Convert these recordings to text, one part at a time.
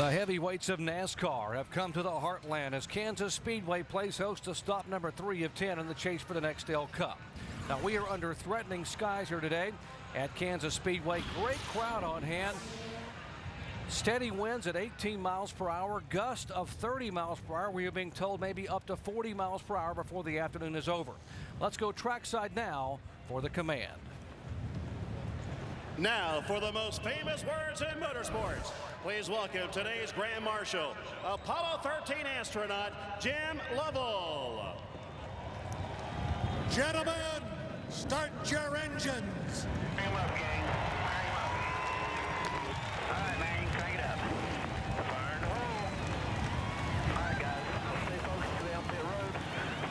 The heavyweights of NASCAR have come to the heartland as Kansas Speedway plays host to stop number 3 of 10 in the chase for the Nextel Cup. Now, we are under threatening skies here today at Kansas Speedway. Great crowd on hand. Steady winds at 18 miles per hour, gust of 30 miles per hour. We are being told maybe up to 40 miles per hour before the afternoon is over. Let's go trackside now for the command. Now for the most famous words in motorsports. Please welcome today's Grand Marshal, Apollo 13 astronaut Jim Lovell. Gentlemen, start your engines. Hang up, gang. Hang up. All right, man, crank it up. Fire in the hole. All right, guys, let's stay focused today on pit road.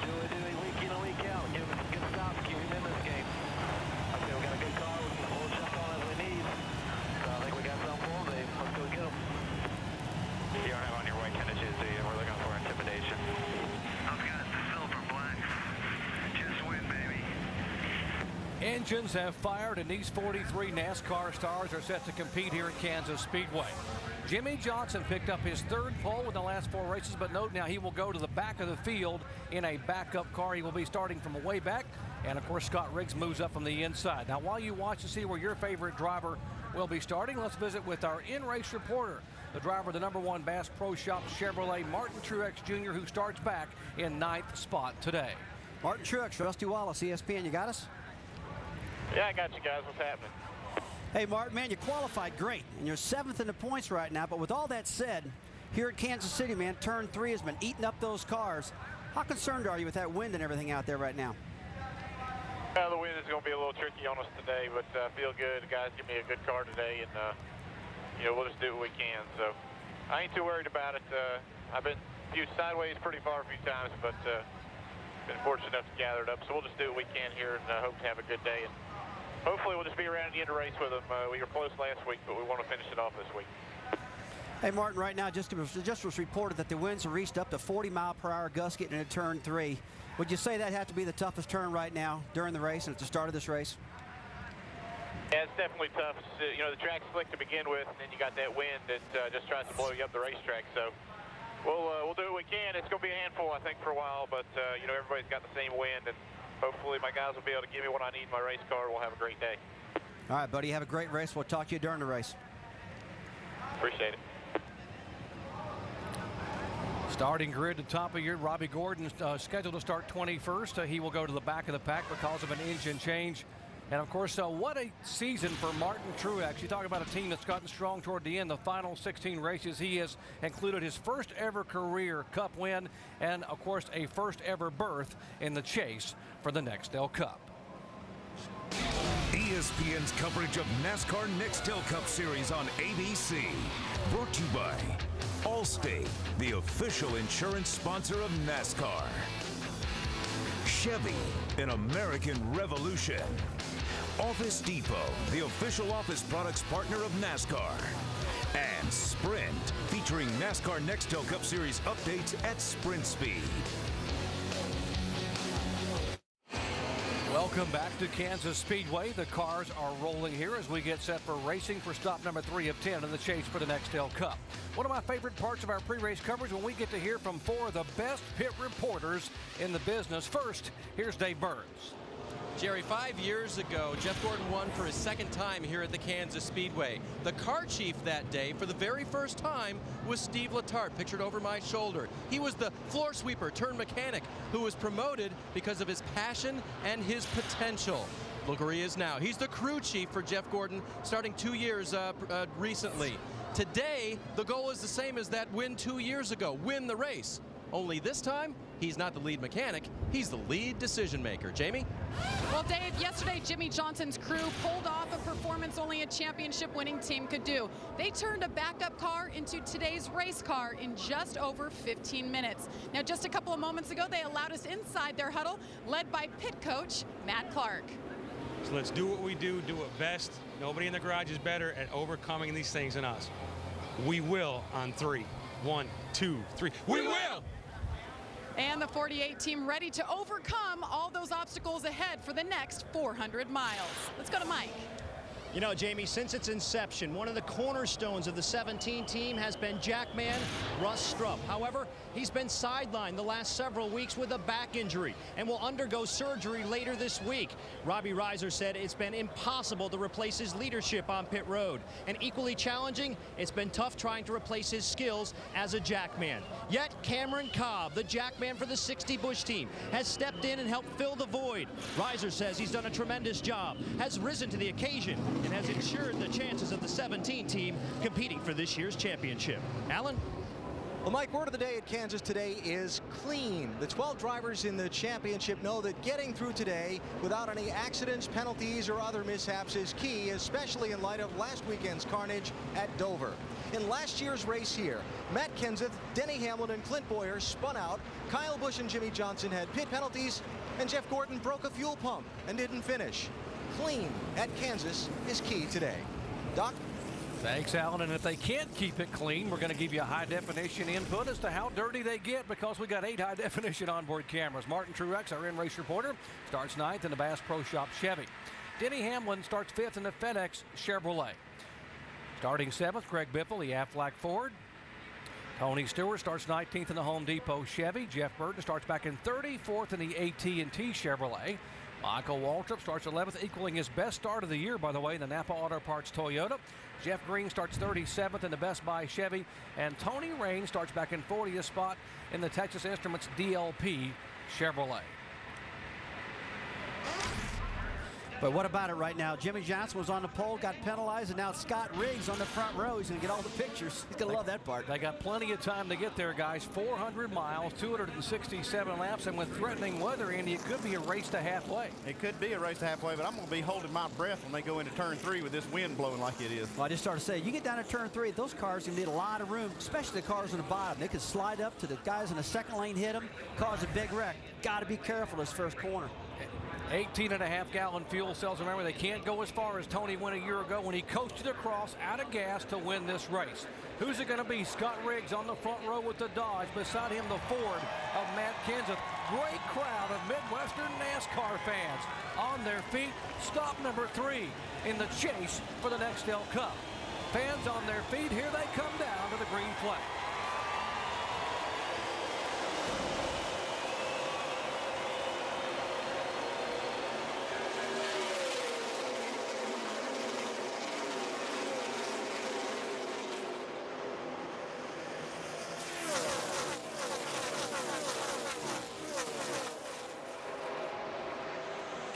Do it week in and week out. Give us some good stops, keep him in this game. Okay, we got a good car. We can hold shot on as we need. So I think we got something for him, Dave. Let's go get him. You don't have on your white tennis, do you? We're looking for intimidation. I've got the silver black. Just win, baby. Engines have fired, and these 43 NASCAR stars are set to compete here at Kansas Speedway. Jimmie Johnson picked up his third pole in the last 4 races, but note now he will go to the back of the field in a backup car. He will be starting from way back, and of course Scott Riggs moves up from the inside. Now, while you watch to see where your favorite driver will be starting, let's visit with our in-race reporter, the driver of the #1 Bass Pro Shop Chevrolet, Martin Truex Jr., who starts back in 9th spot today. Martin Truex, Rusty Wallace, ESPN, you got us? Yeah, I got you guys. What's happening? Hey, Martin, man, you qualified great, and you're 7th in the points right now. But with all that said, here at Kansas City, man, turn 3 has been eating up those cars. How concerned are you with that wind and everything out there right now? The wind is going to be a little tricky on us today, but I feel good. The guys give me a good car today, and we'll just do what we can. So I ain't too worried about it. I've been viewed sideways pretty far a few times, but been fortunate enough to gather it up. So we'll just do what we can here, and hope to have a good day. And hopefully we'll just be around at the end of the race with them. We were close last week, but we want to finish it off this week. Hey, Martin, right now just was reported that the winds have reached up to 40-mile-per-hour gusts getting into turn 3. Would you say that had to be the toughest turn right now during the race and at the start of this race? Yeah, it's definitely tough. The track's slick to begin with, and then you got that wind that just tries to blow you up the racetrack. So we'll do what we can. It's going to be a handful, I think, for a while, but everybody's got the same wind, and hopefully my guys will be able to give me what I need in my race car. We'll have a great day. All right, buddy, have a great race. We'll talk to you during the race. Appreciate it. Starting grid at the top of your Robbie Gordon scheduled to start 21st. He will go to the back of the pack because of an engine change. And of course, what a season for Martin Truex. You talk about a team that's gotten strong toward the end. The final 16 races, he has included his first ever career Cup win and of course a first ever berth in the chase for the Nextel Cup. ESPN's coverage of NASCAR Nextel Cup Series on ABC. Brought to you by Allstate, the official insurance sponsor of NASCAR. Chevy, an American revolution. Office Depot, the official office products partner of NASCAR. And Sprint, featuring NASCAR Nextel Cup Series updates at sprint speed. Welcome back to Kansas Speedway. The cars are rolling here as we get set for racing for stop number 3 of 10 in the chase for the Nextel Cup. One of my favorite parts of our pre-race coverage when we get to hear from 4 of the best pit reporters in the business. First, here's Dave Burns. Jerry, 5 years ago, Jeff Gordon won for his 2nd time here at the Kansas Speedway. The car chief that day, for the very first time, was Steve Letarte, pictured over my shoulder. He was the floor sweeper turned mechanic who was promoted because of his passion and his potential. Look where he is now. He's the crew chief for Jeff Gordon, starting 2 years recently. Today, the goal is the same as that win 2 years ago, win the race. Only this time, he's not the lead mechanic, he's the lead decision maker. Jamie? Well, Dave, yesterday Jimmie Johnson's crew pulled off a performance only a championship winning team could do. They turned a backup car into today's race car in just over 15 minutes. Now, just a couple of moments ago, they allowed us inside their huddle, led by pit coach Matt Clark. So let's do what we do it best. Nobody in the garage is better at overcoming these things than us. We will on 3. 1, 2, 3. We will! And the 48 team ready to overcome all those obstacles ahead for the next 400 miles. Let's go to Mike. You know, Jamie, since its inception, one of the cornerstones of the 17 team has been Jackman Russ Strupp. However, he's been sidelined the last several weeks with a back injury and will undergo surgery later this week. Robbie Reiser said it's been impossible to replace his leadership on pit road. And equally challenging, it's been tough trying to replace his skills as a Jackman. Yet Cameron Cobb, the Jackman for the 60 Busch team, has stepped in and helped fill the void. Reiser says he's done a tremendous job, has risen to the occasion, and has ensured the chances of the 17 team competing for this year's championship. Alan? Well, Mike, word of the day at Kansas today is clean. The 12 drivers in the championship know that getting through today without any accidents, penalties, or other mishaps is key, especially in light of last weekend's carnage at Dover. In last year's race here, Matt Kenseth, Denny Hamlin, and Clint Bowyer spun out. Kyle Busch and Jimmy Johnson had pit penalties, and Jeff Gordon broke a fuel pump and didn't finish. Clean at Kansas is key today. Doc? Thanks, Alan. And if they can't keep it clean, we're going to give you a high-definition input as to how dirty they get, because we got 8 high-definition onboard cameras. Martin Truex, our in-race reporter, starts 9th in the Bass Pro Shop Chevy. Denny Hamlin starts 5th in the FedEx Chevrolet. Starting 7th, Greg Biffle, the Aflac Ford. Tony Stewart starts 19th in the Home Depot Chevy. Jeff Burton starts back in 34th in the AT&T Chevrolet. Michael Waltrip starts 11th, equaling his best start of the year, by the way, in the Napa Auto Parts Toyota. Jeff Green starts 37th in the Best Buy Chevy. And Tony Rain starts back in 40th spot in the Texas Instruments DLP Chevrolet. But what about it right now? Jimmy Johnson was on the pole, got penalized, and now Scott Riggs on the front row. He's going to get all the pictures. He's going to love that part. They got plenty of time to get there, guys. 400 miles, 267 laps, and with threatening weather, Andy, it could be a race to halfway. It could be a race to halfway, but I'm going to be holding my breath when they go into turn 3 with this wind blowing like it is. Well, I just started saying, you get down to turn 3, those cars can need a lot of room, especially the cars on the bottom. They could slide up to the guys in the second lane, hit them, cause a big wreck. Got to be careful this first corner. 18.5-gallon fuel cells. Remember, they can't go as far as Tony went a year ago when he coasted across out of gas to win this race. Who's it going to be? Scott Riggs on the front row with the Dodge. Beside him, the Ford of Matt Kenseth. Great crowd of Midwestern NASCAR fans on their feet. Stop number 3 in the chase for the Nextel Cup. Fans on their feet. Here they come down to the green flag.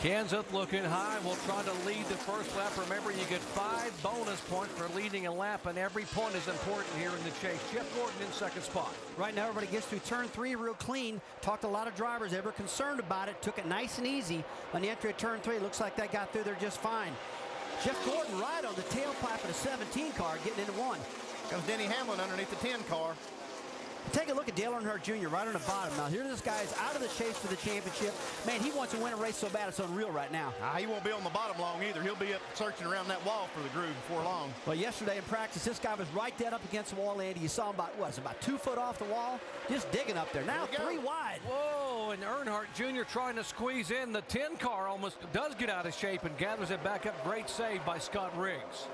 Kenseth looking high, will try to lead the first lap. Remember, you get 5 bonus points for leading a lap, and every point is important here in the chase. Jeff Gordon in second spot. Right now, everybody gets through turn 3 real clean. Talked to a lot of drivers. They were concerned about it. Took it nice and easy. On the entry of turn 3, looks like they got through there just fine. Jeff Gordon right on the tailpipe of the 17 car, getting into 1. Comes Denny Hamlin underneath the 10 car. Take a look at Dale Earnhardt Jr. right on the bottom. Now, here this guy's out of the chase for the championship. Man, he wants to win a race so bad it's unreal right now. He won't be on the bottom long either. He'll be up searching around that wall for the groove before long. Well, yesterday in practice, this guy was right dead up against the wall, Andy. You saw him about 2 foot off the wall, just digging up there. Now 3 wide. Whoa, and Earnhardt Jr. trying to squeeze in. The 10 car almost does get out of shape and gathers it back up. Great save by Scott Riggs.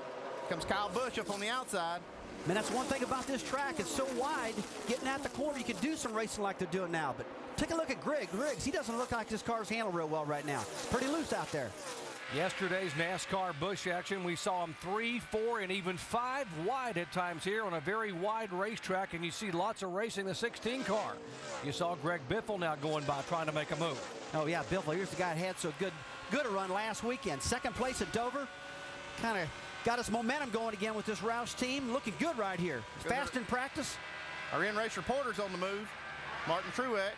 Comes Kyle Busch up on the outside. Man, that's one thing about this track. It's so wide, getting at the corner, you can do some racing like they're doing now. But take a look at Riggs. He doesn't look like this car's handled real well right now. Pretty loose out there. Yesterday's NASCAR Busch action, we saw him 3, 4, and even 5 wide at times here on a very wide racetrack, and you see lots of racing the 16 car. You saw Greg Biffle now going by trying to make a move. Oh, yeah, Biffle. Here's the guy that had so good a run last weekend. Second place at Dover. Kind of got his momentum going again with this Roush team. Looking good right here. Fast in practice. Our in-race reporter's on the move. Martin Truex.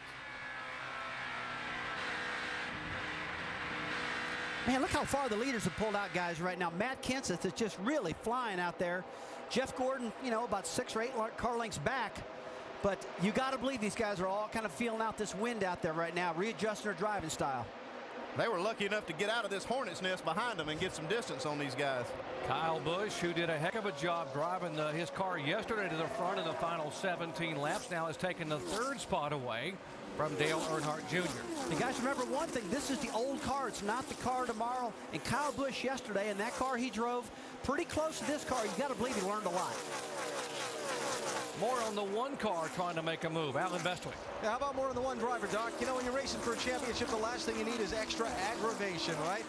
Man, look how far the leaders have pulled out, guys, right now. Matt Kenseth is just really flying out there. Jeff Gordon, about 6 or 8 car lengths back. But you got to believe these guys are all kind of feeling out this wind out there right now, readjusting their driving style. They were lucky enough to get out of this hornet's nest behind them and get some distance on these guys. Kyle Busch, who did a heck of a job driving his car yesterday to the front in the final 17 laps, now has taken the 3rd spot away from Dale Earnhardt Jr. You guys remember one thing, this is the old car, it's not the car tomorrow. And Kyle Busch yesterday, in that car he drove pretty close to this car, you got to believe he learned a lot. More on the one car trying to make a move. Alan Bestwick. Yeah, how about more on the one driver, Doc? You know, when you're racing for a championship, the last thing you need is extra aggravation, right?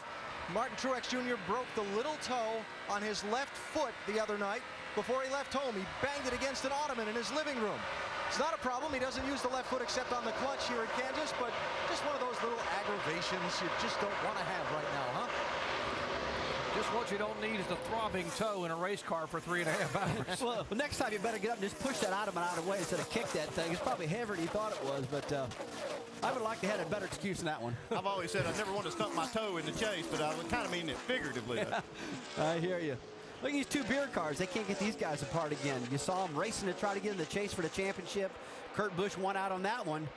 Martin Truex Jr. broke the little toe on his left foot the other night. Before he left home, he banged it against an ottoman in his living room. It's not a problem. He doesn't use the left foot except on the clutch here in Kansas, but just one of those little aggravations you just don't want to have right now, huh? Just what you don't need is a throbbing toe in a race car for 3.5 hours. Well, next time you better get up and just push that ottoman out of the way instead of kick that thing. It's probably heavier than he thought it was, but I would like to have a better excuse than that one. I've always said I never want to stump my toe in the chase, but I kind of mean it figuratively. Yeah, I hear you. Look at these two beer cars. They can't get these guys apart again. You saw them racing to try to get in the chase for the championship. Kurt Busch won out on that one.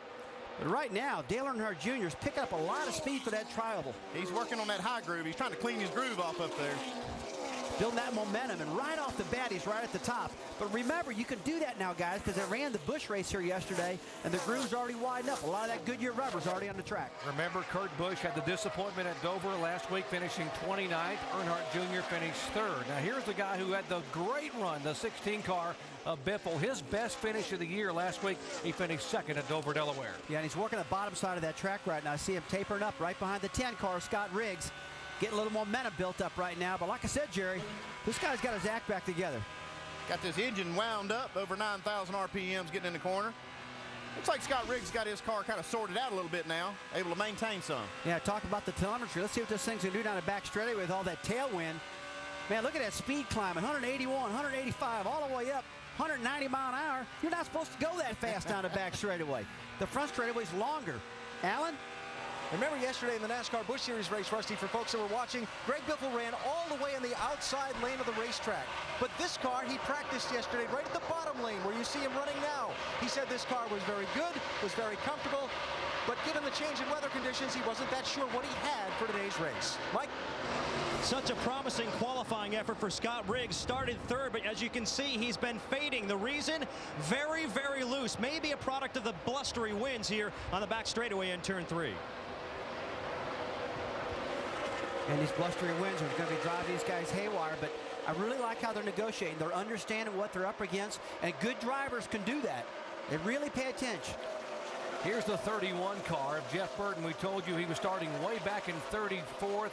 But right now, Dale Earnhardt Jr. is picking up a lot of speed for that tri-oval. He's working on that high groove. He's trying to clean his groove off up there. Building that momentum, and right off the bat, he's right at the top. But remember, you can do that now, guys, because they ran the Busch race here yesterday, and the groove's already widened up. A lot of that Goodyear rubber's already on the track. Remember, Kurt Busch had the disappointment at Dover last week, finishing 29th. Earnhardt Jr. finished 3rd. Now, here's the guy who had the great run, the 16 car of Biffle. His best finish of the year last week, he finished 2nd at Dover, Delaware. Yeah, and he's working the bottom side of that track right now. I see him tapering up right behind the 10 car, Scott Riggs. Getting a little momentum built up right now. But like I said, Jerry, this guy's got his act back together. Got this engine wound up, over 9,000 RPMs getting in the corner. Looks like Scott Riggs got his car kind of sorted out a little bit now, able to maintain some. Yeah, talk about the telemetry. Let's see what this thing's going to do down the back straightaway with all that tailwind. Man, look at that speed climbing, 181, 185, all the way up, 190 mile an hour. You're not supposed to go that fast down the back straightaway. The front straightaway's longer. Alan? Remember yesterday in the NASCAR Busch Series race, Rusty, for folks that were watching, Greg Biffle ran all the way in the outside lane of the racetrack. But this car, he practiced yesterday right at the bottom lane where you see him running now. He said this car was very good, was very comfortable, but given the change in weather conditions, he wasn't that sure what he had for today's race. Mike? Such a promising qualifying effort for Scott Riggs. Started 3rd, but as you can see, he's been fading. The reason? Very, very loose. Maybe a product of the blustery winds here on the back straightaway in turn 3. And these blustery winds are going to be driving these guys haywire, but I really like how they're negotiating. They're understanding what they're up against, and good drivers can do that. They really pay attention. Here's the 31 car of Jeff Burton. We told you he was starting way back in 34th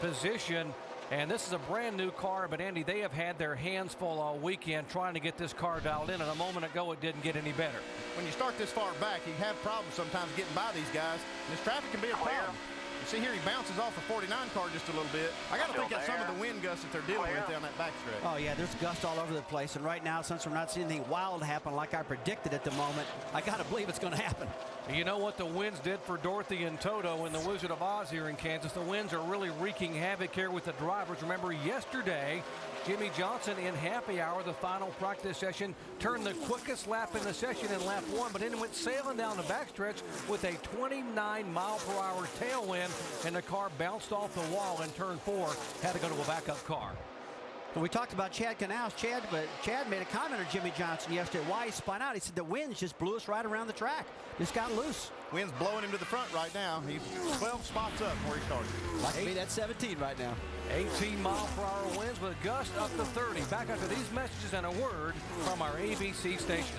position, and this is a brand new car, but Andy, they have had their hands full all weekend trying to get this car dialed in, and a moment ago it didn't get any better. When you start this far back, you have problems sometimes getting by these guys, and this traffic can be a problem. You see here, he bounces off the 49 car just a little bit. I got to think that's some of the wind gusts that they're dealing with down that backstretch. Oh, yeah, there's gusts all over the place. And right now, since we're not seeing anything wild happen like I predicted at the moment, I got to believe it's going to happen. You know what the winds did for Dorothy and Toto and the Wizard of Oz here in Kansas? The winds are really wreaking havoc here with the drivers. Remember, yesterday, Jimmy Johnson in happy hour, the final practice session, turned the quickest lap in the session in lap 1, but then went sailing down the backstretch with a 29-mile-per-hour tailwind, and the car bounced off the wall in turn 4, had to go to a backup car. When we talked about Chad Canals, Chad made a comment on Jimmy Johnson yesterday. Why he spun out? He said the winds just blew us right around the track. Just got loose. Wind's blowing him to the front right now. He's 12 spots up where he started. Like to be that 17 right now. 18-mile-per-hour winds with a gust up to 30. Back after these messages and a word from our ABC station.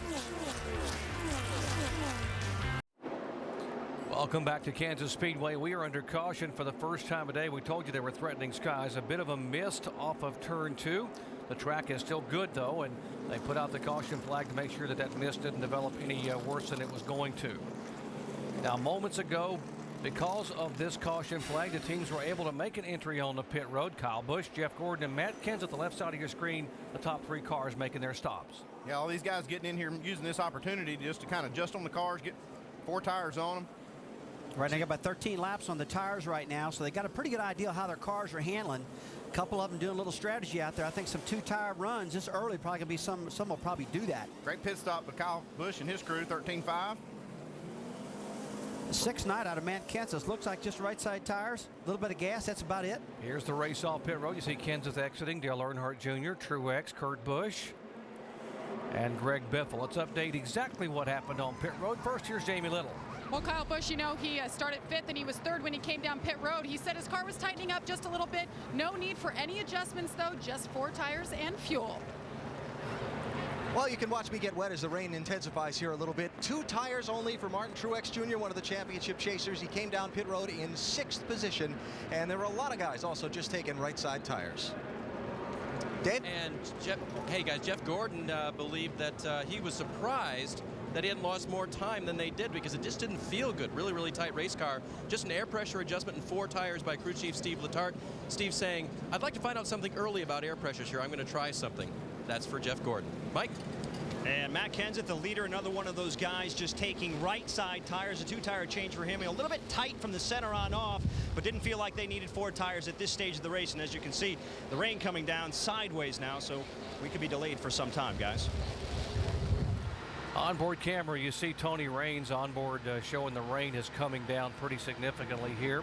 Welcome back to Kansas Speedway. We are under caution for the first time today. We told you there were threatening skies. A bit of a mist off of turn 2. The track is still good, though, and they put out the caution flag to make sure that that mist didn't develop any worse than it was going to. Now, moments ago, because of this caution flag, the teams were able to make an entry on the pit road. Kyle Busch, Jeff Gordon, and Matt Kenseth at the left side of your screen, the top 3 cars making their stops. Yeah, all these guys getting in here using this opportunity just to kind of adjust on the cars, get 4 tires on them. Right now, they got about 13 laps on the tires right now, so they got a pretty good idea how their cars are handling. A couple of them doing a little strategy out there. I think some 2-tire runs this early probably going to be some will probably do that. Great pit stop with Kyle Busch and his crew, 13.5. 6 night out of Matt Kenseth. Looks like just right side tires, a little bit of gas, that's about it. Here's the race off pit road. You see Kenseth exiting, Dale Earnhardt Jr., Truex, Kurt Busch, and Greg Biffle. Let's update exactly what happened on pit road. First, here's Jamie Little. Well, Kyle Busch, you know, he started 5th and he was 3rd when he came down pit road. He said his car was tightening up just a little bit. No need for any adjustments, though, just 4 tires and fuel. Well, you can watch me get wet as the rain intensifies here a little bit. 2 tires only for Martin Truex Jr., one of the championship chasers. He came down pit road in 6th position, and there were a lot of guys also just taking right side tires. Dave? And Jeff Gordon believed that he was surprised that he hadn't lost more time than they did because it just didn't feel good. Really, really tight race car. Just an air pressure adjustment and 4 tires by crew chief Steve Letarte. Steve saying, I'd like to find out something early about air pressures here. I'm going to try something. That's for Jeff Gordon. Mike? And Matt Kenseth, the leader, another one of those guys just taking right side tires. A 2-tire change for him. A little bit tight from the center on off, but didn't feel like they needed 4 tires at this stage of the race. And as you can see, the rain coming down sideways now, so we could be delayed for some time, guys. Onboard camera, you see Tony Raines onboard showing the rain is coming down pretty significantly here.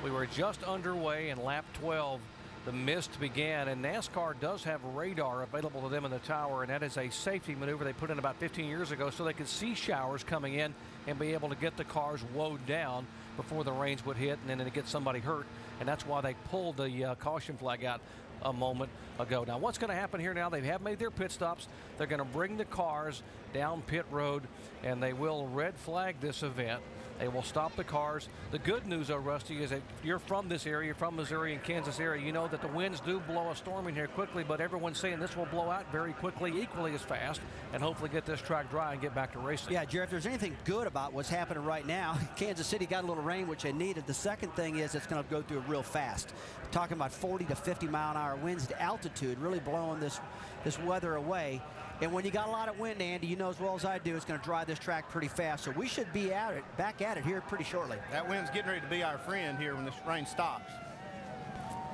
We were just underway in lap 12. The mist began, and NASCAR does have radar available to them in the tower, and that is a safety maneuver they put in about 15 years ago so they could see showers coming in and be able to get the cars woed down before the rains would hit and then to get somebody hurt. And that's why they pulled the caution flag out a moment ago. Now, what's going to happen here now, they have made their pit stops. They're going to bring the cars down pit road, and they will red flag this event. They will stop the cars. The good news, though, Rusty, is that you're from this area, you're from Missouri and Kansas area. You know that the winds do blow a storm in here quickly, but everyone's saying this will blow out very quickly, equally as fast, and hopefully get this track dry and get back to racing. Yeah, Jerry, if there's anything good about what's happening right now, Kansas City got a little rain, which they needed. The second thing is it's going to go through real fast. We're talking about 40 to 50 mile an hour winds at altitude, really blowing this weather away. And when you got a lot of wind, Andy, you know as well as I do, it's going to dry this track pretty fast. So we should be back at it here pretty shortly. That wind's getting ready to be our friend here when this rain stops.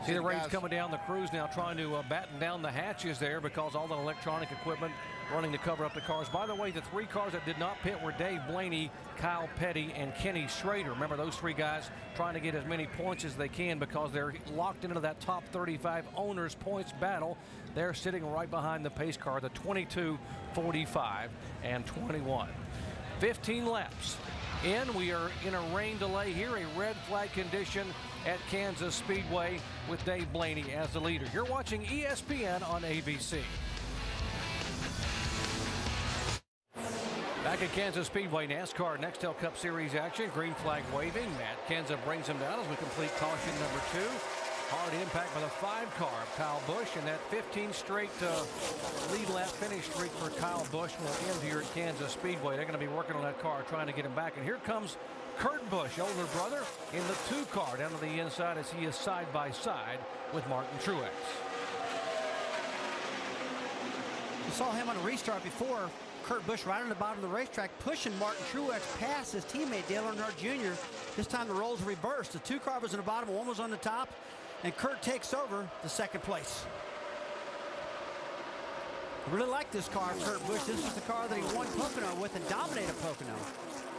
See the rain's coming down the crews now, trying to batten down the hatches there because all the electronic equipment running to cover up the cars. By the way, the 3 cars that did not pit were Dave Blaney, Kyle Petty, and Kenny Schrader. Remember, those 3 guys trying to get as many points as they can because they're locked into that top 35 owners points battle. They're sitting right behind the pace car, the 22, 45, and 21. 15 laps in. We are in a rain delay here, a red flag condition at Kansas Speedway with Dave Blaney as the leader. You're watching ESPN on ABC. Back at Kansas Speedway, NASCAR Nextel Cup Series action. Green flag waving. Matt Kenseth brings him down as we complete caution number 2. Hard impact by the 5 car of Kyle Busch, and that 15 straight lead lap finish streak for Kyle Busch will end here at Kansas Speedway. They're going to be working on that car, trying to get him back. And here comes Kurt Busch, older brother, in the 2 car down to the inside as he is side by side with Martin Truex. We saw him on a restart before. Kurt Busch right on the bottom of the racetrack, pushing Martin Truex past his teammate Dale Earnhardt Jr. This time the roles reversed. The 2 car was in the bottom, 1 was on the top, and Kurt takes over the 2nd place. I really like this car, Kurt Busch. This is the car that he won Pocono with and dominated Pocono.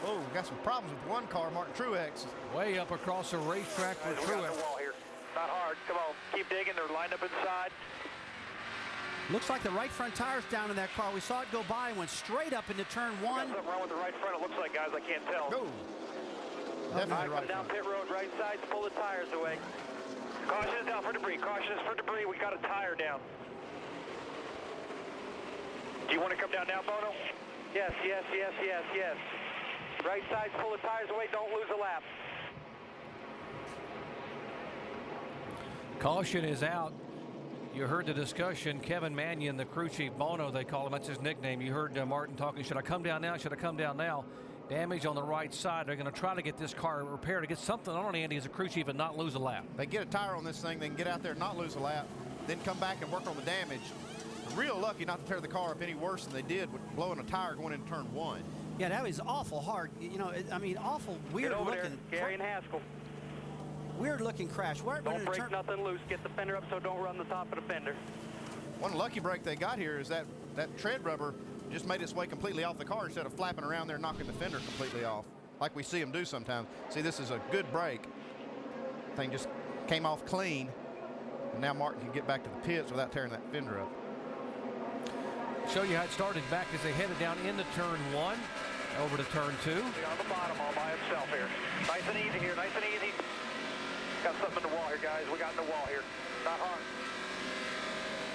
Oh, we got some problems with 1 car, Martin Truex. Way up across the racetrack for Truex. Not hard. Come on, keep digging. They're lined up inside. Looks like the right front tire's down in that car. We saw it go by and went straight up into turn 1. Got something wrong with the right front, it looks like, guys. I can't tell. Go. Definitely right down pit road, right side, pull the tires away. Caution is down for debris. Caution is for debris. We got a tire down. Do you want to come down now, Bono? Yes, yes, yes, yes, yes. Right side, pull the tires away. Don't lose a lap. Caution is out. You heard the discussion. Kevin Mannion, the crew chief, Bono, they call him. That's his nickname. You heard Martin talking. Should I come down now? Should I come down now? Damage on the right side. They're going to try to get this car repaired to get something on Andy as a crew chief and not lose a lap. They get a tire on this thing, they can get out there and not lose a lap, then come back and work on the damage. They're real lucky not to tear the car up any worse than they did with blowing a tire going into turn 1. Yeah, that was awful hard. You know, I mean, awful weird Get over looking. there, Gary and Haskell. Weird looking crash. Don't break nothing loose. Get the fender up so don't run the top of the fender. One lucky break they got here is that tread rubber just made its way completely off the car instead of flapping around there knocking the fender completely off, like we see them do sometimes. See, this is a good break. Thing just came off clean, and now Martin can get back to the pits without tearing that fender up. Show you how it started back as they headed down into turn 1. Over to turn 2. On the bottom all by himself here. Nice and easy here, nice and easy. Got something in the wall here, guys. We got in the wall here. Not hard.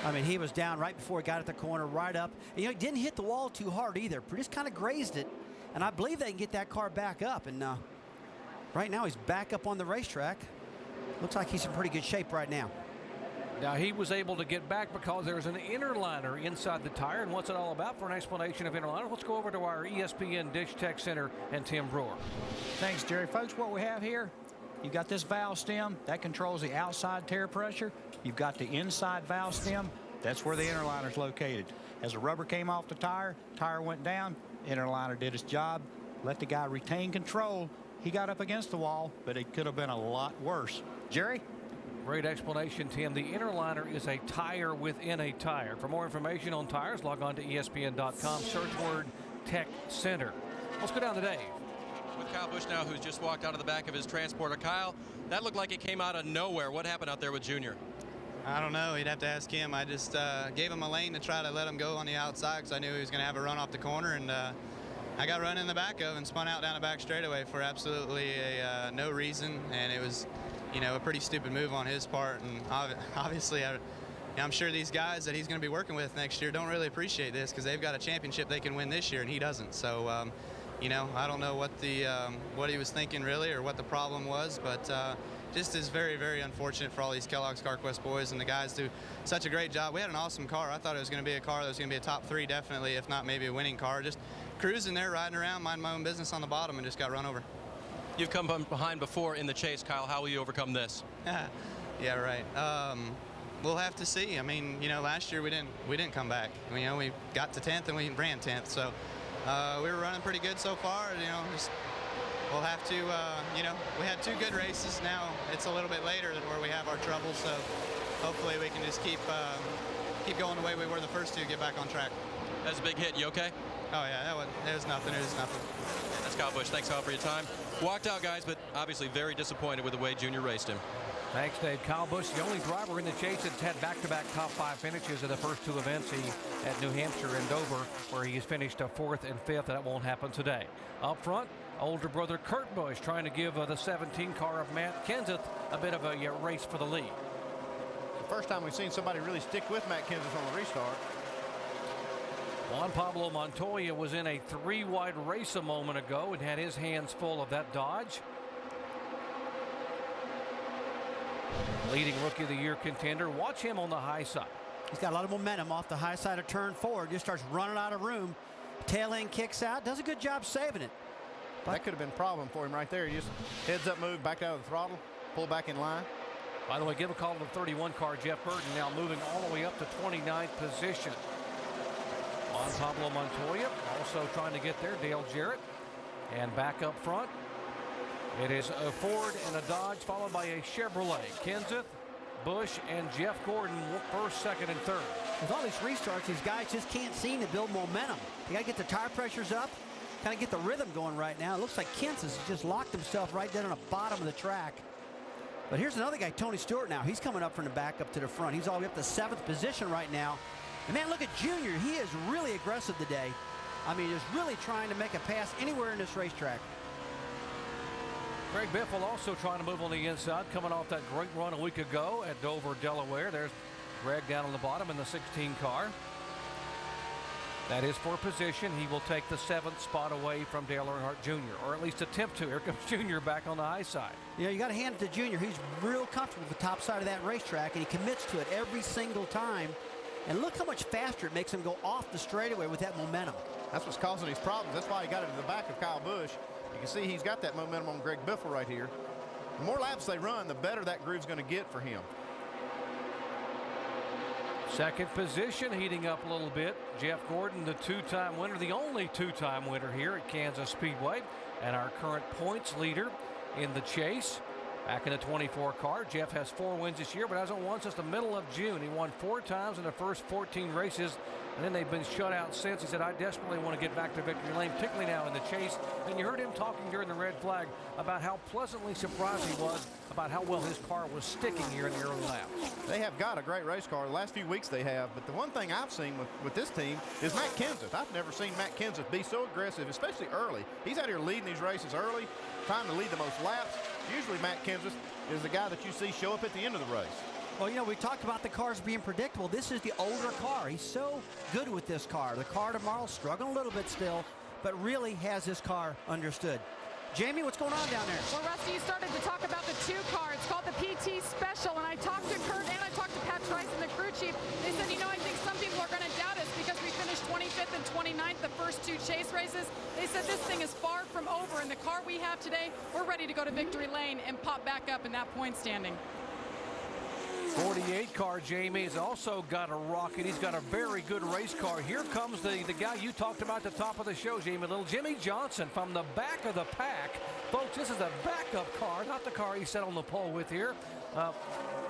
I mean, he was down right before he got at the corner, right up. And, you know, he didn't hit the wall too hard either. Just kind of grazed it. And I believe they can get that car back up. And right now he's back up on the racetrack. Looks like he's in pretty good shape right now. Now, he was able to get back because there's an inner liner inside the tire. And what's it all about? For an explanation of inner liner, let's go over to our ESPN Dish Tech Center and Tim Brewer. Thanks, Jerry. Folks, what we have here, you've got this valve stem. That controls the outside tire pressure. You've got the inside valve stem. That's where the inner liner is located. As the rubber came off the tire went down, inner liner did its job, let the guy retain control. He got up against the wall, but it could have been a lot worse. Jerry? Great explanation, Tim. The inner liner is a tire within a tire. For more information on tires, log on to ESPN.com. Search word Tech Center. Let's go down to Dave. With Kyle Busch now, who's just walked out of the back of his transporter. Kyle, that looked like it came out of nowhere. What happened out there with Junior? I don't know. You'd have to ask him. I just gave him a lane to try to let him go on the outside because I knew he was going to have a run off the corner. And I got run in the back of and spun out down the back straightaway for absolutely no reason. And it was, you know, a pretty stupid move on his part. And obviously, I'm sure these guys that he's going to be working with next year don't really appreciate this because they've got a championship they can win this year and he doesn't. So, you know, I don't know what the what he was thinking really or what the problem was, but just is very, very unfortunate for all these Kellogg's CarQuest boys and the guys do such a great job. We had an awesome car. I thought it was going to be a car that was going to be a top 3 definitely, if not maybe a winning car. Just cruising there, riding around, minding my own business on the bottom and just got run over. You've come from behind before in the chase, Kyle. How will you overcome this? Yeah, right. We'll have to see. I mean, you know, last year we didn't come back. You know, we got to 10th and we ran 10th. So we were running pretty good so far. You know, just we'll have to, you know, we had 2 good races. Now it's a little bit later where we have our troubles. So hopefully we can just keep going the way we were the first 2, get back on track. That's a big hit. You okay? Oh, yeah, it was nothing. It was nothing. That's Kyle Busch. Thanks, Kyle, for your time. Walked out, guys, but obviously very disappointed with the way Junior raced him. Thanks, Dave. Kyle Busch, the only driver in the chase that's had back-to-back top 5 finishes in the first 2 events at New Hampshire and Dover, where he's finished 4th and 5th, and that won't happen today. Up front, older brother Kurt Busch trying to give the 17 car of Matt Kenseth a bit of a race for the lead. The first time we've seen somebody really stick with Matt Kenseth on the restart. Juan Pablo Montoya was in a 3-wide race a moment ago and had his hands full of that Dodge. Leading Rookie of the Year contender. Watch him on the high side. He's got a lot of momentum off the high side of turn 4. Just starts running out of room. Tail end kicks out. Does a good job saving it. But that could have been a problem for him right there. He just heads up move, back out of the throttle, pull back in line. By the way, give a call to the 31 car, Jeff Burton, now moving all the way up to 29th position. Juan Pablo Montoya also trying to get there. Dale Jarrett. And back up front, it is a Ford and a Dodge, followed by a Chevrolet. Kenseth, Busch, and Jeff Gordon, 1st, 2nd, and 3rd. With all these restarts, these guys just can't seem to build momentum. They got to get the tire pressures up, kind of get the rhythm going right now. It looks like Kenseth has just locked himself right down on the bottom of the track. But here's another guy, Tony Stewart now. He's coming up from the back up to the front. He's all the way up to 7th position right now. And man, look at Junior. He is really aggressive today. I mean, he's really trying to make a pass anywhere in this racetrack. Greg Biffle also trying to move on the inside, coming off that great run a week ago at Dover, Delaware. There's Greg down on the bottom in the 16 car. That is for position. He will take the 7th spot away from Dale Earnhardt Jr., or at least attempt to. Here comes Junior back on the high side. Yeah, you got to hand it to Junior. He's real comfortable with the top side of that racetrack, and he commits to it every single time. And look how much faster it makes him go off the straightaway with that momentum. That's what's causing these problems. That's why he got it in the back of Kyle Busch. You can see he's got that momentum on Greg Biffle right here. The more laps they run, the better that groove's going to get for him. 2nd position, heating up a little bit. Jeff Gordon, the 2-time winner, the only 2-time winner here at Kansas Speedway, and our current points leader in the chase. Back in the 24 car, Jeff has 4 wins this year, but hasn't won since the middle of June. He won 4 times in the first 14 races and then they've been shut out since. He said, I desperately want to get back to victory lane, particularly now in the chase. And you heard him talking during the red flag about how pleasantly surprised he was about how well his car was sticking here in the early laps. They have got a great race car. The last few weeks they have, but the one thing I've seen with this team is Matt Kenseth. I've never seen Matt Kenseth be so aggressive, especially early. He's out here leading these races early, trying to lead the most laps. Usually Matt Kenseth is the guy that you see show up at the end of the race. Well, you know, we talked about the cars being predictable. This is the older car. He's so good with this car. The car tomorrow struggling a little bit still, but really has this car understood. Jamie, what's going on down there? Well, Rusty, you started to talk about the 2 car. It's called the PT Special, and I talked to Kurt and I talked to Pat Trice and the crew chief. They said, you know, I think some people are going to doubt us because we finished 25th and 29th the first 2 chase races. They said this thing is far from over, and the car we have today, we're ready to go to victory lane and pop back up in that point standing. 48 car, Jamie, has also got a rocket. He's got a very good race car. Here comes the guy you talked about at the top of the show, Jamie, little Jimmie Johnson from the back of the pack. Folks, this is a backup car, not the car he sat on the pole with here.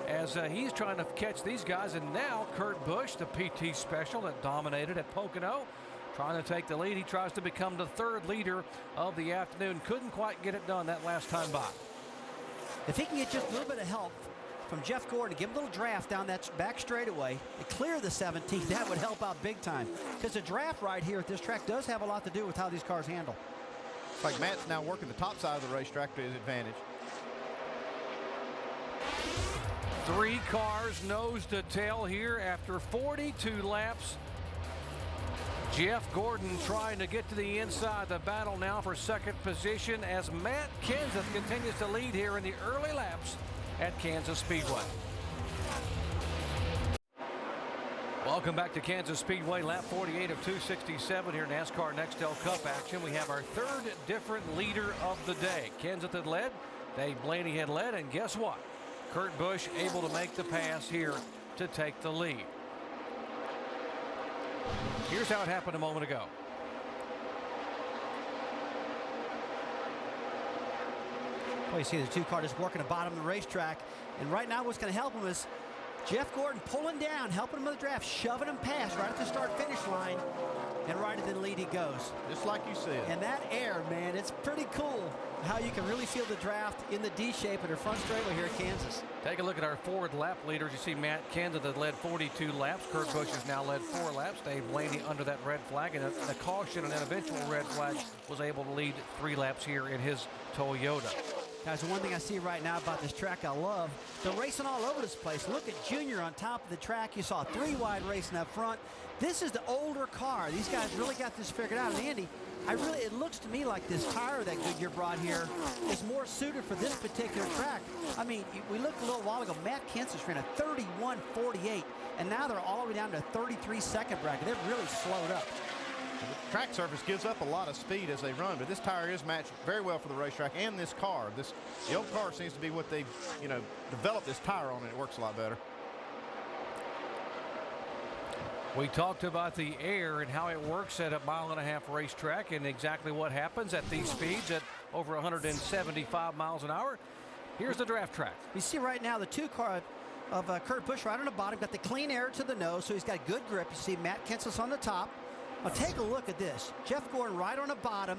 As he's trying to catch these guys, and now Kurt Busch, the PT Special that dominated at Pocono, trying to take the lead. He tries to become the 3rd leader of the afternoon. Couldn't quite get it done that last time by. If he can get just a little bit of help from Jeff Gordon, give him a little draft down that back straightaway and clear the 17th, that would help out big time. Because the draft right here at this track does have a lot to do with how these cars handle. It's like Matt's now working the top side of the racetrack to his advantage. 3 cars nose to tail here after 42 laps. Jeff Gordon trying to get to the inside. The battle now for 2nd position as Matt Kenseth continues to lead here in the early laps at Kansas Speedway. Welcome back to Kansas Speedway, lap 48 of 267 here, NASCAR Nextel Cup action. We have our 3rd different leader of the day. Kenseth had led, Dave Blaney had led, and guess what? Kurt Busch able to make the pass here to take the lead. Here's how it happened a moment ago. Well, you see the 2 car just working the bottom of the racetrack, and right now what's going to help him is Jeff Gordon pulling down, helping him with the draft, shoving him past right at the start-finish line, and right at the lead he goes. Just like you said. And that air, man, it's pretty cool how you can really feel the draft in the D shape of their front straightaway here at Kansas. Take a look at our forward lap leaders. You see Matt Kenseth has led 42 laps. Kurt Busch has now led 4 laps. Dave Blaney under that red flag, and a caution and an eventual red flag was able to lead 3 laps here in his Toyota. Guys, the one thing I see right now about this track I love, they're racing all over this place. Look at Junior on top of the track. You saw 3 wide racing up front. This is the older car. These guys really got this figured out. And Andy, it looks to me like this tire that Goodyear brought here is more suited for this particular track. I mean, we looked a little while ago, Matt Kenseth ran a 31.48, and now they're all the way down to a 33-second bracket. They've really slowed up. The track surface gives up a lot of speed as they run, but this tire is matched very well for the racetrack and this car. The old car seems to be what they've, developed this tire on, and it works a lot better. We talked about the air and how it works at a 1.5-mile racetrack and exactly what happens at these speeds at over 175 miles an hour. Here's the draft track. You see right now the 2 car of Kurt Busch right on the bottom, got the clean air to the nose, so he's got good grip. You see Matt Kenseth on the top. Now take a look at this. Jeff Gordon right on the bottom,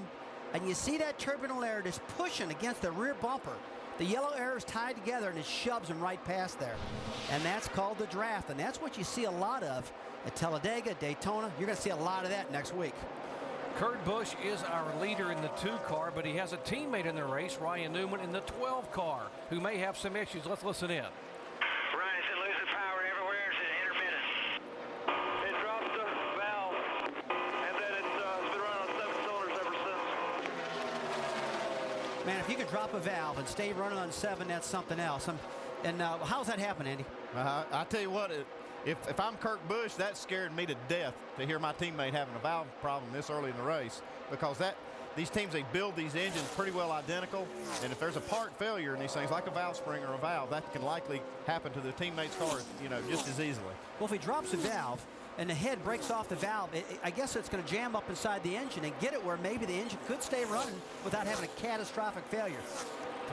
and you see that turbulent air just pushing against the rear bumper. The yellow air is tied together, and it shoves him right past there. And that's called the draft, and that's what you see a lot of at Talladega, Daytona. You're going to see a lot of that next week. Kurt Busch is our leader in the 2 car, but he has a teammate in the race, Ryan Newman, in the 12 car, who may have some issues. Let's listen in. Ryan said losing power everywhere. It's intermittent. It dropped the valve, and then it's been running on 7 cylinders ever since. Man, if you can drop a valve and stay running on 7, that's something else. And how's that happen, Andy? I tell you what, if I'm Kurt Busch, that scared me to death to hear my teammate having a valve problem this early in the race, because these teams, they build these engines pretty well identical, and if there's a part failure in these things, like a valve spring or a valve, that can likely happen to the teammate's car, just as easily. Well, if he drops a valve and the head breaks off the valve, I guess it's going to jam up inside the engine and get it where maybe the engine could stay running without having a catastrophic failure.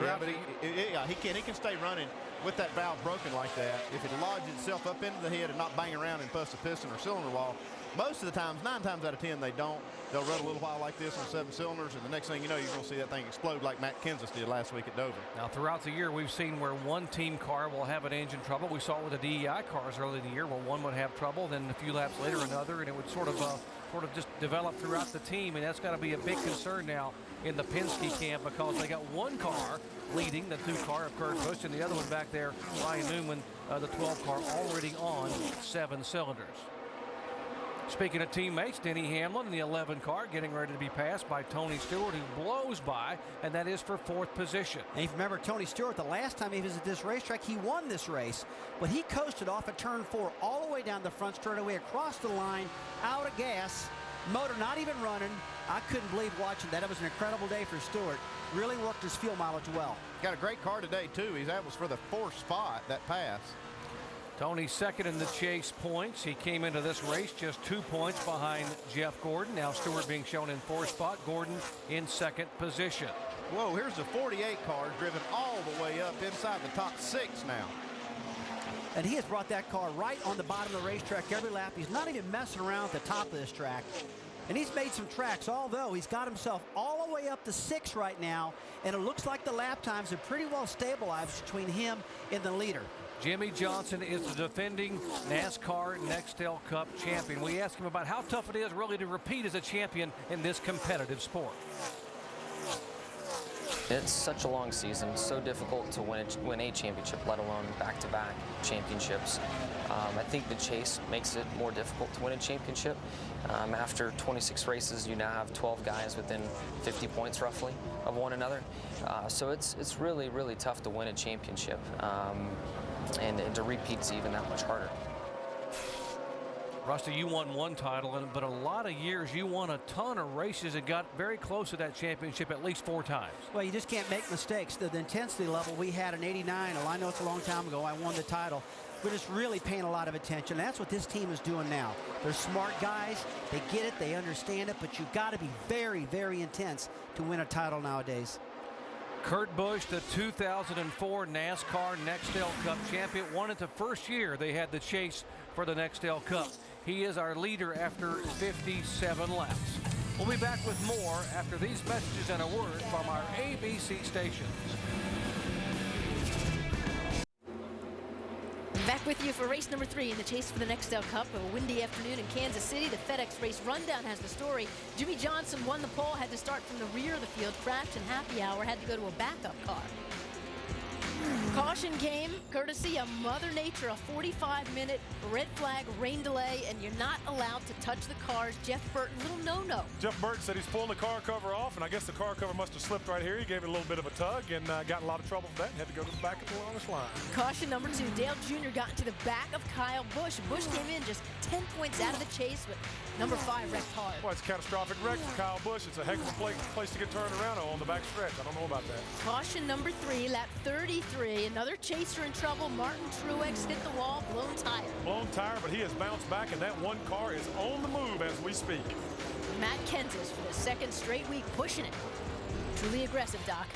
Yeah, but he can stay running with that valve broken like that. If it lodges itself up into the head and not bang around and bust a piston or cylinder wall, Most of the times, 9 times out of 10, they don't. They'll run a little while like this on 7 cylinders, and the next thing you know, you're going to see that thing explode like Matt Kenseth did last week at Dover. Now, throughout the year, we've seen where one team car will have an engine trouble. We saw it with the DEI cars early in the year where one would have trouble, then a few laps later another, and it would sort of just develop throughout the team, and that's got to be a big concern now in the Penske camp because they got one car leading, the 2 car of Kurt Busch, and the other one back there, Ryan Newman, the 12 car, already on 7 cylinders. Speaking of teammates, Denny Hamlin in the 11 car getting ready to be passed by Tony Stewart, who blows by, and that is for 4th position. And if you remember Tony Stewart, the last time he visited this racetrack, he won this race, but he coasted off at turn 4 all the way down the front straightaway, across the line, out of gas, motor not even running. I couldn't believe watching that. It was an incredible day for Stewart. Really worked his fuel mileage well. Got a great car today, too. That was for the 4th spot, that pass. Tony second in the chase points. He came into this race just 2 points behind Jeff Gordon. Now Stewart being shown in 4th spot, Gordon in 2nd position. Whoa, here's the 48 car driven all the way up inside the top 6 now. And he has brought that car right on the bottom of the racetrack every lap. He's not even messing around at the top of this track. And he's made some tracks, although he's got himself all the way up to 6 right now. And it looks like the lap times are pretty well stabilized between him and the leader. Jimmy Johnson is the defending NASCAR Nextel Cup champion. We asked him about how tough it is really to repeat as a champion in this competitive sport. It's such a long season, so difficult to win a championship, let alone back-to-back championships. I think the chase makes it more difficult to win a championship. After 26 races, you now have 12 guys within 50 points roughly of one another. So it's really, really tough to win a championship. And to repeat's even that much harder. Rusty, you won 1 title, but a lot of years you won a ton of races and got very close to that championship at least 4 times. Well, you just can't make mistakes. The intensity level we had in '89, I know it's a long time ago, I won the title. We're just really paying a lot of attention. That's what this team is doing now. They're smart guys. They get it. They understand it. But you've got to be very, very intense to win a title nowadays. Kurt Busch, the 2004 NASCAR Nextel Cup champion, won it the first year they had the chase for the Nextel Cup. He is our leader after 57 laps. We'll be back with more after these messages and a word from our ABC stations. Back with you for race number 3 in the chase for the Nextel Cup. A windy afternoon in Kansas City. The FedEx Race Rundown has the story. Jimmy Johnson won the pole, had to start from the rear of the field, crashed in happy hour, had to go to a backup car. Caution came courtesy of Mother Nature, a 45-minute red flag rain delay, and you're not allowed to touch the cars. Jeff Burton, little no-no. Jeff Burton said he's pulling the car cover off, and I guess the car cover must have slipped right here. He gave it a little bit of a tug and got in a lot of trouble for that and had to go to the back of the longest line. Caution number 2, Dale Jr. got into the back of Kyle Busch. Busch came in just 10 points out of the chase, but number 5 wrecked hard. Well, it's a catastrophic wreck for Kyle Busch. It's a heck of a place to get turned around on the back stretch. I don't know about that. Caution number 3, lap 33. Another chaser in trouble. Martin Truex hit the wall, blown tire. Blown tire, but he has bounced back, and that one car is on the move as we speak. Matt Kenseth for the 2nd straight week pushing it. Truly aggressive, Doc.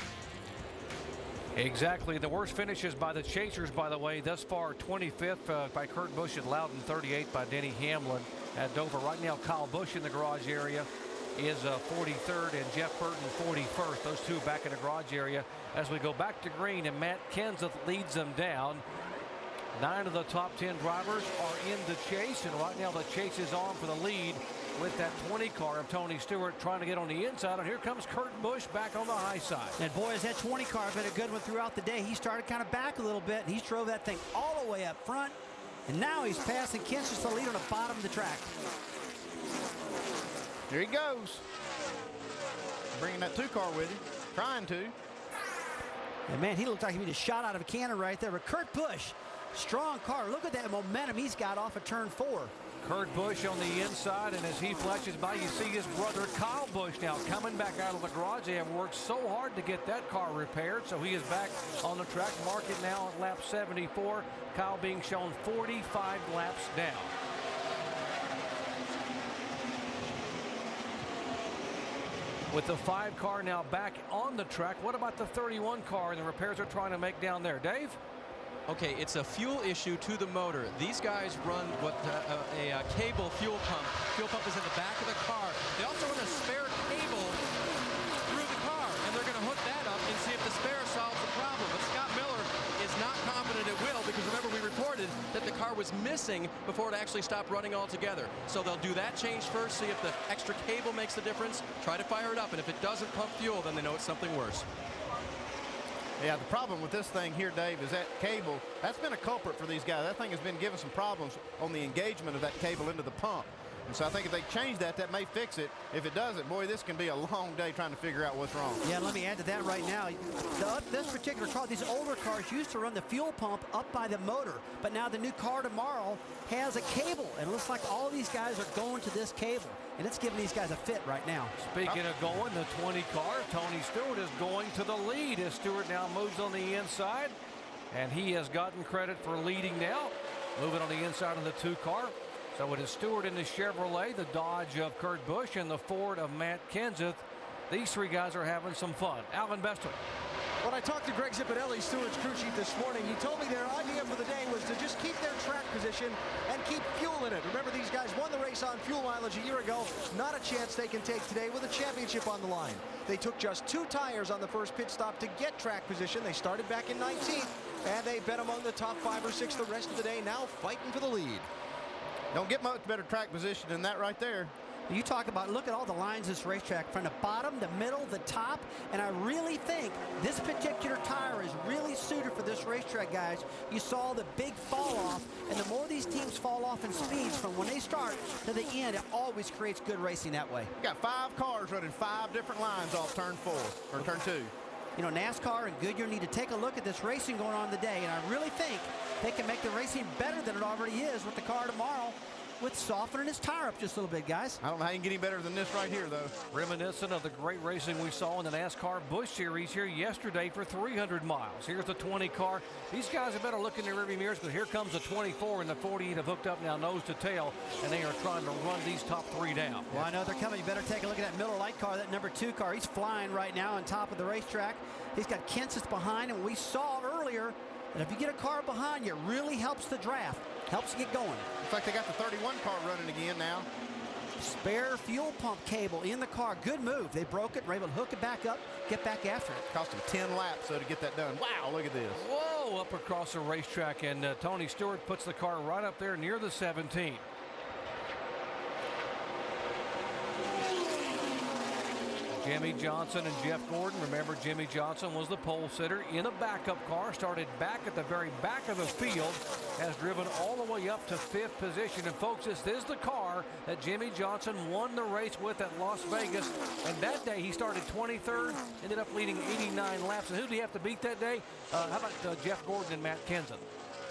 Exactly. The worst finishes by the chasers, by the way, thus far. 25th by Kurt Busch at Loudon, 38th by Denny Hamlin at Dover. Right now, Kyle Busch in the garage area is 43rd, and Jeff Burton 41st. Those two back in the garage area as we go back to green, and Matt Kenseth leads them down. 9 of the top 10 drivers are in the chase, and right now the chase is on for the lead with that 20 car of Tony Stewart trying to get on the inside, and here comes Kurt Busch back on the high side. And boy, has that 20 car been a good one throughout the day. He started kind of back a little bit, and he drove that thing all the way up front, and now he's passing Kenseth to lead on the bottom of the track. Here he goes. Bringing that 2 car with him, trying to. And man, he looked like he was shot out of a cannon right there. But Kurt Busch, strong car. Look at that momentum he's got off of turn 4. Kurt Busch on the inside, and as he flashes by, you see his brother Kyle Busch now coming back out of the garage. They have worked so hard to get that car repaired, so he is back on the track. Mark it now at lap 74. Kyle being shown 45 laps down. With the 5 car now back on the track, what about the 31 car and the repairs they're trying to make down there, Dave? Okay, it's a fuel issue to the motor. These guys run what a cable fuel pump. Fuel pump is in the back of the car. They also run a spare cable through the car, and they're going to hook that up and see if the spare solves the problem. But Scott Miller is not confident it will, because remember we reported that the car was missing before it actually stopped running altogether. So they'll do that change first, see if the extra cable makes the difference, try to fire it up, and if it doesn't pump fuel, then they know it's something worse. Yeah, the problem with this thing here, Dave, is that cable, that's been a culprit for these guys. That thing has been giving some problems on the engagement of that cable into the pump. And so I think if they change that, that may fix it. If it doesn't, boy, this can be a long day trying to figure out what's wrong. Yeah, let me add to that right now. This particular car, these older cars used to run the fuel pump up by the motor, but now the new car tomorrow has a cable, and it looks like all these guys are going to this cable, and it's giving these guys a fit right now. Speaking of going, the 20 car, Tony Stewart is going to the lead as Stewart now moves on the inside, and he has gotten credit for leading now, moving on the inside of the 2 car. So it is Stewart in the Chevrolet, the Dodge of Kurt Busch, and the Ford of Matt Kenseth. These 3 guys are having some fun. Alvin Bestwick. When I talked to Greg Zipadelli, Stewart's crew chief, this morning, he told me their idea for the day was to just keep their track position and keep fuel in it. Remember, these guys won the race on fuel mileage a year ago. Not a chance they can take today with a championship on the line. They took just 2 tires on the first pit stop to get track position. They started back in 19th, and they've been among the top 5 or 6 the rest of the day, now fighting for the lead. Don't get much better track position than that right there. You talk about, look at all the lines this racetrack, from the bottom, the middle, the top, and I really think this particular tire is really suited for this racetrack, guys. You saw the big fall off, and the more these teams fall off in speeds from when they start to the end, it always creates good racing that way. You got 5 cars running 5 different lines off turn 4, or turn 2. You know, NASCAR and Goodyear need to take a look at this racing going on today, and I really think they can make the racing better than it already is with the car tomorrow, with softening his tire up just a little bit, guys. I don't know how you can get any better than this right here, though. Reminiscent of the great racing we saw in the NASCAR Busch Series here yesterday for 300 miles. Here's the 20 car. These guys have better look in their rearview mirrors, because here comes the 24 and the 48 have hooked up now nose to tail, and they are trying to run these top 3 down. Well, I know they're coming. You better take a look at that Miller Lite car, that number 2 car. He's flying right now on top of the racetrack. He's got Kenseth behind, and we saw earlier that if you get a car behind you, it really helps the draft, helps you get going. Looks like they got the 31 car running again now. Spare fuel pump cable in the car. Good move. They broke it, were able to hook it back up, get back after it. Cost them 10 laps, though, to get that done. Wow, look at this. Whoa, up across the racetrack, and Tony Stewart puts the car right up there near the 17. Jimmy Johnson and Jeff Gordon. Remember, Jimmy Johnson was the pole sitter in a backup car, started back at the very back of the field, has driven all the way up to 5th position. And folks, this is the car that Jimmy Johnson won the race with at Las Vegas. And that day he started 23rd, ended up leading 89 laps. And who did he have to beat that day? How about Jeff Gordon and Matt Kenseth?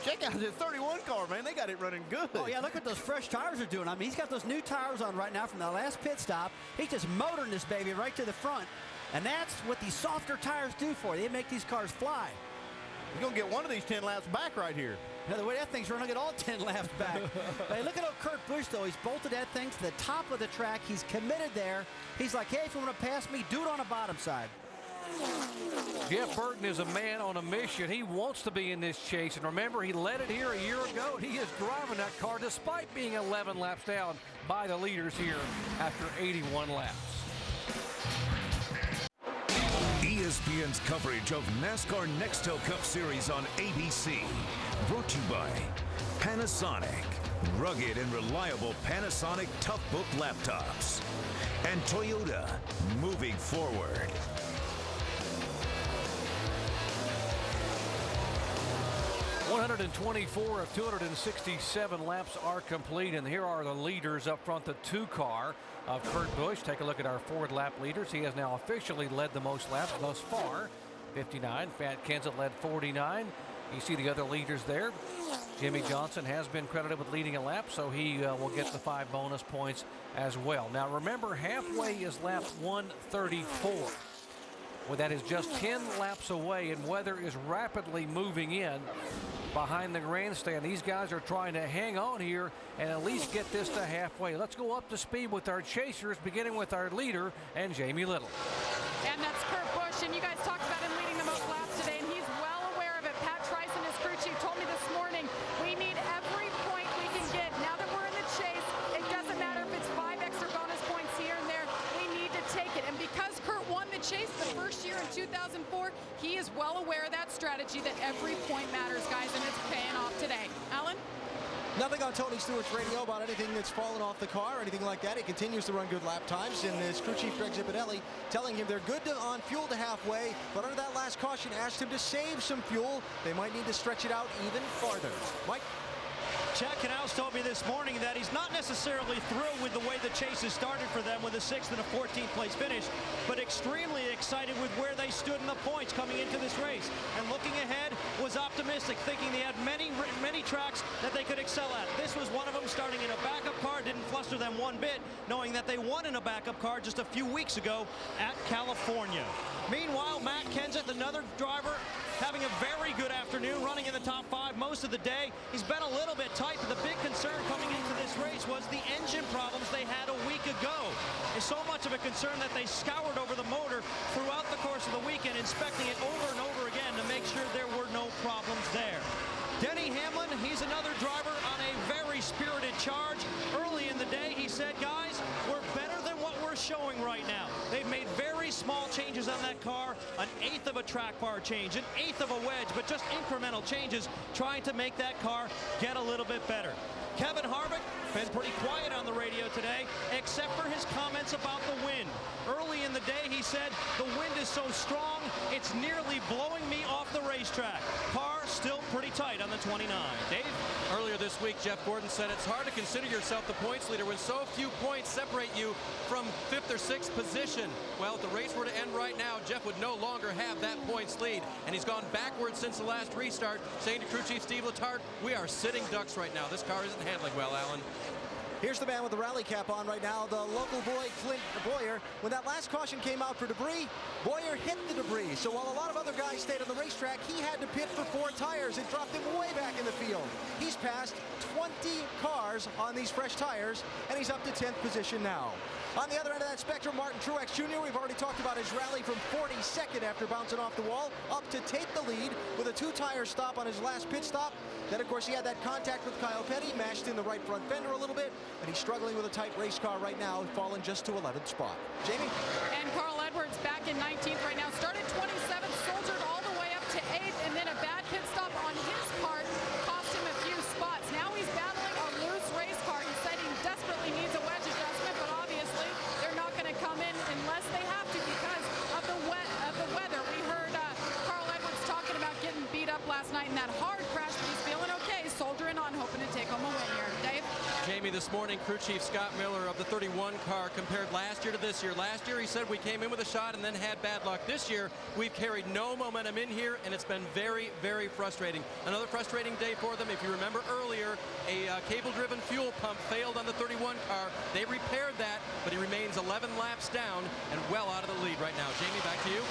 Check out this 31 car, man. They got it running good. Oh, yeah, look what those fresh tires are doing. I mean, he's got those new tires on right now from the last pit stop. He's just motoring this baby right to the front. And that's what these softer tires do for you. They make these cars fly. You're going to get one of these 10 laps back right here. Now, the way that thing's running, get all 10 laps back. Hey, look at old Kurt Busch, though. He's bolted that thing to the top of the track. He's committed there. He's like, hey, if you want to pass me, do it on the bottom side. Jeff Burton is a man on a mission. He wants to be in this chase. And remember, he led it here a year ago. He is driving that car despite being 11 laps down by the leaders here after 81 laps. ESPN's coverage of NASCAR Nextel Cup Series on ABC. Brought to you by Panasonic. Rugged and reliable Panasonic Toughbook laptops. And Toyota, moving forward. 124 of 267 laps are complete, and here are the leaders up front. The 2 car of Kurt Busch. Take a look at our Ford lap leaders. He has now officially led the most laps thus far. 59. Matt Kenseth led 49. You see the other leaders there. Jimmy Johnson has been credited with leading a lap, so he will get the 5 bonus points as well. Now remember, halfway is lap 134. Well, that is just 10 laps away, and weather is rapidly moving in behind the grandstand. These guys are trying to hang on here and at least get this to halfway. Let's go up to speed with our chasers, beginning with our leader and Jamie Little. And that's Kurt Busch, and you guys talked about him leading the most laps today, and he's well aware of it. Pat Trice and his crew chief told 2004. He is well aware of that strategy, that every point matters, guys, and it's paying off today. Alan? Nothing on Tony Stewart's radio about anything that's fallen off the car or anything like that. He continues to run good lap times, and his crew chief Greg Zipadelli telling him they're good on fuel to halfway, but under that last caution asked him to save some fuel. They might need to stretch it out even farther. Mike? Chad Canals told me this morning that he's not necessarily thrilled with the way the chase has started for them with a 6th and a 14th place finish, but extremely excited with where they stood in the points coming into this race. And looking ahead, was optimistic, thinking they had many tracks that they could excel at. This was one of them, starting in a backup car. Didn't fluster them one bit, knowing that they won in a backup car just a few weeks ago at California. Meanwhile, Matt Kenseth, another driver, having a very good afternoon, running in the top 5 most of the day. He's been a little bit tight, but the big concern coming into this race was the engine problems they had a week ago. It's so much of a concern that they scoured over the motor throughout the course of the weekend, inspecting it over and over again to make sure there were no problems there. Denny Hamlin, he's another driver on a very spirited charge. Early in the day, he said, guys, we're better than what we're showing right now. They've made very small changes on that car, an 1/8 of a track bar change, an 1/8 of a wedge, but just incremental changes, trying to make that car get a little bit better. Kevin Harvick been pretty quiet on the radio today, except for his comments about the wind. Early in the day, he said, the wind is so strong, it's nearly blowing me off the racetrack. Car still pretty tight on the 29. Dave? Earlier this week, Jeff Gordon said it's hard to consider yourself the points leader when so few points separate you from 5th or 6th position. Well, if the race were to end right now, Jeff would no longer have that points lead, and he's gone backwards since the last restart, saying to crew chief Steve Letarte, we are sitting ducks right now. This car isn't handling well, Alan. Here's the man with the rally cap on right now, the local boy, Clint Bowyer. When that last caution came out for debris, Bowyer hit the debris. So while a lot of other guys stayed on the racetrack, he had to pit for 4 tires. It dropped him way back in the field. He's passed 20 cars on these fresh tires, and he's up to 10th position now. On the other end of that spectrum, Martin Truex Jr., we've already talked about his rally from 42nd after bouncing off the wall, up to take the lead with a 2-tire stop on his last pit stop. Then, of course, he had that contact with Kyle Petty, mashed in the right front fender a little bit, and he's struggling with a tight race car right now, falling just to 11th spot. Jamie? And Carl Edwards back in 19th right now. Started 27th, soldiered all the way up to 8th, and then a bad pit stop on his part cost him a few spots. Now he's battling a loose race car. He said he desperately needs a wedge adjustment, but obviously they're not going to come in unless they have to because of the weather. We heard Carl Edwards talking about getting beat up last night in that hard crash, but he's feeling okay, soldiering on, hoping to take home a win here. Dave? Jamie, this morning, crew chief Scott Miller of the 31 car compared last year to this year. Last year, he said we came in with a shot and then had bad luck. This year, we've carried no momentum in here, and it's been very, very frustrating. Another frustrating day for them. If you remember earlier, a cable-driven fuel pump failed on the 31 car. They repaired that, but he remains 11 laps down and well out of the lead right now. Jamie, back to you.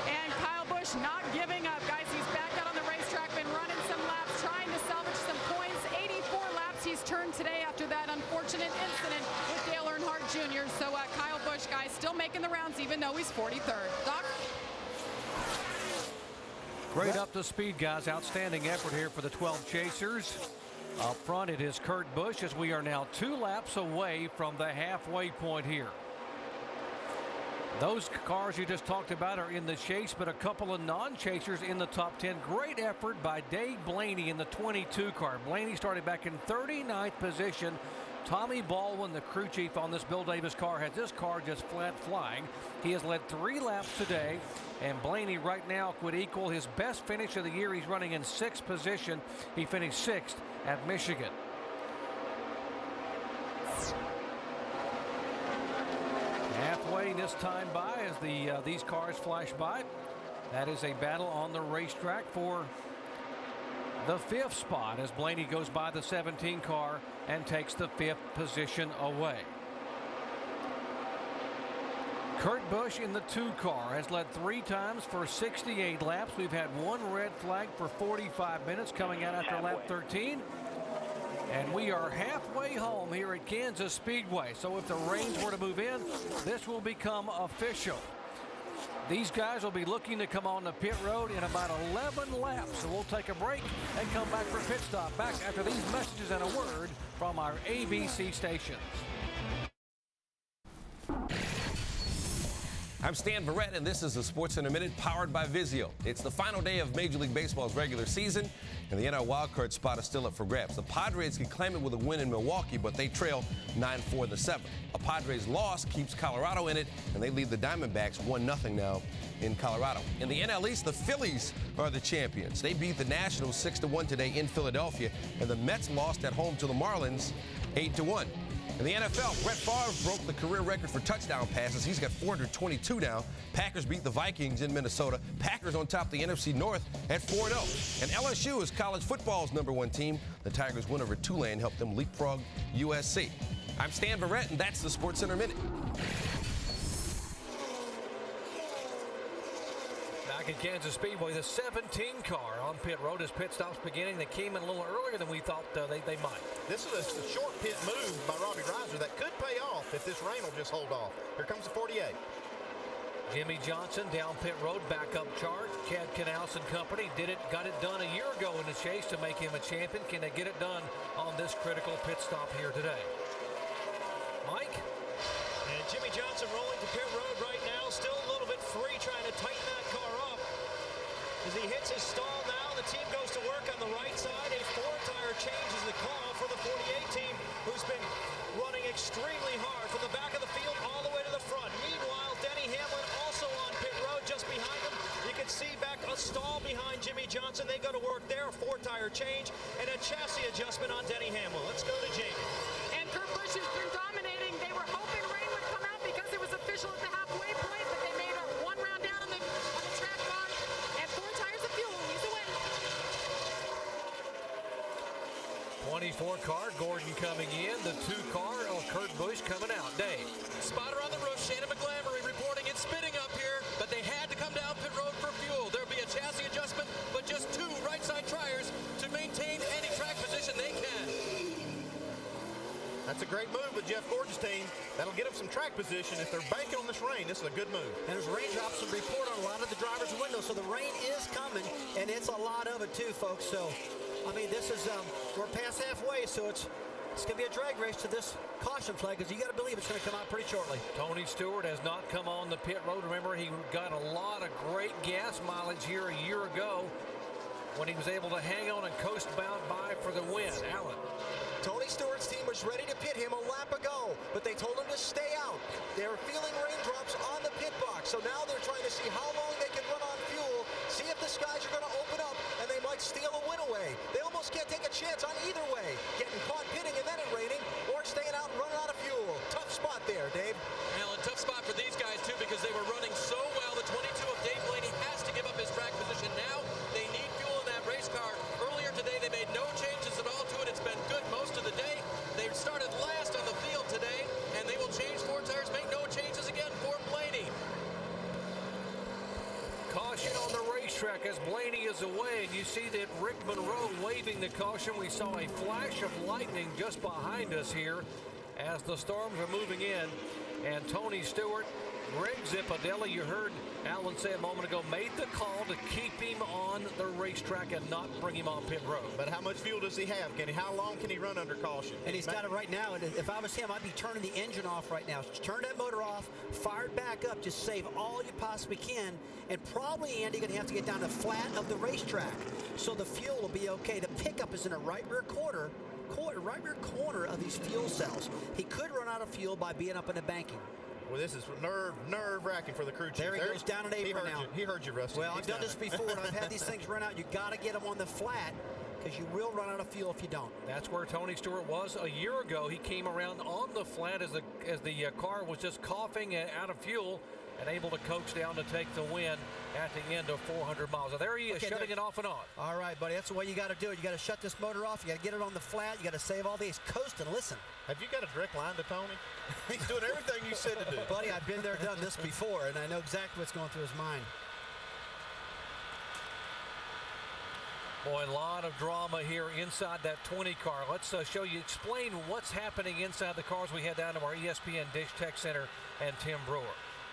And Kyle Busch not giving up, guys. He's back out on the racetrack, been running some laps, trying to salvage some points. 84 laps he's turned today after that unfortunate incident with Dale Earnhardt Jr. So Kyle Busch, guys, still making the rounds even though he's 43rd. Doc? Great up to speed, guys. Outstanding effort here for the 12 chasers. Up front, it is Kurt Busch as we are now 2 laps away from the halfway point here. Those cars you just talked about are in the chase, but a couple of non-chasers in the top 10. Great effort by Dave Blaney in the 22 car. Blaney started back in 39th position. Tommy Baldwin, the crew chief on this Bill Davis car, has this car just flat flying. He has led 3 laps today, and Blaney right now could equal his best finish of the year. He's running in 6th position. He finished 6th at Michigan. Halfway this time by as these cars flash by. That is a battle on the racetrack for the 5th spot as Blaney goes by the 17 car and takes the 5th position away. Kurt Busch in the 2 car has led 3 times for 68 laps. We've had 1 red flag for 45 minutes coming out after lap 13. And we are halfway home here at Kansas Speedway. So if the rains were to move in, this will become official. These guys will be looking to come on the pit road in about 11 laps. So we'll take a break and come back for pit stop. Back after these messages and a word from our ABC stations. I'm Stan Verrett, and this is the Sports in a Minute powered by Vizio. It's the final day of Major League Baseball's regular season, and the NL wildcard spot is still up for grabs. The Padres can claim it with a win in Milwaukee, but they trail 9-4 in the 7th. A Padres loss keeps Colorado in it, and they lead the Diamondbacks 1-0 now in Colorado. In the NL East, the Phillies are the champions. They beat the Nationals 6-1 today in Philadelphia, and the Mets lost at home to the Marlins 8-1. In the NFL, Brett Favre broke the career record for touchdown passes. He's got 422 now. Packers beat the Vikings in Minnesota. Packers on top of the NFC North at 4-0. And LSU is college football's #1 team. The Tigers' win over Tulane helped them leapfrog USC. I'm Stan Verrett, and that's the Sports Center Minute. Back at Kansas Speedway, the 17 car on pit road as pit stops beginning. They came in a little earlier than we thought they might. This is a short pit move by Robbie Reiser that could pay off if this rain will just hold off. Here comes the 48. Jimmy Johnson down pit road, backup charge. Chad Canals and company got it done a year ago in the chase to make him a champion. Can they get it done on this critical pit stop here today? Mike? And Jimmy Johnson rolling to pit road right now, still a little bit free, trying to tighten that car up. As he hits his stall now, the team goes to work on the right side. A 4-tire change is the call for the 48 team, who's been running extremely hard from the back of the field all the way to the front. Meanwhile, Denny Hamlin also on pit road just behind him. You can see back a stall behind Jimmy Johnson. They go to work there, a 4-tire change and a chassis adjustment on Denny Hamlin. Let's go to Jamie. And Kurt Busch has been dominating. They were hoping rain would come out because it was official at the halfway point, but they made a one round down on the track car and 4 tires of fuel. He's away. 24 car, Gordon coming in. The 2 car, Kurt Busch coming out. Dave. Spotter on the roof, Shannon McGlamory reporting it's spinning up here, but they had to come down pit road for fuel. There'll be a chassis adjustment, but just 2 right side tires to maintain any track position they can. That's a great move with Jeff Gordon's team. That'll get them some track position. If they're banking on this rain, this is a good move. And there's raindrops and report on a lot of the drivers' windows, so the rain is coming, and it's a lot of it too, folks. So, I mean, this is, we're past halfway, so it's going to be a drag race to this caution flag, because you got to believe it's going to come out pretty shortly. Tony Stewart has not come on the pit road. Remember, he got a lot of great gas mileage here a year ago when he was able to hang on and coast bound by for the win. Alan. Tony Stewart's team was ready to pit him a lap ago, but they told him to stay out. They were feeling raindrops on the pit box, so now they're trying to see how long they can run on fuel, see if the skies are going to open up, and they might steal a win away. They almost can't take a chance on either way, getting caught pitting and then it raining, or staying out and running out of fuel. Tough spot there, Dave. Alan, tough spot for these guys, too, because they were running so well. The 22 of Dave Blaney has to give up his track position now. They need fuel in that race car. Earlier today, they made no changes at all to it. It's been good most of the day. They started last on the field today, and they will change 4 tires, make no changes again for Blaney. Caution on the racetrack as Blaney is away, and you see that Rick Monroe waving the caution. We saw a flash of lightning just behind us here as the storms are moving in, and Tony Stewart, Greg Zipadelli, you heard Alan say a moment ago, made the call to keep him on the racetrack and not bring him on pit road. But how much fuel does he have? How long can he run under caution? And he's got it right now, and if I was him, I'd be turning the engine off right now. Just turn that motor off, fire it back up, just save all you possibly can, and probably, Andy, going to have to get down the flat of the racetrack, so the fuel will be okay. The pickup is in the right rear corner of these fuel cells. He could run out of fuel by being up in the banking. Well, this is nerve-wracking for the crew chief. There he goes down an apron now. He heard you, Rusty. Well, I've done this before, and I've had these things run out. You got to get them on the flat, because you will run out of fuel if you don't. That's where Tony Stewart was a year ago. He came around on the flat as the car was just coughing out of fuel and able to coach down to take the win at the end of 400 miles. So there he is, shutting it off and on. All right, buddy, that's the way you got to do it. You got to shut this motor off. You got to get it on the flat. You got to save all these. Coast and listen. Have you got a direct line to Tony? He's doing everything you said to do. Buddy, I've been there, done this before, and I know exactly what's going through his mind. Boy, a lot of drama here inside that 20 car. Let's explain what's happening inside the cars. We head down to our ESPN Dish Tech Center and Tim Brewer.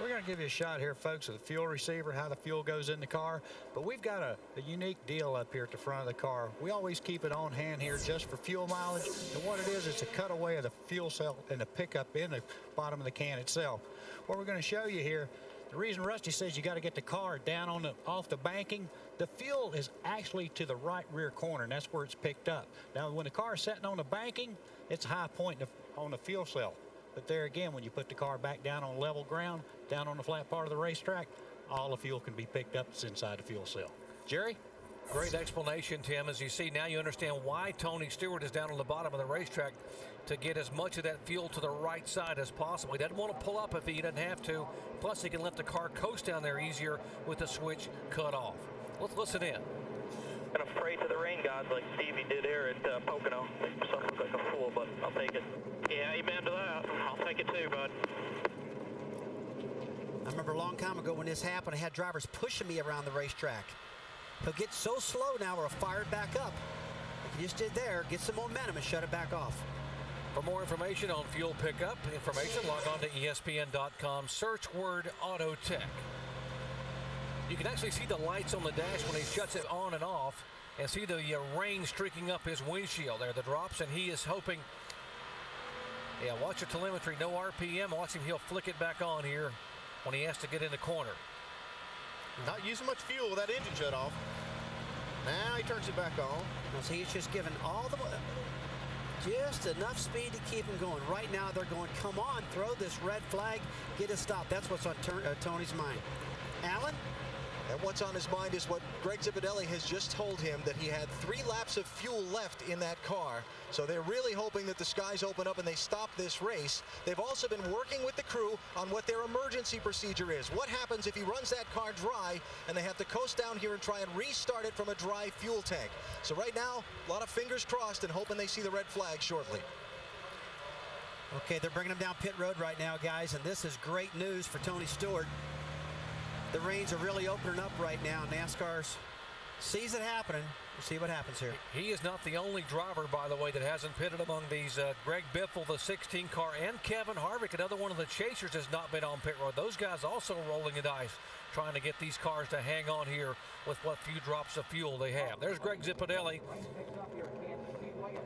We're going to give you a shot here, folks, of the fuel receiver, how the fuel goes in the car. But we've got a unique deal up here at the front of the car. We always keep it on hand here just for fuel mileage. And what it is, it's a cutaway of the fuel cell and the pickup in the bottom of the can itself. What we're going to show you here, The reason Rusty says you got to get the car down on off the banking, the fuel is actually to the right rear corner, and that's where it's picked up. Now, when the car is sitting on the banking, it's a high point on the fuel cell. But there again, when you put the car back down on level ground, down on the flat part of the racetrack, all the fuel can be picked up that's inside the fuel cell. Jerry? Great explanation, Tim. As you see, now you understand why Tony Stewart is down on the bottom of the racetrack to get as much of that fuel to the right side as possible. He doesn't want to pull up if he doesn't have to. Plus, he can let the car coast down there easier with the switch cut off. Let's listen in. And I'm afraid to the rain gods like Stevie did here at Pocono. Make myself look like a fool, but I'll take it. Yeah, amen to that. I'll take it too, bud. I remember a long time ago when this happened, I had drivers pushing me around the racetrack. He'll get so slow now or fire it back up. Like he just did there, get some momentum and shut it back off. For more information on fuel pickup information, log on to ESPN.com, search word Auto Tech. You can actually see the lights on the dash when he shuts it on and off, and see the rain streaking up his windshield there, the drops, and he is hoping. Yeah, watch the telemetry, no RPM. Watch him, he'll flick it back on here when he has to get in the corner. Not using much fuel with that engine shut off. Now he turns it back on. Now see, he's just giving all the, just enough speed to keep him going. Right now they're going, come on, throw this red flag, get a stop. That's what's on Tony's mind. Alan? And what's on his mind is what Greg Zipadelli has just told him, that he had 3 laps of fuel left in that car. So they're really hoping that the skies open up and they stop this race. They've also been working with the crew on what their emergency procedure is. What happens if he runs that car dry and they have to coast down here and try and restart it from a dry fuel tank? So right now, a lot of fingers crossed and hoping they see the red flag shortly. Okay, they're bringing him down pit road right now, guys, and this is great news for Tony Stewart. The rains are really opening up right now. NASCAR sees it happening. We'll see what happens here. He is not the only driver, by the way, that hasn't pitted among these. Greg Biffle, the 16 car, and Kevin Harvick, another one of the chasers, has not been on pit road. Those guys also rolling the dice, trying to get these cars to hang on here with what few drops of fuel they have. There's Greg Zipadelli.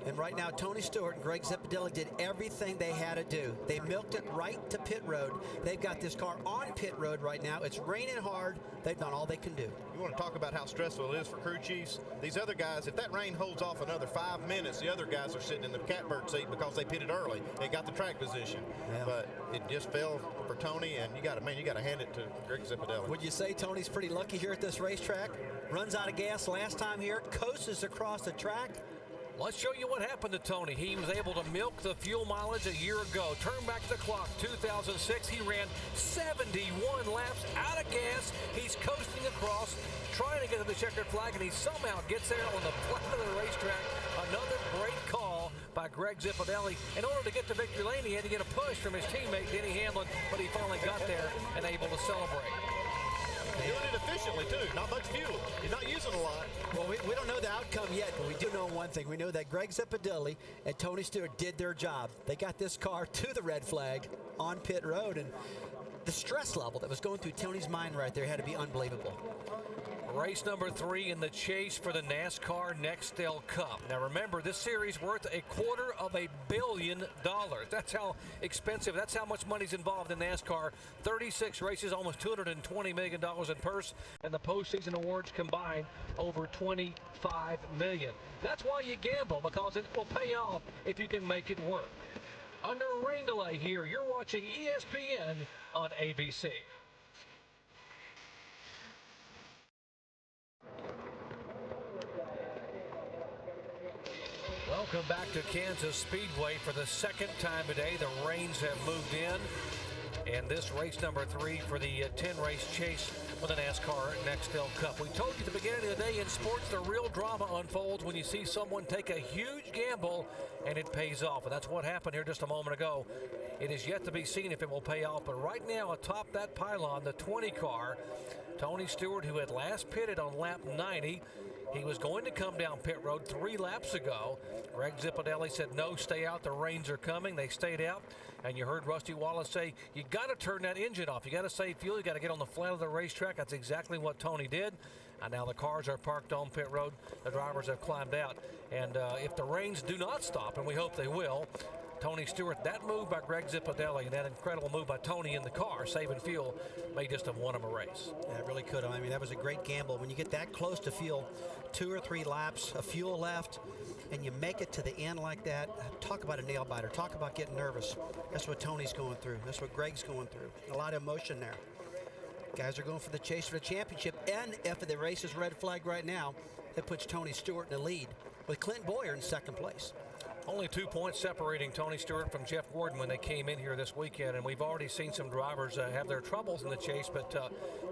And right now, Tony Stewart and Greg Zipadelli did everything they had to do. They milked it right to pit road. They've got this car on pit road right now. It's raining hard. They've done all they can do. You want to talk about how stressful it is for crew chiefs? These other guys, if that rain holds off another 5 minutes, the other guys are sitting in the catbird seat because they pitted early. They got the track position. Yeah. But it just fell for Tony, and you got to hand it to Greg Zipadelli. Would you say Tony's pretty lucky here at this racetrack? Runs out of gas last time here, coasts across the track. Let's show you what happened to Tony. He was able to milk the fuel mileage a year ago. Turn back the clock, 2006. He ran 71 laps out of gas. He's coasting across, trying to get to the checkered flag, and he somehow gets there on the flat of the racetrack. Another great call by Greg Zipadelli. In order to get to victory lane, he had to get a push from his teammate, Denny Hamlin, but he finally got there and able to celebrate. Doing it efficiently, too. Not much fuel. You're not using a lot. Well, we don't know the outcome yet, but we do know one thing. We know that Greg Zipadelli and Tony Stewart did their job. They got this car to the red flag on pit road, and the stress level that was going through Tony's mind right there had to be unbelievable. Race number 3 in the chase for the NASCAR Nextel Cup. Now remember, this series worth $250 million. That's how expensive, that's how much money's involved in NASCAR. 36 races, almost $220 million in purse, and the postseason awards combined over $25 million. That's why you gamble, because it will pay off if you can make it work. Under a rain delay here, you're watching ESPN on ABC. Welcome back to Kansas Speedway for the second time today. The rains have moved in, and this race number 3 for the 10-race chase for the NASCAR Nextel Cup. We told you at the beginning of the day, in sports, the real drama unfolds when you see someone take a huge gamble and it pays off, and that's what happened here just a moment ago. It is yet to be seen if it will pay off, but right now atop that pylon, the 20 car, Tony Stewart, who had last pitted on lap 90, he was going to come down pit road 3 laps ago. Greg Zipadelli said, no, stay out. The rains are coming. They stayed out. And you heard Rusty Wallace say, you got to turn that engine off. You got to save fuel. You got to get on the flat of the racetrack. That's exactly what Tony did. And now the cars are parked on pit road. The drivers have climbed out. And if the rains do not stop, and we hope they will, Tony Stewart. That move by Greg Zipadelli and that incredible move by Tony in the car, saving fuel, may just have won him a race. Yeah, it really could have. I mean, that was a great gamble. When you get that close to fuel, 2 or 3 laps of fuel left, and you make it to the end like that, talk about a nail biter. Talk about getting nervous. That's what Tony's going through. That's what Greg's going through. A lot of emotion there. Guys are going for the chase for the championship, and if the race is red flag right now, it puts Tony Stewart in the lead with Clint Bowyer in second place. Only 2 points separating Tony Stewart from Jeff Gordon when they came in here this weekend, and we've already seen some drivers have their troubles in the chase, but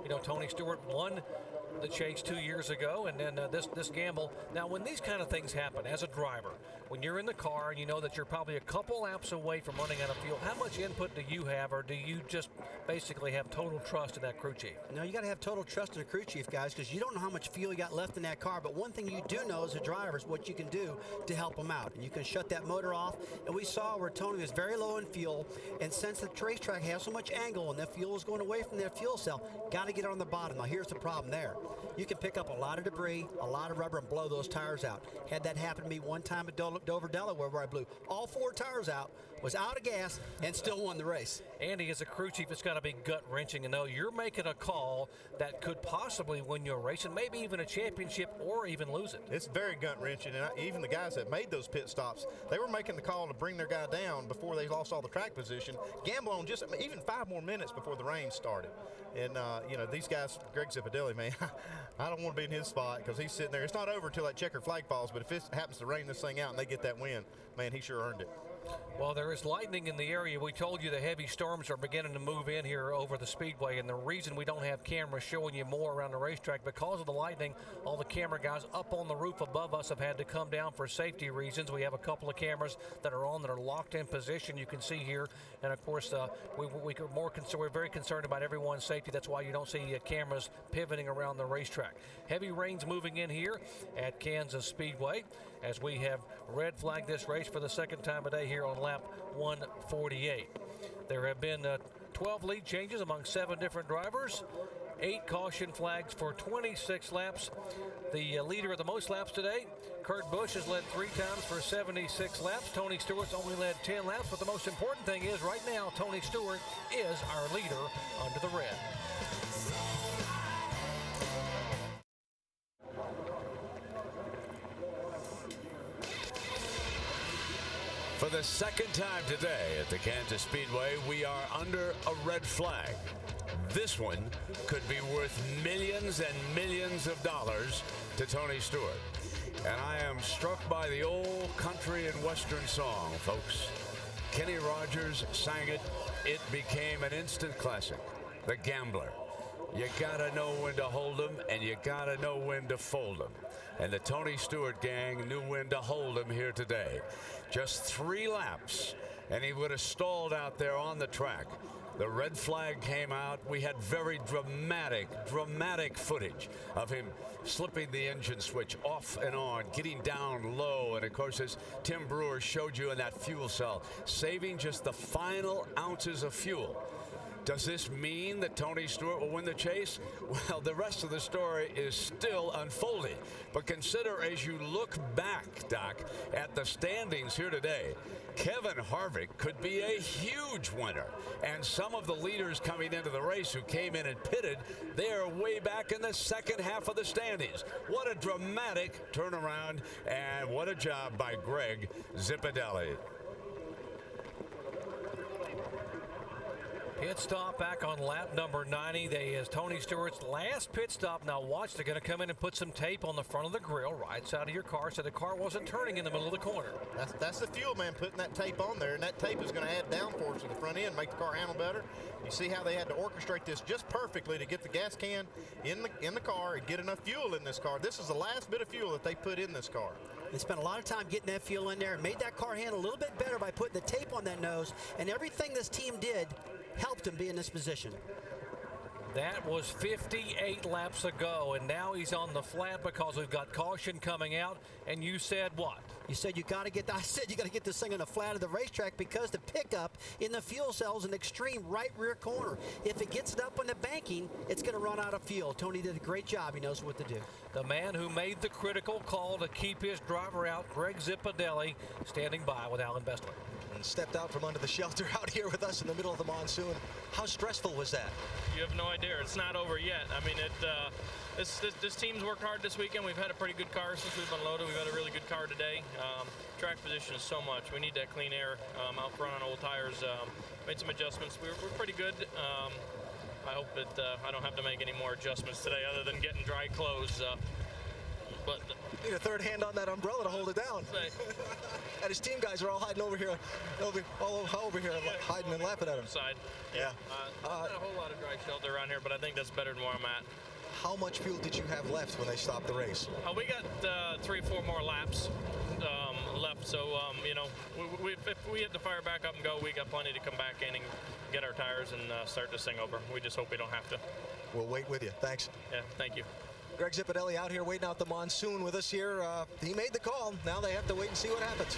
you know, Tony Stewart won the chase 2 years ago, and then this gamble. Now, when these kind of things happen as a driver, when you're in the car and you know that you're probably a couple laps away from running out of fuel, how much input do you have, or do you just basically have total trust in that crew chief? No, you got to have total trust in the crew chief, guys, because you don't know how much fuel you got left in that car. But one thing you do know as a driver is what you can do to help them out, and you can shut that motor off. And we saw where Tony was very low in fuel, and since the racetrack has so much angle and the fuel is going away from their fuel cell, got to get on the bottom. Now, here's the problem there. You can pick up a lot of debris, a lot of rubber, and blow those tires out. Had that happen to me one time at Dover, Delaware, where I blew all 4 tires out, was out of gas, and still won the race. Andy, as a crew chief, it's got to be gut-wrenching to know you're making a call that could possibly win you a race and maybe even a championship or even lose it. It's very gut-wrenching, and even the guys that made those pit stops, they were making the call to bring their guy down before they lost all the track position, gamble on just even 5 more minutes before the rain started. And, you know, these guys, Greg Zipadelli, man, I don't want to be in his spot because he's sitting there. It's not over until that checker flag falls, but if it happens to rain this thing out and they get that win, man, he sure earned it. Well, there is lightning in the area. We told you the heavy storms are beginning to move in here over the Speedway, and the reason we don't have cameras showing you more around the racetrack, because of the lightning, all the camera guys up on the roof above us have had to come down for safety reasons. We have a couple of cameras that are on that are locked in position, you can see here, and of course we're very concerned about everyone's safety. That's why you don't see cameras pivoting around the racetrack. Heavy rains moving in here at Kansas Speedway as we have red flagged this race for the second time today here on lap 148. There have been 12 lead changes among 7 different drivers, 8 caution flags for 26 laps. The leader of the most laps today, Kurt Busch, has led 3 times for 76 laps. Tony Stewart's only led 10 laps, but the most important thing is right now Tony Stewart is our leader under the red. For the second time today at the Kansas Speedway, we are under a red flag. This one could be worth millions and millions of dollars to Tony Stewart. And I am struck by the old country and western song, folks. Kenny Rogers sang it. It became an instant classic. The Gambler. You gotta know when to hold 'em, and you gotta know when to fold 'em. And the Tony Stewart gang knew when to hold him here today. Just 3 laps, and he would have stalled out there on the track. The red flag came out. We had very dramatic footage of him slipping the engine switch off and on, getting down low, and of course, as Tim Brewer showed you in that fuel cell, saving just the final ounces of fuel. Does this mean that Tony Stewart will win the chase? Well, the rest of the story is still unfolding. But consider as you look back, Doc, at the standings here today, Kevin Harvick could be a huge winner. And some of the leaders coming into the race who came in and pitted, they are way back in the second half of the standings. What a dramatic turnaround, and what a job by Greg Zipadelli. Pit stop back on lap number 90. They is Tony Stewart's last pit stop. Now watch, they're going to come in and put some tape on the front of the grill right side of your car so the car wasn't turning in the middle of the corner. That's the fuel man putting that tape on there, and that tape is going to add downforce to the front end, make the car handle better. You see how they had to orchestrate this just perfectly to get the gas can in the car and get enough fuel in this car. This is the last bit of fuel that they put in this car. They spent a lot of time getting that fuel in there and made that car handle a little bit better by putting the tape on that nose, and everything this team did helped him be in this position. That was 58 laps ago, and now he's on the flat because we've got caution coming out. And you said what? You said you got to get. I said you got to get this thing on the flat of the racetrack because the pickup in the fuel cell is an extreme right rear corner. If it gets it up on the banking, it's going to run out of fuel. Tony did a great job. He knows what to do. The man who made the critical call to keep his driver out, Greg Zipadelli, standing by with Alan Bestler. and stepped out from under the shelter out here with us in the middle of the monsoon. How stressful was that? You have no idea. It's not over yet. I mean, this team's worked hard this weekend. We've had a pretty good car since we've unloaded. We've had a really good car today. Track position is so much. We need that clean air out front on old tires. Made some adjustments. We're pretty good. I hope that I don't have to make any more adjustments today other than getting dry clothes. But need a third hand on that umbrella to hold it down. And his team guys are all hiding over here, all over here, hiding and laughing at him. Side. Yeah. Not a whole lot of dry shelter around here, but I think that's better than where I'm at. How much fuel did you have left when they stopped the race? We got 3 or 4 more laps left, so you know, if we have to fire back up and go, we got plenty to come back in and get our tires and start this thing over. We just hope we don't have to. We'll wait with you. Thanks. Yeah, thank you. Greg Zipadelli out here waiting out the monsoon with us here. He made the call. Now they have to wait and see what happens.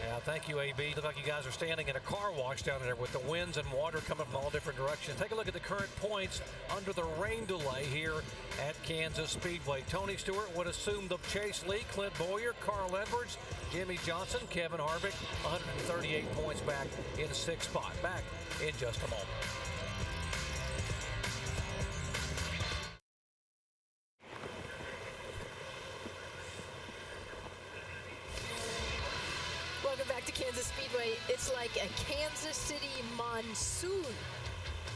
Yeah, thank you, AB. Look like you guys are standing in a car wash down there with the winds and water coming from all different directions. Take a look at the current points under the rain delay here at Kansas Speedway. Tony Stewart would assume the chase lead. Clint Bowyer, Carl Edwards, Jimmy Johnson, Kevin Harvick, 138 points back in 6th spot. Back in just a moment. Kansas Speedway, it's like a Kansas City monsoon.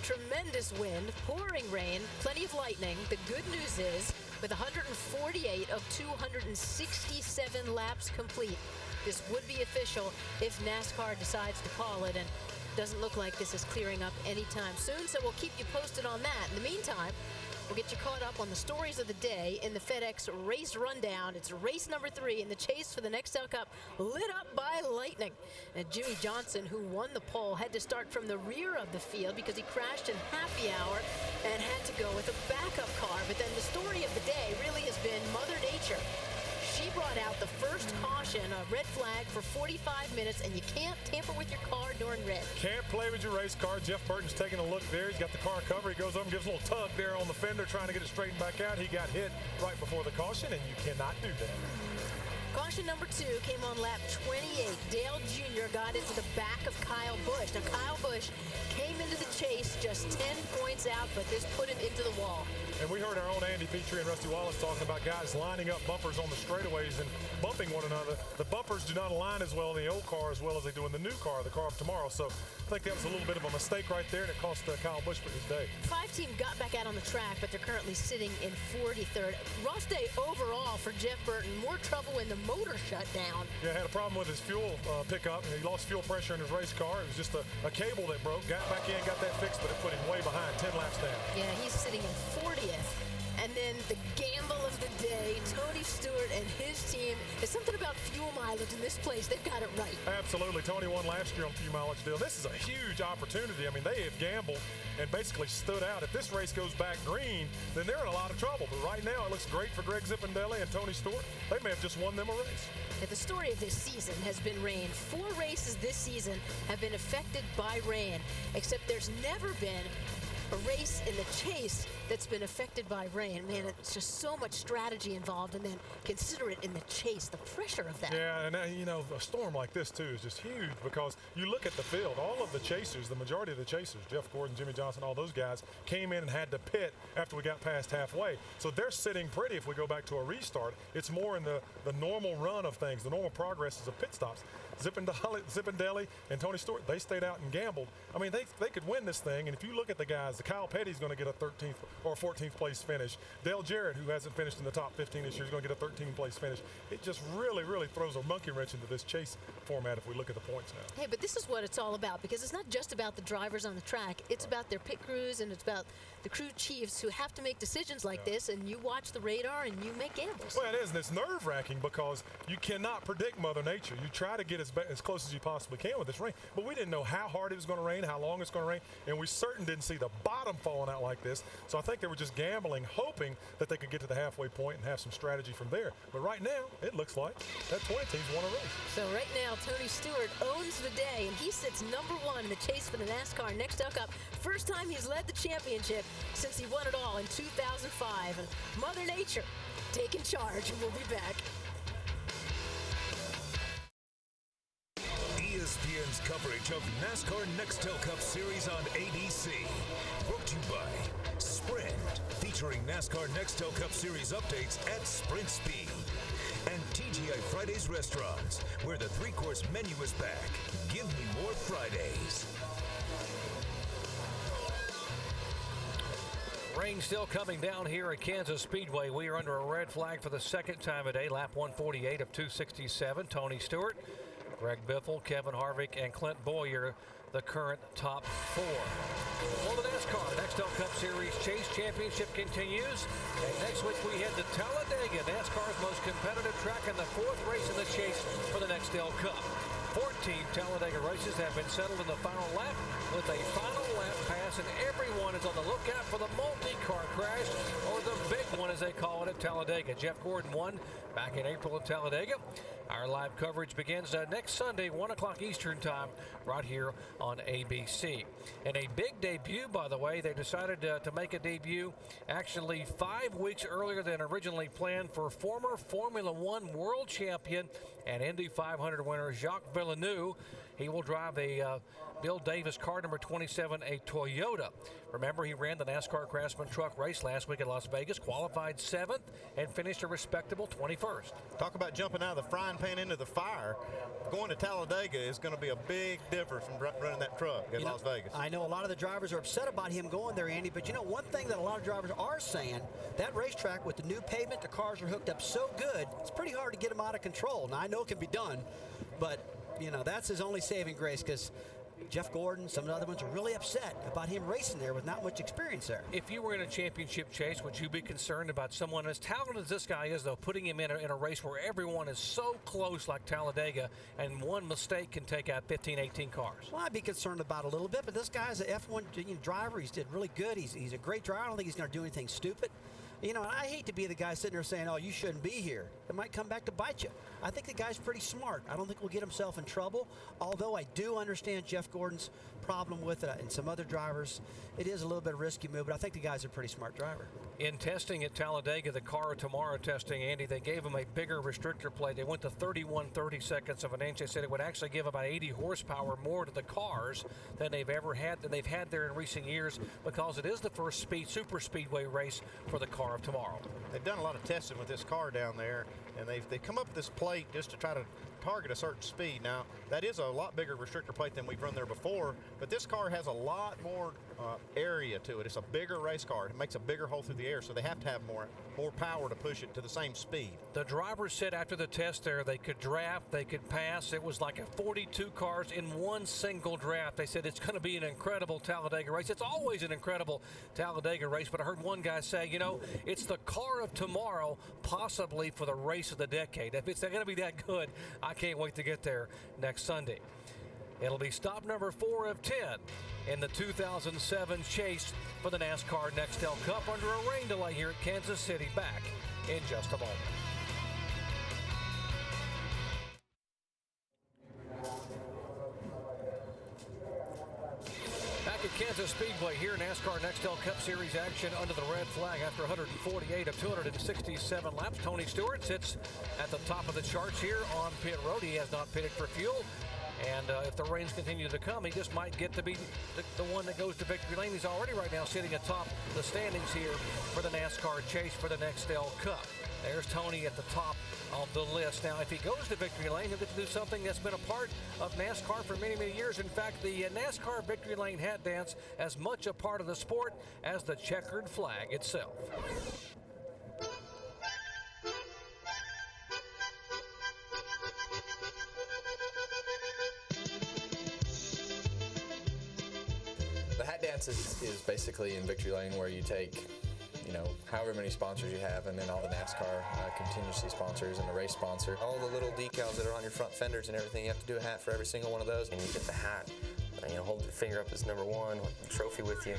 Tremendous wind, pouring rain, plenty of lightning. The good news is, with 148 of 267 laps complete, this would be official if NASCAR decides to call it, and doesn't look like this is clearing up anytime soon, so we'll keep you posted on that. In the meantime, we'll get you caught up on the stories of the day in the FedEx Race Rundown. It's race number 3 in the chase for the Nextel Cup, lit up by lightning. And Jimmy Johnson, who won the pole, had to start from the rear of the field because he crashed in happy hour and had to go with a backup car. But then the story of the day really has been Mother Nature. She brought out the first caution, a red flag for 45 minutes, and you can't tamper with your car during red. Can't play with your race car. Jeff Burton's taking a look there. He's got the car cover. He goes up and gives a little tug there on the fender, trying to get it straightened back out. He got hit right before the caution, and you cannot do that. Caution number 2 came on lap 28. Dale Jr. got into the back of Kyle Busch. Now, Kyle Busch came into the chase just 10 points out, but this put him into the wall. And we heard our own Andy Petrie and Rusty Wallace talking about guys lining up bumpers on the straightaways and bumping one another. The bumpers do not align as well in the old car as well as they do in the new car, the car of tomorrow. So I think that was a little bit of a mistake right there, and it cost Kyle Busch for his day. 5 team got back out on the track, but they're currently sitting in 43rd. Rough day overall for Jeff Burton. More trouble when the motor shut down. Yeah, had a problem with his fuel pickup. He lost fuel pressure in his race car. It was just a cable that broke. Got back in, got that fixed, but it put him way behind, 10 laps down. Yeah, he's sitting in 40th. And then the gamble of the day, Tony Stewart and his team. There's something about fuel mileage in this place. They've got it right. Absolutely. Tony won last year on fuel mileage deal. This is a huge opportunity. I mean, they have gambled and basically stood out. If this race goes back green, then they're in a lot of trouble. But right now, it looks great for Greg Zipadelli and Tony Stewart. They may have just won them a race. Yeah, the story of this season has been rain. 4 races this season have been affected by rain, except there's never been a race in the chase that's been affected by rain. Man, it's just so much strategy involved, and then consider it in the chase, the pressure of that. Yeah, and you know, a storm like this too is just huge because you look at the field, all of the chasers, the majority of the chasers, Jeff Gordon, Jimmy Johnson, all those guys came in and had to pit after we got past halfway. So they're sitting pretty if we go back to a restart. It's more in the normal run of things, the normal progresses of pit stops. Zipadelli and Tony Stewart, they stayed out and gambled. I mean, they could win this thing, and if you look at the guys, the Kyle Petty's going to get a 13th or 14th place finish. Dale Jarrett, who hasn't finished in the top 15 this year, is going to get a 13th place finish. It just really, really throws a monkey wrench into this chase format if we look at the points now. Hey, but this is what it's all about, because it's not just about the drivers on the track. It's about their pit crews, and it's about the crew chiefs who have to make decisions like this, and you watch the radar and you make gambles. Well, it is, and it's nerve-wracking because you cannot predict Mother Nature. You try to get as close as you possibly can with this rain, but we didn't know how hard it was going to rain, how long it's going to rain, and we certainly didn't see the bottom falling out like this. So I think they were just gambling, hoping that they could get to the halfway point and have some strategy from there. But right now, it looks like that 20 team's won a race. So right now, Tony Stewart owns the day, and he sits number 1 in the chase for the NASCAR Nextel Cup. First time he's led the championship since he won it all in 2005. And Mother Nature taking charge, and we'll be back. ESPN's best coverage of NASCAR Nextel Cup Series on ABC. Brought to you by Sprint, featuring NASCAR Nextel Cup Series updates at Sprint Speed. And TGI Fridays Restaurants, where the three-course menu is back. Give me more Fridays. Rain still coming down here at Kansas Speedway. We are under a red flag for the second time today. Lap 148 of 267. Tony Stewart, Greg Biffle, Kevin Harvick, and Clint Bowyer, the current top four. Well, the NASCAR Nextel Cup Series Chase Championship continues. And next week we head to Talladega, NASCAR's most competitive track, and the fourth race in the chase for the Nextel Cup. 14 Talladega races have been settled in the final lap, with a final lap pass, and everyone is on the lookout for the multi-car crash, or the big one as they call it at Talladega. Jeff Gordon won back in April at Talladega. Our live coverage begins next Sunday, 1 o'clock Eastern time, right here on ABC. And a big debut, by the way. They decided to make a debut actually 5 weeks earlier than originally planned for former Formula One world champion and Indy 500 winner Jacques Villeneuve. He will drive a Bill Davis car number 27, a Toyota. Remember, he ran the NASCAR Craftsman truck race last week in Las Vegas, qualified 7th, and finished a respectable 21st. Talk about jumping out of the frying pan into the fire. Going to Talladega is going to be a big difference from running that truck in Las Vegas. I know a lot of the drivers are upset about him going there, Andy, but you know one thing that a lot of drivers are saying, that racetrack with the new pavement, the cars are hooked up so good, it's pretty hard to get them out of control. Now, I know it can be done, but, you know, that's his only saving grace, because Jeff Gordon, some of the other ones are really upset about him racing there with not much experience there. If you were in a championship chase, would you be concerned about someone as talented as this guy is, though, putting him in a race where everyone is so close like Talladega, and one mistake can take out 15, 18 cars? Well, I'd be concerned about it a little bit, but this guy's an F1 driver. He's did really good. He's a great driver. I don't think he's going to do anything stupid. You know, and I hate to be the guy sitting there saying, oh, you shouldn't be here. It might come back to bite you. I think the guy's pretty smart. I don't think he'll get himself in trouble, although I do understand Jeff Gordon's problem with it and some other drivers. It is a little bit of a risky move, but I think the guy's a pretty smart driver. In testing at Talladega, the car tomorrow testing, Andy, they gave him a bigger restrictor plate. They went to 31/32 of an inch. They said it would actually give about 80 horsepower more to the cars than they've had there in recent years, because it is the first super speedway race for the car of tomorrow. They've done a lot of testing with this car down there, and they've come up with this plate just to try to target a certain speed. Now, that is a lot bigger restrictor plate than we've run there before, but this car has a lot more area to it. It's a bigger race car. It makes a bigger hole through the air, so they have to have more power to push it to the same speed. The drivers said after the test there they could draft, they could pass. It was like 42 cars in one single draft. They said it's going to be an incredible Talladega race. It's always an incredible Talladega race, but I heard one guy say, you know, it's the car of tomorrow, possibly for the race of the decade. If it's going to be that good, I can't wait to get there next Sunday. It'll be stop number 4 of 10 in the 2007 chase for the NASCAR Nextel Cup under a rain delay here at Kansas City. Back in just a moment. Back at Kansas Speedway here, NASCAR Nextel Cup Series action under the red flag after 148 of 267 laps. Tony Stewart sits at the top of the charts here on pit road. He has not pitted for fuel. And if the rains continue to come, he just might get to be the one that goes to victory lane. He's already right now sitting atop the standings here for the NASCAR chase for the Nextel Cup. There's Tony at the top of the list. Now, if he goes to victory lane, he'll get to do something that's been a part of NASCAR for many, many years. In fact, the NASCAR victory lane hat dance as much a part of the sport as the checkered flag itself. The hat dance is basically in victory lane where you take, you know, however many sponsors you have, and then all the NASCAR contingency sponsors and the race sponsor. All the little decals that are on your front fenders and everything, you have to do a hat for every single one of those. And you get the hat, you know, hold your finger up as number 1, with the trophy with you.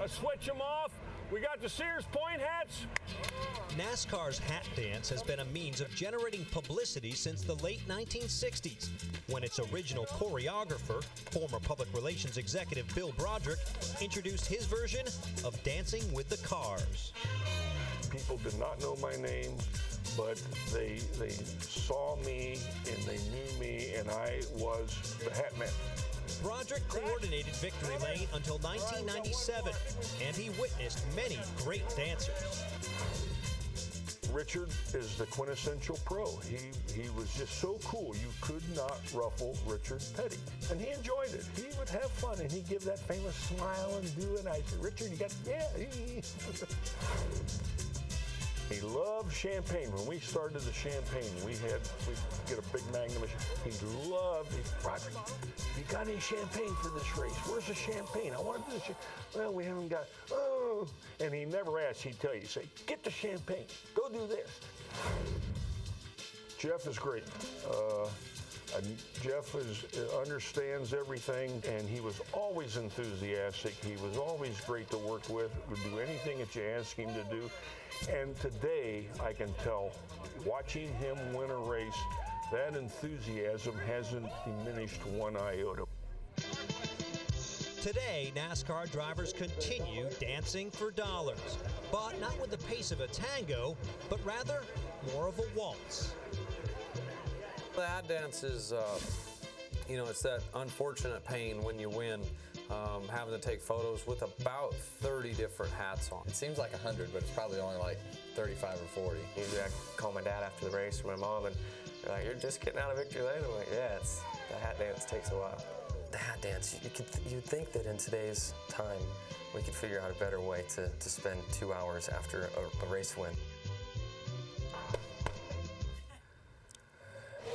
Switch them off. We got the Sears Point hats. NASCAR's hat dance has been a means of generating publicity since the late 1960s, when its original choreographer, former public relations executive Bill Broderick, introduced his version of Dancing with the Cars. People did not know my name. but they saw me and they knew me, and I was the Hat Man. Broderick coordinated Victory Lane until 1997, and he witnessed many great dancers. Richard is the quintessential pro. He was just so cool. You could not ruffle Richard Petty. And he enjoyed it. He would have fun, and he'd give that famous smile and do it. I said, Richard, you got, yeah. He loved champagne. When we started the champagne, we'd get a big magnum. He loved it. Roger, you got any champagne for this race? Where's the champagne? I want to do the champagne. Well, we haven't got, oh. And he never asked. He'd tell you, say, get the champagne. Go do this. Jeff is great. Jeff understands everything, and he was always enthusiastic. He was always great to work with, would do anything that you ask him to do. And today, I can tell, watching him win a race, that enthusiasm hasn't diminished one iota. Today, NASCAR drivers continue dancing for dollars, but not with the pace of a tango, but rather more of a waltz. The hat dance is, it's that unfortunate pain when you win, having to take photos with about 30 different hats on. It seems like 100, but it's probably only like 35 or 40. Usually I call my dad after the race or my mom, and they're like, "You're just getting out of Victory Lane?" I'm like, "Yeah, the hat dance takes a while." The hat dance, you'd think that in today's time we could figure out a better way to spend 2 hours after a race win.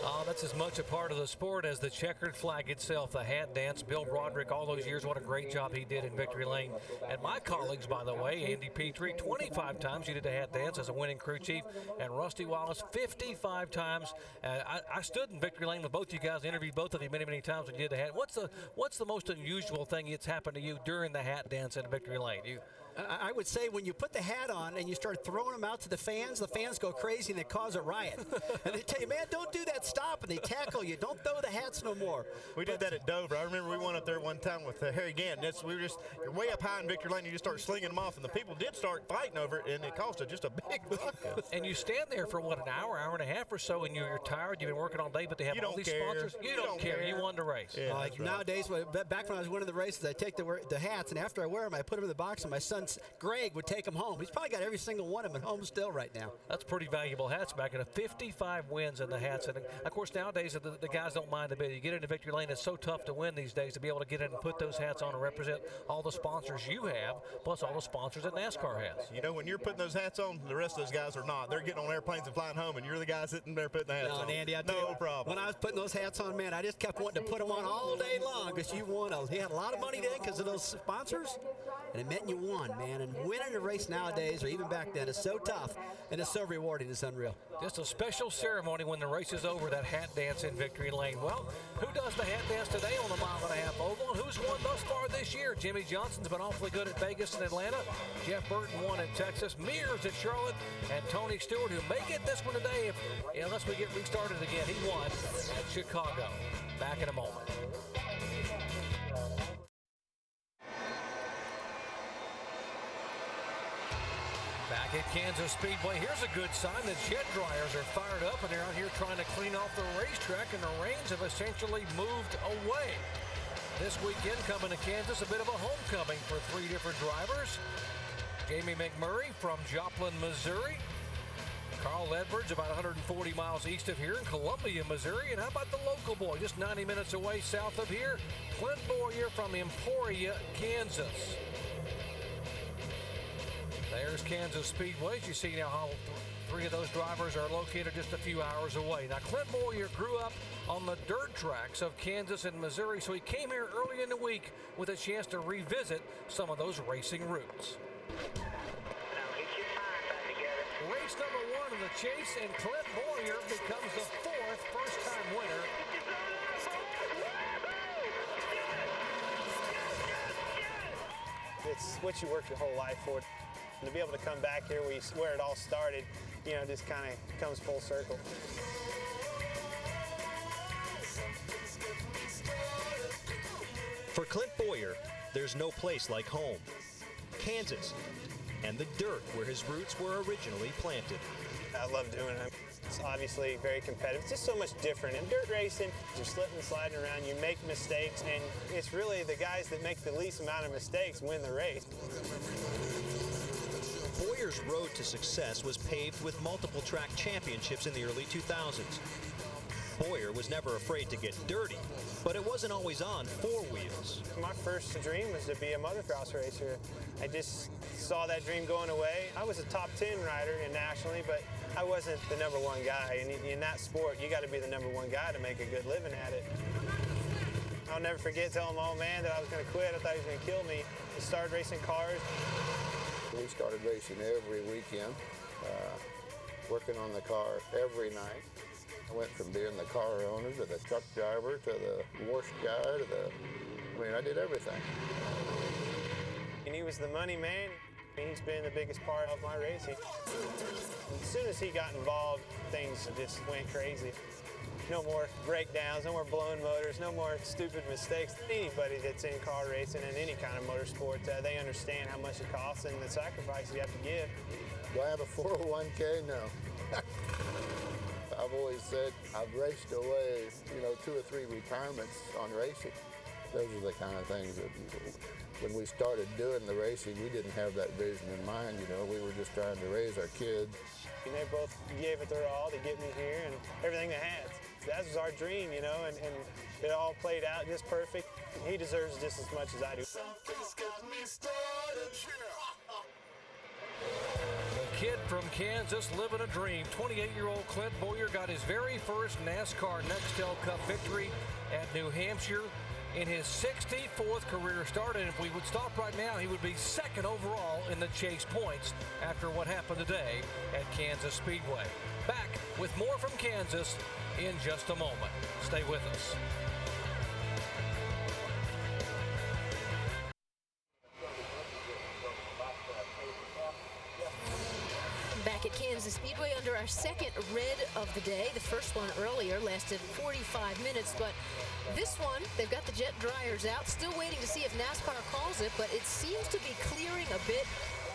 Oh, that's as much a part of the sport as the checkered flag itself, the hat dance. Bill Broderick, all those years, what a great job he did in Victory Lane. And my colleagues, by the way, Andy Petrie, 25 times he did the hat dance as a winning crew chief, and Rusty Wallace, 55 times. I stood in Victory Lane with both you guys, interviewed both of you many, many times when you did the hat. What's the most unusual thing that's happened to you during the hat dance in Victory Lane? I would say when you put the hat on and you start throwing them out to the fans go crazy and they cause a riot. And they tell you, man, don't do that, stop, and they tackle you. Don't throw the hats no more. We did that at Dover. I remember we went up there one time with Harry Gant. You're way up high in Victory Lane, you just start slinging them off, and the people did start fighting over it, and it caused just a big ruckus. And you stand there for, an hour and a half or so, and you're tired, you've been working all day, but they have all these sponsors. You don't care. You won the race. Yeah, like nowadays, back when I was winning the races, I take the hats, and after I wear them, I put them in the box, and my son, Greg, would take them home. He's probably got every single one of them at home still right now. That's pretty valuable hats back in 55 wins in the hats. And of course, nowadays, the guys don't mind a bit. You get into Victory Lane, it's so tough to win these days to be able to get in and put those hats on and represent all the sponsors you have, plus all the sponsors that NASCAR has. When you're putting those hats on, the rest of those guys are not. They're getting on airplanes and flying home, and you're the guy sitting there putting the hats on. And Andy, no problem. When I was putting those hats on, man, I just kept wanting to put them on all day long because you had a lot of money then because of those sponsors, and it meant you won, man. And winning a race nowadays, or even back then, is so tough and it's so rewarding. It's unreal. Just a special ceremony when the race is over, that hat dance in Victory Lane. Well, who does the hat dance today on the mile-and-a-half oval, and who's won thus far this year? Jimmy Johnson's been awfully good at Vegas and Atlanta. Jeff Burton won at Texas. Mears at Charlotte, and Tony Stewart, who may get this one today unless we get restarted again. He won at Chicago. Back in a moment. Back at Kansas Speedway, here's a good sign. The jet dryers are fired up, and they're out here trying to clean off the racetrack, and the rains have essentially moved away. This weekend coming to Kansas, a bit of a homecoming for 3 different drivers. Jamie McMurray from Joplin, Missouri. Carl Edwards, about 140 miles east of here in Columbia, Missouri. And how about the local boy, just 90 minutes away south of here, Clint Bowyer from Emporia, Kansas. There's Kansas Speedway. You see now how 3 of those drivers are located just a few hours away. Now, Clint Bowyer grew up on the dirt tracks of Kansas and Missouri, so he came here early in the week with a chance to revisit some of those racing routes. Race number 1 of the chase, and Clint Bowyer becomes the 4th first-time winner. It's what you work your whole life for. And to be able to come back here where it all started, just kind of comes full circle. For Clint Bowyer, there's no place like home. Kansas, and the dirt where his roots were originally planted. I love doing it. It's obviously very competitive. It's just so much different. In dirt racing, you're slipping and sliding around, you make mistakes, and it's really the guys that make the least amount of mistakes win the race. Bowyer's road to success was paved with multiple track championships in the early 2000s. Bowyer was never afraid to get dirty, but it wasn't always on four wheels. My first dream was to be a motocross racer. I just saw that dream going away. I was a top 10 rider nationally, but I wasn't the #1 guy. And in that sport, you got to be the #1 guy to make a good living at it. I'll never forget telling my old man that I was going to quit. I thought he was going to kill me. I started racing cars. We started racing every weekend, working on the car every night. I went from being the car owner to the truck driver to the wash guy to I did everything. And he was the money man. He's been the biggest part of my racing. As soon as he got involved, things just went crazy. No more breakdowns, no more blown motors, no more stupid mistakes. Anybody that's in car racing and any kind of motorsport, they understand how much it costs and the sacrifice you have to give. Do I have a 401k? No. I've always said I've raced away, 2 or 3 retirements on racing. Those are the kind of things that when we started doing the racing, we didn't have that vision in mind. We were just trying to raise our kids. And they both gave it their all to get me here and everything they had. That was our dream, and it all played out just perfect. He deserves just as much as I do. The kid from Kansas living a dream. 28-year-old Clint Bowyer got his very first NASCAR Nextel Cup victory at New Hampshire in his 64th career start. And if we would stop right now, he would be second overall in the chase points after what happened today at Kansas Speedway. Back with more from Kansas in just a moment. Stay with us. Back at Kansas Speedway under our second red of the day. The first one earlier lasted 45 minutes, but this one, they've got the jet dryers out. Still waiting to see if NASCAR calls it, but it seems to be clearing a bit.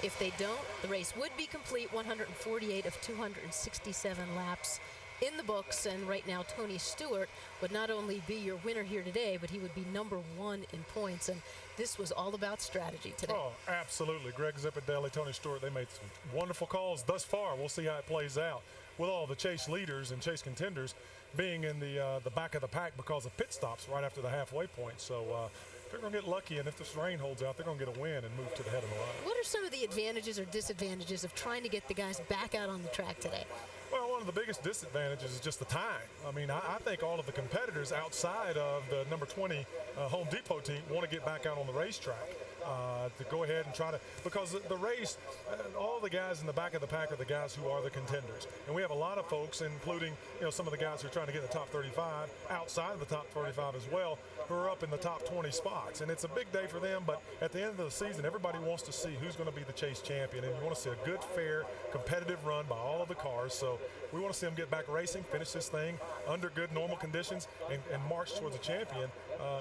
If they don't, the race would be complete. 148 of 267 laps in the books, and right now Tony Stewart would not only be your winner here today, but he would be #1 in points, and this was all about strategy today. Oh, absolutely. Greg Zipadelli, Tony Stewart, they made some wonderful calls thus far. We'll see how it plays out with all the chase leaders and chase contenders being in the back of the pack because of pit stops right after the halfway point. So they're going to get lucky, and if this rain holds out, they're going to get a win and move to the head of the line. What are some of the advantages or disadvantages of trying to get the guys back out on the track today? Well, one of the biggest disadvantages is just the time. I mean, I think all of the competitors outside of the number 20 Home Depot team want to get back out on the racetrack to go ahead and try to, because the race, all the guys in the back of the pack are the guys who are the contenders. And we have a lot of folks, including some of the guys who are trying to get in the top 35, outside of the top 35 as well, who are up in the top 20 spots. And it's a big day for them, but at the end of the season, everybody wants to see who's going to be the chase champion. And you want to see a good, fair, competitive run by all of the cars. So we want to see them get back racing, finish this thing under good, normal conditions, and march towards a champion,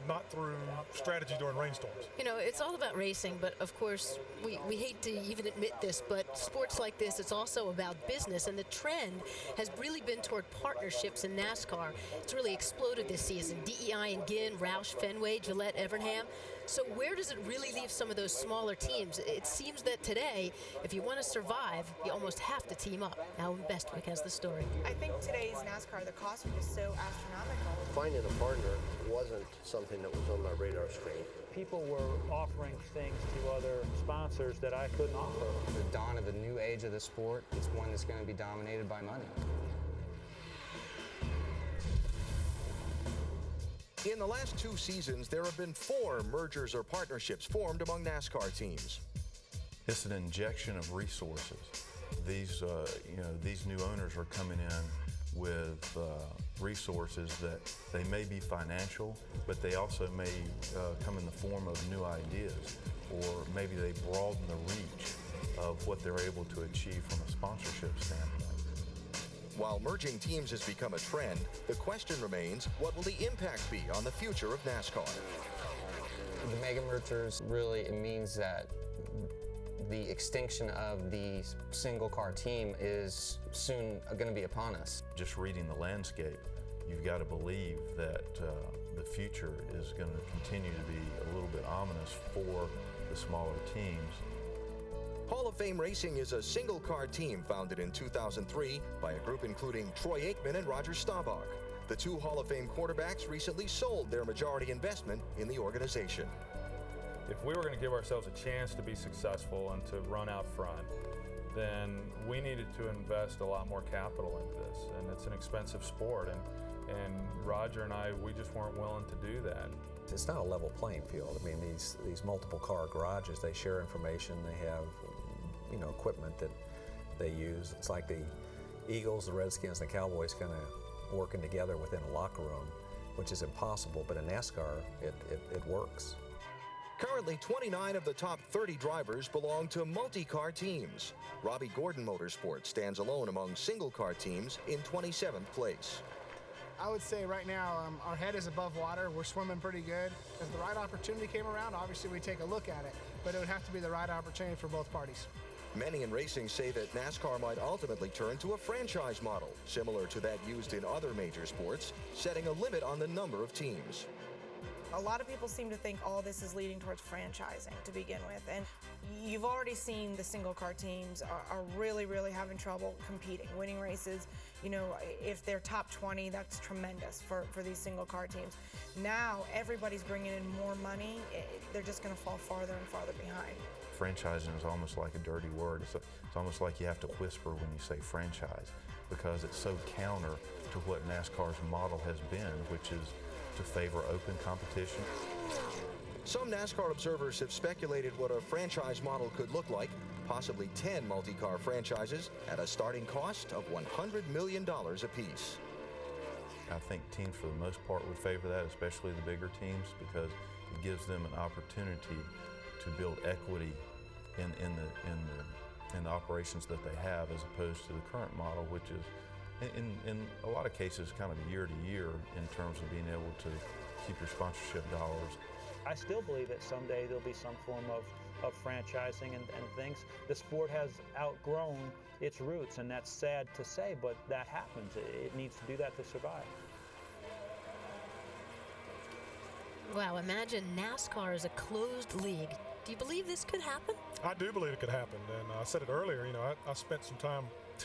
not through strategy during rainstorms. It's all about racing, but of course, we hate to even admit this, but sports like this, it's also about business, and the trend has really been toward partnerships in NASCAR. It's really exploded this season. DEI and Ginn, Roush, Fenway, Gillette, Evernham. So where does it really leave some of those smaller teams? It seems that today, if you want to survive, you almost have to team up. Alan Bestwick has the story. I think today's NASCAR, the cost was just so astronomical. Finding a partner wasn't something that was on my radar screen. People were offering things to other sponsors that I couldn't offer. The dawn of the new age of the sport, it's one that's going to be dominated by money. In the last 2 seasons, there have been 4 mergers or partnerships formed among NASCAR teams. It's an injection of resources. These new owners are coming in with resources that they may be financial, but they also may come in the form of new ideas, or maybe they broaden the reach of what they're able to achieve from a sponsorship standpoint. While merging teams has become a trend, the question remains, what will the impact be on the future of NASCAR? The mega mergers really, it means that the extinction of the single car team is soon going to be upon us. Just reading the landscape, you've got to believe that the future is going to continue to be a little bit ominous for the smaller teams. Hall of Fame Racing is a single-car team founded in 2003 by a group including Troy Aikman and Roger Staubach. The two Hall of Fame quarterbacks recently sold their majority investment in the organization. If we were going to give ourselves a chance to be successful and to run out front, then we needed to invest a lot more capital into this, and it's an expensive sport, and Roger and I, we just weren't willing to do that. It's not a level playing field. I mean, these multiple car garages, they share information, they have, equipment that they use. It's like the Eagles, the Redskins, and the Cowboys kind of working together within a locker room, which is impossible, but in NASCAR, it works. Currently, 29 of the top 30 drivers belong to multi-car teams. Robbie Gordon Motorsports stands alone among single-car teams in 27th place. I would say right now our head is above water. We're swimming pretty good. If the right opportunity came around, obviously we'd take a look at it, but it would have to be the right opportunity for both parties. Many in racing say that NASCAR might ultimately turn to a franchise model, similar to that used in other major sports, setting a limit on the number of teams. A lot of people seem to think all this is leading towards franchising to begin with, and you've already seen the single car teams are really, really having trouble competing, winning races. If they're top 20, that's tremendous for these single car teams. Now everybody's bringing in more money. They're just going to fall farther and farther behind. Franchising is almost like a dirty word. It's almost like you have to whisper when you say franchise, because it's so counter to what NASCAR's model has been, which is to favor open competition. Some NASCAR observers have speculated what a franchise model could look like, possibly 10 multi-car franchises at a starting cost of $100 million apiece. I think teams for the most part would favor that, especially the bigger teams, because it gives them an opportunity to build equity in the operations that they have, as opposed to the current model, which is in a lot of cases kind of year to year in terms of being able to keep your sponsorship dollars. I still believe that someday there'll be some form of franchising and things. The sport has outgrown its roots, and that's sad to say, but that happens. It needs to do that to survive. Wow, imagine NASCAR is a closed league. Do you believe this could happen? I do believe it could happen, and I said it earlier, I spent some time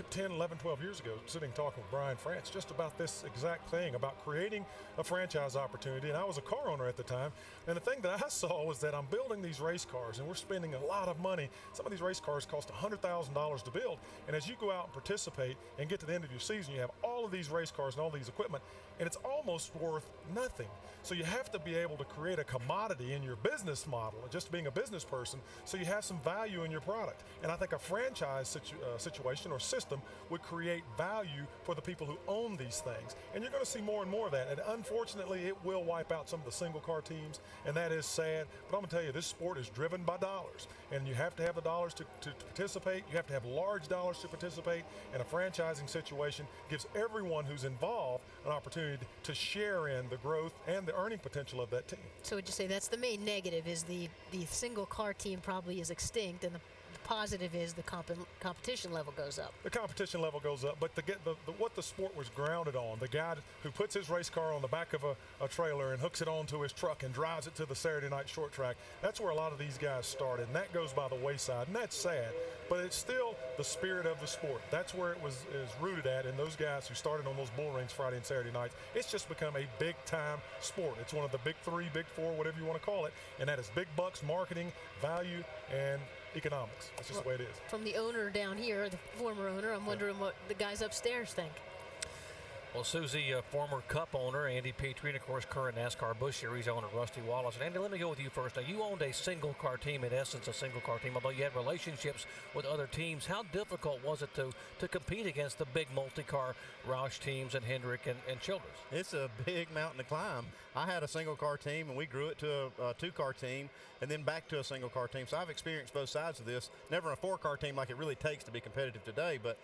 10, 11, 12 years ago sitting talking with Brian France just about this exact thing, about creating a franchise opportunity, and I was a car owner at the time, and the thing that I saw was that I'm building these race cars, and we're spending a lot of money. Some of these race cars cost $100,000 to build, and as you go out and participate and get to the end of your season, you have all of these race cars and all these equipment, and it's almost worth nothing. So you have to be able to create a commodity in your business model, just being a business person, so you have some value in your product. And I think a franchise situation or system would create value for the people who own these things. And you're going to see more and more of that. And unfortunately, it will wipe out some of the single car teams, and that is sad. But I'm going to tell you, this sport is driven by dollars. And you have to have the dollars to participate. You have to have large dollars to participate. And a franchising situation gives everyone who's involved an opportunity to share in the growth and the earning potential of that team. So would you say that's the main negative, is the single car team probably is extinct, and the positive is the competition level goes up? The competition level goes up, but what the sport was grounded on, the guy who puts his race car on the back of a trailer and hooks it onto his truck and drives it to the Saturday night short track, that's where a lot of these guys started, and that goes by the wayside, and that's sad, but it's still the spirit of the sport. That's where it is rooted at, and those guys who started on those bull rings Friday and Saturday nights, it's just become a big-time sport. It's one of the big three, big four, whatever you want to call it, and that is big bucks, marketing, value, and economics. That's just the way it is. From the owner down here, the former owner, I'm wondering what the guys upstairs think. Well, Susie, former Cup owner, Andy Petrie, and of course current NASCAR Busch Series owner Rusty Wallace. And Andy, let me go with you first. Now, you owned a single car team, in essence a single car team, although you had relationships with other teams. How difficult was it to compete against the big multi-car Roush teams and Hendrick and Childress? It's a big mountain to climb. I had a single car team, and we grew it to a two-car team, and then back to a single car team. So I've experienced both sides of this. Never a four-car team like it really takes to be competitive today, but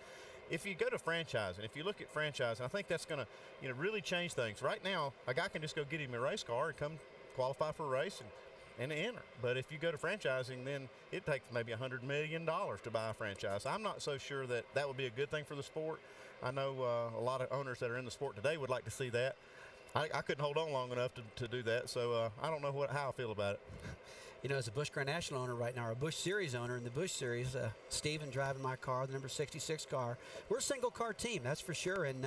if you go to franchising, if you look at franchising, I think that's going to really change things. Right now, a guy can just go get him a race car and come qualify for a race and enter. But if you go to franchising, then it takes maybe $100 million to buy a franchise. I'm not so sure that that would be a good thing for the sport. I know a lot of owners that are in the sport today would like to see that. I couldn't hold on long enough to do that, so I don't know how I feel about it. You know, as a Busch Grand National owner right now, or a Busch Series owner in the Busch Series, Steven driving my car, the number 66 car, we're a single car team, that's for sure, and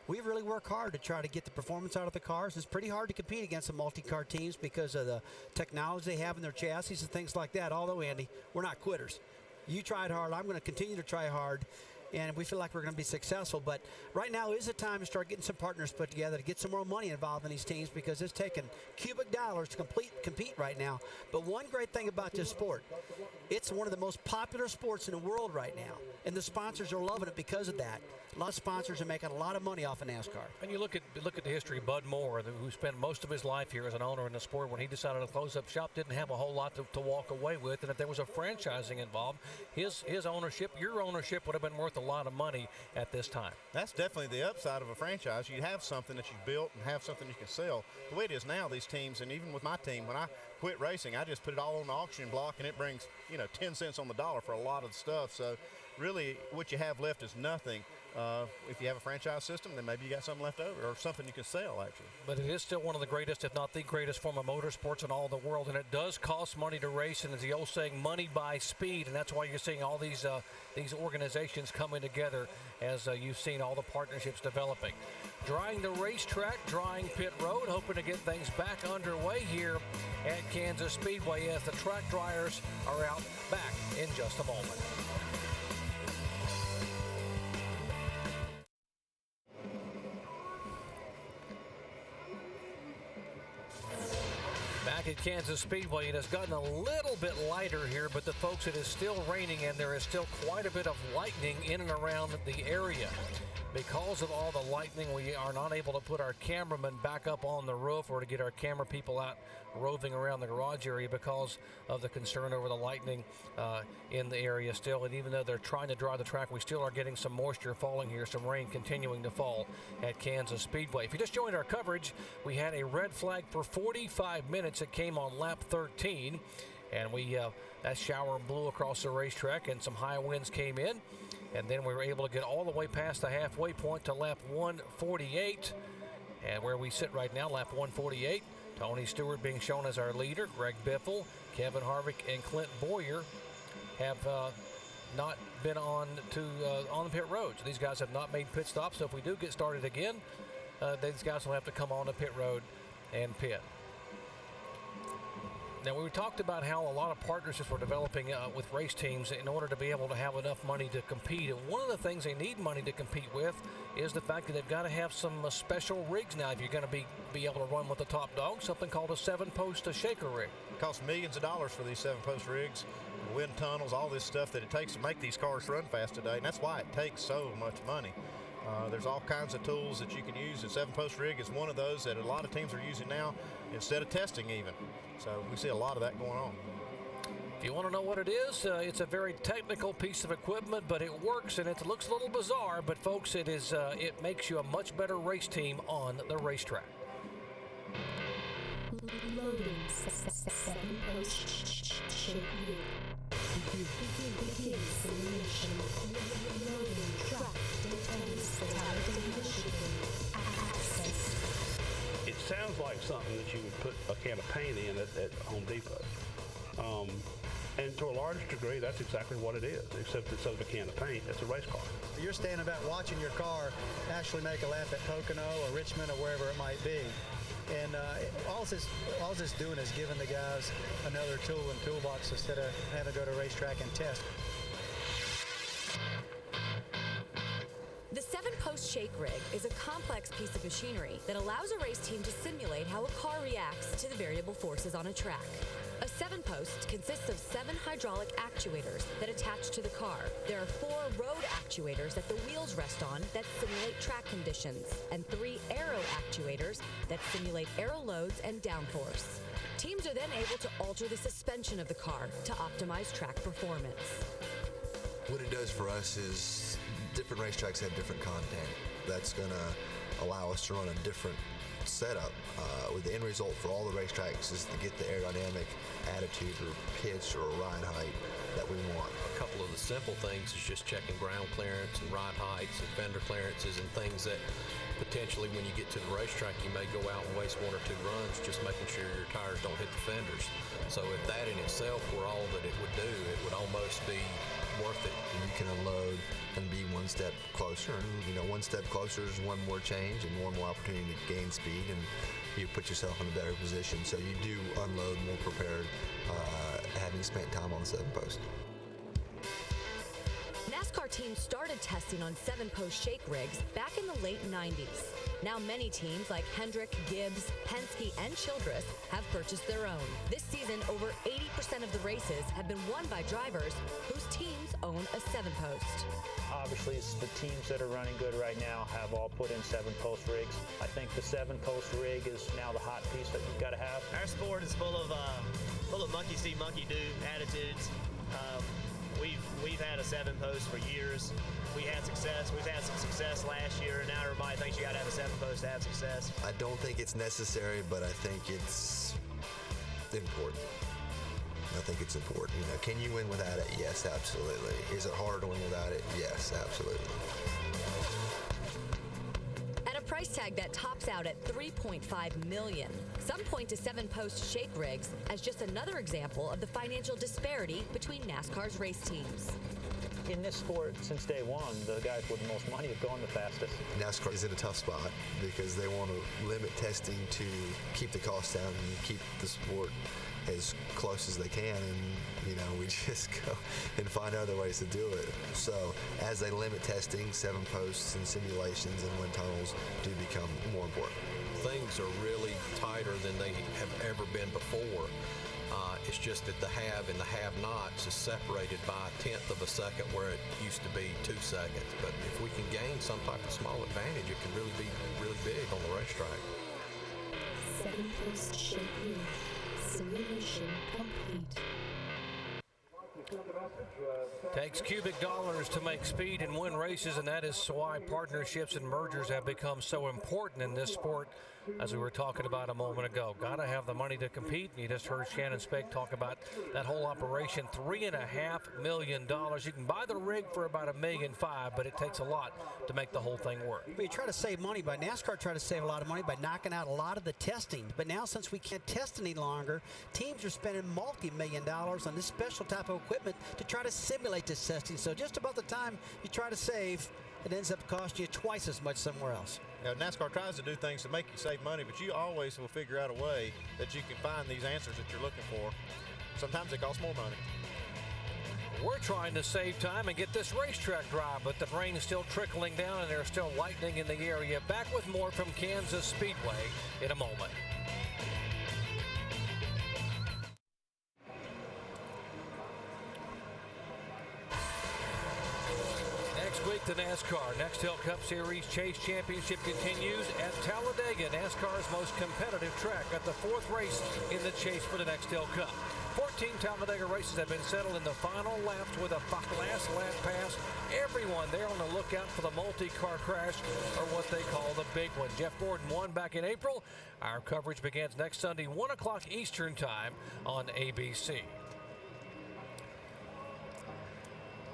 we really work hard to try to get the performance out of the cars. It's pretty hard to compete against the multi-car teams because of the technology they have in their chassis and things like that. Although, Andy, we're not quitters. You tried hard, I'm going to continue to try hard, and we feel like we're going to be successful. But right now is the time to start getting some partners put together to get some more money involved in these teams, because it's taking cubic dollars to compete right now. But one great thing about this sport, it's one of the most popular sports in the world right now, and the sponsors are loving it because of that. A lot of sponsors are making a lot of money off of NASCAR. And you look at the history. Bud Moore, who spent most of his life here as an owner in the sport, when he decided to close up shop, didn't have a whole lot to walk away with. And if there was a franchising involved, his ownership, your ownership, would have been worth a lot of money at this time. That's definitely the upside of a franchise. You have something that you've built and have something you can sell. The way it is now, these teams, and even with my team, when I quit racing, I just put it all on the auction block, and it brings 10 cents on the dollar for a lot of the stuff. So really what you have left is nothing. If you have a franchise system, then maybe you got something left over, or something you can sell, actually. But it is still one of the greatest, if not the greatest, form of motorsports in all the world, and it does cost money to race, and as the old saying, money buys speed, and that's why you're seeing all these organizations coming together as you've seen all the partnerships developing. Drying the racetrack, drying pit road, hoping to get things back underway here at Kansas Speedway as the track dryers are out back in just a moment. Back at Kansas Speedway, it has gotten a little bit lighter here, but the folks, it is still raining, and there is still quite a bit of lightning in and around the area. Because of all the lightning, we are not able to put our cameramen back up on the roof or to get our camera people out roving around the garage area because of the concern over the lightning in the area still. And even though they're trying to dry the track, we still are getting some moisture falling here, some rain continuing to fall at Kansas Speedway. If you just joined our coverage, we had a red flag for 45 minutes. It came on lap 13, and that shower blew across the racetrack, and some high winds came in. And then we were able to get all the way past the halfway point to lap 148. And where we sit right now, lap 148, Tony Stewart being shown as our leader. Greg Biffle, Kevin Harvick, and Clint Bowyer have not been on the pit road. So these guys have not made pit stops. So if we do get started again, these guys will have to come on the pit road and pit. Now, we talked about how a lot of partnerships were developing with race teams in order to be able to have enough money to compete. And one of the things they need money to compete with is the fact that they've got to have some special rigs now. If you're going to be able to run with the top dog, something called a 7-post shaker rig. It costs millions of dollars for these 7-post rigs, wind tunnels, all this stuff that it takes to make these cars run fast today. And that's why it takes so much money. There's all kinds of tools that you can use. The 7-post rig is one of those that a lot of teams are using now instead of testing even. So we see a lot of that going on. If you want to know what it is, it's a very technical piece of equipment, but it works, and it looks a little bizarre. But folks, it makes you a much better race team on the racetrack. Loading 7-post shake rig. Begin simulation. Loading track details. Access. It sounds like something that you would put a can of paint in at Home Depot. And to a large degree, that's exactly what it is, except instead of a can of paint, it's a race car. You're standing back watching your car actually make a lap at Pocono or Richmond or wherever it might be. And all it's doing is giving the guys another tool in the toolbox instead of having to go to a racetrack and test. The 7-post shake rig is a complex piece of machinery that allows a race team to simulate how a car reacts to the variable forces on a track. A 7-post consists of 7 hydraulic actuators that attach to the car. There are 4 road actuators that the wheels rest on that simulate track conditions, and 3 aero actuators that simulate aero loads and downforce. Teams are then able to alter the suspension of the car to optimize track performance. What it does for us is different racetracks have different content. That's going to allow us to run a different setup, with the end result for all the racetracks is to get the aerodynamic attitude or pitch or ride height that we want. A couple of the simple things is just checking ground clearance and ride heights and fender clearances and things that potentially when you get to the racetrack you may go out and waste 1 or 2 runs just making sure your tires don't hit the fenders. So if that in itself were all that it would do, it would almost be worth it. You can unload and be one step closer, and one step closer is one more change and one more opportunity to gain speed, and you put yourself in a better position. So you do unload more prepared, having spent time on the 7-post. NASCAR teams started testing on 7-post shake rigs back in the late 90s. Now many teams like Hendrick, Gibbs, Penske, and Childress have purchased their own. This season, over 80% of the races have been won by drivers whose teams own a 7-post. Obviously, the teams that are running good right now have all put in 7-post rigs. I think the 7-post rig is now the hot piece that you've got to have. Our sport is full of monkey see, monkey do attitudes. We've had a 7-post for years. We had success. We've had some success last year, and now everybody thinks you got to have a 7-post to have success. I don't think it's necessary, but I think it's important. I think it's important. Can you win without it? Yes, absolutely. Is it hard to win without it? Yes, absolutely. At a price tag that tops out at $3.5 million, some point to 7-post shake rigs as just another example of the financial disparity between NASCAR's race teams. In this sport, since day one, the guys with the most money have gone the fastest. NASCAR is in a tough spot because they want to limit testing to keep the costs down and keep the sport as close as they can, and we just go and find other ways to do it. So as they limit testing, 7-posts and simulations and wind tunnels do become more important. Things are really tighter than they have ever been before. It's just that the have and the have-nots is separated by 1/10 of a second where it used to be 2 seconds. But if we can gain some type of small advantage, it can really be really big on the racetrack. 7-post shake rig. Simulation complete. Takes cubic dollars to make speed and win races, and that is why partnerships and mergers have become so important in this sport, as we were talking about a moment ago. Got to have the money to compete, and you just heard Shannon Spake talk about that whole operation. $3.5 million. You can buy the rig for about $1.5 million, but it takes a lot to make the whole thing work. We try to save money by NASCAR try to save a lot of money by knocking out a lot of the testing. But now, since we can't test any longer, teams are spending multi-million dollars on this special type of equipment to try to simulate this testing. So just about the time you try to save, it ends up costing you twice as much somewhere else. NASCAR tries to do things to make you save money, but you always will figure out a way that you can find these answers that you're looking for. Sometimes it costs more money. We're trying to save time and get this racetrack dry, but the rain is still trickling down and there's still lightning in the area. Back with more from Kansas Speedway in a moment. Next week, the NASCAR Nextel Cup Series Chase Championship continues at Talladega, NASCAR's most competitive track, at the 4th race in the chase for the Nextel Cup. 14 Talladega races have been settled in the final laps with a last lap pass. Everyone there on the lookout for the multi-car crash, or what they call the big one. Jeff Gordon won back in April. Our coverage begins next Sunday, 1 o'clock Eastern Time on ABC.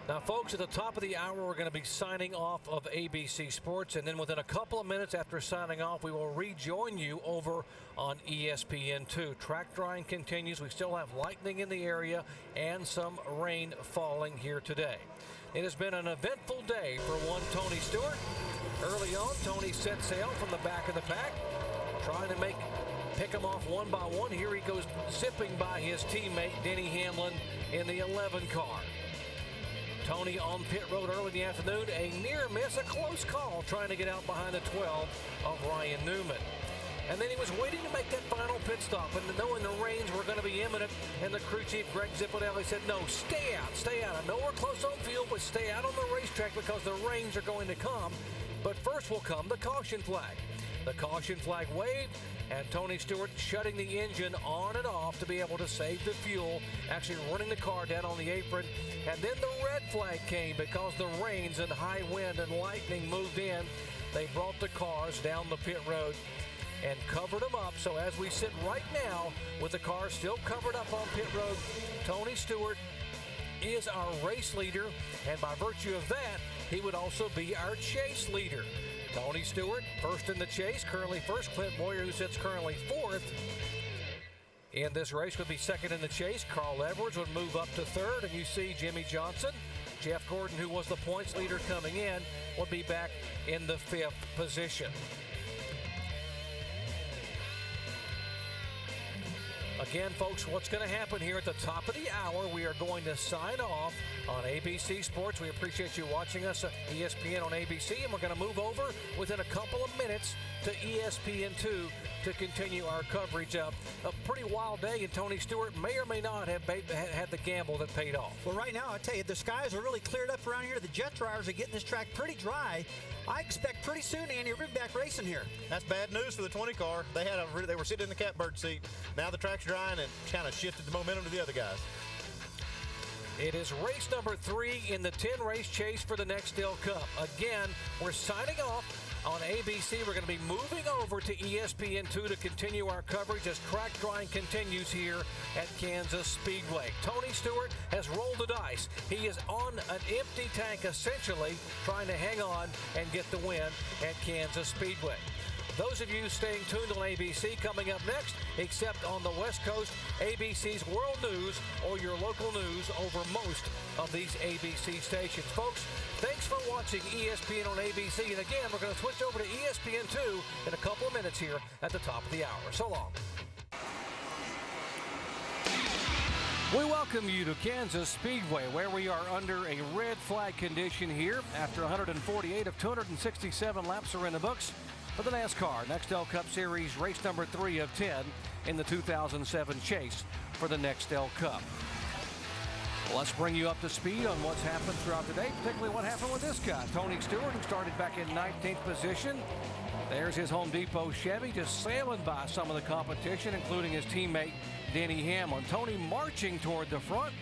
Now, folks, at the top of the hour, we're going to be signing off of ABC Sports, and then within a couple of minutes after signing off, we will rejoin you over on ESPN2. Track drying continues. We still have lightning in the area and some rain falling here today. It has been an eventful day for one Tony Stewart. Early on, Tony set sail from the back of the pack, trying to pick him off one by one. Here he goes zipping by his teammate, Denny Hamlin, in the 11 car. Tony on pit road early in the afternoon, a near miss, a close call, trying to get out behind the 12 of Ryan Newman. And then he was waiting to make that final pit stop, and knowing the rains were going to be imminent, and the crew chief, Greg Zipadelli, said, no, stay out, stay out. I know we're close on field, but stay out on the racetrack because the rains are going to come. But first will come the caution flag. The caution flag waved, and Tony Stewart shutting the engine on and off to be able to save the fuel, actually running the car down on the apron. And then the red flag came because the rains and high wind and lightning moved in. They brought the cars down the pit road. and covered them up. So as we sit right now with the car still covered up on pit road, Tony Stewart is our race leader, and by virtue of that, he would also be our chase leader. Tony Stewart, first in the chase, currently first. Clint Bowyer, who sits currently fourth in this race, would be second in the chase. Carl Edwards would move up to third, and you see Jimmy Johnson. Jeff Gordon, who was the points leader coming in, would be back in the fifth position. Again, folks, what's going to happen here at the top of the hour, we are going to sign off on ABC Sports. We appreciate you watching us at ESPN on ABC, and we're going to move over within a couple of minutes to ESPN2 to continue our coverage of a pretty wild day, and Tony Stewart may or may not have had the gamble that paid off. Well, right now, I tell you, the skies are really cleared up around here. The jet dryers are getting this track pretty dry. I expect pretty soon, Andy, we're back racing here. That's bad news for the 20 car. They were sitting in the catbird seat. Now the track's drying and kind of shifted the momentum to the other guys. It is race number 3 in the 10-race chase for the Nextel Cup. Again, we're signing off on ABC. We're going to be moving over to ESPN2 to continue our coverage as track drying continues here at Kansas Speedway. Tony Stewart has rolled the dice. He is on an empty tank, essentially, trying to hang on and get the win at Kansas Speedway. Those of you staying tuned on ABC, coming up next, except on the West Coast, ABC's World News or your local news over most of these ABC stations. Folks, thanks for watching ESPN on ABC. And again, we're going to switch over to ESPN2 in a couple of minutes here at the top of the hour. So long. We welcome you to Kansas Speedway, where we are under a red flag condition here after 148 of 267 laps are in the books for the NASCAR Nextel Cup Series race number 3 of 10 in the 2007 chase for the Nextel Cup. Let's bring you up to speed on what's happened throughout the day, particularly what happened with this guy, Tony Stewart, who started back in 19th position. There's his Home Depot Chevy just sailing by some of the competition, including his teammate Denny Hamlin. Tony marching toward the front.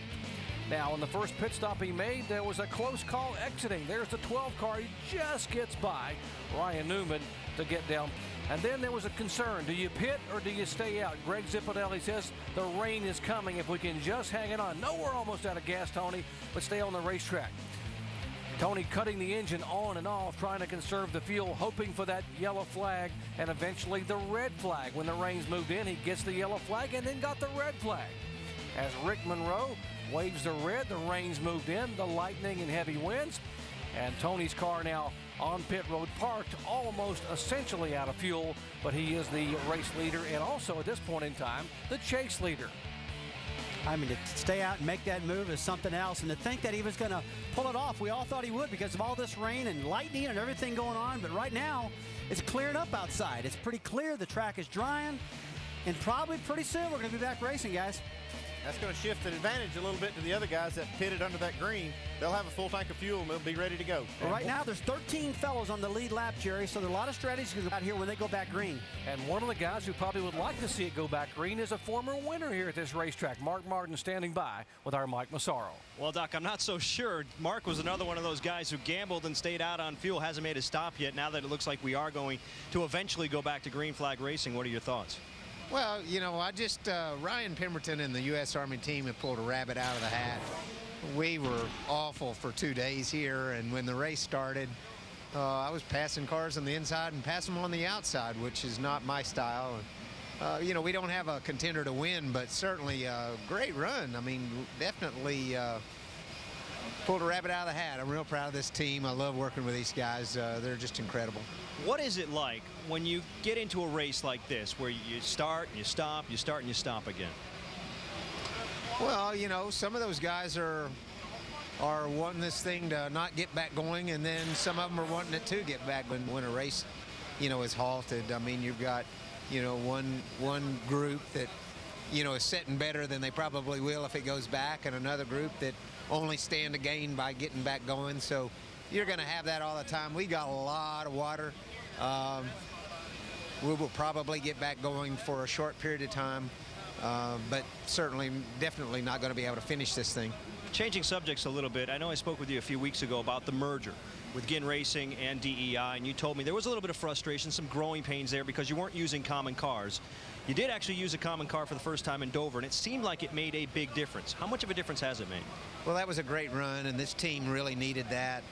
Now, in the first pit stop he made, there was a close call exiting. There's the 12 car. He just gets by Ryan Newman to get down. And then there was a concern. Do you pit or do you stay out? Greg Zipadelli says the rain is coming. If we can just hang it on. No, we're almost out of gas, Tony, but stay on the racetrack. Tony cutting the engine on and off, trying to conserve the fuel, hoping for that yellow flag and eventually the red flag. When the rains moved in, he gets the yellow flag and then got the red flag. As Rick Monroe waves the red, the rains moved in, the lightning and heavy winds, and Tony's car now on pit road parked, almost essentially out of fuel, but he is the race leader and also at this point in time the chase leader. I mean, to stay out and make that move is something else, and to think that he was going to pull it off, we all thought he would because of all this rain and lightning and everything going on, but right now it's clearing up outside. It's pretty clear, the track is drying, and probably pretty soon we're going to be back racing, guys. That's going to shift the advantage a little bit to the other guys that pitted under that green. They'll have a full tank of fuel and they'll be ready to go. Well, right now there's 13 fellows on the lead lap, Jerry, so there are a lot of strategies out here when they go back green. And one of the guys who probably would like to see it go back green is a former winner here at this racetrack. Mark Martin standing by with our Mike Massaro. Well, Doc, I'm not so sure. Mark was another one of those guys who gambled and stayed out on fuel. Hasn't made a stop yet. Now that it looks like we are going to eventually go back to green flag racing, what are your thoughts? Well, you know, Ryan Pemberton and the U.S. Army team have pulled a rabbit out of the hat. We were awful for 2 days here, and when the race started, I was passing cars on the inside and passing them on the outside, which is not my style. You know, we don't have a contender to win, but certainly a great run. I mean, definitely pulled a rabbit out of the hat. I'm real proud of this team. I love working with these guys. They're just incredible. What is it like when you get into a race like this where you start and you stop, you start and you stop again? Well, you know, some of those guys are wanting this thing to not get back going, and then some of them are wanting it to get back when a race, you know, is halted. I mean, you've got, you know, one group that, you know, is setting better than they probably will if it goes back, and another group that only stand to gain by getting back going. So you're going to have that all the time. We got a lot of water. We will probably get back going for a short period of time, but certainly, definitely not going to be able to finish this thing. Changing subjects a little bit, I know I spoke with you a few weeks ago about the merger with Ginn Racing and DEI, and you told me there was a little bit of frustration, some growing pains there because you weren't using common cars. You did actually use a common car for the first time in Dover, and it seemed like it made a big difference. How much of a difference has it made? Well, that was a great run, and this team really needed that.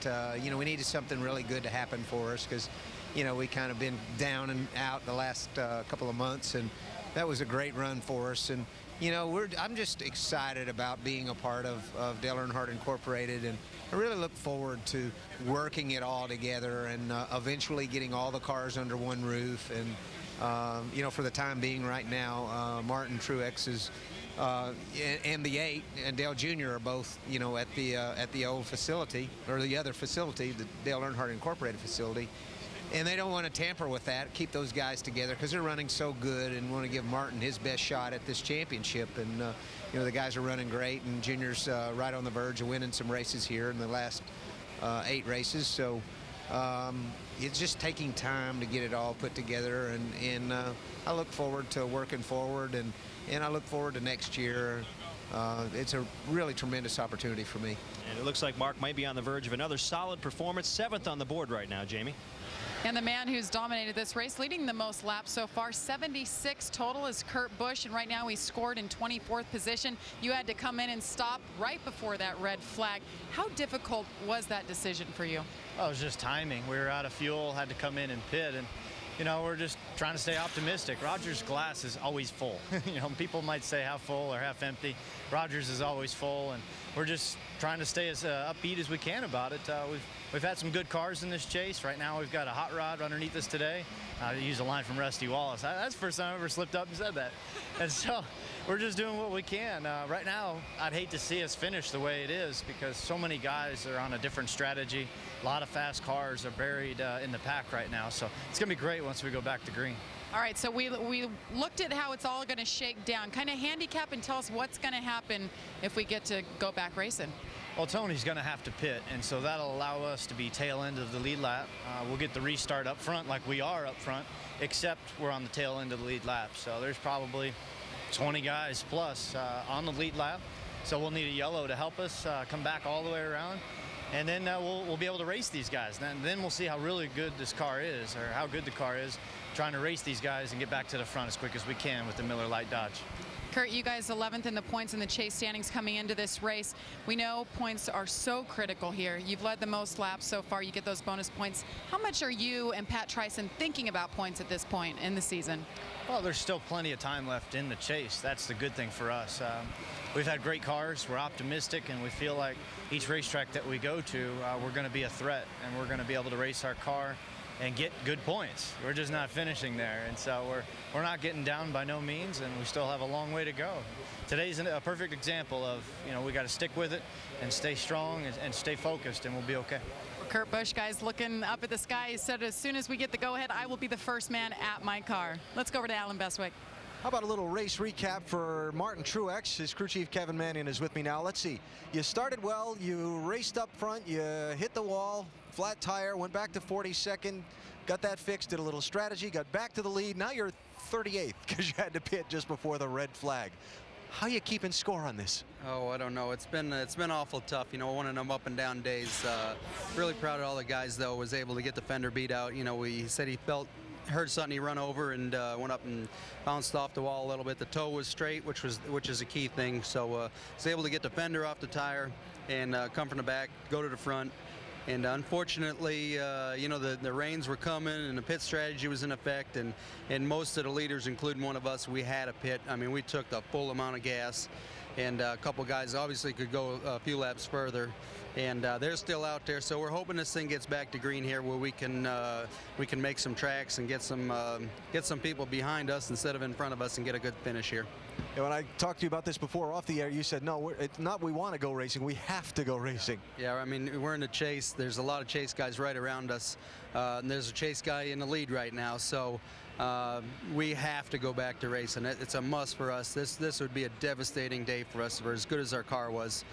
You know, we needed something really good to happen for us because, you know, we kind of been down and out the last couple of months, and that was a great run for us. And you know, I'm just excited about being a part of Dale Earnhardt Incorporated, and I really look forward to working it all together and eventually getting all the cars under one roof. And you know, for the time being right now, Martin Truex is and the 8 and Dale Jr. are both, you know, at the old facility, or the other facility, the Dale Earnhardt Incorporated facility. And they don't want to tamper with that, keep those guys together because they're running so good and want to give Martin his best shot at this championship. And, you know, the guys are running great, and Junior's right on the verge of winning some races here in the last 8 races. So it's just taking time to get it all put together. And I look forward to working forward, and I look forward to next year. It's a really tremendous opportunity for me. And it looks like Mark might be on the verge of another solid performance. 7th on the board right now, Jamie. And the man who's dominated this race, leading the most laps so far, 76 total, is Kurt Busch, and right now he's scored in 24th position. You had to come in and stop right before that red flag. How difficult was that decision for you? Well, it was just timing. We were out of fuel, had to come in and pit, and you know, we're just trying to stay optimistic. Roger's glass is always full. You know, people might say half full or half empty. Roger's is always full, and we're just trying to stay as upbeat as we can about it. We've had some good cars in this chase. Right now we've got a hot rod underneath us today. I used a line from Rusty Wallace. That's the first time I ever slipped up and said that. And so we're just doing what we can. Right now, I'd hate to see us finish the way it is because so many guys are on a different strategy. A lot of fast cars are buried in the pack right now. So it's going to be great once we go back to green. All right, so we looked at how it's all going to shake down. Kind of handicap and tell us what's going to happen if we get to go back racing. Well, Tony's going to have to pit, and so that'll allow us to be tail end of the lead lap. We'll get the restart up front like we are up front, except we're on the tail end of the lead lap. So there's probably 20 guys plus on the lead lap. So we'll need a yellow to help us come back all the way around. And then we'll be able to race these guys. Then we'll see how really good this car is, or how good the car is, trying to race these guys and get back to the front as quick as we can with the Miller Lite Dodge. Kurt, you guys 11th in the points in the chase standings coming into this race. We know points are so critical here. You've led the most laps so far. You get those bonus points. How much are you and Pat Tryson thinking about points at this point in the season? Well, there's still plenty of time left in the chase. That's the good thing for us. We've had great cars. We're optimistic, and we feel like each racetrack that we go to, we're going to be a threat, and we're going to be able to race our car and get good points. We're just not finishing there, and so we're not getting down by no means, and we still have a long way to go. Today's a perfect example of, you know, we got to stick with it and stay strong and stay focused, and we'll be okay. Kurt Busch, guys, looking up at the sky, he said, as soon as we get the go-ahead, I will be the first man at my car. Let's go over to Alan Bestwick. How about a little race recap for Martin Truex? His crew chief Kevin Mannion is with me now. Let's see. You started well. You raced up front. You hit the wall. Flat tire. Went back to 42nd. Got that fixed. Did a little strategy. Got back to the lead. Now you're 38th because you had to pit just before the red flag. How you keeping score on this? Oh, I don't know. It's been awful tough. You know, one of them up and down days. Really proud of all the guys though. Was able to get the fender beat out. You know, he said he heard something, he run over and went up and bounced off the wall a little bit. The toe was straight, which is a key thing. So was able to get the fender off the tire and come from the back, go to the front. And unfortunately, you know, the rains were coming and the pit strategy was in effect, and most of the leaders, including one of us, we had a pit. I mean, we took the full amount of gas, and a couple guys obviously could go a few laps further, and they're still out there. So we're hoping this thing gets back to green here, where we can make some tracks and get some people behind us instead of in front of us and get a good finish here. Yeah, when I talked to you about this before off the air, you said, no, it's not we want to go racing, we have to go racing. Yeah, I mean, we're in the chase. There's a lot of chase guys right around us. And there's a chase guy in the lead right now. So we have to go back to racing. It's a must for us. This would be a devastating day for us, for as good as our car was.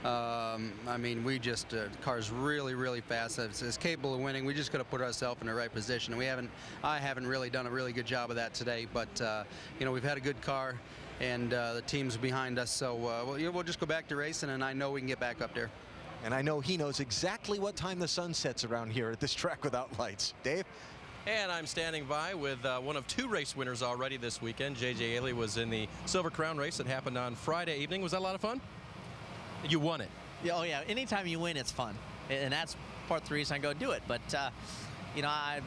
I mean, the car's really, really fast. It's capable of winning. We just got to put ourselves in the right position. And I haven't really done a really good job of that today. But you know, we've had a good car. and the team's behind us. So we'll just go back to racing, and I know we can get back up there. And I know he knows exactly what time the sun sets around here at this track without lights. Dave? And I'm standing by with one of 2 race winners already this weekend. J.J. Ailey was in the Silver Crown race that happened on Friday evening. Was that a lot of fun? You won it. Yeah, oh, yeah. Anytime you win, it's fun. And that's part of the reason I go do it. But, you know, I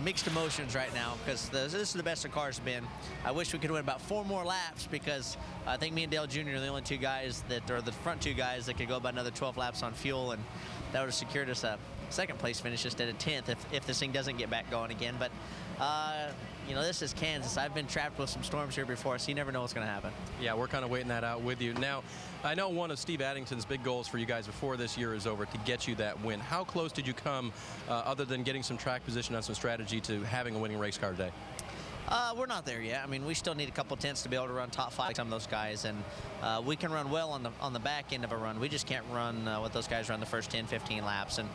mixed emotions right now because this is the best the car's been. I wish we could win about 4 more laps because I think me and Dale Jr. are the only 2 guys that are the front 2 guys that could go about another 12 laps on fuel, and that would have secured us a second place finish instead of 10th if this thing doesn't get back going again. But you know, this is Kansas. I've been trapped with some storms here before, so you never know what's going to happen. Yeah, we're kind of waiting that out with you. Now, I know one of Steve Addington's big goals for you guys before this year is over to get you that win. How close did you come, other than getting some track position on some strategy, to having a winning race car today? We're not there yet. I mean, we still need a couple tenths to be able to run top 5 like some of those guys, and we can run well on the back end of a run. We just can't run what those guys run the first 10, 15 laps. And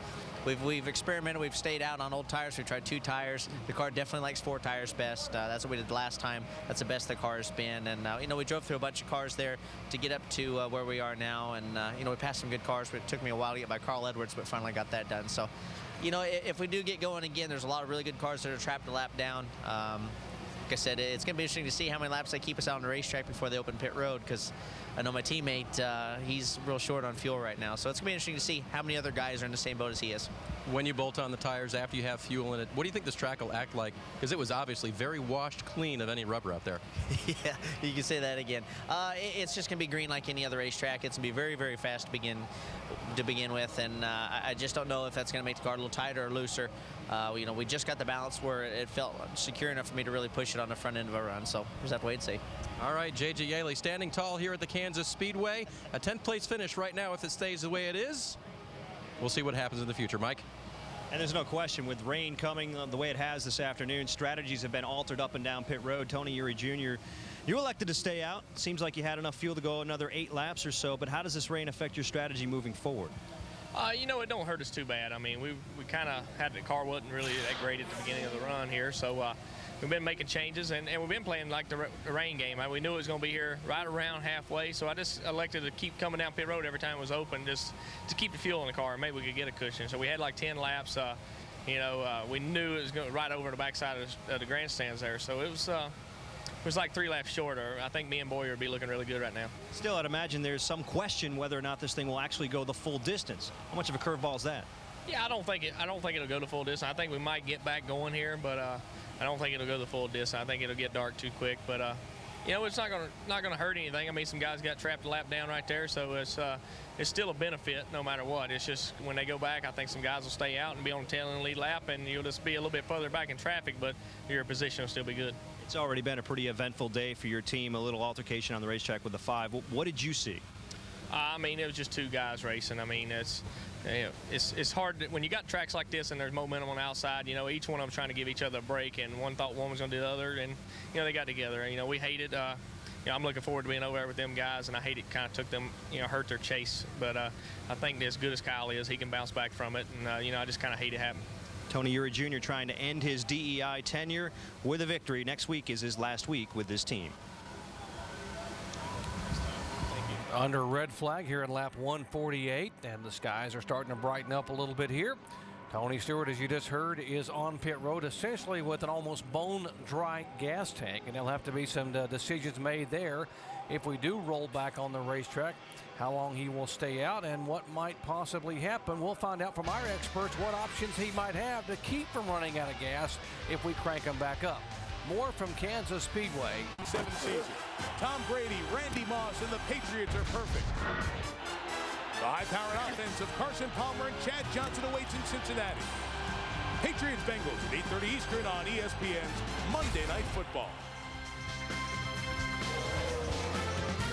we've experimented. We've stayed out on old tires. We've tried 2 tires. The car definitely likes 4 tires best. That's what we did last time. That's the best the car has been. And you know, we drove through a bunch of cars there to get up to where we are now. And you know, we passed some good cars. But it took me a while to get by Carl Edwards, but finally got that done. So, you know, if we do get going again, there's a lot of really good cars that are trapped a lap down. Like I said, it's going to be interesting to see how many laps they keep us out on the racetrack before they open pit road, because I know my teammate, he's real short on fuel right now. So it's going to be interesting to see how many other guys are in the same boat as he is. When you bolt on the tires after you have fuel in it, what do you think this track will act like? Because it was obviously very washed clean of any rubber out there. Yeah, you can say that again. It's just going to be green like any other racetrack. It's going to be very, very fast to begin with, and I just don't know if that's going to make the car a little tighter or looser. You know, we just got the balance where it felt secure enough for me to really push it on the front end of a run. So we'll just have to wait and see. All right, J.J. Ailey standing tall here at the Kansas Speedway. A 10th place finish right now if it stays the way it is. We'll see what happens in the future. Mike? And there's no question, with rain coming the way it has this afternoon, strategies have been altered up and down pit road. Tony Eury Jr., you elected to stay out. Seems like you had enough fuel to go another 8 laps or so, but how does this rain affect your strategy moving forward? You know, it don't hurt us too bad. I mean, we kind of had the car wasn't really that great at the beginning of the run here, so we've been making changes, and we've been playing like the rain game. We knew it was going to be here right around halfway, so I just elected to keep coming down pit road every time it was open, just to keep the fuel in the car, and maybe we could get a cushion. So we had like 10 laps. You know, we knew it was going right over the backside of the grandstands there, so it was like 3 laps short, or I think me and Bowyer would be looking really good right now. Still, I'd imagine there's some question whether or not this thing will actually go the full distance. How much of a curveball is that? Yeah, I don't think it'll go the full distance. I think we might get back going here, but I don't think it'll go the full distance. I think it'll get dark too quick. But you know, it's not gonna hurt anything. I mean, some guys got trapped a lap down right there, so it's still a benefit no matter what. It's just when they go back, I think some guys will stay out and be on the tail end of the lead lap, and you'll just be a little bit further back in traffic, but your position will still be good. It's already been a pretty eventful day for your team, a little altercation on the racetrack with the 5. What did you see? I mean, it was just 2 guys racing. I mean, it's hard when you got tracks like this and there's momentum on the outside. You know, each one of them trying to give each other a break, and one thought one was going to do the other, and you know, they got together. You know, we hated. You know, I'm looking forward to being over there with them guys, and I hate it kind of took them, you know, hurt their chase. But I think as good as Kyle is, he can bounce back from it, and you know, I just kind of hate it happening. Tony Eury Jr. trying to end his DEI tenure with a victory. Next week is his last week with this team. Under red flag here in lap 148, and the skies are starting to brighten up a little bit here. Tony Stewart, as you just heard, is on pit road essentially with an almost bone-dry gas tank, and there'll have to be some decisions made there if we do roll back on the racetrack, how long he will stay out and what might possibly happen. We'll find out from our experts what options he might have to keep from running out of gas if we crank him back up. More from Kansas Speedway. 7 seasons. Tom Brady, Randy Moss, and the Patriots are perfect. The high-powered offense of Carson Palmer and Chad Johnson awaits in Cincinnati. Patriots Bengals at 8:30 Eastern on ESPN's Monday Night Football.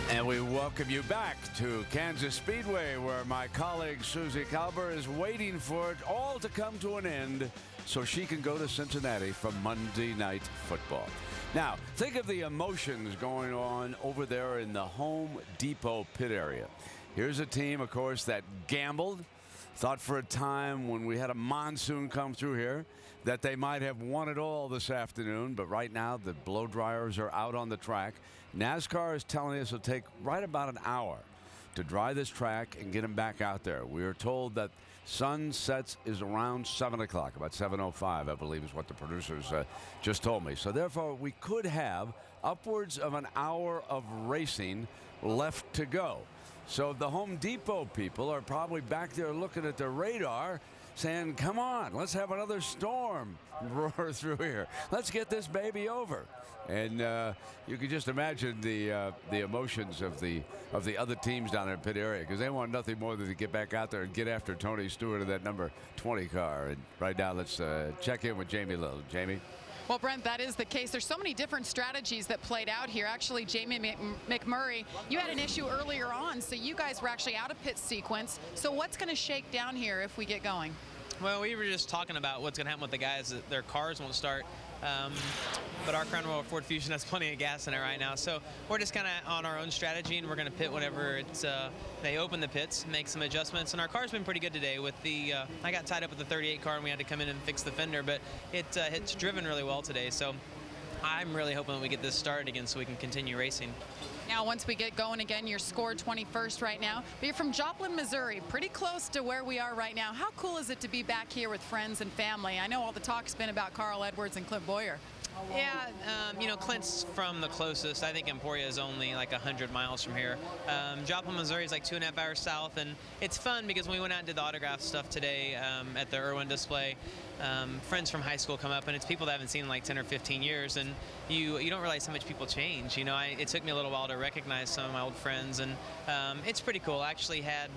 And we welcome you back to Kansas Speedway, where my colleague Susie Kalber is waiting for it all to come to an end so she can go to Cincinnati for Monday Night Football. Now, think of the emotions going on over there in the Home Depot pit area. Here's a team, of course, that gambled Thought for a time when we had a monsoon come through here that they might have won it all this afternoon, but right now the blow dryers are out on the track. NASCAR is telling us it'll take right about an hour to dry this track and get them back out there. We are told that sun sets is around 7 o'clock, about 7:05, I believe is what the producers just told me. So therefore, we could have upwards of an hour of racing left to go. So the Home Depot people are probably back there looking at their radar saying, come on, let's have another storm roar through here. Let's get this baby over. And you can just imagine the emotions of the other teams down there in pit area, because they want nothing more than to get back out there and get after Tony Stewart in that number 20 car. And right now, let's check in with Jamie Little. Jamie? Well, Brent, that is the case. There's so many different strategies that played out here. Actually, Jamie McMurray, you had an issue earlier on, so you guys were actually out of pit sequence. So what's going to shake down here if we get going? Well, we were just talking about what's going to happen with the guys. That their cars won't start. But our Crown Royal Ford Fusion has plenty of gas in it right now. So we're just kind of on our own strategy, and we're going to pit whenever it's, they open the pits, make some adjustments. And our car's been pretty good today with the, I got tied up with the 38 car and we had to come in and fix the fender, but it's driven really well today. So I'm really hoping that we get this started again so we can continue racing. Now, once we get going again, you're scored 21st right now, but you're from Joplin, Missouri, pretty close to where we are right now. How cool is it to be back here with friends and family? I know all the talk's been about Carl Edwards and Clint Bowyer. Yeah, you know, Clint's from the closest. I think Emporia is only like 100 miles from here. Joplin, Missouri is like 2.5 hours south, and it's fun because when we went out and did the autograph stuff today at the Irwin display, friends from high school come up, and it's people that I haven't seen in like 10 or 15 years, and you don't realize how much people change. You know, it took me a little while to recognize some of my old friends, and it's pretty cool. I actually had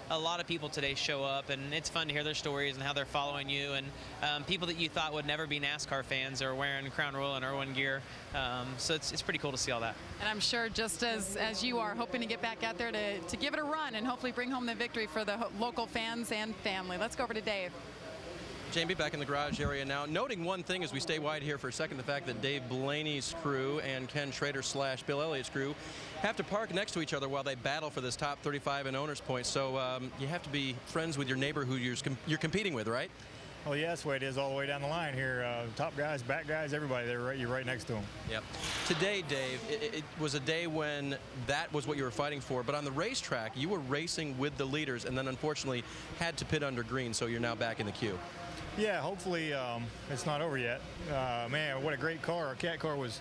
a lot of people today show up, and it's fun to hear their stories and how they're following you, and people that you thought would never be NASCAR fans are wearing Crown Royal and Irwin gear. So it's pretty cool to see all that. And I'm sure just as you are, hoping to get back out there to give it a run and hopefully bring home the victory for the local fans and family. Let's go over to Dave. Jamie, back in the garage area now. Noting one thing as we stay wide here for a second, the fact that Dave Blaney's crew and Ken Schrader / Bill Elliott's crew have to park next to each other while they battle for this top 35 in owner's points. So you have to be friends with your neighbor who you're competing with, right? Well, yeah, that's the way it is all the way down the line here. Top guys, back guys, everybody, you're right next to them. Yep. Today, Dave, it was a day when that was what you were fighting for. But on the racetrack, you were racing with the leaders and then unfortunately had to pit under green, so you're now back in the queue. Yeah, hopefully it's not over yet. Man, what a great car. Our cat car was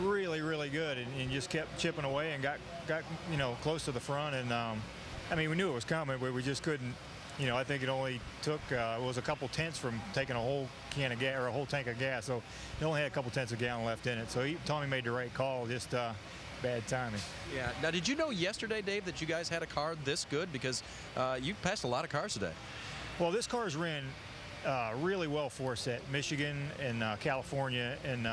really, really good and just kept chipping away and got you know, close to the front. And I mean, we knew it was coming, but we just couldn't. You know, I think it only took it was a couple tenths from taking a whole can of gas or a whole tank of gas. So it only had a couple tenths of gallon left in it. So Tommy made the right call, just bad timing. Yeah. Now, did you know yesterday, Dave, that you guys had a car this good? Because you passed a lot of cars today. Well, this car's ran really well for us at Michigan and California, and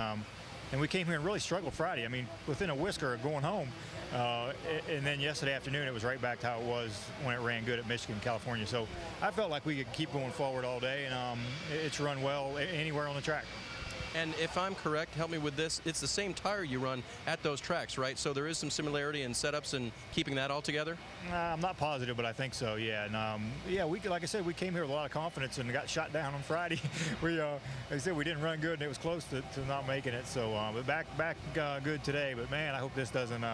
we came here and really struggled Friday. I mean, within a whisker of going home. And then yesterday afternoon, it was right back to how it was when it ran good at Michigan, California. So I felt like we could keep going forward all day, and it's run well anywhere on the track. And if I'm correct, help me with this, it's the same tire you run at those tracks, right? So there is some similarity in setups and keeping that all together? I'm not positive, but I think so, yeah. And yeah, like I said, we came here with a lot of confidence and got shot down on Friday. Like I said, we didn't run good, and it was close to not making it. So, but back good today. But man, I hope this doesn't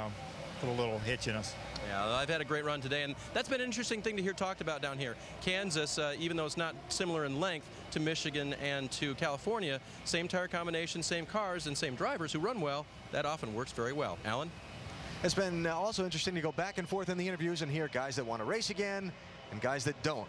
put a little hitch in us. Yeah, I've had a great run today, and that's been an interesting thing to hear talked about down here. Kansas, even though it's not similar in length to Michigan and to California, same tire combination, same cars, and same drivers who run well, that often works very well. Alan? It's been also interesting to go back and forth in the interviews and hear guys that want to race again and guys that don't.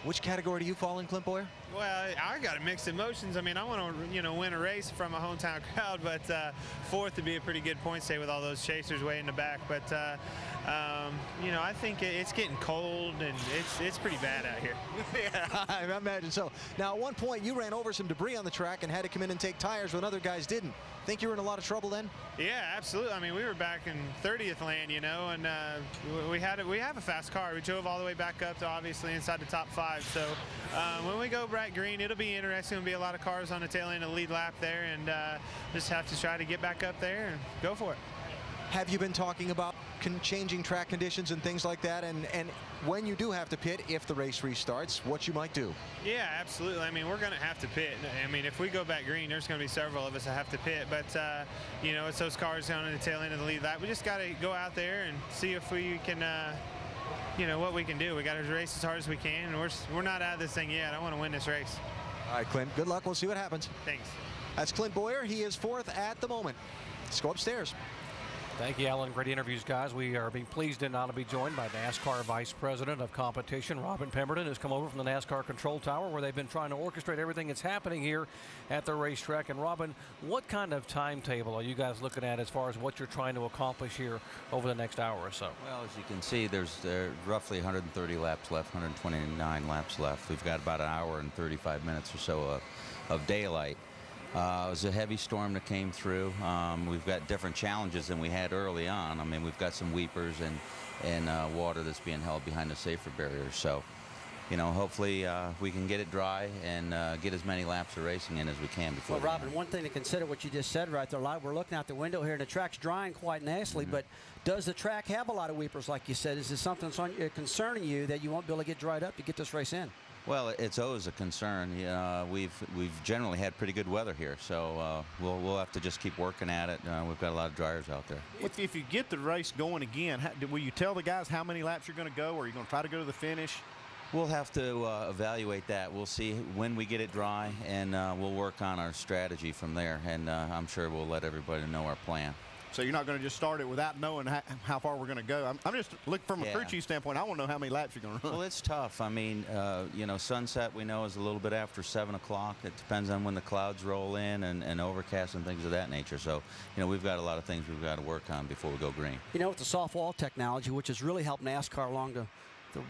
Which category do you fall in, Clint Bowyer? Well, I got mixed emotions. I mean, I want to, win a race from a hometown crowd, but fourth would be a pretty good point stay with all those chasers way in the back. But I think it's getting cold and it's pretty bad out here. Yeah, I imagine so. Now, at one point, you ran over some debris on the track and had to come in and take tires when other guys didn't. Think you were in a lot of trouble then? Yeah, absolutely. I mean, we were back in 30th land, and we have a fast car. We drove all the way back up to obviously inside the top 5. So when we go bright green, it'll be interesting. There'll be a lot of cars on the tail end of the lead lap there, and just have to try to get back up there and go for it. Have you been talking about changing track conditions and things like that? And when you do have to pit, if the race restarts, what you might do? Yeah, absolutely. I mean, we're going to have to pit. I mean, if we go back green, there's going to be several of us that have to pit. But, you know, it's those cars down in the tail end of the lead lap. We just got to go out there and see if we can, you know, what we can do. We got to race as hard as we can. And we're not out of this thing yet. I want to win this race. All right, Clint, good luck. We'll see what happens. Thanks. That's Clint Bowyer. He is 4th at the moment. Let's go upstairs. Thank you, Alan. Great interviews, guys. We are being pleased and now to be joined by NASCAR Vice President of Competition, Robin Pemberton, who's come over from the NASCAR Control Tower, where they've been trying to orchestrate everything that's happening here at the racetrack. And Robin, what kind of timetable are you guys looking at as far as what you're trying to accomplish here over the next hour or so? Well, as you can see, there's roughly 130 laps left, 129 laps left. We've got about an hour and 35 minutes or so of daylight. It was a heavy storm that came through. We've got different challenges than we had early on. I mean, we've got some weepers and water that's being held behind the safer barriers. So, you know, hopefully we can get it dry and get as many laps of racing in as we can before. Well, Robin, one thing to consider what you just said right there. We're looking out the window here, and the track's drying quite nicely. But does the track have a lot of weepers, like you said? Is this something that's concerning you that you won't be able to get dried up to get this race in? Well, it's always a concern. We've generally had pretty good weather here, so we'll have to just keep working at it. We've got a lot of dryers out there. If you get the race going again, will you tell the guys how many laps you're going to go, or are you going to try to go to the finish? We'll have to evaluate that. We'll see when we get it dry, and we'll work on our strategy from there. And I'm sure we'll let everybody know our plan. So you're not going to just start it without knowing how far we're going to go. I'm just looking from a crew chief standpoint. I want to know how many laps you're going to run. Well, it's tough. I mean, you know, sunset we know is a little bit after 7 o'clock. It depends on when the clouds roll in and overcast and things of that nature. So, you know, we've got a lot of things we've got to work on before we go green. You know, with the soft wall technology, which has really helped NASCAR along the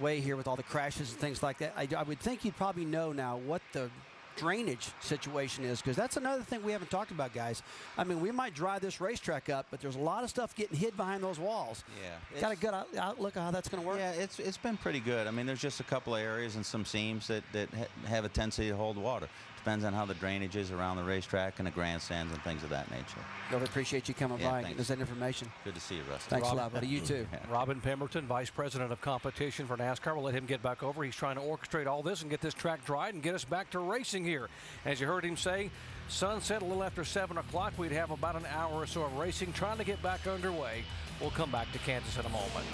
way here with all the crashes and things like that, I would think you'd probably know now what the drainage situation is, because that's another thing we haven't talked about, guys. I mean, we might dry this racetrack up, but there's a lot of stuff getting hid behind those walls. Yeah. Got a good outlook on how that's going to work? Yeah, it's been pretty good. I mean, there's just a couple of areas and some seams that have a tendency to hold water. Depends on how the drainage is around the racetrack and the grandstands and things of that nature. Really appreciate you coming by and getting us that information. Good to see you, Rusty. Thanks a lot, buddy. You too. Robin Pemberton, Vice President of Competition for NASCAR. We'll let him get back over. He's trying to orchestrate all this and get this track dried and get us back to racing here. As you heard him say, sunset a little after 7 o'clock. We'd have about an hour or so of racing, trying to get back underway. We'll come back to Kansas in a moment.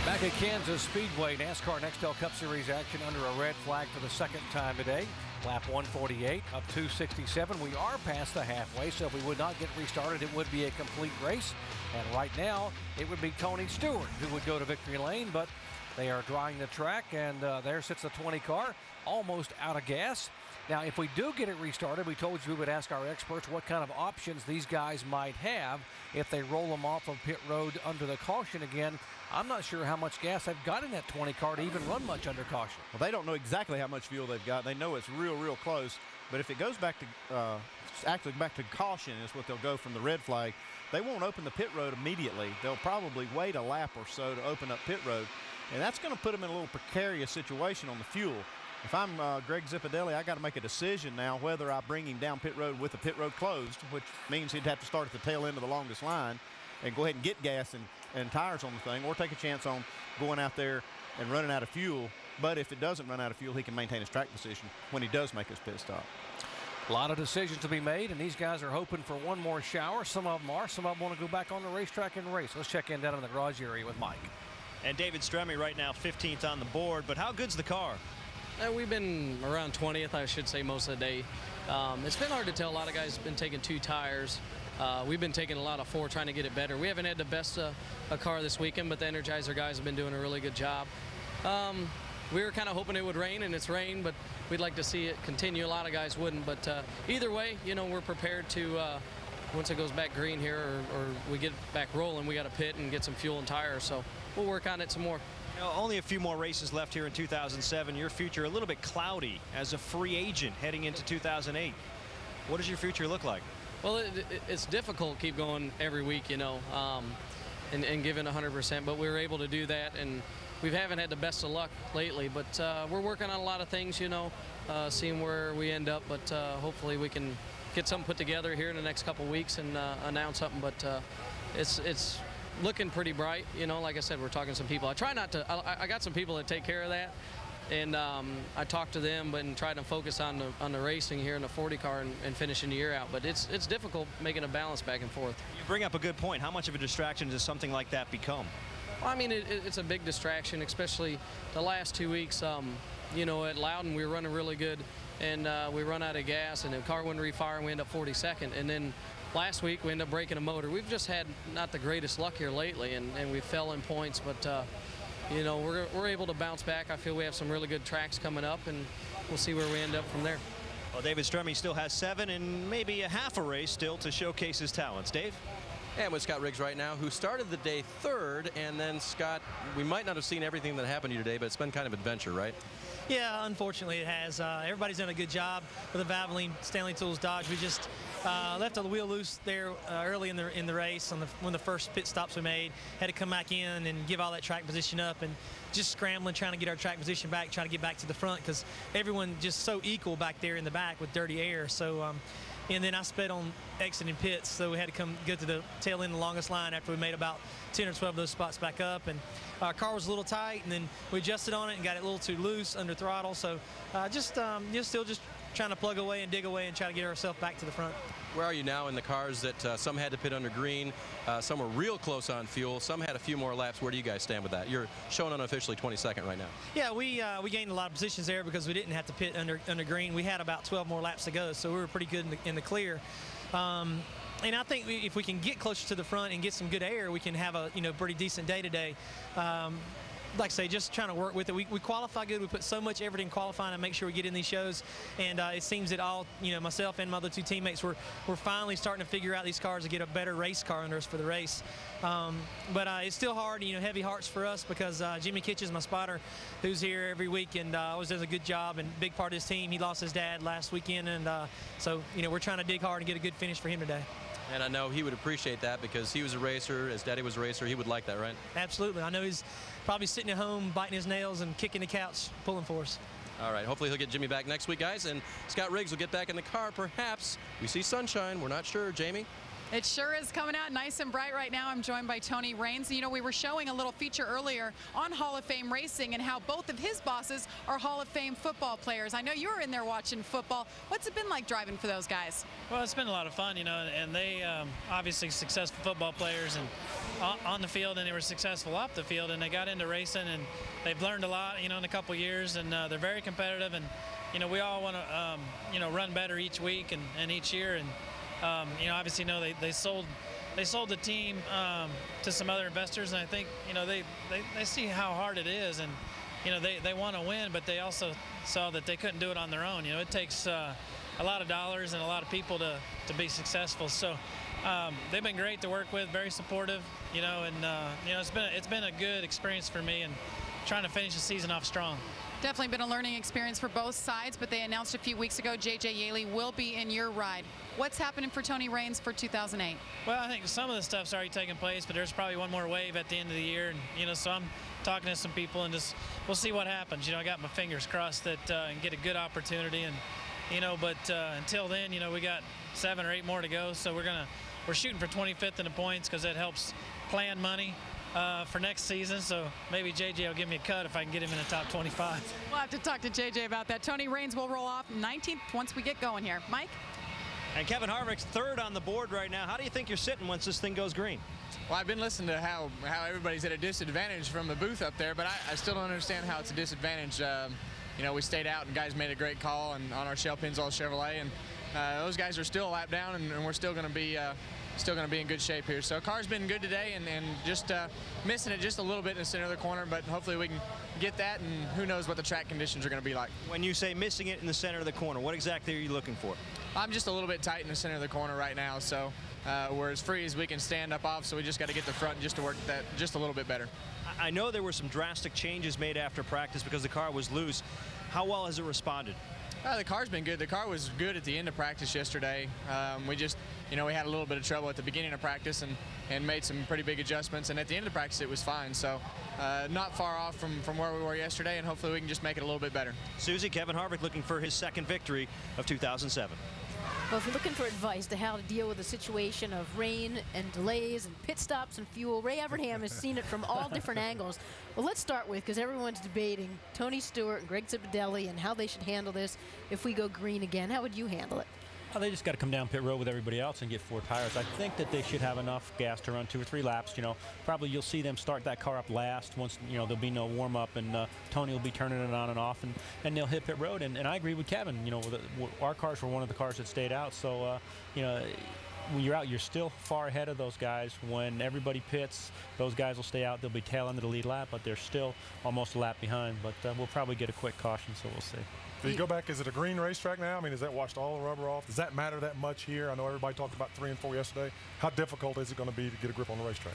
Back at Kansas Speedway, NASCAR Nextel Cup Series action under a red flag for the second time today. Lap 148, up 267. We are past the halfway, so if we would not get restarted, it would be a complete race. And right now, it would be Tony Stewart who would go to victory lane, but they are drying the track, and there sits the 20 car, almost out of gas. Now, if we do get it restarted, we told you we would ask our experts what kind of options these guys might have if they roll them off of pit road under the caution again. I'm not sure how much gas they've got in that 20 car to even run much under caution. Well, they don't know exactly how much fuel they've got. They know it's real close. But if it goes back to actually back to caution is what they'll go from the red flag. They won't open the pit road immediately. They'll probably wait a lap or so to open up pit road. And that's going to put them in a little precarious situation on the fuel. If I'm Greg Zipadelli, I got to make a decision now whether I bring him down pit road with the pit road closed, which means he'd have to start at the tail end of the longest line and go ahead and get gas and tires on the thing, or take a chance on going out there and running out of fuel. But if it doesn't run out of fuel, he can maintain his track position when he does make his pit stop. A lot of decisions to be made, and these guys are hoping for one more shower. Some of them are. Some of them want to go back on the racetrack and race. Let's check in down in the garage area with Mike. And David Stremme right now 15th on the board, but how good's the car? We've been around 20th, I should say, most of the day. It's been hard to tell. A lot of guys have been taking 2 tires. We've been taking a lot of 4, trying to get it better. We haven't had the best a car this weekend, but the Energizer guys have been doing a really good job. We were kind of hoping it would rain, and it's rained, but we'd like to see it continue. A lot of guys wouldn't, but either way, you know, we're prepared to, once it goes back green here or we get back rolling, we got to pit and get some fuel and tires, so we'll work on it some more. You know, only a few more races left here in 2007. Your future a little bit cloudy as a free agent heading into 2008. What does your future look like? Well, it's difficult to keep going every week, you know, and giving 100%, but we were able to do that, and we haven't had the best of luck lately, but we're working on a lot of things, you know, seeing where we end up, but hopefully we can get something put together here in the next couple weeks and announce something. But it's looking pretty bright. You know, like I said, we're talking to some people. I try not to. I got some people that take care of that. And I talked to them and tried to focus on the racing here in the 40 car and finishing the year out. But it's difficult making a balance back and forth. You bring up a good point. How much of a distraction does something like that become? Well, I mean, it's a big distraction, especially the last 2 weeks. You know, at Loudon, we were running really good, and we run out of gas, and the car wouldn't refire, and we end up 42nd. And then last week, we ended up breaking a motor. We've just had not the greatest luck here lately, and we fell in points. But you know, we're able to bounce back. I feel we have some really good tracks coming up, and we'll see where we end up from there. Well, David Stremme still has 7 and maybe a half a race still to showcase his talents. Dave? And with Scott Riggs right now, who started the day 3rd, and then Scott, we might not have seen everything that happened to you today, but it's been kind of adventure, right? Yeah, unfortunately it has. Everybody's done a good job with the Valvoline Stanley Tools Dodge. We just left the wheel loose there early in the race on one of the first pit stops we made. Had to come back in and give all that track position up and just scrambling, trying to get our track position back, trying to get back to the front because everyone just so equal back there in the back with dirty air. So, and then I sped on exiting pits, so we had to go to the tail end of the longest line after we made about 10 or 12 of those spots back up. And our car was a little tight, and then we adjusted on it and got it a little too loose under throttle. So still just trying to plug away and dig away and try to get ourselves back to the front. Where are you now in the cars that some had to pit under green, some were real close on fuel, some had a few more laps? Where do you guys stand with that? You're showing unofficially 22nd right now. Yeah, we gained a lot of positions there because we didn't have to pit under green. We had about 12 more laps to go, so we were pretty good in the clear. And I think if we can get closer to the front and get some good air, we can have a pretty decent day today. Like I say, just trying to work with it. We qualify good. We put so much effort in qualifying and make sure we get in these shows. And it seems that all, myself and my other 2 teammates, we're finally starting to figure out these cars to get a better race car under us for the race. But it's still hard, heavy hearts for us because Jimmy Kitchens, my spotter, who's here every week and always does a good job and big part of his team. He lost his dad last weekend, and so we're trying to dig hard and get a good finish for him today. And I know he would appreciate that because he was a racer, his daddy was a racer. He would like that, right? Absolutely. I know he's probably sitting at home biting his nails and kicking the couch, pulling for us. All right, hopefully he'll get Jimmy back next week, guys, and Scott Riggs will get back in the car. Perhaps we see sunshine. We're not sure. Jamie? It sure is coming out nice and bright right now. I'm joined by Tony Raines. We were showing a little feature earlier on Hall of Fame racing and how both of his bosses are Hall of Fame football players. I know you were in there watching football. What's it been like driving for those guys? Well, it's been a lot of fun, and they obviously successful football players and on the field, and they were successful off the field, and they got into racing, and they've learned a lot, in a couple years, and they're very competitive, and we all want to, run better each week and each year, and obviously, they sold the team to some other investors, and I think, they see how hard it is, and, they want to win, but they also saw that they couldn't do it on their own. It takes a lot of dollars and a lot of people to be successful. So they've been great to work with, very supportive, and it's been a good experience for me and trying to finish the season off strong. Definitely been a learning experience for both sides, but they announced a few weeks ago J.J. Yaley will be in your ride. What's happening for Tony Raines for 2008? Well, I think some of the stuff's already taken place, but there's probably one more wave at the end of the year, and so I'm talking to some people, and we'll see what happens. I got my fingers crossed that and get a good opportunity, and but until then, we got 7 or 8 more to go, so we're shooting for 25th in the points because that helps plan money for next season, so maybe JJ will give me a cut if I can get him in the top 25. We'll have to talk to JJ about that. Tony Raines will roll off 19th once we get going here. Mike? And Kevin Harvick's 3rd on the board right now. How do you think you're sitting once this thing goes green? Well, I've been listening to how everybody's at a disadvantage from the booth up there, but I still don't understand how it's a disadvantage. We stayed out and guys made a great call and on our shell Pennzoil Chevrolet, and those guys are still a lap down, and we're still going to be in good shape here. So car's been good today, and just missing it just a little bit in the center of the corner, but hopefully we can get that, and who knows what the track conditions are going to be like. When you say missing it in the center of the corner, what exactly are you looking for? I'm just a little bit tight in the center of the corner right now, so we're as free as we can stand up off, so we just got to get the front just to work that just a little bit better. I know there were some drastic changes made after practice because the car was loose. How well has it responded? The car's been good. The car was good at the end of practice yesterday. We just, we had a little bit of trouble at the beginning of practice and made some pretty big adjustments. And at the end of practice, it was fine. So not far off from where we were yesterday, and hopefully we can just make it a little bit better. Susie, Kevin Harvick looking for his 2nd victory of 2007. Well, if you're looking for advice to how to deal with a situation of rain and delays and pit stops and fuel, Ray Evernham has seen it from all different angles. Well, let's start with, because everyone's debating Tony Stewart and Greg Zipadelli and how they should handle this if we go green again. How would you handle it? Well, they just got to come down pit road with everybody else and get 4 tires. I think that they should have enough gas to run 2 or 3 laps. You know, probably you'll see them start that car up last once, you know, there'll be no warm-up, and Tony will be turning it on and off, and they'll hit pit road. And I agree with Kevin. You know, our cars were one of the cars that stayed out. So, you know, when you're out, you're still far ahead of those guys. When everybody pits, those guys will stay out. They'll be tail end of the lead lap, but they're still almost a lap behind. But we'll probably get a quick caution, so we'll see. Do you go back, is it a green racetrack now? I mean, has that washed all the rubber off? Does that matter that much here? I know everybody talked about 3 and 4 yesterday. How difficult is it going to be to get a grip on the racetrack?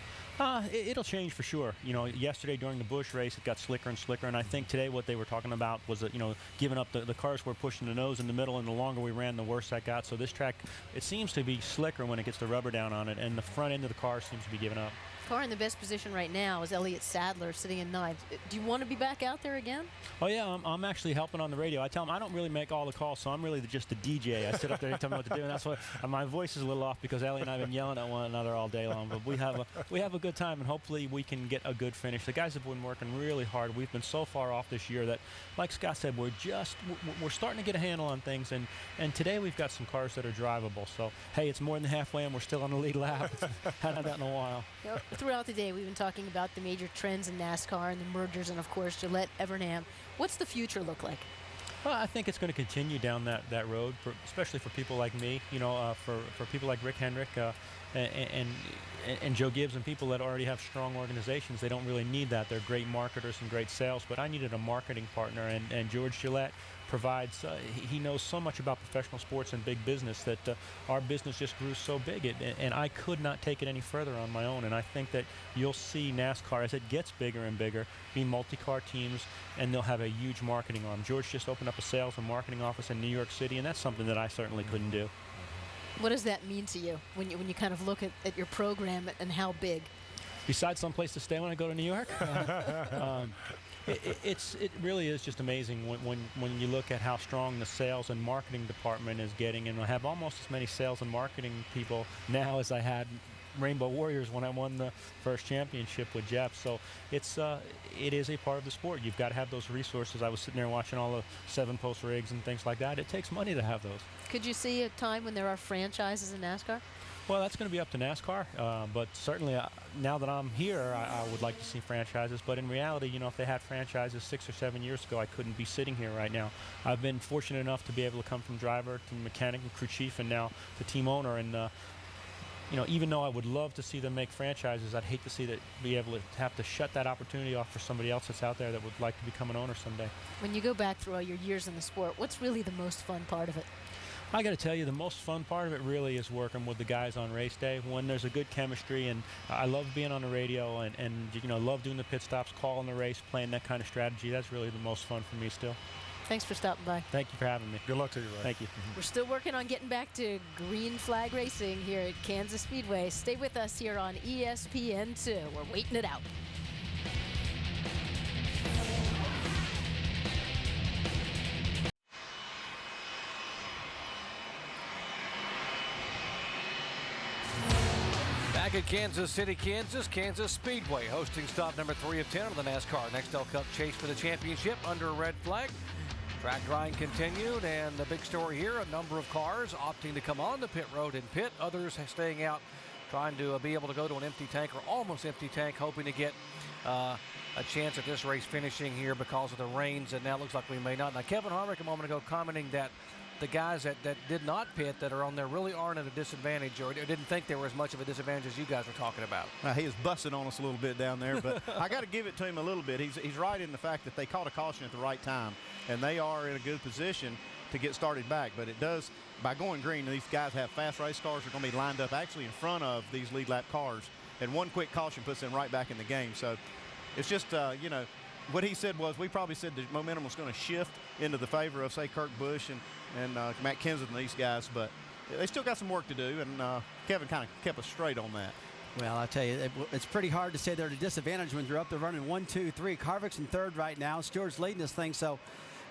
It'll change for sure. You know, yesterday during the Busch race, it got slicker and slicker, and I think today what they were talking about was that, you know, giving up the cars were pushing the nose in the middle, and the longer we ran, the worse that got. So this track, it seems to be slicker when it gets the rubber down on it, and the front end of the car seems to be giving up. Car in the best position right now is Elliott Sadler sitting in 9th. Do you want to be back out there again? Oh, yeah, I'm actually helping on the radio. I tell them I don't really make all the calls, so I'm really just the DJ. I sit up there and tell them what to do, and that's why my voice is a little off because Ellie and I have been yelling at one another all day long. But we have a good time, and hopefully we can get a good finish. The guys have been working really hard. We've been so far off this year that, like Scott said, we're starting to get a handle on things, and today we've got some cars that are drivable. So, hey, it's more than halfway, and we're still on the lead lap. Haven't done that in a while. Throughout the day, we've been talking about the major trends in NASCAR and the mergers, and of course Gillette, Evernham. What's the future look like? Well, I think it's going to continue down that road, especially for people like me. You know, for people like Rick Hendrick and Joe Gibbs and people that already have strong organizations. They don't really need that. They're great marketers and great sales, but I needed a marketing partner, and George Gillette provides, he knows so much about professional sports and big business that our business just grew so big, and I could not take it any further on my own. And I think that you'll see NASCAR, as it gets bigger and bigger, be multi-car teams, and they'll have a huge marketing arm. George just opened up a sales and marketing office in New York City, and that's something that I certainly couldn't do. What does that mean to you when you kind of look at your program and how big? Besides some place to stay when I go to New York? It really is just amazing when you look at how strong the sales and marketing department is getting, and I have almost as many sales and marketing people now as I had Rainbow Warriors when I won the first championship with Jeff. So it is a part of the sport. You've got to have those resources. I was sitting there watching all the 7-post rigs and things like that. It takes money to have those. Could you see a time when there are franchises in NASCAR? Well, that's going to be up to NASCAR, but certainly now that I'm here, I would like to see franchises. But in reality, you know, if they had franchises 6 or 7 years ago, I couldn't be sitting here right now. I've been fortunate enough to be able to come from driver to mechanic and crew chief, and now the team owner. And you know, even though I would love to see them make franchises, I'd hate to see that be able to have to shut that opportunity off for somebody else that's out there that would like to become an owner someday. When you go back through all your years in the sport, what's really the most fun part of it? I got to tell you, the most fun part of it really is working with the guys on race day when there's a good chemistry, and I love being on the radio and you know, love doing the pit stops, calling the race, playing that kind of strategy. That's really the most fun for me still. Thanks for stopping by. Thank you for having me. Good luck to you, Ray. Thank you. We're still working on getting back to green flag racing here at Kansas Speedway. Stay with us here on ESPN2. We're waiting it out. Back at Kansas City, Kansas Speedway hosting stop number 3 of 10 of the NASCAR Nextel Cup chase for the championship under a red flag. Track grind continued, and the big story here, a number of cars opting to come on the pit road and pit, others staying out trying to be able to go to an empty tank or almost empty tank, hoping to get a chance at this race finishing here because of the rains, and now it looks like we may not. Now, Kevin Harvick a moment ago commenting that the guys that did not pit that are on there really aren't at a disadvantage, or didn't think they were as much of a disadvantage as you guys were talking about. He is busting on us a little bit down there, but I got to give it to him a little bit. He's right in the fact that they caught a caution at the right time, and they are in a good position to get started back. But it does, by going green, these guys have fast race cars are going to be lined up actually in front of these lead lap cars, and one quick caution puts them right back in the game. So it's just, you know, what he said was, we probably said the momentum was going to shift into the favor of, say, Kurt Busch and Matt Kenseth and these guys, but they still got some work to do, and Kevin kind of kept us straight on that. Well, I tell you, it's pretty hard to say they're at a disadvantage when you're up there running 1, 2, 3. Harvick's in 3rd right now. Stewart's leading this thing, so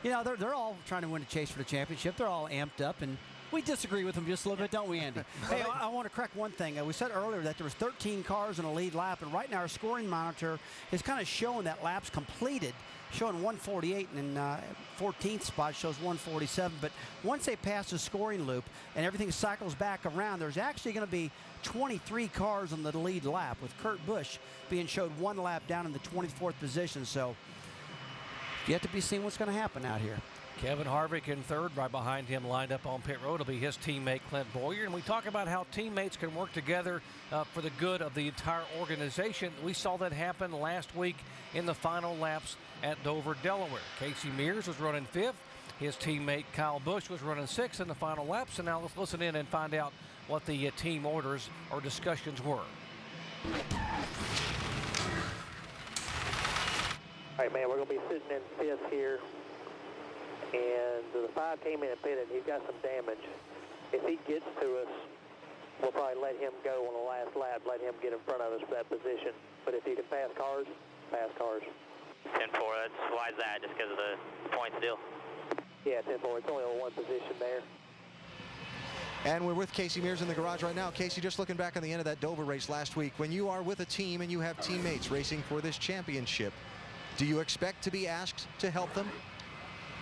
you know they're all trying to win a chase for the championship. They're all amped up, and We disagree with him just a little bit, don't we, Andy? Hey, I want to correct one thing. We said earlier that there was 13 cars in a lead lap, and right now our scoring monitor is kind of showing that laps completed, showing 148, and 14th spot shows 147. But once they pass the scoring loop and everything cycles back around, there's actually going to be 23 cars on the lead lap, with Kurt Busch being showed 1 lap down in the 24th position. So yet to be seen what's going to happen out here. Kevin Harvick in third, right behind him, lined up on pit road, will be his teammate Clint Bowyer. And we talk about how teammates can work together for the good of the entire organization. We saw that happen last week in the final laps at Dover, Delaware. Casey Mears was running 5th. His teammate Kyle Busch was running 6th in the final laps. And now let's listen in and find out what the team orders or discussions were. All right, man, we're going to be sitting in 5th here. And the 5 came in and pitted. He's got some damage. If he gets to us, we'll probably let him go on the last lap, let him get in front of us for that position. But if you can pass cars, pass cars. 10-4, why is that? Just because of the points deal? Yeah, 10-4. It's only on 1 position there. And we're with Casey Mears in the garage right now. Casey, just looking back on the end of that Dover race last week, when you are with a team and you have teammates racing for this championship, do you expect to be asked to help them?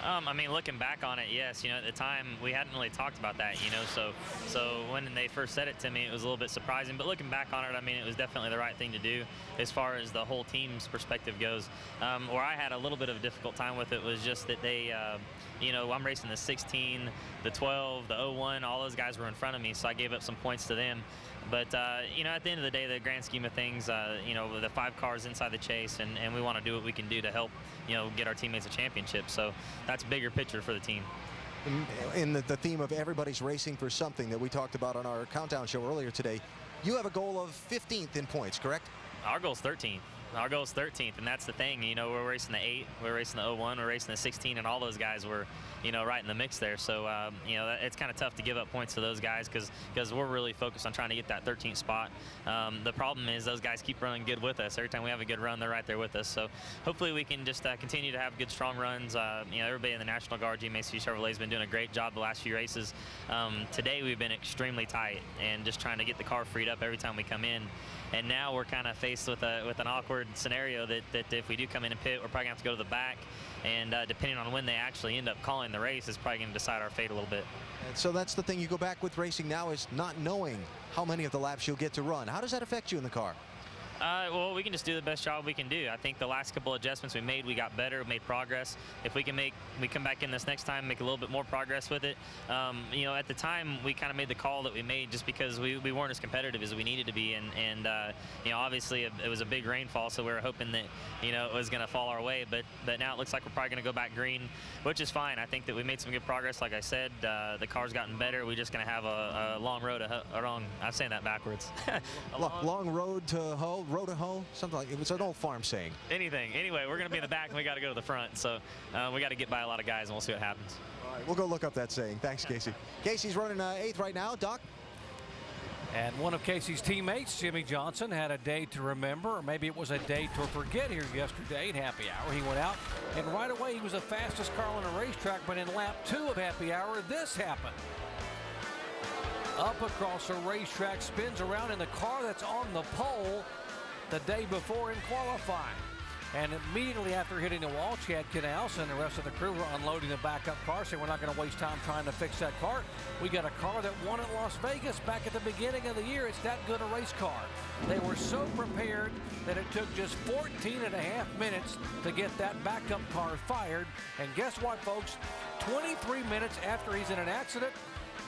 I mean, looking back on it, yes. You know, at the time, we hadn't really talked about that, you know, so when they first said it to me, it was a little bit surprising. But looking back on it, I mean, it was definitely the right thing to do as far as the whole team's perspective goes. Where I had a little bit of a difficult time with it was just that they, you know, I'm racing the 16, the 12, the 01, all those guys were in front of me, so I gave up some points to them. But, you know, at the end of the day, the grand scheme of things, you know, the 5 cars inside the chase, and we want to do what we can do to help, you know, get our teammates a championship. So that's a bigger picture for the team. In the theme of everybody's racing for something that we talked about on our countdown show earlier today, you have a goal of 15th in points, correct? Our goal is 13th. Our goal is 13th, and that's the thing. You know, we're racing the 8, we're racing the 01, we're racing the 16, and all those guys were, you know, right in the mix there. So, you know, it's kind of tough to give up points to those guys because we're really focused on trying to get that 13th spot. The problem is those guys keep running good with us. Every time we have a good run, they're right there with us. So hopefully we can just continue to have good, strong runs. You know, everybody in the National Guard, GMAC Chevrolet, has been doing a great job the last few races. Today we've been extremely tight and just trying to get the car freed up every time we come in. And now we're kind of faced with an awkward scenario that if we do come in and pit, we're probably going to have to go to the back. And depending on when they actually end up calling the race is probably going to decide our fate a little bit. And so that's the thing you go back with racing now, is not knowing how many of the laps you'll get to run. How does that affect you in the car? Well, we can just do the best job we can do. I think the last couple adjustments we made, we got better, made progress. If we come back in this next time, make a little bit more progress with it. You know, at the time, we kind of made the call that we made just because we weren't as competitive as we needed to be. And you know, obviously it was a big rainfall, so we were hoping that, you know, it was going to fall our way. But now it looks like we're probably going to go back green, which is fine. I think that we made some good progress. Like I said, the car's gotten better. We're just going to have a long road I'm saying that backwards. long road to hoe. Road to hoe, something like it was an old farm saying. Anything. Anyway, we're going to be in the back and we got to go to the front. So we got to get by a lot of guys and we'll see what happens. All right, we'll go look up that saying. Thanks, Casey. Casey's running 8th right now. Doc? And one of Casey's teammates, Jimmy Johnson, had a day to remember, or maybe it was a day to forget here yesterday at happy hour. He went out, and right away he was the fastest car on the racetrack, but in lap 2 of happy hour, this happened. Up across the racetrack, spins around in the car that's on the pole the day before in qualifying. And immediately after hitting the wall, Chad Canals and the rest of the crew were unloading the backup car, saying we're not going to waste time trying to fix that car. We got a car that won at Las Vegas back at the beginning of the year. It's that good a race car. They were so prepared that it took just 14.5 minutes to get that backup car fired. And guess what, folks? 23 minutes after he's in an accident,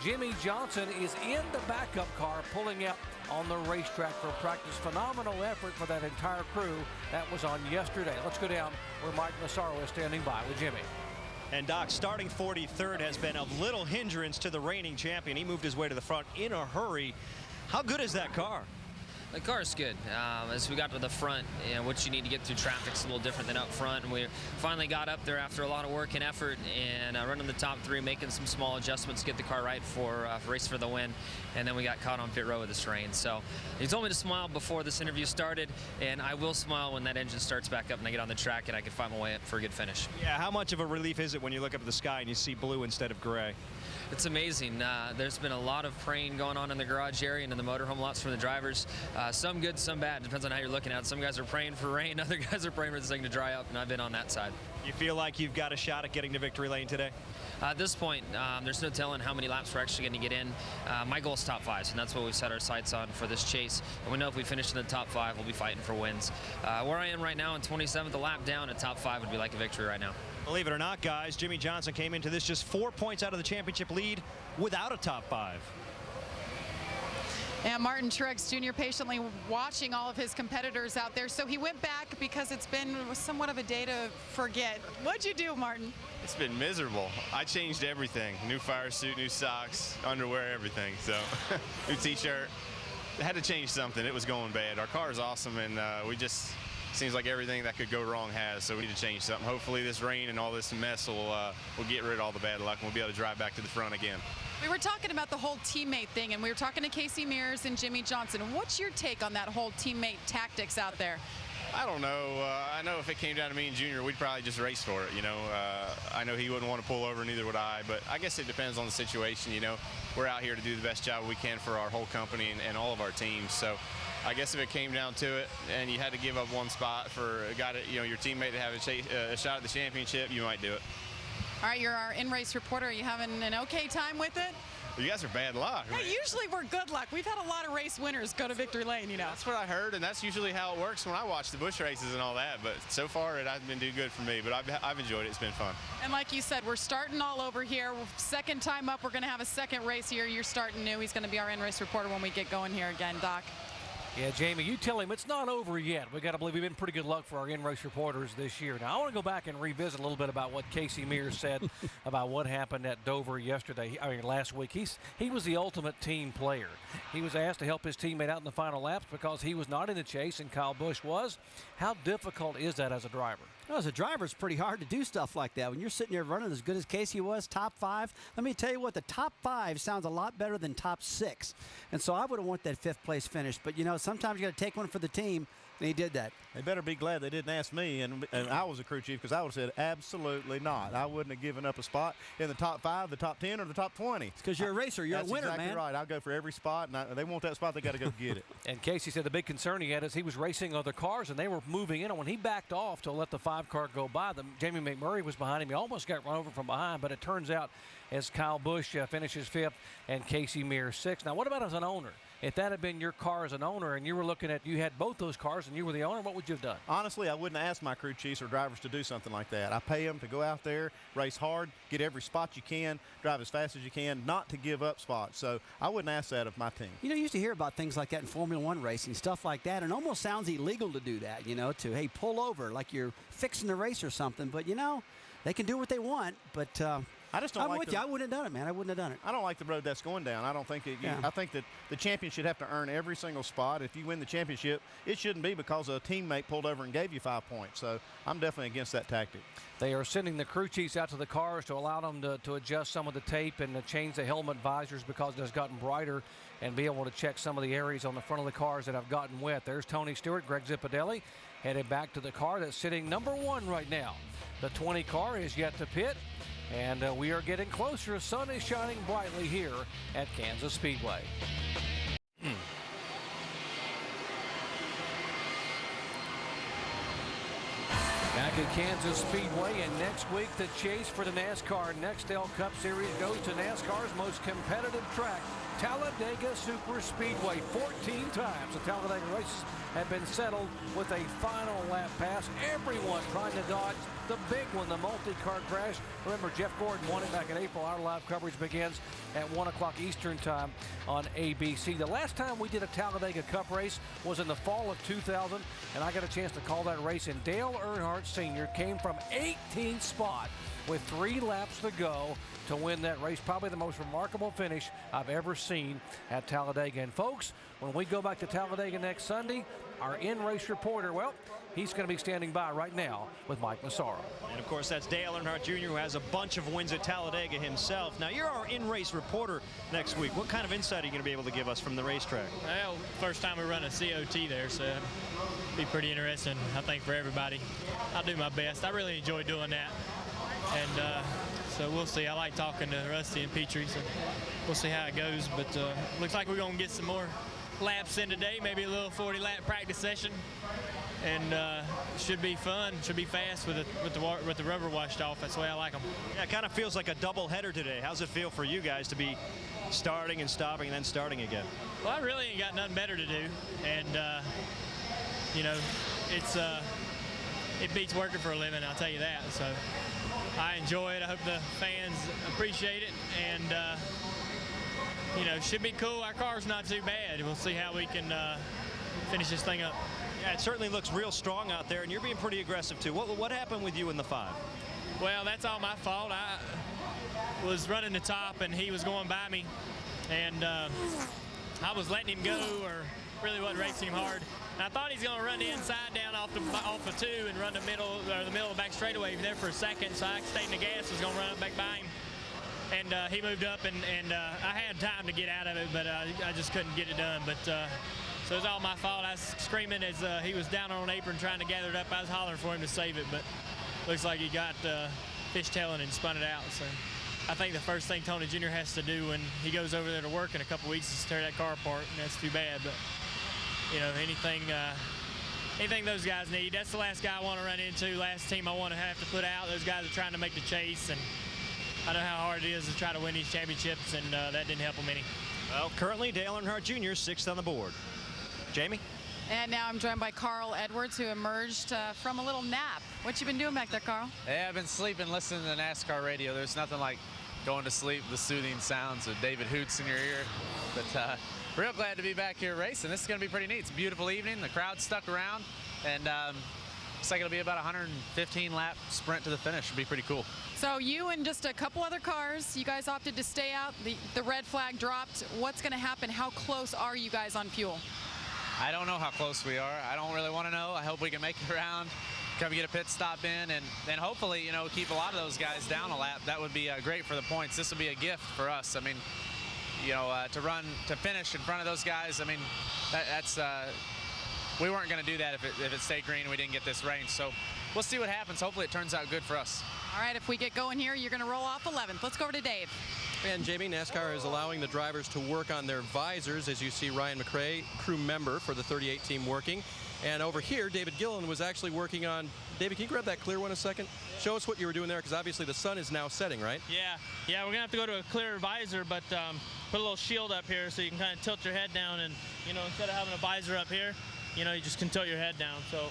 Jimmy Johnson is in the backup car pulling up on the racetrack for practice. Phenomenal effort for that entire crew. That was on yesterday. Let's go down where Mike Massaro is standing by with Jimmy. And Doc, starting 43rd has been of little hindrance to the reigning champion. He moved his way to the front in a hurry. How good is that car? The car is good. As we got to the front, what you need to get through traffic's a little different than up front. And we finally got up there after a lot of work and effort and running the top 3, making some small adjustments to get the car right for race for the win. And then we got caught on pit road with this rain. So he told me to smile before this interview started, and I will smile when that engine starts back up and I get on the track and I can find my way up for a good finish. Yeah, how much of a relief is it when you look up at the sky and you see blue instead of gray? It's amazing. There's been a lot of praying going on in the garage area and in the motorhome lots from the drivers. Some good, some bad. Depends on how you're looking at it. Some guys are praying for rain. Other guys are praying for this thing to dry up, and I've been on that side. You feel like you've got a shot at getting to victory lane today? At this point, there's no telling how many laps we're actually going to get in. My goal is top 5, and that's what we've set our sights on for this chase. And we know if we finish in the top 5, we'll be fighting for wins. Where I am right now in 27th, a lap down, a top 5 would be like a victory right now. Believe it or not, guys, Jimmie Johnson came into this just 4 points out of the championship lead without a top 5. And Martin Truex Jr. patiently watching all of his competitors out there. So he went back because it's been somewhat of a day to forget. What'd you do, Martin? It's been miserable. I changed everything. New fire suit, new socks, underwear, everything. So new t-shirt. I had to change something. It was going bad. Our car is awesome, and we just seems like everything that could go wrong has. So we need to change something. Hopefully this rain and all this mess will get rid of all the bad luck, and we'll be able to drive back to the front again. We were talking about the whole teammate thing, and we were talking to Casey Mears and Jimmie Johnson. What's your take on that whole teammate tactics out there? I don't know. I know if it came down to me and Junior, we'd probably just race for it. I know he wouldn't want to pull over, neither would I. But I guess it depends on the situation. We're out here to do the best job we can for our whole company and all of our teams. So I guess if it came down to it and you had to give up one spot for a guy that, your teammate to have a shot at the championship, you might do it. All right, you're our in-race reporter. Are you having an okay time with it? Well, you guys are bad luck. Hey, usually we're good luck. We've had a lot of race winners go to victory lane, That's what I heard, and that's usually how it works when I watch the Busch races and all that. But so far, it hasn't been doing good for me, but I've enjoyed it. It's been fun. And like you said, we're starting all over here. Second time up, we're going to have a second race here. You're starting new. He's going to be our in-race reporter when we get going here again, Doc. Yeah, Jamie, you tell him it's not over yet. We got to believe we've been pretty good luck for our in-race reporters this year. Now, I want to go back and revisit a little bit about what Casey Mears said about what happened at Dover last week. He was the ultimate team player. He was asked to help his teammate out in the final laps because he was not in the chase and Kyle Busch was. How difficult is that as a driver? Well, as a driver, it's pretty hard to do stuff like that. When you're sitting there running as good as Casey was, top 5, let me tell you what, the top 5 sounds a lot better than top 6. And so I would have wanted that 5th place finish. But, sometimes you got to take one for the team, and he did that. They better be glad they didn't ask me, and I was a crew chief, because I would have said absolutely not. I wouldn't have given up a spot in the top 5, the top 10, or the top 20. It's because you're a racer. You're a winner, man. That's exactly right. I'll go for every spot, and they want that spot, they got to go get it. And Casey said the big concern he had is he was racing other cars, and they were moving in. And when he backed off to let the 5 car go by, Jamie McMurray was behind him. He almost got run over from behind, but it turns out as Kyle Busch finishes 5th and Casey Mears 6th. Now, what about as an owner? If that had been your car as an owner and you had both those cars and you were the owner, what would you have done? Honestly, I wouldn't ask my crew chiefs or drivers to do something like that. I pay them to go out there, race hard, get every spot you can, drive as fast as you can, not to give up spots. So I wouldn't ask that of my team. You used to hear about things like that in Formula One racing, stuff like that, and it almost sounds illegal to do that, to, hey, pull over like you're fixing the race or something. But, they can do what they want, but I just don't I'm like with you. I wouldn't have done it, man. I wouldn't have done it. I don't like the road that's going down. I don't think it. I think that the champion should have to earn every single spot. If you win the championship, it shouldn't be because a teammate pulled over and gave you 5 points. So I'm definitely against that tactic. They are sending the crew chiefs out to the cars to allow them to adjust some of the tape and to change the helmet visors because it has gotten brighter and be able to check some of the areas on the front of the cars that have gotten wet. There's Tony Stewart, Greg Zipadelli headed back to the car that's sitting number 1 right now. The 20 car is yet to pit, and we are getting closer. The sun is shining brightly here at Kansas Speedway. Back at Kansas Speedway, and next week the chase for the NASCAR Nextel Cup Series goes to NASCAR's most competitive track, Talladega Superspeedway. 14 times the Talladega races have been settled with a final lap pass. Everyone trying to dodge the big one, the multi-car crash. Remember, Jeff Gordon won it back in April. Our live coverage begins at 1 o'clock Eastern time on ABC. The last time we did a Talladega Cup race was in the fall of 2000, and I got a chance to call that race, and Dale Earnhardt Sr. came from 18th spot with 3 laps to go to win that race. Probably the most remarkable finish I've ever seen at Talladega. And folks, When we go back to Talladega next Sunday, our in-race reporter, well, he's going to be standing by right now with Mike Massaro. And of course, that's Dale Earnhardt Jr., who has a bunch of wins at Talladega himself. Now, you're our in-race reporter next week. What kind of insight are you going to be able to give us from the racetrack? Well, first time we run a COT there, so it'll be pretty interesting, I think, for everybody. I'll do my best. I really enjoy doing that. And so we'll see. I like talking to Rusty and Petrie, so we'll see how it goes. But looks like we're going to get some more laps in today, maybe a little 40-lap practice session. And should be fun, should be fast with the rubber washed off. That's the way I like them. Yeah, it kind of feels like a double header today. How's it feel for you guys to be starting and stopping and then starting again? Well, I really ain't got nothing better to do. And, you know, it beats working for a living, I'll tell you that. So I enjoy it. I hope the fans appreciate it. And, you know, should be cool. Our car's not too bad. We'll see how we can finish this thing up. Yeah, it certainly looks real strong out there, and you're being pretty aggressive, too. What happened with you in the 5? Well, that's all my fault. I was running the top, and he was going by me. And I was letting him go, or really wasn't racing him hard. And I thought he's going to run the inside down off of 2 and run the middle of the back straightaway there for a second. So I stayed in the gas, was going to run up back by him. And he moved up, and I had time to get out of it, but I just couldn't get it done. But so it was all my fault. I was screaming as he was down on an apron trying to gather it up. I was hollering for him to save it, but looks like he got fishtailing and spun it out. So I think the first thing Tony Jr. has to do when he goes over there to work in a couple weeks is tear that car apart, and that's too bad. But you know, anything those guys need. That's the last guy I want to run into. Last team I want to have to put out. Those guys are trying to make the chase, and I know how hard it is to try to win these championships, and that didn't help them any. Well, currently Dale Earnhardt Jr. 6th on the board. Jamie? And now I'm joined by Carl Edwards, who emerged from a little nap. What you been doing back there, Carl? Yeah, I've been sleeping, listening to the NASCAR radio. There's nothing like going to sleep, the soothing sounds of David Hoots in your ear. But real glad to be back here racing. This is going to be pretty neat. It's a beautiful evening. The crowd stuck around, and looks like it'll be about a 115-lap sprint to the finish. It'll be pretty cool. So you and just a couple other cars, you guys opted to stay out. The red flag dropped. What's going to happen? How close are you guys on fuel? I don't know how close we are. I don't really want to know. I hope we can make it around, come get a pit stop in, and then hopefully, you know, keep a lot of those guys down a lap. That would be great for the points. This will be a gift for us. I mean, you know, to finish in front of those guys, I mean, that's we weren't going to do that if it stayed green and we didn't get this rain. So we'll see what happens. Hopefully it turns out good for us. All right, if we get going here, you're going to roll off 11th. Let's go over to Dave. And Jamie, NASCAR is allowing the drivers to work on their visors, as you see Ryan McRae, crew member for the 38 team, working. And over here, David Gillen was actually working on. David, can you grab that clear one a second? Show us what you were doing there, because obviously the sun is now setting, right? Yeah, we're gonna have to go to a clear visor, but put a little shield up here so you can kind of tilt your head down, and you know, instead of having a visor up here, you know, you just can tilt your head down. So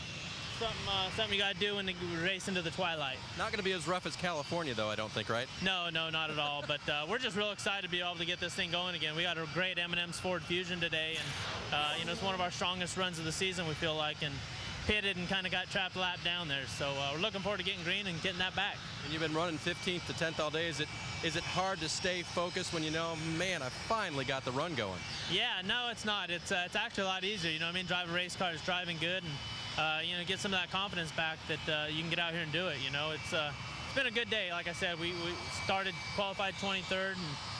something you gotta do when you race into the twilight. Not gonna be as rough as California, though, I don't think, right? No, not at all. But we're just real excited to be able to get this thing going again. We got a great M&M's Ford Fusion today, and you know, it's one of our strongest runs of the season, we feel like, and pitted and kind of got trapped lap down there. So we're looking forward to getting green and getting that back. And you've been running 15th to 10th all day. Is it hard to stay focused when you know, man, I finally got the run going? Yeah, no, it's not. It's actually a lot easier. You know what I mean? Driving race cars, driving good, and you know, get some of that confidence back that you can get out here and do it. You know, it's been a good day. Like I said, we qualified 23rd, and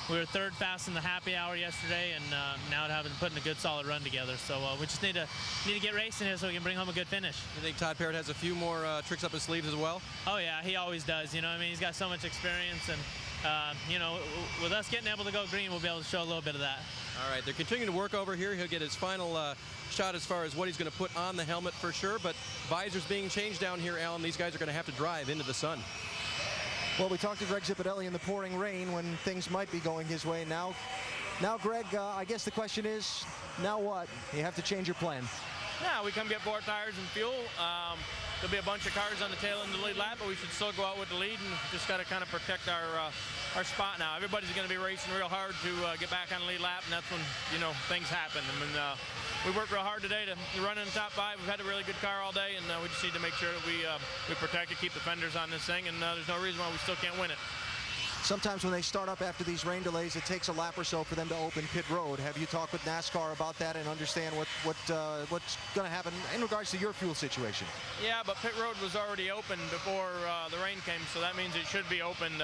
we were 3rd fast in the happy hour yesterday, and now putting a good solid run together. So we just need to get racing here so we can bring home a good finish. You think Todd Parrott has a few more tricks up his sleeves as well? Oh yeah, he always does. You know what I mean? He's got so much experience, and you know, with us getting able to go green, we'll be able to show a little bit of that. All right, they're continuing to work over here. He'll get his final shot as far as what he's going to put on the helmet for sure, but visors being changed down here, Alan. These guys are going to have to drive into the sun. Well, we talked to Greg Zipadelli in the pouring rain when things might be going his way. Now Greg, I guess the question is, now what? You have to change your plan. Yeah, we come get more tires and fuel. There'll be a bunch of cars on the tail end of the lead lap, but we should still go out with the lead, and just got to kind of protect our spot now. Everybody's going to be racing real hard to get back on the lead lap, and that's when, you know, things happen. I mean, we worked real hard today to run in the top 5. We've had a really good car all day, and we just need to make sure that we protect it, keep the fenders on this thing, and there's no reason why we still can't win it. Sometimes when they start up after these rain delays, it takes a lap or so for them to open pit road. Have you talked with NASCAR about that and understand what's going to happen in regards to your fuel situation? Yeah, but pit road was already open before the rain came, so that means it should be opened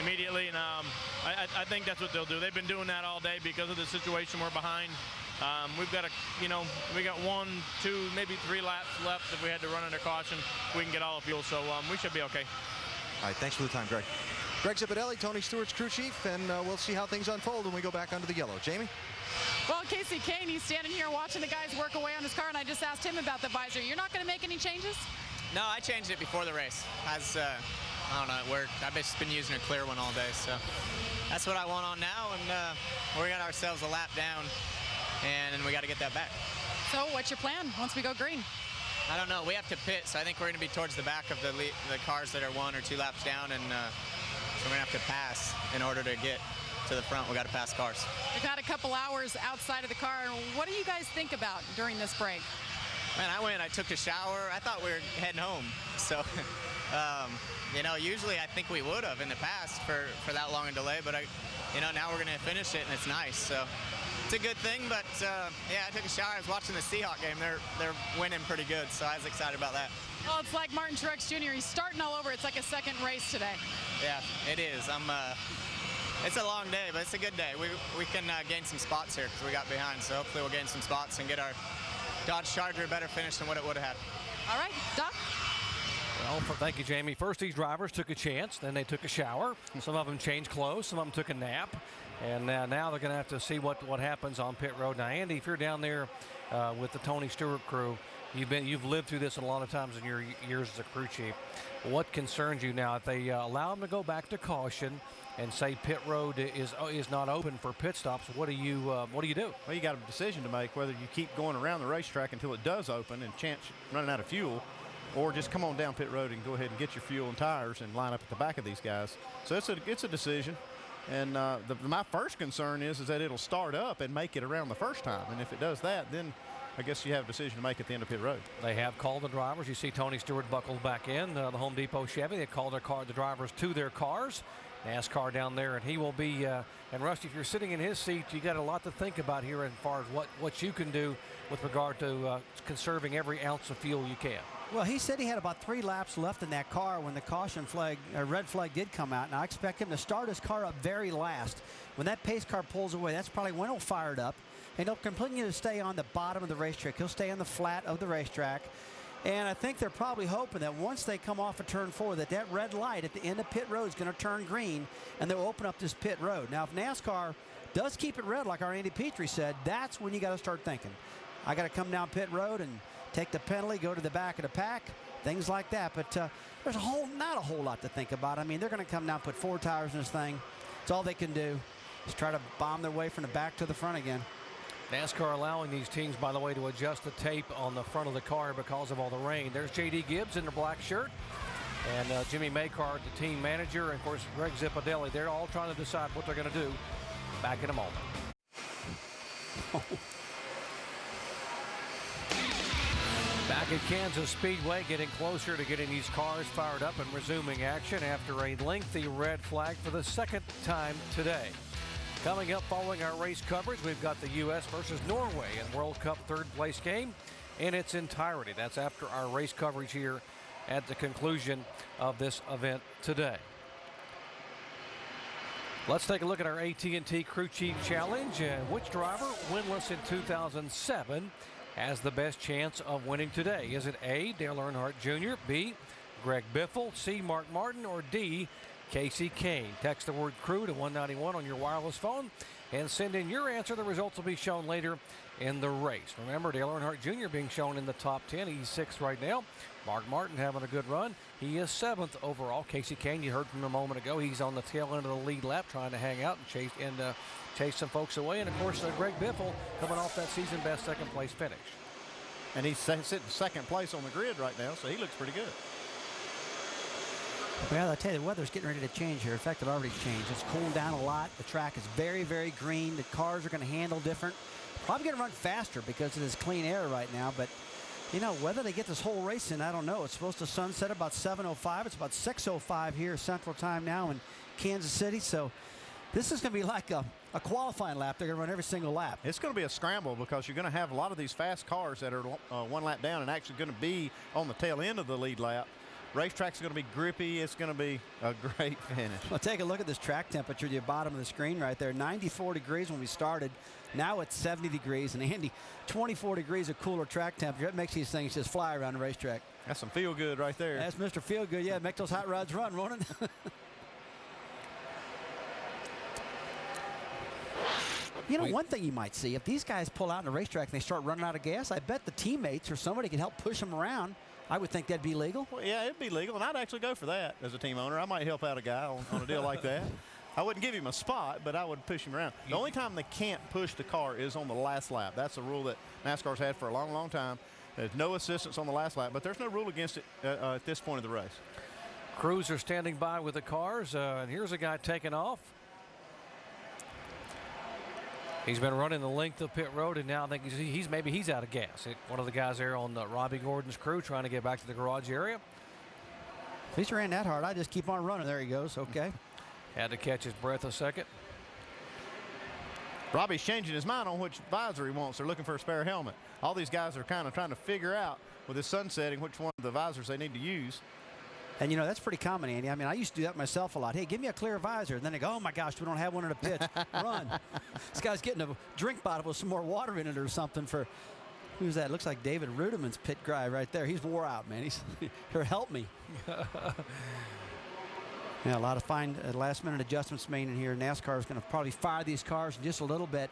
immediately. And I think that's what they'll do. They've been doing that all day because of the situation we're behind. We've got we got 1, 2, maybe 3 laps left. If we had to run under caution, we can get all the fuel, so we should be okay. All right, thanks for the time, Greg. Greg Zipadelli, Tony Stewart's crew chief, and we'll see how things unfold when we go back under the yellow. Jamie? Well, Casey Kane, he's standing here watching the guys work away on his car, and I just asked him about the visor. You're not going to make any changes? No, I changed it before the race. I don't know, it worked. I've just been using a clear one all day, so that's what I want on now, and we got ourselves a lap down, and we got to get that back. So what's your plan once we go green? I don't know. We have to pit, so I think we're going to be towards the back of the cars that are 1 or 2 laps down, and so we're going to have to pass in order to get to the front. We got to pass cars. We've had a couple hours outside of the car. What do you guys think about during this break? Man, I took a shower. I thought we were heading home. So, usually I think we would have in the past for that long a delay, but now we're going to finish it, and it's nice. So it's a good thing, but yeah, I took a shower. I was watching the Seahawk game. They're winning pretty good, so I was excited about that. Well, it's like Martin Truex Jr. He's starting all over. It's like a second race today. Yeah, it is. It's a long day, but it's a good day. We can gain some spots here because we got behind, so hopefully we'll gain some spots and get our Dodge Charger a better finish than what it would have had. All right, Doc. Well, thank you, Jamie. First, these drivers took a chance. Then they took a shower. Some of them changed clothes. Some of them took a nap. And now they're going to have to see what happens on pit road. Now, Andy, if you're down there with the Tony Stewart crew, you've lived through this a lot of times in your years as a crew chief. What concerns you now? If they allow them to go back to caution and say pit road is not open for pit stops, what do you do? Well, you got a decision to make whether you keep going around the racetrack until it does open and chance running out of fuel, or just come on down pit road and go ahead and get your fuel and tires and line up at the back of these guys. So it's a decision. And my first concern is that it'll start up and make it around the first time. And if it does that, then I guess you have a decision to make at the end of pit road. They have called the drivers. You see Tony Stewart buckled back in the Home Depot Chevy. They called the drivers to their cars. NASCAR down there, and he will be. And Rusty, if you're sitting in his seat, you got a lot to think about here as far as what you can do with regard to conserving every ounce of fuel you can. Well, he said he had about 3 laps left in that car when the caution flag, red flag did come out, and I expect him to start his car up very last. When that pace car pulls away, that's probably when he'll fire it up, and he'll continue to stay on the bottom of the racetrack. He'll stay on the flat of the racetrack, and I think they're probably hoping that once they come off of turn 4, that red light at the end of pit road is going to turn green, and they'll open up this pit road. Now, if NASCAR does keep it red, like our Andy Petrie said, that's when you got to start thinking, I got to come down pit road and take the penalty, go to the back of the pack, things like that. But there's not a whole lot to think about. I mean, they're going to come down, put 4 tires in this thing. It's all they can do is try to bomb their way from the back to the front again. NASCAR allowing these teams, by the way, to adjust the tape on the front of the car because of all the rain. There's J.D. Gibbs in the black shirt, and Jimmy Maycard, the team manager, and, of course, Greg Zipadelli. They're all trying to decide what they're going to do. Back in a moment. Back at Kansas Speedway, getting closer to getting these cars fired up and resuming action after a lengthy red flag for the second time today. Coming up following our race coverage, we've got the U.S. versus Norway in World Cup third-place game in its entirety. That's after our race coverage here at the conclusion of this event today. Let's take a look at our AT&T Crew Chief Challenge. Which driver, winless in 2007, has the best chance of winning today? Is it A, Dale Earnhardt Jr., B, Greg Biffle, C, Mark Martin, or D, Casey Kane? Text the word crew to 191 on your wireless phone and send in your answer. The results will be shown later in the race. Remember, Dale Earnhardt Jr. being shown in the top 10. He's 6th right now. Mark Martin having a good run. He is 7th overall. Casey Kane, you heard from him a moment ago, he's on the tail end of the lead lap trying to hang out and chase some folks away. And, of course, Greg Biffle coming off that season best second-place finish. And he's sitting second place on the grid right now, so he looks pretty good. Well, I tell you, the weather's getting ready to change here. In fact, it already changed. It's cooled down a lot. The track is very, very green. The cars are going to handle different. Probably going to run faster because it is clean air right now. But, you know, whether they get this whole race in, I don't know. It's supposed to sunset about 7:05. It's about 6:05 here Central Time now in Kansas City. So this is going to be like a qualifying lap. They're going to run every single lap. It's going to be a scramble because you're going to have a lot of these fast cars that are one lap down and actually going to be on the tail end of the lead lap. Racetrack's going to be grippy. It's going to be a great finish. Well, take a look at this track temperature at the bottom of the screen right there. 94 degrees when we started. Now it's 70 degrees. And Andy, 24 degrees of cooler track temperature. That makes these things just fly around the racetrack. That's some feel good right there. That's Mr. Feel Good. Yeah, make those hot rods run, won't it? You know, one thing you might see, if these guys pull out in the racetrack and they start running out of gas, I bet the teammates or somebody can help push them around. I would think that'd be legal. Well, yeah, it'd be legal, and I'd actually go for that as a team owner. I might help out a guy on a deal like that. I wouldn't give him a spot, but I would push him around. The only time they can't push the car is on the last lap. That's a rule that NASCAR's had for a long, long time. There's no assistance on the last lap, but there's no rule against it at this point of the race. Crews are standing by with the cars, and here's a guy taking off. He's been running the length of pit road, and now I think maybe he's out of gas. One of the guys there on Robbie Gordon's crew trying to get back to the garage area. If he's ran that hard, I just keep on running. There he goes. Okay. Had to catch his breath a second. Robbie's changing his mind on which visor he wants. They're looking for a spare helmet. All these guys are kind of trying to figure out with the sun setting which one of the visors they need to use. And, you know, that's pretty common, Andy. I mean, I used to do that myself a lot. Hey, give me a clear visor. And then they go, oh, my gosh, we don't have one in the pits. Run. This guy's getting a drink bottle with some more water in it or something for, who's that? Looks like David Rudiman's pit guy right there. He's wore out, man. He's here, help me. Yeah, a lot of fine last-minute adjustments made in here. NASCAR is going to probably fire these cars in just a little bit,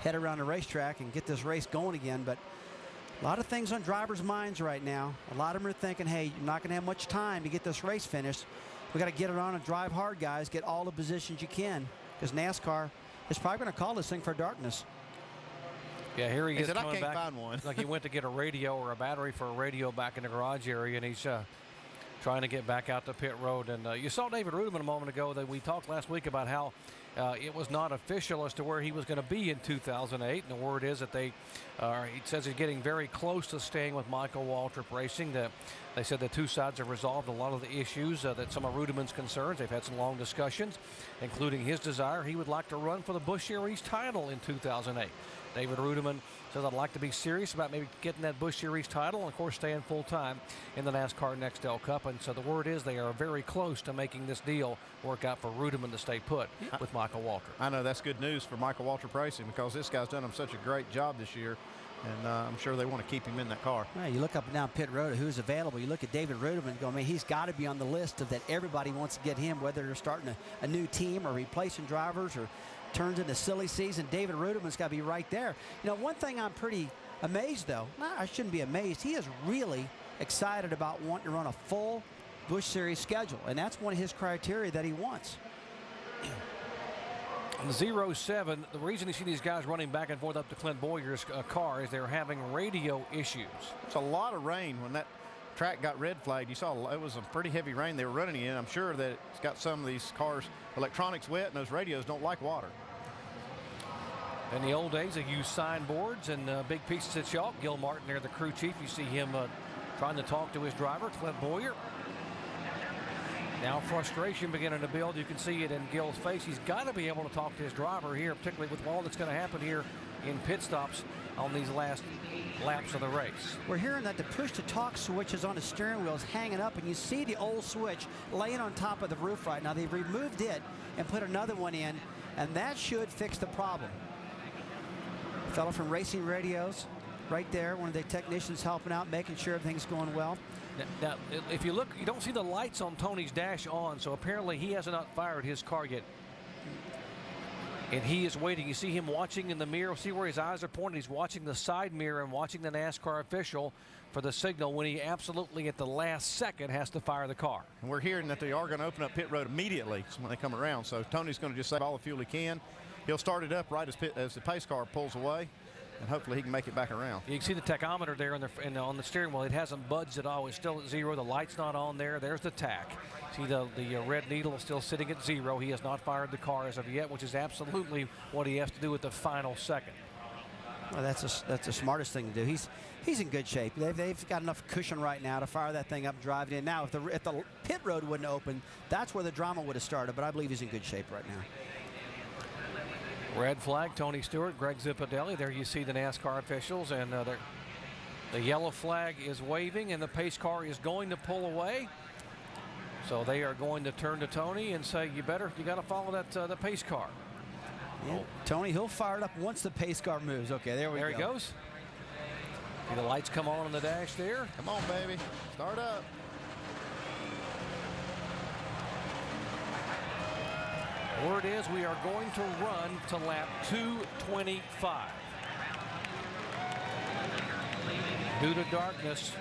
head around the racetrack and get this race going again. But a lot of things on drivers' minds right now. A lot of them are thinking, hey, you're not going to have much time to get this race finished. We got to get it on and drive hard, guys. Get all the positions you can, because NASCAR is probably going to call this thing for darkness. Yeah, here he is coming I can't back. find one. Like he went to get a radio or a battery for a radio back in the garage area, and he's trying to get back out to pit road. And you saw David Rudiman a moment ago that we talked last week about how it was not official as to where he was going to be in 2008. And the word is that he says he's getting very close to staying with Michael Waltrip Racing. They said the two sides have resolved a lot of the issues that some of Rudiman's concerns. They've had some long discussions, including his desire he would like to run for the Busch Series title in 2008. David Rudiman says, I'd like to be serious about maybe getting that Busch Series title and, of course, staying full-time in the NASCAR Nextel Cup. And so the word is they are very close to making this deal work out for Rudiman to stay put with Michael Waltrip. I know that's good news for Michael Waltrip Racing because this guy's done him such a great job this year, and I'm sure they want to keep him in that car. Right, you look up and down pit road at who's available. You look at David Rudiman and go, I mean, he's got to be on the list of that everybody wants to get him, whether they're starting a new team or replacing drivers or turns into silly season. David Rudiman's got to be right there. You know, one thing I'm pretty amazed, though, I shouldn't be amazed, he is really excited about wanting to run a full Busch Series schedule, and that's one of his criteria that he wants. 0-7, the reason you see these guys running back and forth up to Clint Bowyer's car is they're having radio issues. It's a lot of rain when that track got red flagged. You saw it was a pretty heavy rain they were running in. I'm sure that it's got some of these cars' electronics wet, and those radios don't like water. In the old days, they used signboards and big pieces of chalk. Gil Martin there, the crew chief. You see him trying to talk to his driver, Clint Bowyer. Now frustration beginning to build. You can see it in Gil's face. He's got to be able to talk to his driver here, particularly with all that's going to happen here in pit stops on these last laps of the race. We're hearing that the push-to-talk switch is on the steering wheel is hanging up, and you see the old switch laying on top of the roof right now. They've removed it and put another one in, and that should fix the problem. Fellow from Racing Radios right there, one of the technicians helping out, making sure everything's going well. Now, if you look, you don't see the lights on Tony's dash on, so apparently he has not fired his car yet. And he is waiting. You see him watching in the mirror. See where his eyes are pointed. He's watching the side mirror and watching the NASCAR official for the signal when he absolutely at the last second has to fire the car. And we're hearing that they are going to open up pit road immediately when they come around. So Tony's going to just save all the fuel he can. He'll start it up right as the pace car pulls away, and hopefully he can make it back around. You can see the tachometer there on the steering wheel. It hasn't budged at all. It's still at 0. The light's not on there. There's the tach. See the red needle is still sitting at 0. He has not fired the car as of yet, which is absolutely what he has to do at the final second. Well, that's the smartest thing to do. He's in good shape. They've got enough cushion right now to fire that thing up and drive it in. Now, if the pit road wouldn't open, that's where the drama would have started. But I believe he's in good shape right now. Red flag, Tony Stewart, Greg Zipadelli. There you see the NASCAR officials, and the yellow flag is waving, and the pace car is going to pull away. So they are going to turn to Tony and say, you got to follow that the pace car. Yeah. Tony, he'll fire it up once the pace car moves. Okay, there we go. There he goes. See the lights come on the dash there. Come on, baby. Start up. Word is we are going to run to lap 225. Due to darkness,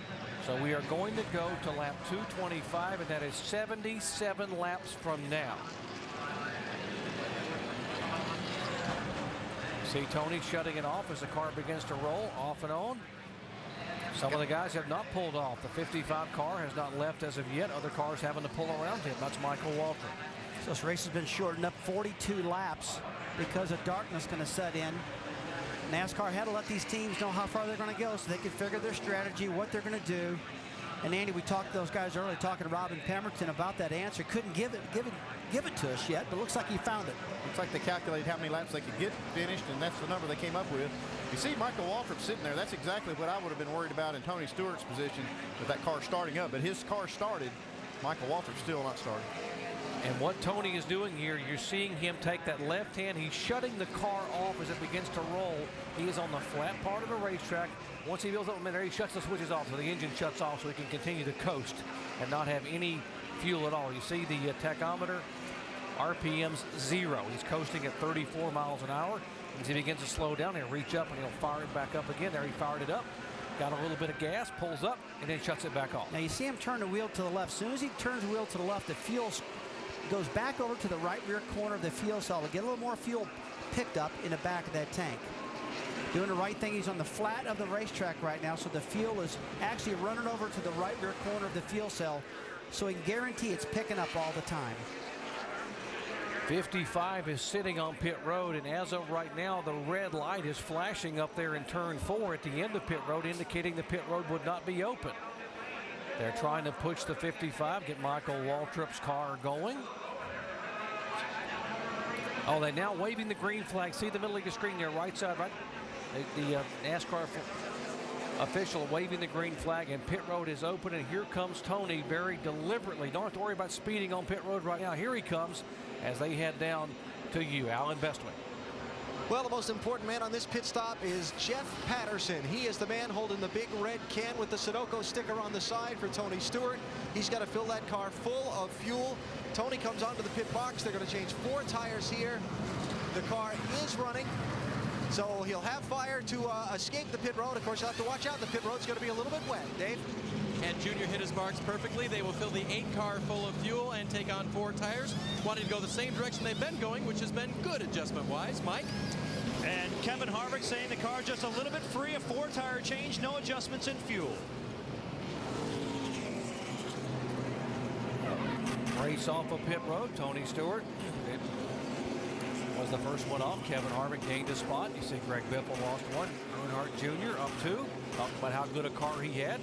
so we are going to go to lap 225, and that is 77 laps from now. See Tony shutting it off as the car begins to roll off and on. Some of the guys have not pulled off. The 55 car has not left as of yet. Other cars having to pull around him. That's Michael Waltrip. So this race has been shortened up 42 laps because of darkness going to set in. NASCAR had to let these teams know how far they're going to go so they can figure their strategy, what they're going to do. And Andy, we talked to those guys earlier, talking to Robin Pemberton about that answer. Couldn't give it to us yet, but looks like he found it. Looks like they calculated how many laps they could get finished, and that's the number they came up with. You see Michael Waltrip sitting there. That's exactly what I would have been worried about in Tony Stewart's position with that car starting up. But his car started. Michael Waltrip still not started. And what Tony is doing here, you're seeing him take that left hand. He's shutting the car off as it begins to roll. He is on the flat part of the racetrack. Once he builds up a minute, he shuts the switches off, so the engine shuts off so he can continue to coast and not have any fuel at all. You see the tachometer, RPM's 0. He's coasting at 34 miles an hour. As he begins to slow down, he'll reach up and he'll fire it back up again. There he fired it up. Got a little bit of gas, pulls up, and then shuts it back off. Now you see him turn the wheel to the left. As soon as he turns the wheel to the left, the fuel goes back over to the right rear corner of the fuel cell to get a little more fuel picked up in the back of that tank. Doing the right thing. He's on the flat of the racetrack right now, so the fuel is actually running over to the right rear corner of the fuel cell, so he can guarantee it's picking up all the time. 55 is sitting on pit road, and as of right now, the red light is flashing up there in turn 4 at the end of pit road, indicating the pit road would not be open. They're trying to push the 55, get Michael Waltrip's car going. Oh, they're now waving the green flag. See the middle of the screen there, right side, right? The NASCAR official waving the green flag, and pit road is open, and here comes Tony very deliberately. Don't have to worry about speeding on pit road right now. Here he comes as they head down to you, Alan Bestwick. Well, the most important man on this pit stop is Jeff Patterson. He is the man holding the big red can with the Sunoco sticker on the side for Tony Stewart. He's got to fill that car full of fuel. Tony comes onto the pit box. They're going to change 4 tires here. The car is running, so he'll have fire to escape the pit road. Of course, you'll have to watch out. The pit road's going to be a little bit wet. Dave? And Junior hit his marks perfectly. They will fill the 8 car full of fuel and take on 4 tires, wanting to go the same direction they've been going, which has been good adjustment-wise. Mike? And Kevin Harvick saying the car just a little bit free, a 4-tire change, no adjustments in fuel. Race off of pit road, Tony Stewart. It was the first one off. Kevin Harvick gained a spot. You see Greg Biffle lost 1. Earnhardt Jr. up 2. Talking about how good a car he had.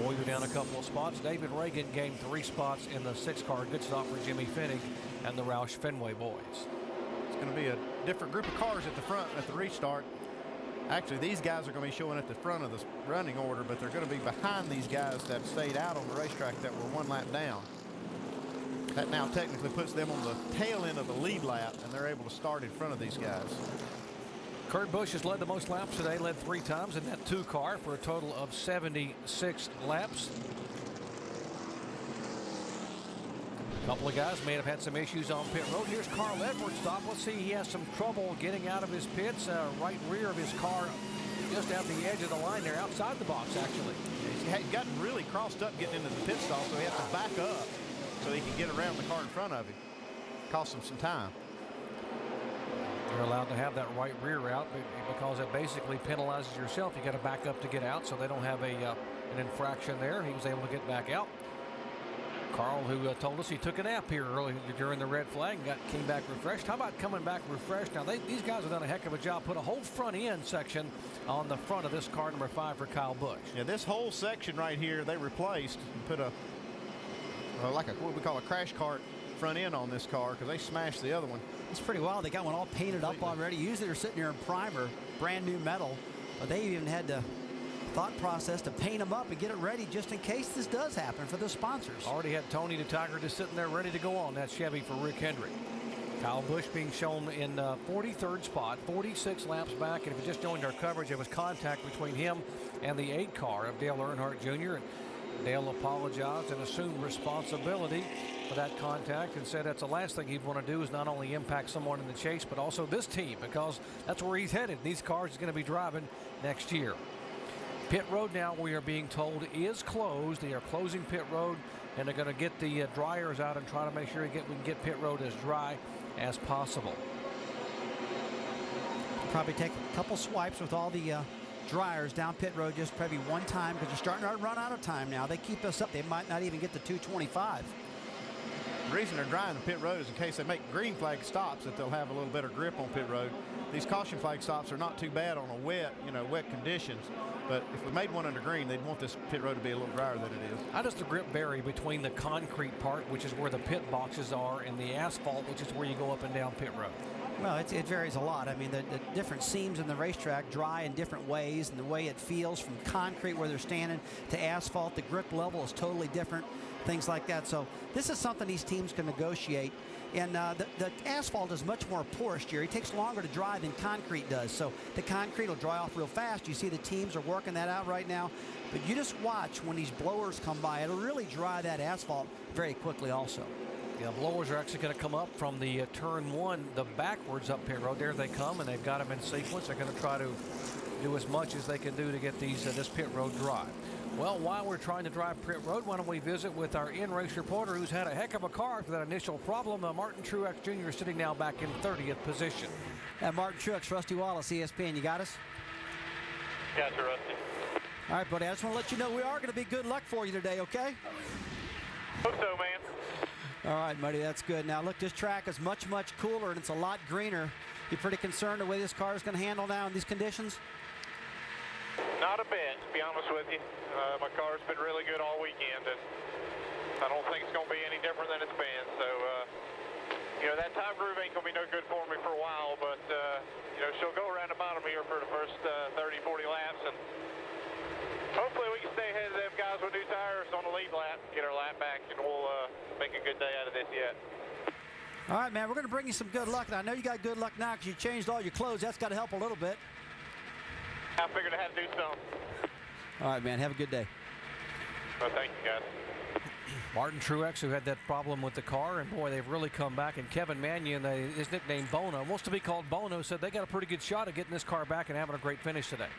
Bowyer down a couple of spots. David Reagan gained 3 spots in the 6-car. Good stop for Jimmy Finnig and the Roush Fenway boys. It's going to be a different group of cars at the front at the restart. Actually, these guys are going to be showing at the front of the running order, but they're going to be behind these guys that stayed out on the racetrack that were 1 lap down. That now technically puts them on the tail end of the lead lap, and they're able to start in front of these guys. Kurt Busch has led the most laps today, led 3 times in that 2 car for a total of 76 laps. A couple of guys may have had some issues on pit road. Here's Carl Edwards stop. Let's see, he has some trouble getting out of his pits. Right rear of his car, just at the edge of the line there, outside the box actually. He's gotten really crossed up getting into the pit stop, so he has to back up so he can get around the car in front of him. Cost him some time. You're allowed to have that right rear out because it basically penalizes yourself. You got to back up to get out, so they don't have an infraction there. He was able to get back out. Carl, who told us he took a nap here early during the red flag and came back refreshed. How about coming back refreshed? Now, these guys have done a heck of a job. Put a whole front end section on the front of this car, number 5 for Kyle Busch. Yeah, this whole section right here they replaced and put like what we call a crash cart front end on this car because they smashed the other one. It's pretty wild. They got one all painted up already. Usually they're sitting here in primer, brand new metal, but they even had the thought process to paint them up and get it ready just in case this does happen for the sponsors. Already had Tony the Tiger just sitting there ready to go on that Chevy for Rick Hendrick. Kyle Busch being shown in 43rd spot, 46 laps back, and if you just joined our coverage, there was contact between him and the 8 car of Dale Earnhardt Jr. And Dale apologized and assumed responsibility for that contact and said that's the last thing he'd want to do is not only impact someone in the chase, but also this team, because that's where he's headed. These cars he's going to be driving next year. Pit road now, we are being told, is closed. They are closing pit road, and they're going to get the dryers out and try to make sure we can get pit road as dry as possible. Probably take a couple swipes with all the dryers down pit road just probably one time because you're starting to run out of time now. They keep us up. They might not even get to 225. The reason they're drying the pit road is in case they make green flag stops that they'll have a little better grip on pit road. These caution flag stops are not too bad on a wet conditions. But if we made one under green, they'd want this pit road to be a little drier than it is. How does the grip vary between the concrete part, which is where the pit boxes are, and the asphalt, which is where you go up and down pit road? Well, it varies a lot. I mean, the different seams in the racetrack dry in different ways, and the way it feels from concrete where they're standing to asphalt, the grip level is totally different, things like that. So this is something these teams can negotiate. And the asphalt is much more porous, Jerry. It takes longer to dry than concrete does. So the concrete will dry off real fast. You see the teams are working that out right now. But you just watch when these blowers come by. It'll really dry that asphalt very quickly also. Yeah, blowers are actually going to come up from the turn 1, the backwards up pit road. There they come, and they've got them in sequence. They're going to try to do as much as they can do to get this pit road dry. Well, while we're trying to drive pit road, why don't we visit with our in-race reporter who's had a heck of a car for that initial problem. Martin Truex Jr. is sitting now back in 30th position. Martin Truex, Rusty Wallace, ESPN. You got us? Gotcha, Rusty. All right, buddy. I just want to let you know we are going to be good luck for you today, okay? Hope so, man. All right, buddy, that's good. Now, look, this track is much, much cooler, and it's a lot greener. You pretty concerned the way this car is going to handle now in these conditions? Not a bit, to be honest with you. My car's been really good all weekend, and I don't think it's going to be any different than it's been. So, that top groove ain't going to be no good for me for a while, but, she'll go around the bottom here for the first 30, 40 laps, and hopefully we can stay ahead of them guys with new tires on the lead lap, get our lap back, and we'll make a good day out of this yet. All right, man, we're going to bring you some good luck. And I know you got good luck now because you changed all your clothes. That's got to help a little bit. I figured I had to do something. All right, man, have a good day. Well, thank you, guys. Martin Truex, who had that problem with the car, and boy, they've really come back. And Kevin Mannion, his nickname Bono, wants to be called Bono, said they got a pretty good shot at getting this car back and having a great finish today.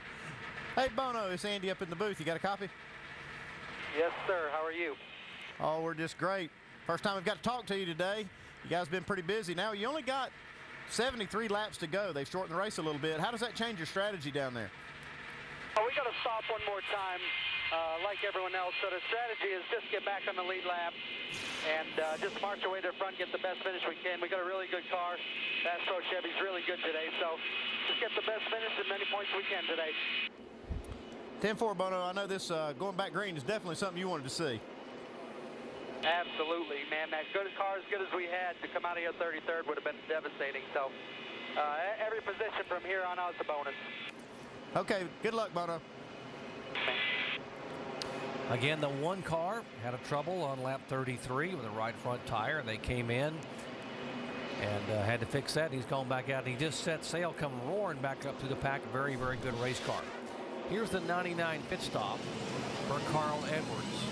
Hey, Bono, it's Andy up in the booth. You got a copy? Yes, sir. How are you? Oh, we're just great. First time we've got to talk to you today. You guys have been pretty busy. Now, you only got 73 laps to go. They've shortened the race a little bit. How does that change your strategy down there? Oh, we got to stop one more time, like everyone else. So the strategy is just get back on the lead lap and just march away to the front, get the best finish we can. We got a really good car. Astro Chevy's really good today, so just get the best finish and many points we can today. 10-4, Bono. I know this going back green is definitely something you wanted to see. Absolutely, man. That good car, as good as we had, to come out of here 33rd would have been devastating. So every position from here on out is a bonus. Okay, good luck, Bono. Again, the one car had a trouble on lap 33 with the right front tire. They came in and had to fix that. He's gone back out, and he just set sail, coming roaring back up to the pack. Very, very good race car. Here's the 99 pit stop for Carl Edwards.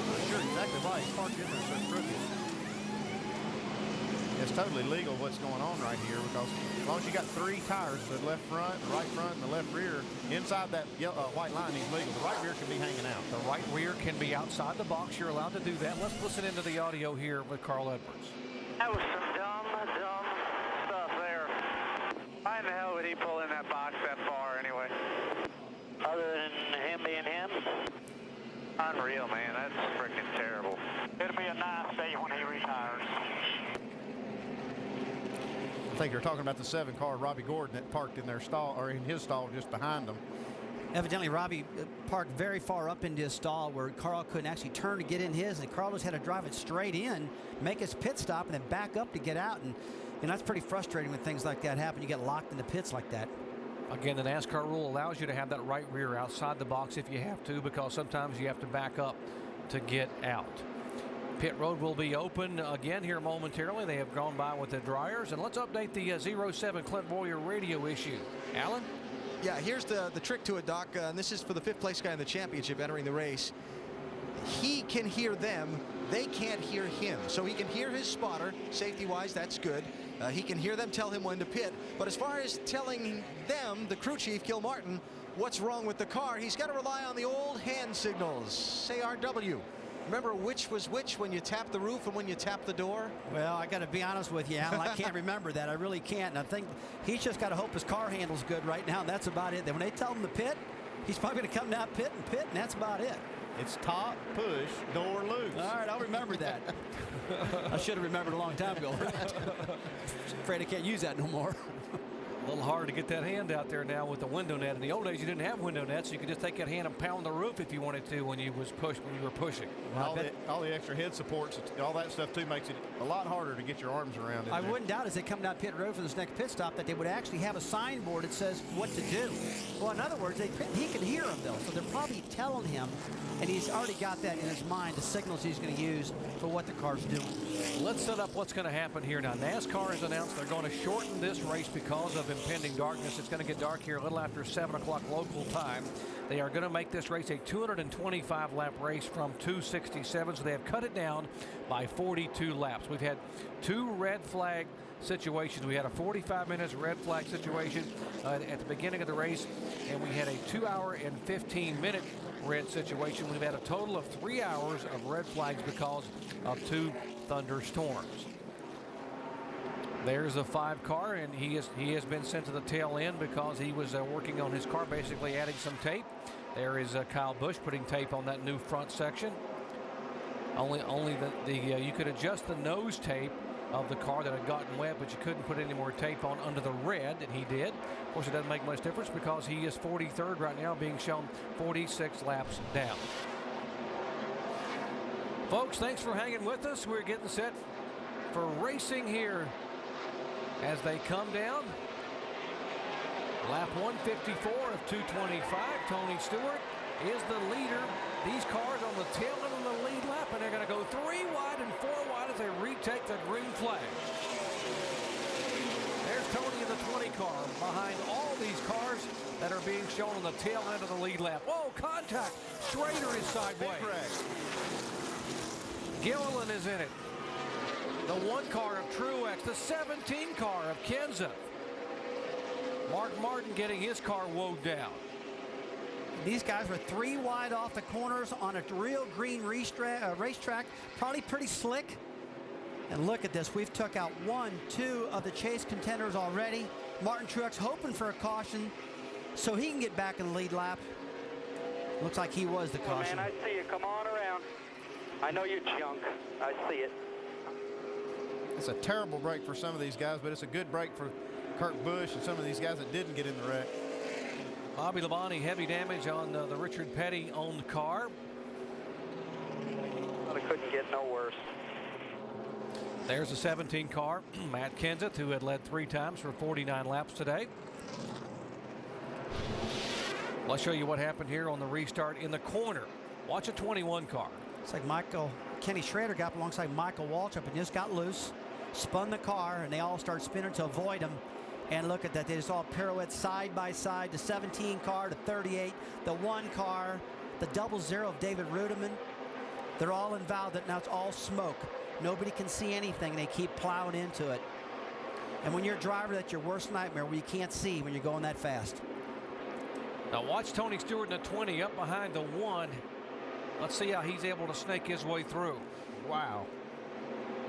Not sure exactly why he's parked in there so crooked. It's totally legal what's going on right here, because as long as you got 3 tires, the left front, the right front, and the left rear, inside that white line is legal. The right rear can be hanging out. The right rear can be outside the box. You're allowed to do that. Let's listen into the audio here with Carl Edwards. That was some dumb stuff there. Why in the hell would he pull in that box that far anyway? Other than Unreal, man. That's freaking terrible. It'll be a nice day when he retires. I think they're talking about the 7 car Robbie Gordon that parked in their stall, or in his stall just behind them. Evidently, Robbie parked very far up into his stall where Carl couldn't actually turn to get in his, and Carlos had to drive it straight in, make his pit stop, and then back up to get out. And that's pretty frustrating when things like that happen. You get locked in the pits like that. Again, the NASCAR rule allows you to have that right rear outside the box if you have to, because sometimes you have to back up to get out. Pit road will be open again here momentarily. They have gone by with the dryers. And let's update the 07 Clint Bowyer radio issue. Alan? Yeah, here's the trick to it, Doc. And this is for the 5th place guy in the championship entering the race. He can hear them. They can't hear him. So he can hear his spotter. Safety-wise, that's good. He can hear them tell him when to pit. But as far as telling them, the crew chief, Gil Martin, what's wrong with the car, he's got to rely on the old hand signals. Say RW. Remember which was which when you tap the roof and when you tap the door? Well, I got to be honest with you, Alan. I can't remember that. I really can't. And I think he's just got to hope his car handles good right now, and that's about it. Then when they tell him to pit, he's probably going to come down pit, and that's about it. It's top, push, door loose. All right, I'll remember that. I should have remembered a long time ago. Afraid I can't use that no more. A little hard to get that hand out there now with the window net. In the old days, you didn't have window nets, so you could just take that hand and pound the roof if you wanted to when you were pushing. All the extra head supports, all that stuff too makes it a lot harder to get your arms around. I wouldn't doubt as they come down pit road for this next pit stop that they would actually have a signboard that says what to do. Well, in other words, he can hear them though, so they're probably telling him, and he's already got that in his mind, the signals he's going to use for what the car's doing. Let's set up what's going to happen here now. NASCAR has announced they're going to shorten this race because of impending darkness. It's going to get dark here a little after 7 o'clock local time. They are going to make this race a 225 lap race from 267, so they have cut it down by 42 laps. We've had 2 red flag situations. We had a 45 minutes red flag situation at the beginning of the race, and we had a 2 hour and 15 minute red situation. We've had a total of 3 hours of red flags because of 2 thunderstorms. There's a 5 car, and he has been sent to the tail end because he was working on his car, basically adding some tape. There is Kyle Busch putting tape on that new front section. Only you could adjust the nose tape of the car that had gotten wet, but you couldn't put any more tape on under the red, and he did. Of course, it doesn't make much difference because he is 43rd right now, being shown 46 laps down. Folks, thanks for hanging with us. We're getting set for racing here as they come down. Lap 154 of 225. Tony Stewart is the leader. These cars on the tail end of the lead lap, and they're going to go 3 wide and 4 wide as they retake the green flag. There's Tony in the 20 car behind all these cars that are being shown on the tail end of the lead lap. Whoa, contact. Schrader is sideways. Gilliland is in it. The 1 car of Truex, the 17 car of Kenza. Mark Martin getting his car woed down. These guys were 3 wide off the corners on a real green racetrack, probably pretty slick. And look at this, we've took out 1, 2 of the chase contenders already. Martin Truex hoping for a caution so he can get back in the lead lap. Looks like he was the caution. Man, I see you. Come on around. I know you're junk. I see it. It's a terrible break for some of these guys, but it's a good break for Kurt Busch and some of these guys that didn't get in the wreck. Bobby Labonte, heavy damage on the Richard Petty owned car. Well, it couldn't get no worse. There's the 17 car, Matt Kenseth, who had led 3 times for 49 laps today. Let's show you what happened here on the restart in the corner. Watch a 21 car. It's like Kenny Schrader got alongside Michael Waltrip and just got loose, spun the car, and they all start spinning to avoid him. And look at that, they just all pirouette side by side. The 17 car to 38, the 1 car, the 00 of David Rudiman. They're all involved. Now it's all smoke. Nobody can see anything. They keep plowing into it. And when you're a driver, that's your worst nightmare, where you can't see when you're going that fast. Now watch Tony Stewart in the 20 up behind the 1. Let's see how he's able to snake his way through. Wow.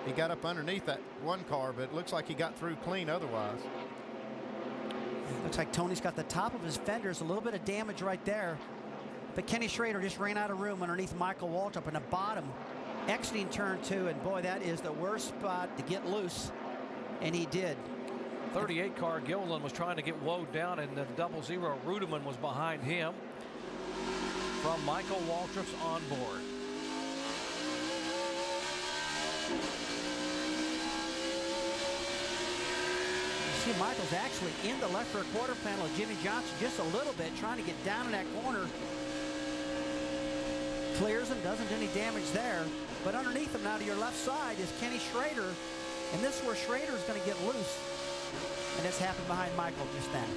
He got up underneath that 1 car, but it looks like he got through clean otherwise. Looks like Tony's got the top of his fenders, a little bit of damage right there. But Kenny Schrader just ran out of room underneath Michael Waltrip in the bottom, exiting turn 2, and boy, that is the worst spot to get loose, and he did. 38 car Gilliland was trying to get woed down, and the 00 Rudeman was behind him from Michael Waltrip's onboard. You see Michael's actually in the left rear quarter panel of Jimmy Johnson just a little bit, trying to get down in that corner. Clears him, doesn't do any damage there. But underneath him now to your left side is Kenny Schrader, and this is where Schrader's going to get loose. And this happened behind Michael just then.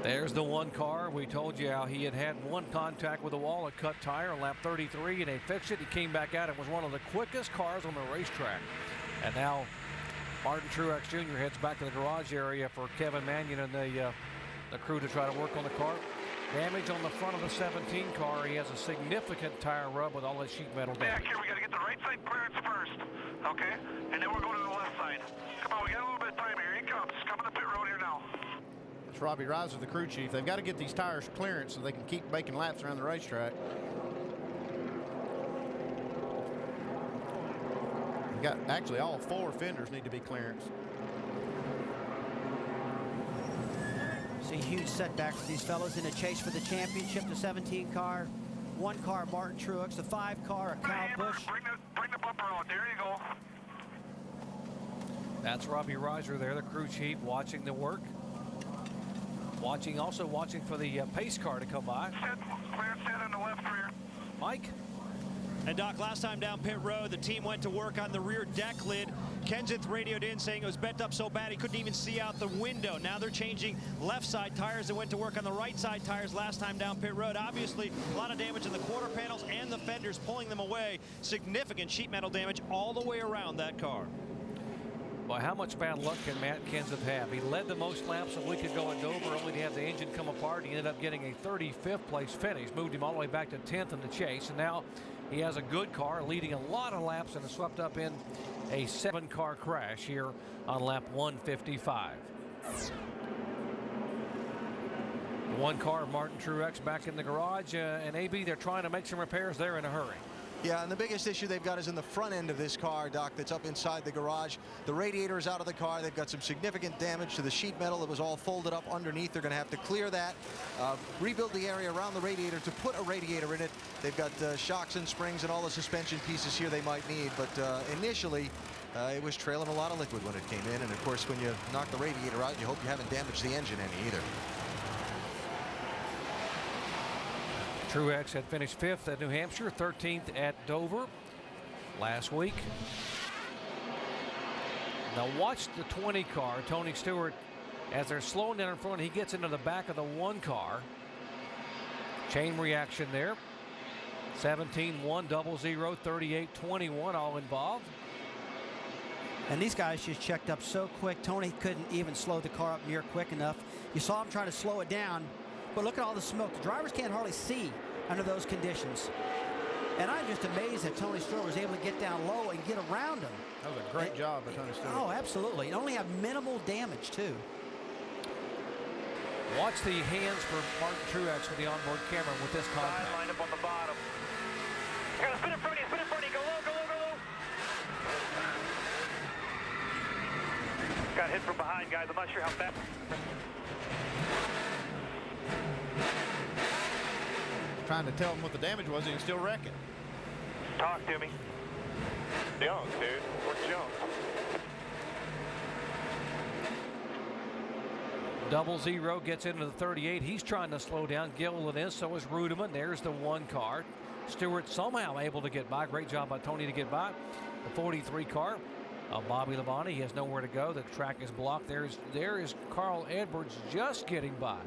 There's the one car. We told you how he had one contact with the wall, a cut tire on lap 33, and they fixed it. He came back out and was one of the quickest cars on the racetrack. And now Martin Truex Jr. heads back to the garage area for Kevin Mannion and the crew to try to work on the car. Damage on the front of the 17 car. He has a significant tire rub with all that sheet metal damage. Back here, we got to get the right side clearance first, okay? And then we're going to the left side. Come on, we got a little bit of time here. Here he comes. Coming to pit road here now. It's Robbie Reiser, the crew chief. They've got to get these tires clearance so they can keep making laps around the racetrack. We've got actually all 4 fenders need to be clearance. See huge setback for these fellows in a chase for the championship. The 17 car, 1 car Martin Truex, the 5 car Kyle Busch. Bring the bumper out. There you go. That's Robbie Reiser there, the crew chief, watching the work. Also watching for the pace car to come by. Clear set on the left rear. Mike? And Doc, last time down pit road, the team went to work on the rear deck lid. Kenseth radioed in saying it was bent up so bad he couldn't even see out the window. Now they're changing left side tires and went to work on the right side tires last time down pit road. Obviously, a lot of damage in the quarter panels and the fenders, pulling them away. Significant sheet metal damage all the way around that car. Well, how much bad luck can Matt Kenseth have? He led the most laps a week ago at Dover, only to have the engine come apart. He ended up getting a 35th place finish, moved him all the way back to 10th in the chase, and now he has a good car leading a lot of laps and is swept up in a 7-car crash here on lap 155. 1 car, Martin Truex, back in the garage, and AB, they're trying to make some repairs there in a hurry. Yeah, and the biggest issue they've got is in the front end of this car, Doc, that's up inside the garage. The radiator is out of the car. They've got some significant damage to the sheet metal that was all folded up underneath. They're going to have to clear that, rebuild the area around the radiator to put a radiator in it. They've got shocks and springs and all the suspension pieces here they might need, but initially it was trailing a lot of liquid when it came in, and of course when you knock the radiator out, you hope you haven't damaged the engine any either. Truex had finished 5th at New Hampshire, 13th at Dover last week. Now watch the 20 car, Tony Stewart, as they're slowing down in front. He gets into the back of the 1 car. Chain reaction there. 17-1, 00, 38-21, all involved. And these guys just checked up so quick. Tony couldn't even slow the car up near quick enough. You saw him trying to slow it down. But look at all the smoke. The drivers can't hardly see under those conditions. And I'm just amazed that Tony Stewart was able to get down low and get around him. That was a great job by Tony Stewart. Oh, absolutely. And only have minimal damage, too. Watch the hands for Martin Truex with the onboard camera with this contact. Line up on the bottom. You're gonna spin in front of you, spin in front of you. Go low, go low, go low. Got hit from behind, guys. I'm not sure how fast. Trying to tell him what the damage was, he can still wreck it. Talk to me. Jones, dude. Where's Jones? 00 gets into the 38. He's trying to slow down. Gilliland is, so is Rudeman. There's the 1 car. Stewart somehow able to get by. Great job by Tony to get by. The 43 car of Bobby Labonte. He has nowhere to go. The track is blocked. There is Carl Edwards just getting by.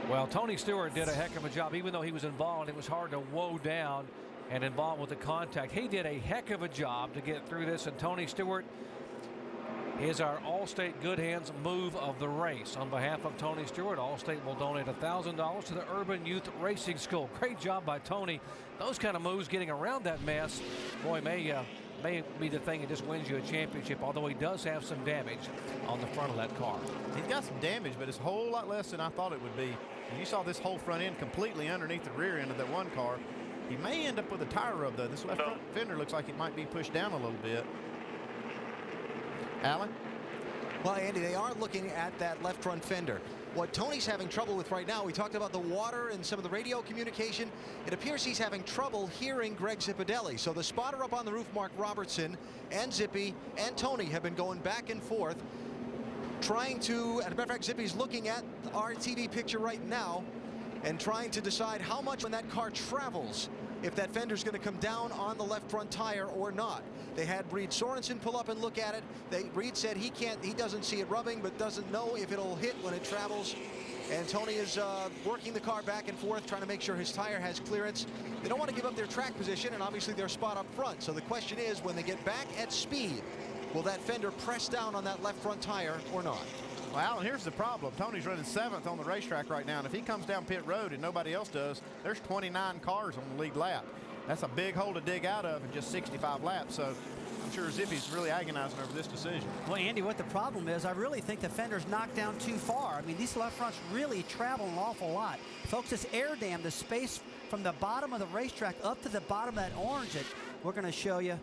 Well, Tony Stewart did a heck of a job, even though he was involved. It was hard to woe down and involved with the contact. He did a heck of a job to get through this, and Tony Stewart is our Allstate Good Hands move of the race. On behalf of Tony Stewart, Allstate will donate $1,000 to the Urban Youth Racing School. Great job by Tony. Those kind of moves getting around that mess, boy, may may be the thing that just wins you a championship, although he does have some damage on the front of that car. He's got some damage, but it's a whole lot less than I thought it would be. And you saw this whole front end completely underneath the rear end of that one car. He may end up with a tire rub, though. This left front fender looks like it might be pushed down a little bit. Alan? Well, Andy, they are looking at that left front fender. What Tony's having trouble with right now, we talked about the water and some of the radio communication. It appears he's having trouble hearing Greg Zipadelli. So the spotter up on the roof, Mark Robertson, and Zippy and Tony have been going back and forth, trying to, as a matter of fact, Zippy's looking at our TV picture right now and trying to decide how much when that car travels, if that fender's going to come down on the left front tire or not. They had Reed Sorensen pull up and look at it. Reed said he doesn't see it rubbing, but doesn't know if it'll hit when it travels. And Tony is working the car back and forth, trying to make sure his tire has clearance. They don't want to give up their track position and obviously their spot up front. So the question is, when they get back at speed, will that fender press down on that left front tire or not? Well, Alan, here's the problem. Tony's running 7th on the racetrack right now, and if he comes down pit road and nobody else does, there's 29 cars on the lead lap. That's a big hole to dig out of in just 65 laps, so I'm sure Zippy's really agonizing over this decision. Well, Andy, what the problem is, I really think the fender's knocked down too far. I mean, these left fronts really travel an awful lot. Folks, this air dam, the space from the bottom of the racetrack up to the bottom of that orange that we're going to show you,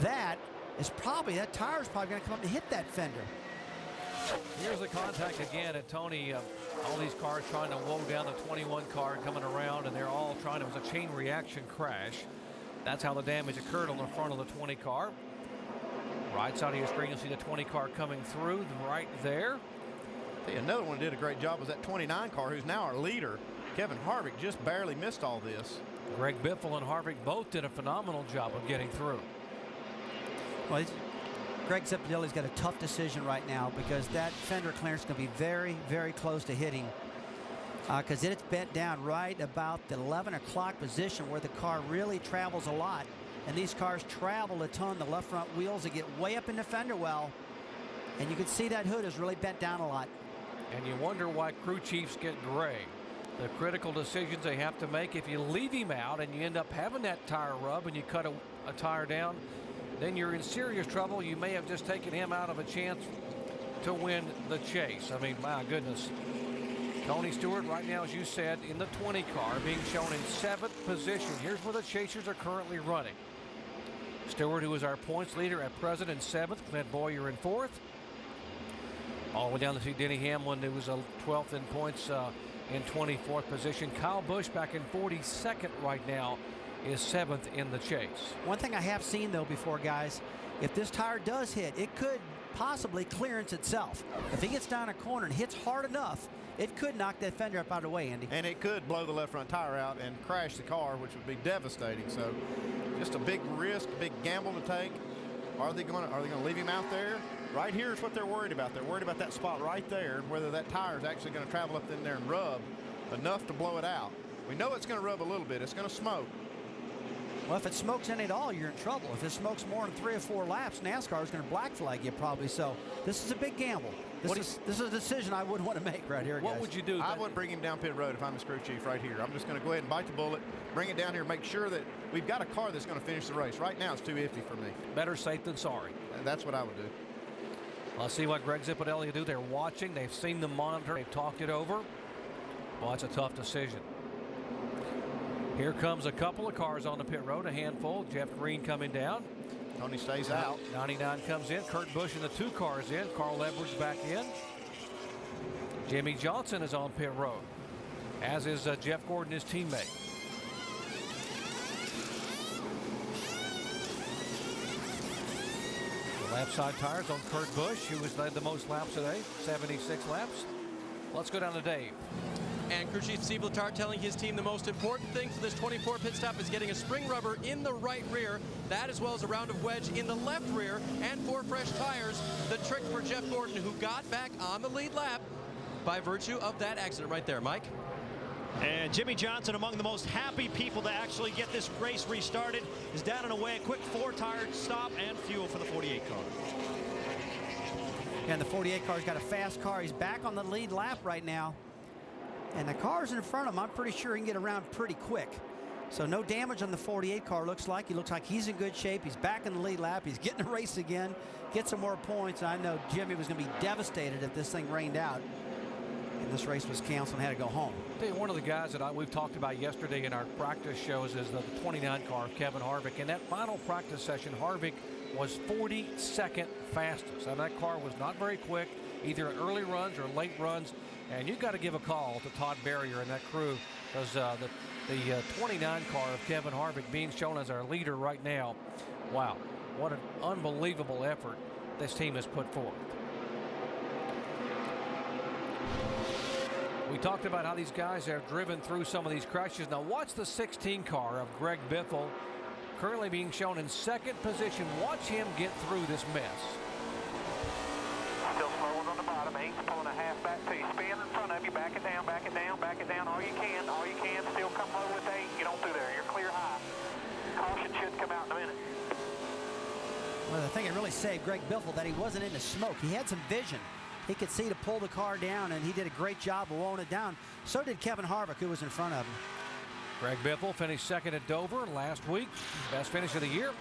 that tire's probably going to come up and hit that fender. Here's the contact again, and Tony, all these cars trying to woe down the 21 car coming around, and they're all trying to, it was a chain reaction crash. That's how the damage occurred on the front of the 20 car. Right side of your screen, you'll see the 20 car coming through right there. Hey, another one did a great job was that 29 car, who's now our leader. Kevin Harvick just barely missed all this. Greg Biffle and Harvick both did a phenomenal job of getting through. Well, Greg Zipadelli's got a tough decision right now because that fender clearance is going to be very, very close to hitting because it's bent down right about the 11 o'clock position where the car really travels a lot. And these cars travel a ton. The left front wheels, they get way up in the fender well. And you can see that hood is really bent down a lot. And you wonder why crew chiefs get gray. The critical decisions they have to make. If you leave him out and you end up having that tire rub and you cut a tire down, then you're in serious trouble. You may have just taken him out of a chance to win the chase. I mean, my goodness. Tony Stewart right now, as you said, in the 20 car, being shown in 7th position. Here's where the chasers are currently running. Stewart, who is our points leader at present, in 7th. Clint Bowyer in 4th. All the way down to see Denny Hamlin, who was 12th in points in 24th position. Kyle Busch back in 42nd right now is 7th in the chase. One thing I have seen, though, before, guys, if this tire does hit, it could possibly clearance itself. If he gets down a corner and hits hard enough, it could knock that fender up out of the way, Andy. And it could blow the left front tire out and crash the car, which would be devastating. So just a big risk, big gamble to take. Are they going to leave him out there? Right here is what they're worried about. They're worried about that spot right there, whether that tire is actually going to travel up in there and rub enough to blow it out. We know it's going to rub a little bit. It's going to smoke. Well, if it smokes any at all, you're in trouble. If it smokes more than 3 or 4 laps, NASCAR is going to black flag you probably. So this is a big gamble. This is a decision I wouldn't want to make right here, guys. What would you do? I would bring him down pit road if I'm his crew chief right here. I'm just going to go ahead and bite the bullet, bring it down here, make sure that we've got a car that's going to finish the race. Right now, it's too iffy for me. Better safe than sorry. That's what I would do. Let's see what Greg Zipadelli will do. They're watching. They've seen the monitor. They've talked it over. Well, that's a tough decision. Here comes a couple of cars on the pit road, a handful. Jeff Green coming down. Tony stays out. 99 comes in. Kurt Busch and the 2 cars in. Carl Edwards back in. Jimmy Johnson is on pit road, as is Jeff Gordon, his teammate. The lap side tires on Kurt Busch, who has led the most laps today, 76 laps. Let's go down to Dave. And crew chief Steve Letarte telling his team the most important thing for this 24 pit stop is getting a spring rubber in the right rear. That, as well as a round of wedge in the left rear and 4 fresh tires. The trick for Jeff Gordon, who got back on the lead lap by virtue of that accident right there. Mike? And Jimmy Johnson, among the most happy people to actually get this race restarted, is down and away. A quick 4-tire stop and fuel for the 48 car. And the 48 car's got a fast car. He's back on the lead lap right now. And the cars in front of him, I'm pretty sure he can get around pretty quick. So no damage on the 48 car, looks like. He looks like he's in good shape. He's back in the lead lap. He's getting a race again. Get some more points. I know Jimmy was going to be devastated if this thing rained out and this race was canceled and had to go home. I'll tell you, one of the guys that we've talked about yesterday in our practice shows is the 29 car of Kevin Harvick. In that final practice session, Harvick was 42nd fastest. And that car was not very quick, either at early runs or late runs. And you've got to give a call to Todd Barrier and that crew, because the 29 car of Kevin Harvick being shown as our leader right now. Wow, what an unbelievable effort this team has put forth. We talked about how these guys have driven through some of these crashes. Now watch the 16 car of Greg Biffle, currently being shown in second position. Watch him get through this mess. Still slow on the bottom. 8's pulling a half back to you. Spin in front of you. Back it down, back it down, back it down. All you can, all you can. Still come low with 8. Get on through there. You're clear high. Caution should come out in a minute. Well, the thing that really saved Greg Biffle that he wasn't in the smoke. He had some vision. He could see to pull the car down, and he did a great job of rolling it down. So did Kevin Harvick, who was in front of him. Greg Biffle finished second at Dover last week. Best finish of the year.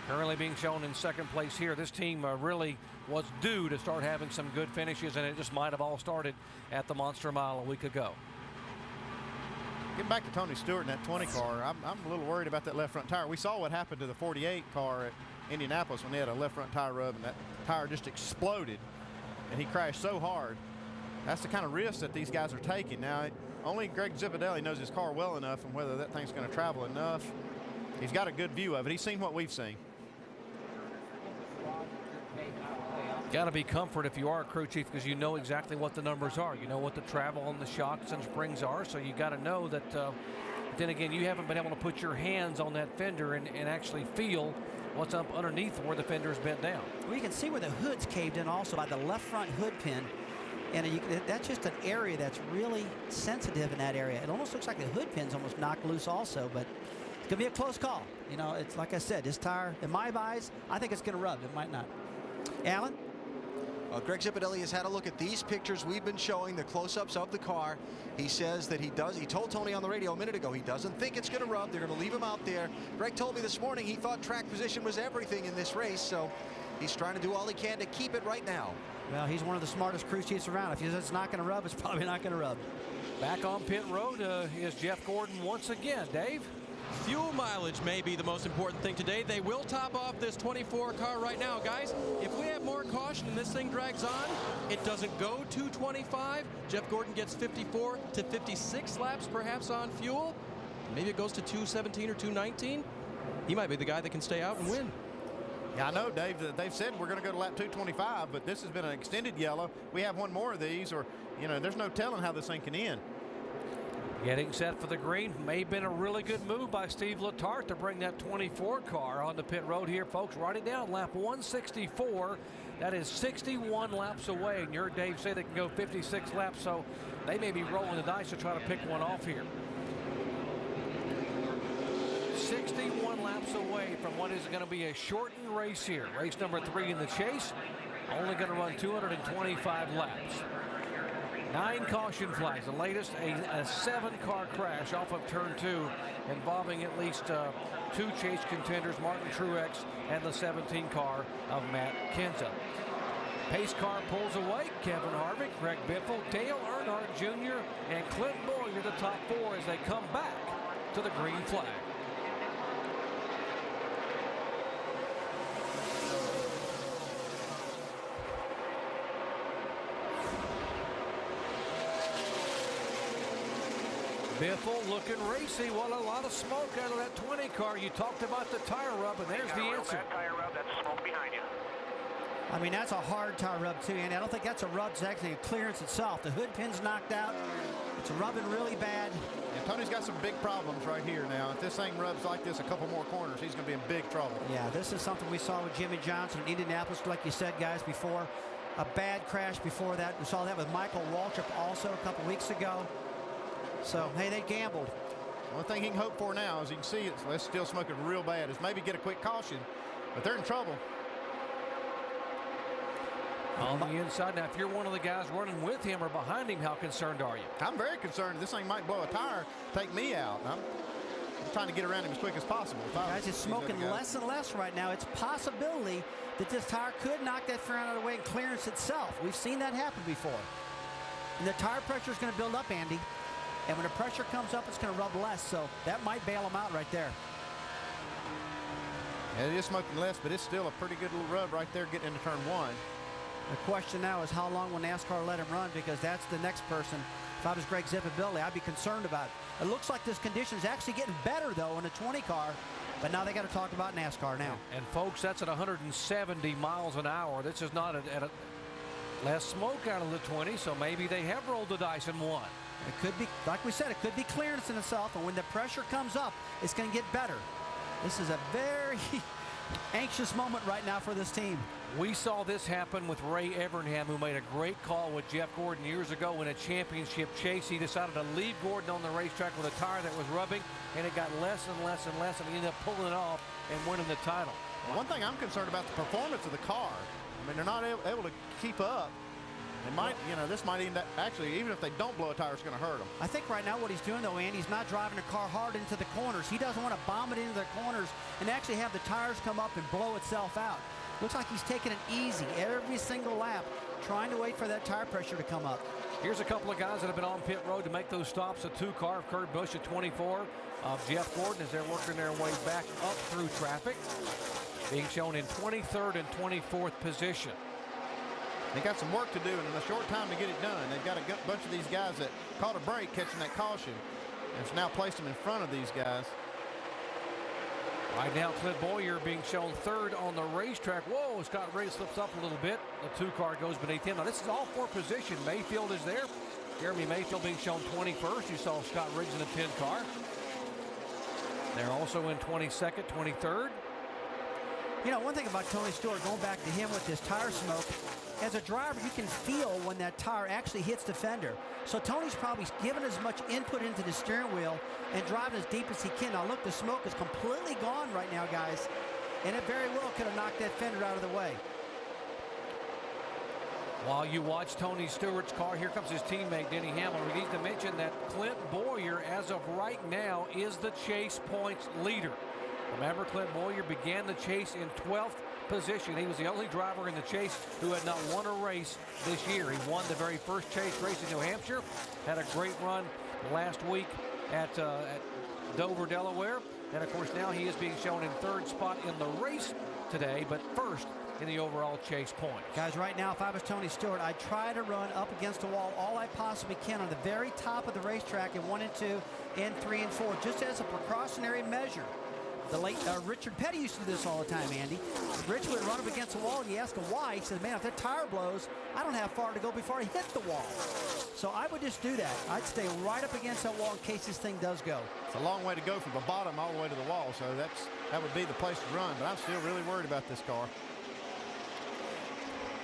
Currently being shown in second place here. This team really was due to start having some good finishes, and it just might have all started at the Monster Mile a week ago. Getting back to Tony Stewart in that 20 car, I'm a little worried about that left front tire. We saw what happened to the 48 car at Indianapolis when they had a left front tire rub, and that tire just exploded, and he crashed so hard. That's the kind of risk that these guys are taking. Now, only Greg Zipadelli knows his car well enough and whether that thing's going to travel enough. He's got a good view of it. He's seen what we've seen. Got to be comfort if you are a crew chief, because you know exactly what the numbers are. You know what the travel and the shocks and springs are, so you got to know that. Then again, you haven't been able to put your hands on that fender and actually feel what's up underneath where the fender's bent down. Well, you can see where the hood's caved in also by the left front hood pin. And that's just an area that's really sensitive in that area. It almost looks like the hood pin's almost knocked loose also, but it's going to be a close call. You know, it's like I said, this tire, in my eyes, I think it's going to rub. It might not. Alan? Greg Zipadelli has had a look at these pictures we've been showing, the close-ups of the car. He says that he told Tony on the radio a minute ago he doesn't think it's going to rub. They're going to leave him out there. Greg told me this morning he thought track position was everything in this race, so he's trying to do all he can to keep it right now. Well, he's one of the smartest crew chiefs around. If he says it's not going to rub, it's probably not going to rub. Back on pit road is Jeff Gordon once again. Dave? Fuel mileage may be the most important thing today. They will top off this 24 car right now. Guys, if we have more caution and this thing drags on, it doesn't go 225. Jeff Gordon gets 54 to 56 laps perhaps on fuel. Maybe it goes to 217 or 219. He might be the guy that can stay out and win. Yeah, I know, Dave. They've said we're going to go to lap 225, but this has been an extended yellow. We have one more of these, or, you know, there's no telling how this thing can end. Getting set for the green. May have been a really good move by Steve Letarte to bring that 24 car on the pit road here, folks. Write it down, lap 164. That is 61 laps away, and you heard Dave say they can go 56 laps, so they may be rolling the dice to try to pick one off here. 61 laps away from what is going to be a shortened race here. Race number 3 in the chase. Only going to run 225 laps. 9 caution flags. The latest, a 7-car crash off of turn 2 involving at least 2 chase contenders, Martin Truex and the 17 car of Matt Kenseth. Pace car pulls away. Kevin Harvick, Greg Biffle, Dale Earnhardt Jr., and Clint Bowyer the top 4 as they come back to the green flag. Biffle looking racy. Well, a lot of smoke out of that 20 car. You talked about the tire rub, and there's the answer. Tire rub, that's smoke behind you. I mean, that's a hard tire rub, too, Andy. I don't think that's a rub. It's actually a clearance itself. The hood pin's knocked out. It's rubbing really bad. Yeah, Tony's got some big problems right here now. If this thing rubs like this a couple more corners, he's going to be in big trouble. Yeah, this is something we saw with Jimmy Johnson in Indianapolis, like you said, guys, before. A bad crash before that. We saw that with Michael Waltrip also a couple weeks ago. So, hey, they gambled. One thing he can hope for now, as you can see, it's still smoking real bad, is maybe get a quick caution, but they're in trouble. On the inside. Now, if you're one of the guys running with him or behind him, how concerned are you? I'm very concerned. This thing might blow a tire, take me out. I'm trying to get around him as quick as possible. Guys, it's smoking less and less right now. It's a possibility that this tire could knock that front out of the way and clearance itself. We've seen that happen before. And the tire pressure is going to build up, Andy. And when the pressure comes up, it's going to rub less. So that might bail him out right there. Yeah, it is smoking less, but it's still a pretty good little rub right there getting into turn 1. The question now is how long will NASCAR let him run, because that's the next person. If I was Greg Zipabilli, I'd be concerned about it. It looks like this condition is actually getting better, though, in the 20 car. But now they got to talk about NASCAR now. And, folks, that's at 170 miles an hour. This is not at a less smoke out of the 20, so maybe they have rolled the dice and won. It could be, like we said, it could be clearance in itself, and when the pressure comes up, it's going to get better. This is a very anxious moment right now for this team. We saw this happen with Ray Evernham, who made a great call with Jeff Gordon years ago in a championship chase. He decided to leave Gordon on the racetrack with a tire that was rubbing, and it got less and less and less, and he ended up pulling it off and winning the title. One thing I'm concerned about, the performance of the car. I mean, they're not able to keep up. They might, you know, this might even actually, even if they don't blow a tire, it's going to hurt them. I think right now what he's doing, though, Andy, he's not driving the car hard into the corners. He doesn't want to bomb it into the corners and actually have the tires come up and blow itself out. Looks like he's taking it easy every single lap, trying to wait for that tire pressure to come up. Here's a couple of guys that have been on pit road to make those stops. A 2-car of Kurt Busch at 24. Jeff Gordon as they're working their way back up through traffic, being shown in 23rd and 24th position. They got some work to do, and in a short time to get it done. They've got a bunch of these guys that caught a break catching that caution, and it's now placed them in front of these guys. Right now, Clint Bowyer being shown 3rd on the racetrack. Whoa, Scott Riggs slips up a little bit. The 2-car goes beneath him. Now, this is all 4 position. Mayfield is there. Jeremy Mayfield being shown 21st. You saw Scott Riggs in the 10-car. They're also in 22nd, 23rd. You know, one thing about Tony Stewart, going back to him with this tire smoke, as a driver, you can feel when that tire actually hits the fender. So Tony's probably given as much input into the steering wheel and driving as deep as he can. Now look, the smoke is completely gone right now, guys. And it very well could have knocked that fender out of the way. While you watch Tony Stewart's car, here comes his teammate, Denny Hamlin. We need to mention that Clint Bowyer, as of right now, is the chase points leader. Remember, Clint Bowyer began the chase in 12th position. He was the only driver in the chase who had not won a race this year. He won the very first chase race in New Hampshire, had a great run last week at Dover, Delaware, and of course now he is being shown in 3rd spot in the race today, but 1st in the overall chase points. Guys, right now, if I was Tony Stewart, I'd try to run up against the wall all I possibly can on the very top of the racetrack in 1 and 2 and 3 and 4, just as a precautionary measure. The late Richard Petty used to do this all the time, Andy. Rich would run up against the wall, and you ask him why. He says, man, if that tire blows, I don't have far to go before I hit the wall. So I would just do that. I'd stay right up against that wall in case this thing does go. It's a long way to go from the bottom all the way to the wall, so that would be the place to run, but I'm still really worried about this car.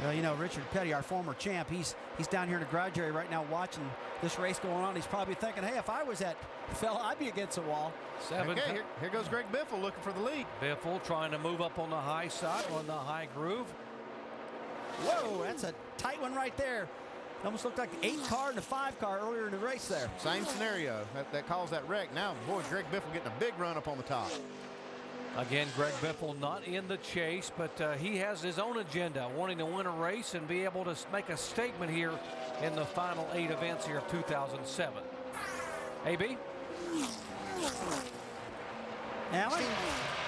Well, you know, Richard Petty, our former champ, he's down here in the garage area right now watching this race going on. He's probably thinking, hey, if I was that fella, I'd be against the wall. Okay, here goes Greg Biffle looking for the lead. Biffle trying to move up on the high side, on the high groove. Whoa, that's a tight one right there. It almost looked like the 8-car and the 5-car earlier in the race there. Same scenario. That caused that wreck. Now, boy, Greg Biffle getting a big run up on the top. Again, Greg Biffle not in the chase, but he has his own agenda, wanting to win a race and be able to make a statement here in the final 8 events here of 2007. AB? Alan?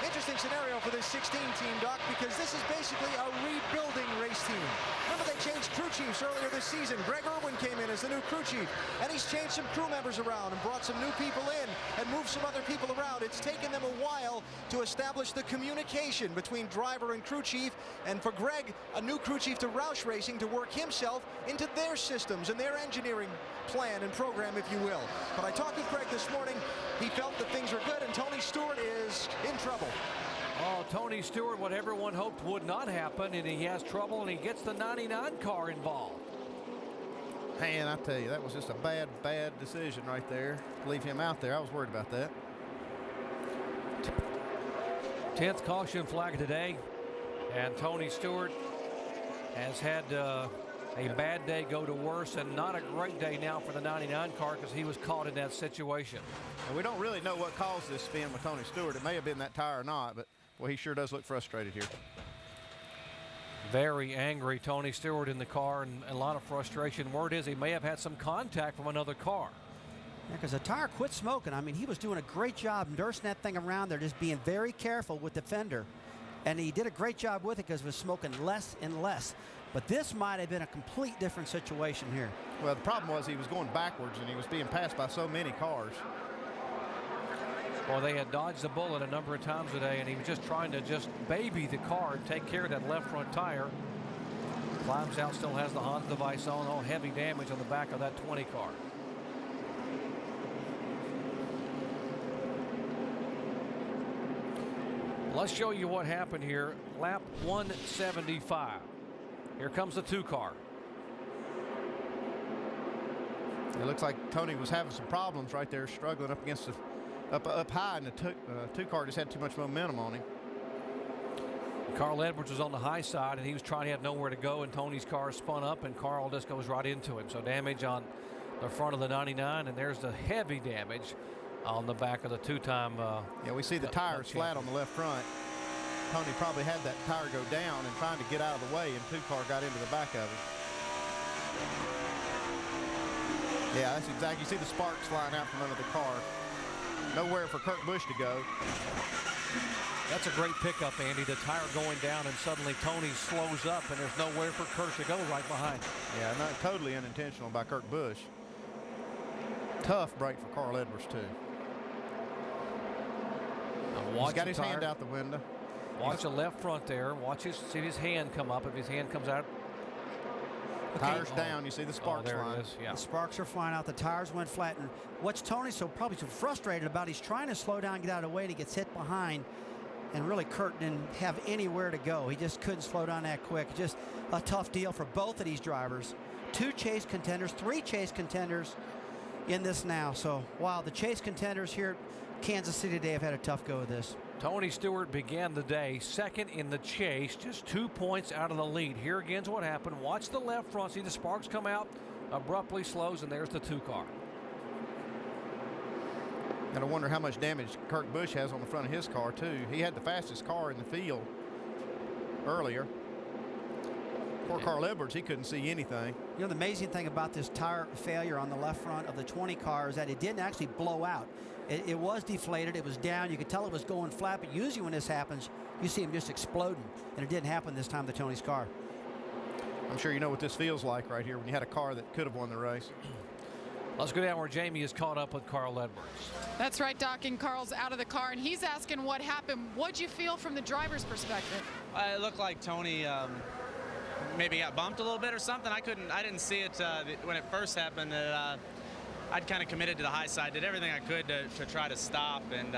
Interesting scenario for this 16 team, Doc, because this is basically a rebuilding race team. Remember, they changed crew chiefs earlier this season. Greg Irwin came in as the new crew chief, and he's changed some crew members around and brought some new people in and moved some other people around. It's taken them a while to establish the communication between driver and crew chief, and for Greg, a new crew chief to Roush Racing, to work himself into their systems and their engineering plan and program, if you will. But I talked with Greg this morning. He felt that things were good, and Tony Stewart is in trouble. Oh, Tony Stewart, what everyone hoped would not happen, and he has trouble, and he gets the 99 car involved. Man, I tell you, that was just a bad decision right there. Leave him out there. I was worried about that. 10th caution flag today, and Tony Stewart has had a bad day go to worse, and not a great day now for the 99 car because he was caught in that situation. And we don't really know what caused this spin with Tony Stewart. It may have been that tire or not, but well, he sure does look frustrated here. Very angry Tony Stewart in the car, and a lot of frustration. Word is he may have had some contact from another car. Yeah, because the tire quit smoking. I mean, he was doing a great job nursing that thing around there, just being very careful with the fender. And he did a great job with it because it was smoking less and less. But this might have been a complete different situation here. Well, the problem was he was going backwards, and he was being passed by so many cars. Well, they had dodged the bullet a number of times today, and he was just trying to just baby the car and take care of that left front tire. Climbs out, still has the Honda device on. All heavy damage on the back of that 20 car. Let's show you what happened here. Lap 175. Here comes the 2 car. It looks like Tony was having some problems right there, struggling up against the up high, and the 2 car just had too much momentum on him. Carl Edwards was on the high side, and he was trying to have nowhere to go, and Tony's car spun up, and Carl just goes right into him. So damage on the front of the 99, and there's the heavy damage on the back of the 2-time. Yeah, we see the tires flat on the left front. Tony probably had that tire go down and trying to get out of the way, and 2 car got into the back of it. Yeah, that's exactly. You see the sparks flying out from under the car. Nowhere for Kurt Busch to go. That's a great pickup, Andy. The tire going down, and suddenly Tony slows up, and there's nowhere for Kurt to go right behind. Yeah, not totally unintentional by Kurt Busch. Tough break for Carl Edwards, too. He's got his hand out the window. Watch the left front there. See his hand come up. If his hand comes out. Tires down. You see the sparks there flying. It is. Yeah. The sparks are flying out. The tires went flat. And what's Tony probably so frustrated about, he's trying to slow down, get out of the way, and he gets hit behind. And really, Kurt didn't have anywhere to go. He just couldn't slow down that quick. Just a tough deal for both of these drivers. 2 chase contenders, 3 chase contenders in this now. So, wow, the chase contenders here at Kansas City today have had a tough go of this. Tony Stewart began the day second in the chase, just 2 points out of the lead. Here again's what happened. Watch the left front. See the sparks come out, abruptly slows, and there's the 2 car. And I wonder how much damage Kurt Busch has on the front of his car, too. He had the fastest car in the field earlier. Poor Carl Edwards, he couldn't see anything. You know, the amazing thing about this tire failure on the left front of the 20 car is that it didn't actually blow out. It was deflated. It was down. You could tell it was going flat, but usually when this happens, you see him just exploding, and it didn't happen this time to Tony's car. I'm sure you know what this feels like right here when you had a car that could have won the race. Let's go down where Jamie is caught up with Carl Edwards. That's right, Doc, and Carl's out of the car, and he's asking what happened. What'd you feel from the driver's perspective? It looked like Tony maybe got bumped a little bit or something. I didn't see it when it first happened. I'd kind of committed to the high side, did everything I could to try to stop, and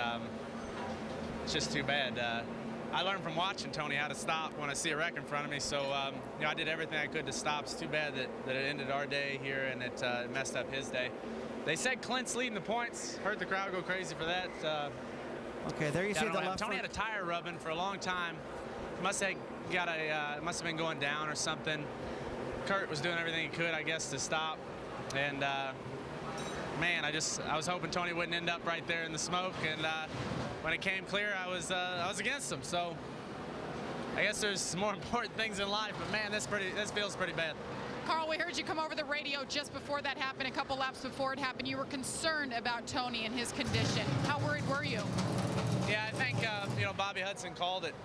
it's just too bad. I learned from watching Tony how to stop when I see a wreck in front of me, so I did everything I could to stop. It's too bad that it ended our day here and it messed up his day. They said Clint's leading the points. Heard the crowd go crazy for that. Okay, there you see the left Tony had a tire rubbing for a long time. Must have been going down or something. Kurt was doing everything he could, I guess, to stop. And man, I was hoping Tony wouldn't end up right there in the smoke. And when it came clear, I was against him. So I guess there's some more important things in life. But man, this feels pretty bad. Carl, we heard you come over the radio just before that happened, a couple laps before it happened. You were concerned about Tony and his condition. How worried were you? Yeah, I think Bobby Hudson called it.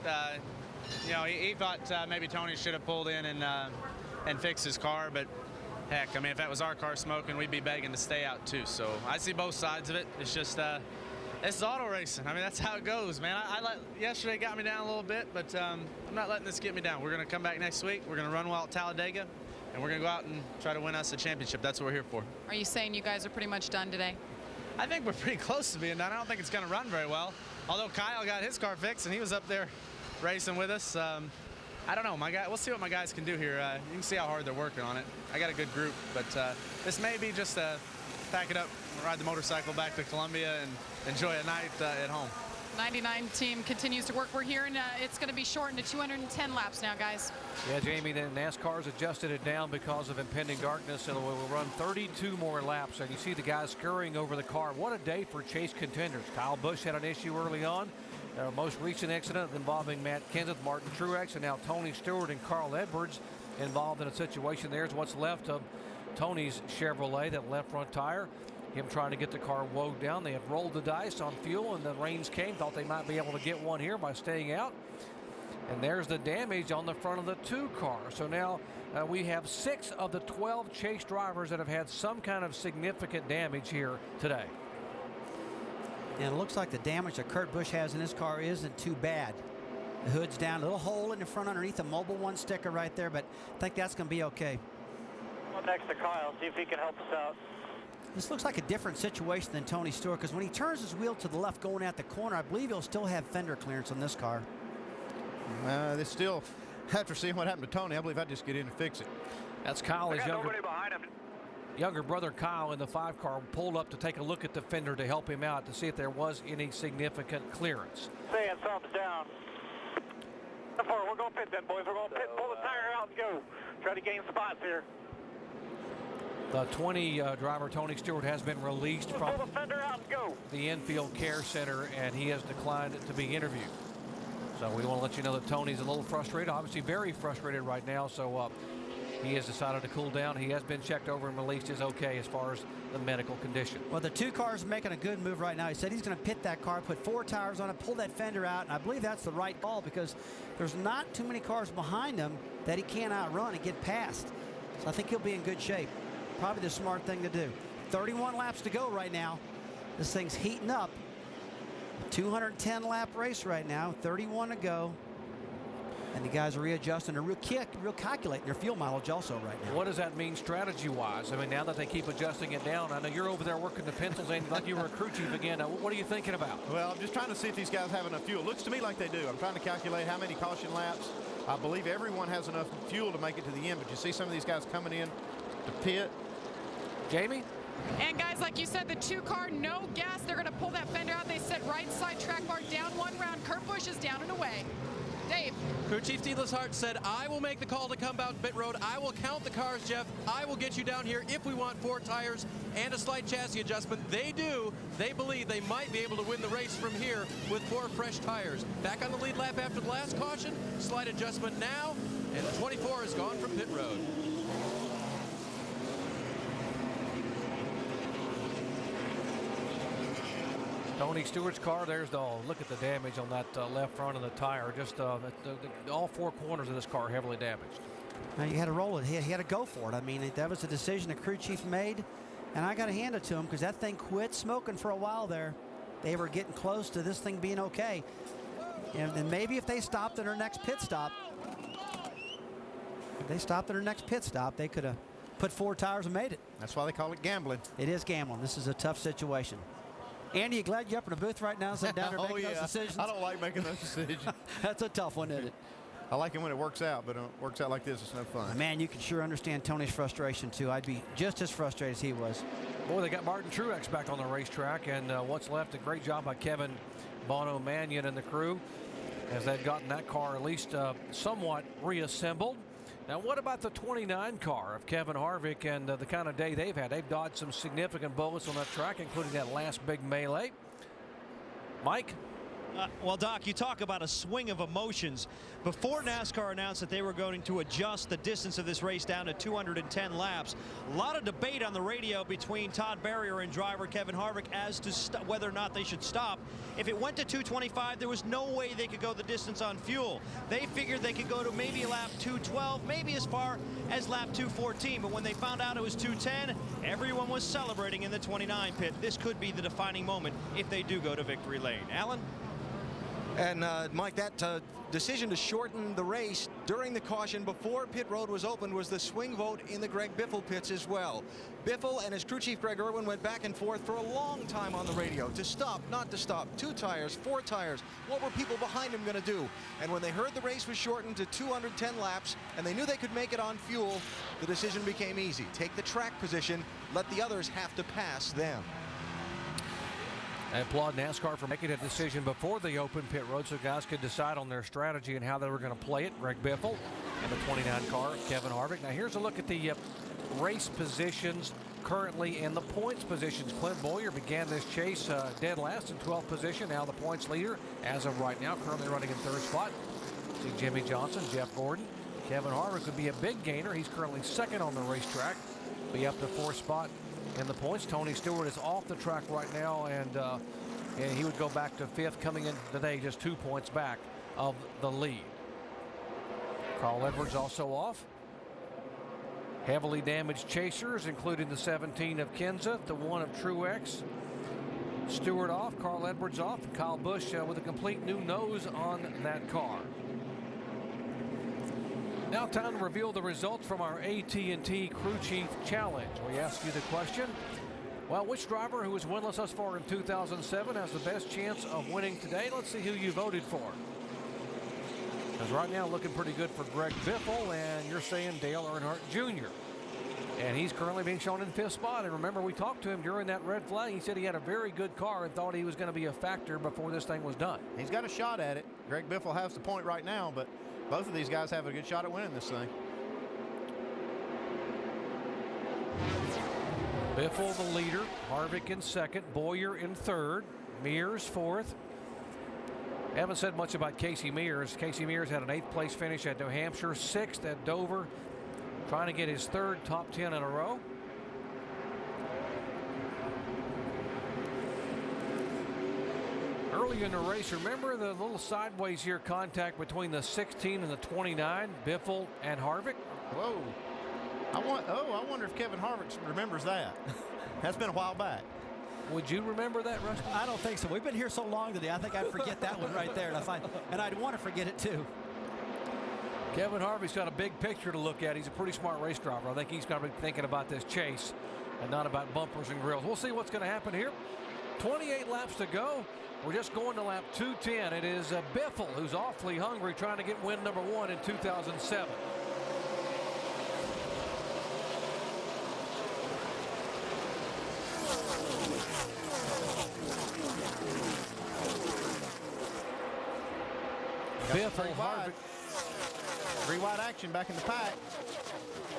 He thought maybe Tony should have pulled in and fixed his car, but heck, I mean, if that was our car smoking, we'd be begging to stay out too. So I see both sides of it. It's just it's auto racing. I mean, that's how it goes, man. Yesterday got me down a little bit, but I'm not letting this get me down. We're gonna come back next week. We're gonna run well at Talladega, and we're gonna go out and try to win us a championship. That's what we're here for. Are you saying you guys are pretty much done today? I think we're pretty close to being done. I don't think it's gonna run very well. Although Kyle got his car fixed and he was up there racing with us. I don't know, we'll see what my guys can do here. You can see how hard they're working on it. I got a good group, but this may be just pack it up, ride the motorcycle back to Columbia, and enjoy a night at home. 99 team continues to work. We're here, and it's going to be shortened to 210 laps now, guys. Yeah, Jamie, then NASCAR's adjusted it down because of impending darkness, and we'll run 32 more laps. And you see the guys scurrying over the car. What a day for chase contenders. Kyle Busch had an issue early on. Their most recent accident involving Matt Kenseth, Martin Truex, and now Tony Stewart and Carl Edwards involved in a situation. There's what's left of Tony's Chevrolet, that left front tire. Him trying to get the car woed down. They had rolled the dice on fuel, and the rains came. Thought they might be able to get one here by staying out. And there's the damage on the front of the 2 car. So now we have 6 of the 12 chase drivers that have had some kind of significant damage here today. And it looks like the damage that Kurt Busch has in his car isn't too bad. The hood's down, a little hole in the front underneath the Mobile One sticker right there, but I think that's going to be okay. Well, next to Kyle, see if he can help us out. This looks like a different situation than Tony Stewart, because when he turns his wheel to the left going at the corner, I believe he'll still have fender clearance on this car. They still, after seeing what happened to Tony, I believe I'd just get in and fix it. That's Kyle, his behind him. younger brother Kyle in the 5 car pulled up to take a look at the fender to help him out to see if there was any significant clearance. Saying thumbs down. We're going to pit then, boys. We're going to pit, pull the tire out and go. Try to gain spots here. The 20 driver, Tony Stewart, has been released from pull the fender out and go. The infield care center, and he has declined to be interviewed. So we want to let you know that Tony's a little frustrated, obviously very frustrated right now. So he has decided to cool down. He has been checked over and released is okay as far as the medical condition. Well, the 2 cars are making a good move right now. He said he's going to pit that car, put 4 tires on it, pull that fender out, and I believe that's the right call because there's not too many cars behind him that he can't outrun and get past. So I think he'll be in good shape. Probably the smart thing to do. 31 laps to go right now. This thing's heating up. 210 lap race right now, 31 to go. And the guys are readjusting. They're real calculating their fuel mileage also right now. What does that mean strategy-wise? I mean, now that they keep adjusting it down, I know you're over there working the pencils and like you were a crew chief again. What are you thinking about? Well, I'm just trying to see if these guys have enough fuel. Looks to me like they do. I'm trying to calculate how many caution laps. I believe everyone has enough fuel to make it to the end, but you see some of these guys coming in to pit. Jamie? And guys, like you said, the 2 car, no gas. They're going to pull that fender out. They said right side track bar down 1 round. Kurt Busch is down and away. Dave. Crew Chief Steve Hart said, I will make the call to come out pit road. I will count the cars, Jeff. I will get you down here if we want 4 tires and a slight chassis adjustment. They do. They believe they might be able to win the race from here with 4 fresh tires. Back on the lead lap after the last caution. Slight adjustment now, and the 24 is gone from pit road. Tony Stewart's car, there's the, look at the damage on that left front of the tire. Just all 4 corners of this car heavily damaged. Now you had to roll it. He had to go for it. I mean, that was a decision the crew chief made, and I got to hand it to him because that thing quit smoking for a while there. They were getting close to this thing being okay. And maybe if they stopped at their next pit stop, they could have put 4 tires and made it. That's why they call it gambling. It is gambling. This is a tough situation. Andy, you glad you're up in the booth right now, sitting down there making those decisions? I don't like making those decisions. That's a tough one, isn't it? I like it when it works out, but when it works out like this, it's no fun. Man, you can sure understand Tony's frustration, too. I'd be just as frustrated as he was. Boy, they got Martin Truex back on the racetrack, and what's left, a great job by Kevin Bono Mannion and the crew as they've gotten that car at least somewhat reassembled. Now, what about the 29 car of Kevin Harvick and the kind of day they've had? They've dodged some significant bullets on that track, including that last big melee. Mike? Well, Doc, you talk about a swing of emotions. Before NASCAR announced that they were going to adjust the distance of this race down to 210 laps, a lot of debate on the radio between Todd Berrier and driver Kevin Harvick as to whether or not they should stop. If it went to 225, there was no way they could go the distance on fuel. They figured they could go to maybe lap 212, maybe as far as lap 214. But when they found out it was 210, everyone was celebrating in the 29 pit. This could be the defining moment if they do go to victory lane. Alan? And Mike, that decision to shorten the race during the caution before pit road was opened was the swing vote in the Greg Biffle pits as well. Biffle and his crew chief Greg Irwin went back and forth for a long time on the radio to stop, not to stop, 2 tires, 4 tires. What were people behind him going to do? And when they heard the race was shortened to 210 laps and they knew they could make it on fuel, the decision became easy. Take the track position, let the others have to pass them. I applaud NASCAR for making a decision before the open pit road so guys could decide on their strategy and how they were going to play it. Greg Biffle and the 29 car, Kevin Harvick. Now here's a look at the race positions currently and the points positions. Clint Bowyer began this chase dead last in 12th position. Now the points leader as of right now, currently running in 3rd spot. See Jimmy Johnson, Jeff Gordon. Kevin Harvick could be a big gainer. He's currently 2nd on the racetrack. Be up to 4th spot in the points. Tony Stewart is off the track right now, and he would go back to 5th coming in today, just 2 points back of the lead. Carl Edwards also off. Heavily damaged chasers, including the 17 of Kenseth, the 1 of Truex. Stewart off, Carl Edwards off, and Kyle Busch with a complete new nose on that car. Now time to reveal the results from our AT&T Crew Chief Challenge. We ask you the question, well, which driver who was winless thus far in 2007 has the best chance of winning today? Let's see who you voted for. Because right now looking pretty good for Greg Biffle, and you're saying Dale Earnhardt Jr. And he's currently being shown in 5th spot. And remember, we talked to him during that red flag. He said he had a very good car and thought he was going to be a factor before this thing was done. He's got a shot at it. Greg Biffle has the point right now, but both of these guys have a good shot at winning this thing. Biffle the leader, Harvick in 2nd, Bowyer in 3rd, Mears 4th. Haven't said much about Casey Mears. Casey Mears had an 8th place finish at New Hampshire, 6th at Dover, trying to get his 3rd top 10 in a row. Early in the race, remember the little sideways here contact between the 16 and the 29, Biffle and Harvick? Whoa. I wonder if Kevin Harvick remembers that. That's been a while back. Would you remember that, Rusty? I don't think so. We've been here so long today, I think I'd forget that one right there. And I'd want to forget it too. Kevin Harvick's got a big picture to look at. He's a pretty smart race driver. I think he's going to be thinking about this chase and not about bumpers and grills. We'll see what's going to happen here. 28 laps to go. We're just going to lap 210. It is Biffle, who's awfully hungry, trying to get win number 1 in 2007. Biffle, Harvick. 3-wide action back in the pack.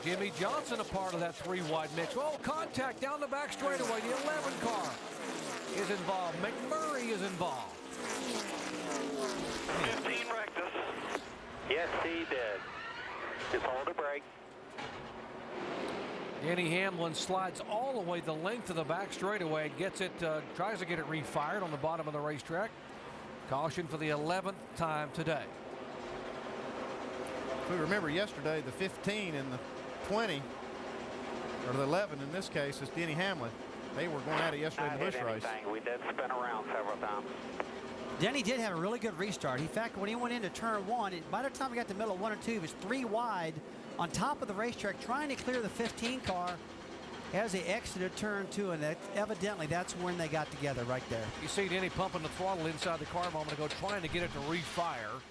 Jimmy Johnson a part of that 3-wide mix. Oh, contact down the back straightaway. The 11 car is involved. McMurray is involved. 15 wrecked us. Yes, he did. Just hold a brake. Denny Hamlin slides all the way the length of the back straightaway, gets it, tries to get it refired on the bottom of the racetrack. Caution for the 11th time today. If we remember yesterday, the 15 and the 20, or the 11 in this case, is Denny Hamlin. They were going at it yesterday in the Busch race. We did spin around several times. Denny did have a really good restart. In fact, when he went into turn 1, by the time he got to the middle of 1 or 2, he was 3 wide on top of the racetrack trying to clear the 15 car as they exited turn 2, and evidently that's when they got together right there. You see Denny pumping the throttle inside the car a moment ago, trying to get it to refire.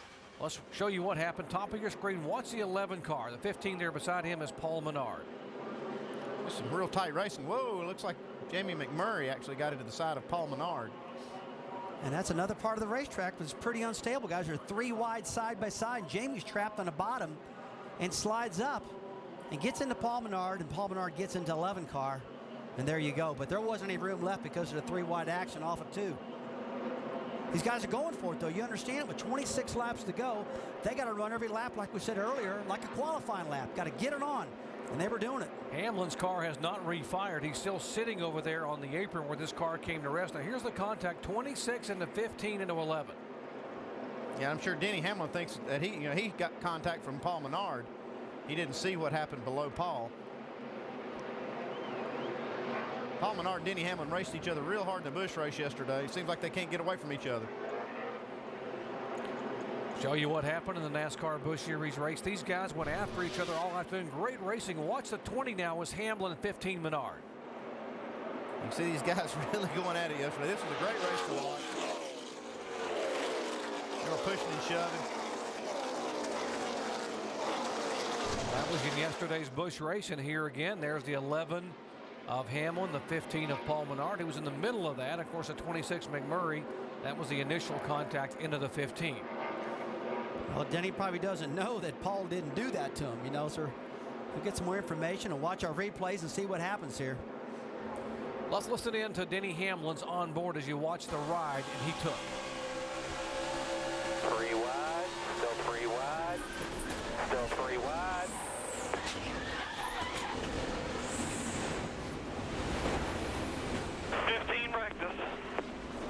Let's show you what happened. Top of your screen, watch the 11 car. The 15 there beside him is Paul Menard. There's some real tight racing. Whoa, it looks like Jamie McMurray actually got into the side of Paul Menard. And that's another part of the racetrack that's pretty unstable, guys. They're 3 wide side by side. Jamie's trapped on the bottom and slides up and gets into Paul Menard, and Paul Menard gets into 11 car, and there you go. But there wasn't any room left because of the 3 wide action off of 2. These guys are going for it, though. You understand, with 26 laps to go, they got to run every lap, like we said earlier, like a qualifying lap. Got to get it on, and they were doing it. Hamlin's car has not refired. He's still sitting over there on the apron where this car came to rest. Now here's the contact, 26 into 15 into 11. Yeah, I'm sure Denny Hamlin thinks that he got contact from Paul Menard. He didn't see what happened below Paul. Paul Menard and Denny Hamlin raced each other real hard in the Busch race yesterday. Seems like they can't get away from each other. Show you what happened in the NASCAR Busch Series race. These guys went after each other all afternoon. Great racing. Watch the 20 now was Hamlin and 15 Menard. You see these guys really going at it yesterday. This was a great race to watch. They were pushing and shoving. That was in yesterday's Busch race, and here again, there's the 11 of Hamlin, the 15 of Paul Menard, who was in the middle of that. Of course, the 26 McMurray, that was the initial contact into the 15. Well, Denny probably doesn't know that Paul didn't do that to him, you know, so we'll get some more information and watch our replays and see what happens here. Let's listen in to Denny Hamlin's on board as you watch the ride and he took. 3 wide, still 3 wide, still 3 wide.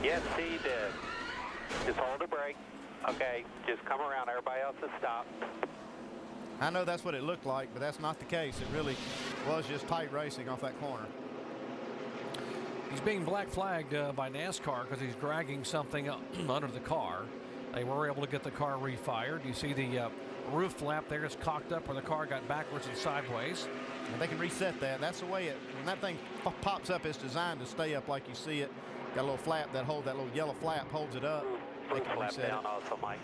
Yes, he did. Just hold the brake. Okay, just come around. Everybody else has stopped. I know that's what it looked like, but that's not the case. It really was just tight racing off that corner. He's being black flagged by NASCAR because he's dragging something under the car. They were able to get the car refired. You see the roof flap there is cocked up where the car got backwards and sideways. And they can reset that. That's the way it, when that thing pops up, it's designed to stay up like you see it. Got a little flap that that little yellow flap holds it up. They can Flap reset down it. also, Mike.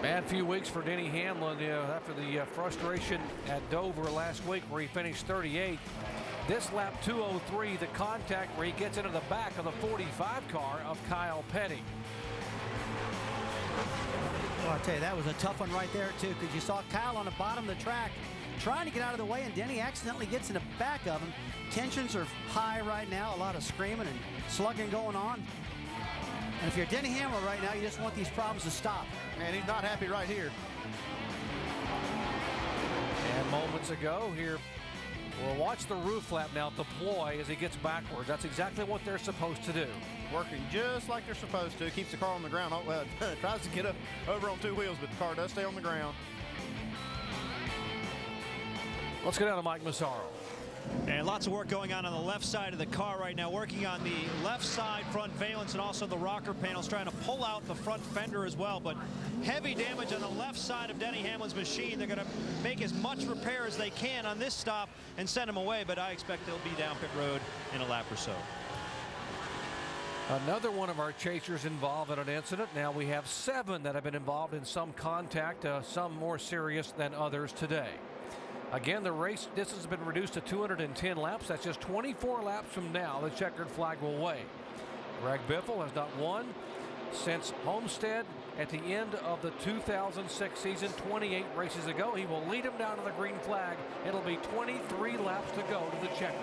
Bad few weeks for Denny Hamlin after the frustration at Dover last week where he finished 38. This lap 203, the contact where he gets into the back of the 45 car of Kyle Petty. Oh, I'll tell you, that was a tough one right there, too, because you saw Kyle on the bottom of the track trying to get out of the way, and Denny accidentally gets in the back of him. Tensions are high right now, a lot of screaming and slugging going on. And if you're Denny Hamlin right now, you just want these problems to stop. And he's not happy right here. And moments ago here, we'll watch the roof flap now deploy as he gets backwards. That's exactly what they're supposed to do. Working just like they're supposed to. Keeps the car on the ground. Oh, well, tries to get up over on 2 wheels, but the car does stay on the ground. Let's go down to Mike Massaro. And lots of work going on the left side of the car right now, working on the left side front valence and also the rocker panels, trying to pull out the front fender as well. But heavy damage on the left side of Denny Hamlin's machine. They're going to make as much repair as they can on this stop and send him away, but I expect they'll be down pit road in a lap or so. Another one of our chasers involved in an incident. Now we have 7 that have been involved in some contact, some more serious than others today. Again, the race distance has been reduced to 210 laps. That's just 24 laps from now. The checkered flag will wave. Greg Biffle has not won since Homestead at the end of the 2006 season, 28 races ago. He will lead him down to the green flag. It'll be 23 laps to go to the checker.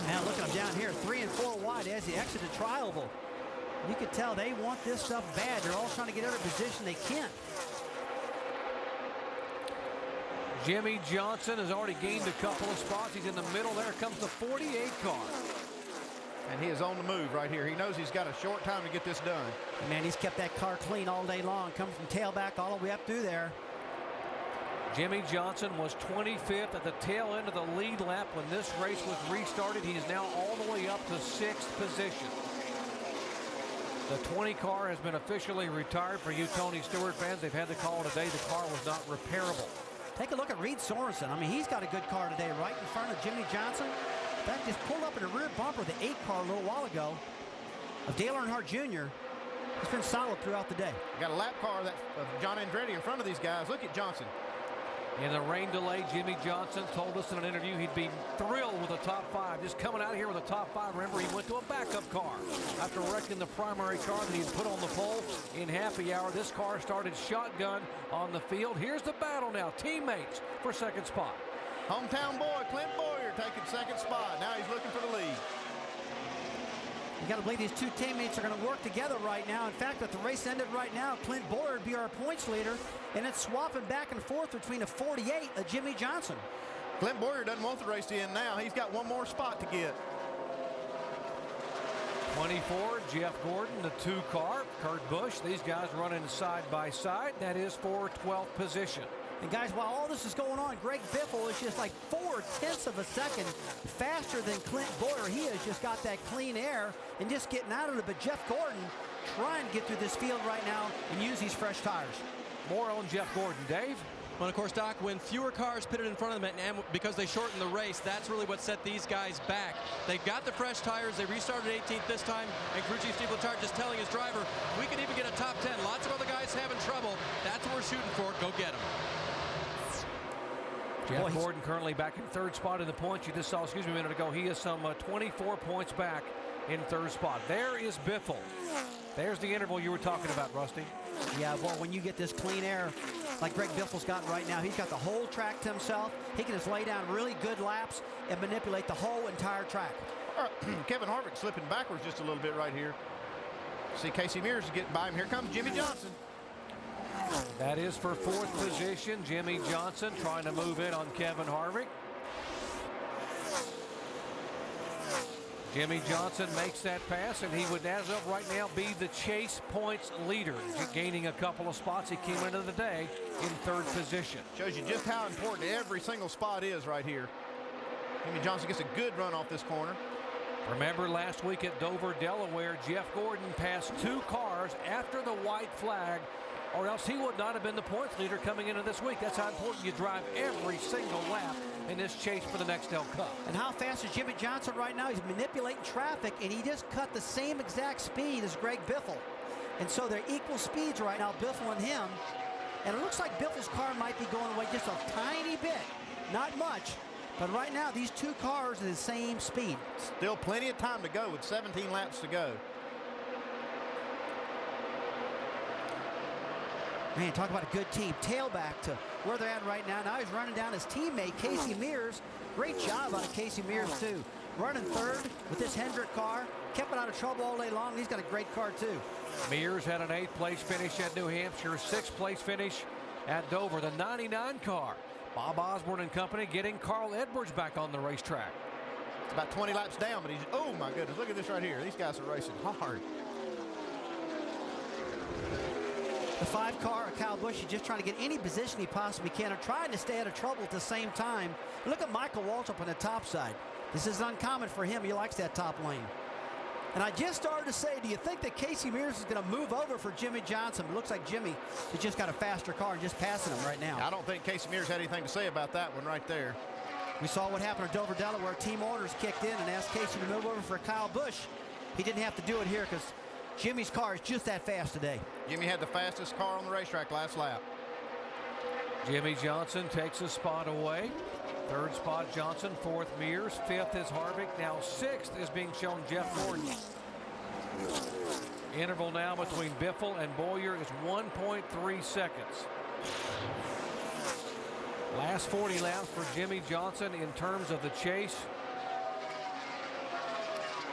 Now look at him down here, 3 and 4 wide as he exited Trioval. You can tell they want this stuff bad. They're all trying to get out of position they can't. Jimmy Johnson has already gained a couple of spots. He's in the middle. There comes the 48 car. And he is on the move right here. He knows he's got a short time to get this done. Man, he's kept that car clean all day long, coming from tailback all the way up through there. Jimmy Johnson was 25th at the tail end of the lead lap when this race was restarted. He is now all the way up to 6th position. The 20 car has been officially retired for you Tony Stewart fans. They've had to call today. The car was not repairable. Take a look at Reed Sorensen. I mean, he's got a good car today right in front of Jimmy Johnson. That just pulled up in the rear bumper of the 8 car a little while ago of Dale Earnhardt Jr. He's been solid throughout the day. Got a lap car of John Andretti in front of these guys. Look at Johnson. In the rain delay, Jimmy Johnson told us in an interview he'd be thrilled with the top 5. Just coming out of here with a top 5. Remember, he went to a backup car after wrecking the primary car that he'd put on the pole in happy hour. This car started shotgun on the field. Here's the battle now. Teammates for second spot. Hometown boy, Clint Bowyer, taking second spot. Now he's looking for the lead. You got to believe these two teammates are going to work together right now. In fact, if the race ended right now, Clint Bowyer would be our points leader, and it's swapping back and forth between a 48 and Jimmy Johnson. Clint Bowyer doesn't want the race to end now. He's got one more spot to get. 24, Jeff Gordon, the 2 car, Kurt Busch. These guys running side by side. That is for 12th position. And guys, while all this is going on, Greg Biffle is just like 0.4 of a second faster than Clint Bowyer. He has just got that clean air and just getting out of it. But Jeff Gordon trying to get through this field right now and use these fresh tires. More on Jeff Gordon. Dave? Well, of course, Doc, when fewer cars pitted in front of them, and because they shortened the race, that's really what set these guys back. They got the fresh tires. They restarted 18th this time, and crew chief Steve Letarte just telling his driver, we can even get a top 10. Lots of other guys having trouble. That's what we're shooting for. Go get them. Jeff Gordon currently back in third spot in the points. You just saw, a minute ago, he is some 24 points back in third spot. There is Biffle. There's the interval you were talking about, Rusty. Yeah, well, when you get this clean air like Greg Biffle's got right now, he's got the whole track to himself. He can just lay down really good laps and manipulate the whole entire track. Kevin Harvick slipping backwards just a little bit right here. See Casey Mears is getting by him. Here comes Jimmy Johnson. That is for fourth position. Jimmy Johnson trying to move in on Kevin Harvick. Jimmy Johnson makes that pass, and he would, as of right now, be the chase points leader, gaining a couple of spots. He came into the day in third position. Shows you just how important every single spot is right here. Jimmy Johnson gets a good run off this corner. Remember last week at Dover, Delaware, Jeff Gordon passed 2 cars after the white flag, or else he would not have been the points leader coming into this week. That's how important you drive every single lap in this chase for the Nextel Cup. And how fast is Jimmy Johnson right now? He's manipulating traffic, and he just cut the same exact speed as Greg Biffle. And so they're equal speeds right now, Biffle and him. And it looks like Biffle's car might be going away just a tiny bit. Not much. But right now, these 2 cars are the same speed. Still plenty of time to go with 17 laps to go. Man, talk about a good team. Tailback to where they're at right now. Now he's running down his teammate, Casey Mears. Great job out of Casey Mears, too. Running third with this Hendrick car. Kept it out of trouble all day long. He's got a great car, too. Mears had an 8th place finish at New Hampshire, 6th place finish at Dover. The 99 car. Bob Osborne and company getting Carl Edwards back on the racetrack. It's about 20 laps down, but he's, oh my goodness, look at this right here. These guys are racing hard. The 5 car, Kyle Busch, is just trying to get any position he possibly can and trying to stay out of trouble at the same time. Look at Michael Walsh up on the top side. This is uncommon for him. He likes that top lane. And I just started to say, do you think that Casey Mears is going to move over for Jimmy Johnson? It looks like Jimmy has just got a faster car and just passing him right now. I don't think Casey Mears had anything to say about that one right there. We saw what happened at Dover, Delaware. Team orders kicked in and asked Casey to move over for Kyle Busch. He didn't have to do it here because Jimmy's car is just that fast today. Jimmy had the fastest car on the racetrack last lap. Jimmy Johnson takes a spot away. 3rd spot Johnson, 4th Mears, 5th is Harvick. Now 6th is being shown Jeff Gordon. Interval now between Biffle and Bowyer is 1.3 seconds. Last 40 laps for Jimmy Johnson in terms of the chase.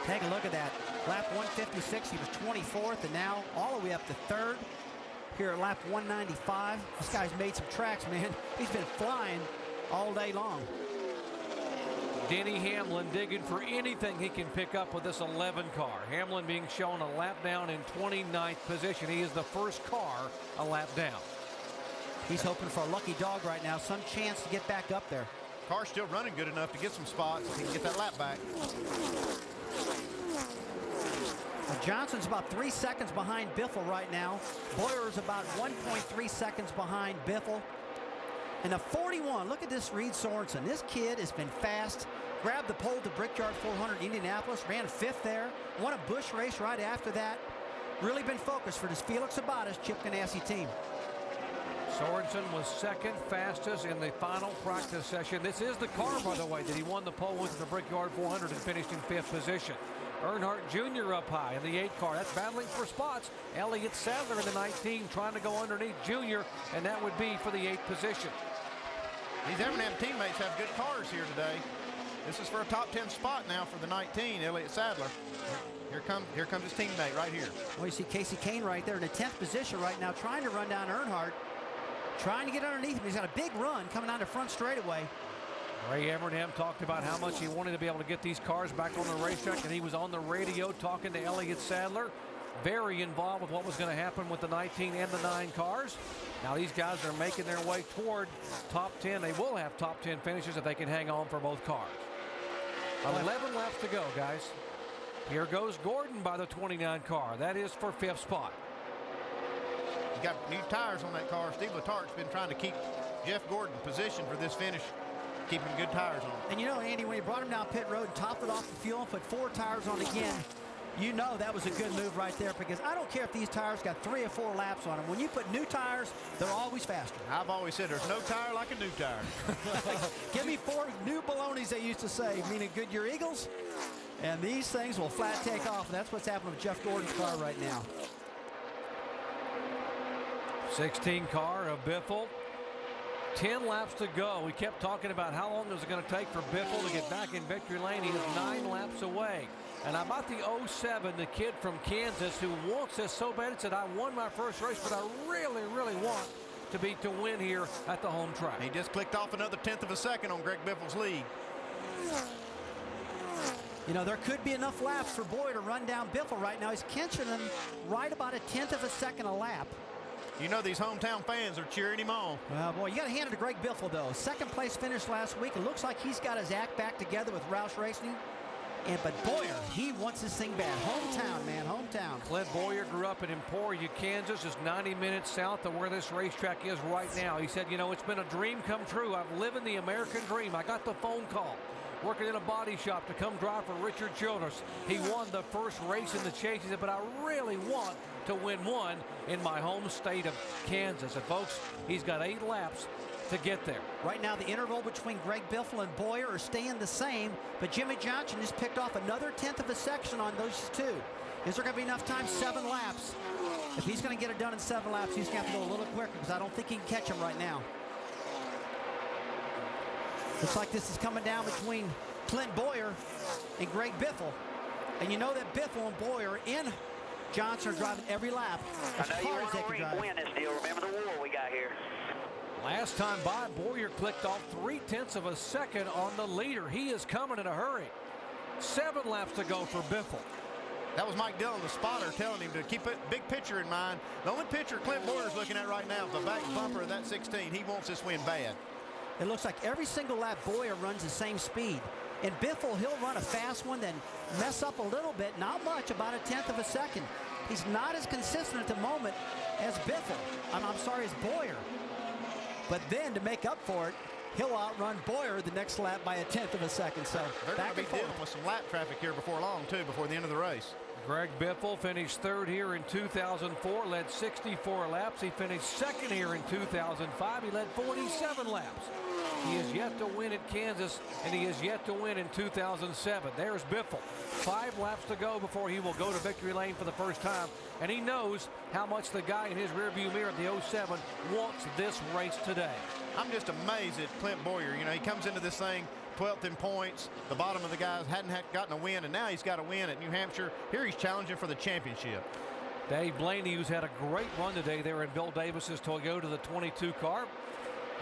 Take a look at that. Lap 156, he was 24th, and now all the way up to 3rd. Here at lap 195, this guy's made some tracks, man. He's been flying all day long. Denny Hamlin digging for anything he can pick up with this 11 car. Hamlin being shown a lap down in 29th position. He is the first car a lap down. He's hoping for a lucky dog right now, some chance to get back up there. Car's still running good enough to get some spots if he can get that lap back. Well, Johnson's about 3 seconds behind Biffle right now. Bowyer is about 1.3 seconds behind Biffle. And a 41, look at this Reed Sorensen. This kid has been fast. Grabbed the pole at the Brickyard 400 Indianapolis, ran 5th there, won a Busch race right after that. Really been focused for this Felix Sabates Chip Ganassi team. Sorensen was 2nd fastest in the final practice session. This is the car, by the way, that he won the pole with the Brickyard 400 and finished in 5th position. Earnhardt Jr. up high in the 8 car. That's battling for spots. Elliott Sadler in the 19 trying to go underneath Jr., and that would be for the 8th position. These Evernham teammates have good cars here today. This is for a top 10 spot now for the 19, Elliott Sadler. Here comes his teammate right here. Well, you see Casey Kane right there in the 10th position right now, trying to run down Earnhardt, trying to get underneath him. He's got a big run coming down the front straightaway. Ray Evernham talked about how much he wanted to be able to get these cars back on the racetrack, and he was on the radio talking to Elliott Sadler. Very involved with what was going to happen with the 19 and the 9 cars. Now these guys are making their way toward top 10. They will have top 10 finishes if they can hang on for both cars. 11 laps to go, guys. Here goes Gordon by the 29 car. That is for 5th spot. You got new tires on that car. Steve Letart's been trying to keep Jeff Gordon positioned for this finish, keeping good tires on. And you know, Andy, when he brought him down pit road and topped it off the fuel and put 4 tires on again, you know that was a good move right there, because I don't care if these tires got 3 or 4 laps on them. When you put new tires, they're always faster. I've always said there's no tire like a new tire. Give me 4 new balonies, they used to say, meaning Goodyear Eagles, and these things will flat take off. And that's what's happening with Jeff Gordon's car right now. 16 car of Biffle. 10 laps to go. We kept talking about how long it was going to take for Biffle to get back in victory lane. He is 9 laps away. And about the 07, the kid from Kansas who wants this so bad, said, I won my first race, but I really, really want to win here at the home track. He just clicked off another 1/10 of a second on Greg Biffle's lead. You know, there could be enough laps for Bowyer to run down Biffle right now. He's catching him right about 1/10 of a second a lap. You know these hometown fans are cheering him on. Well, boy, you got to hand it to Greg Biffle, though. 2nd place finish last week. It looks like he's got his act back together with Roush Racing. But Bowyer, he wants this thing bad. Hometown, man, hometown. Clint Bowyer grew up in Emporia, Kansas, just 90 minutes south of where this racetrack is right now. He said, you know, it's been a dream come true. I'm living the American dream. I got the phone call, working in a body shop, to come drive for Richard Childress. He won the first race in the chase. He said, but I really want to win one in my home state of Kansas. And folks, he's got 8 laps to get there. Right now, the interval between Greg Biffle and Bowyer are staying the same, but Jimmy Johnson just picked off another 1/10 of a section on those 2. Is there going to be enough time? 7 laps. If he's going to get it done in 7 laps, he's going to have to go a little quicker, because I don't think he can catch him right now. Looks like this is coming down between Clint Bowyer and Greg Biffle. And you know that Biffle and Bowyer and Johnson are driving every lap as hard as they can drive. Win this deal. Remember the war we got here. Last time by, Bowyer clicked off 3/10 of a second on the leader. He is coming in a hurry. 7 laps to go for Biffle. That was Mike Dillon, the spotter, telling him to keep a big picture in mind. The only picture Clint Bowyer's looking at right now is the back bumper of that 16. He wants this win bad. It looks like every single lap Bowyer runs the same speed. And Biffle, he'll run a fast one, then mess up a little bit, not much, about 1/10 of a second. He's not as consistent at the moment as Biffle. I'm sorry, as Bowyer. But then to make up for it, he'll outrun Bowyer the next lap by 1/10 of a second. So they're going to be dealing with some lap traffic here before long, too, before the end of the race. Greg Biffle finished 3rd here in 2004, led 64 laps. He finished 2nd here in 2005. He led 47 laps. He is yet to win at Kansas, and he is yet to win in 2007. There's Biffle. 5 laps to go before he will go to victory lane for the first time, and he knows how much the guy in his rearview mirror of the 07 wants this race today. I'm just amazed at Clint Bowyer. You know, he comes into this thing 12th in points. The bottom of the guys hadn't gotten a win, and now he's got a win at New Hampshire. Here he's challenging for the championship. Dave Blaney, who's had a great run today there in Bill Davis's Toyota, the 22 car.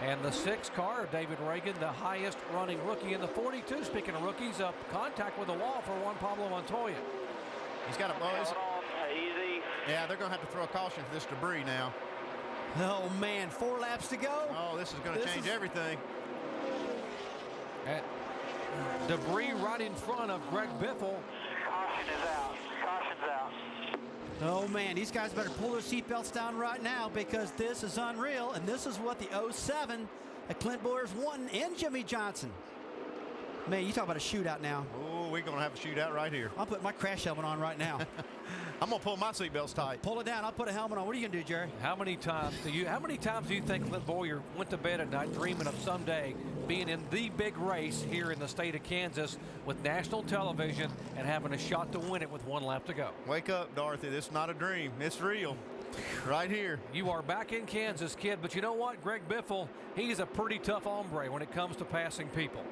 And the 6 car, David Reagan, the highest running rookie in the 42. Speaking of rookies, up contact with the wall for Juan Pablo Montoya. He's got a buzz. Easy. Yeah, they're going to have to throw a caution for this debris now. Oh, man, 4 laps to go. Oh, this is going to change everything. Debris right in front of Greg Biffle. Caution is out. Caution's out. Oh, man, these guys better pull their seatbelts down right now, because this is unreal, and this is what the 07 at Clint Bowyer's won, and Jimmy Johnson. Man, you talk about a shootout now. Oh, we're going to have a shootout right here. I'll put my crash helmet on right now. I'm going to pull my seatbelts tight. Pull it down. I'll put a helmet on. What are you going to do, Jerry? How many times do you think Clint Bowyer went to bed at night dreaming of someday being in the big race here in the state of Kansas with national television and having a shot to win it with 1 lap to go? Wake up, Dorothy. This is not a dream. It's real. Right here. You are back in Kansas, kid. But you know what? Greg Biffle, he's a pretty tough hombre when it comes to passing people.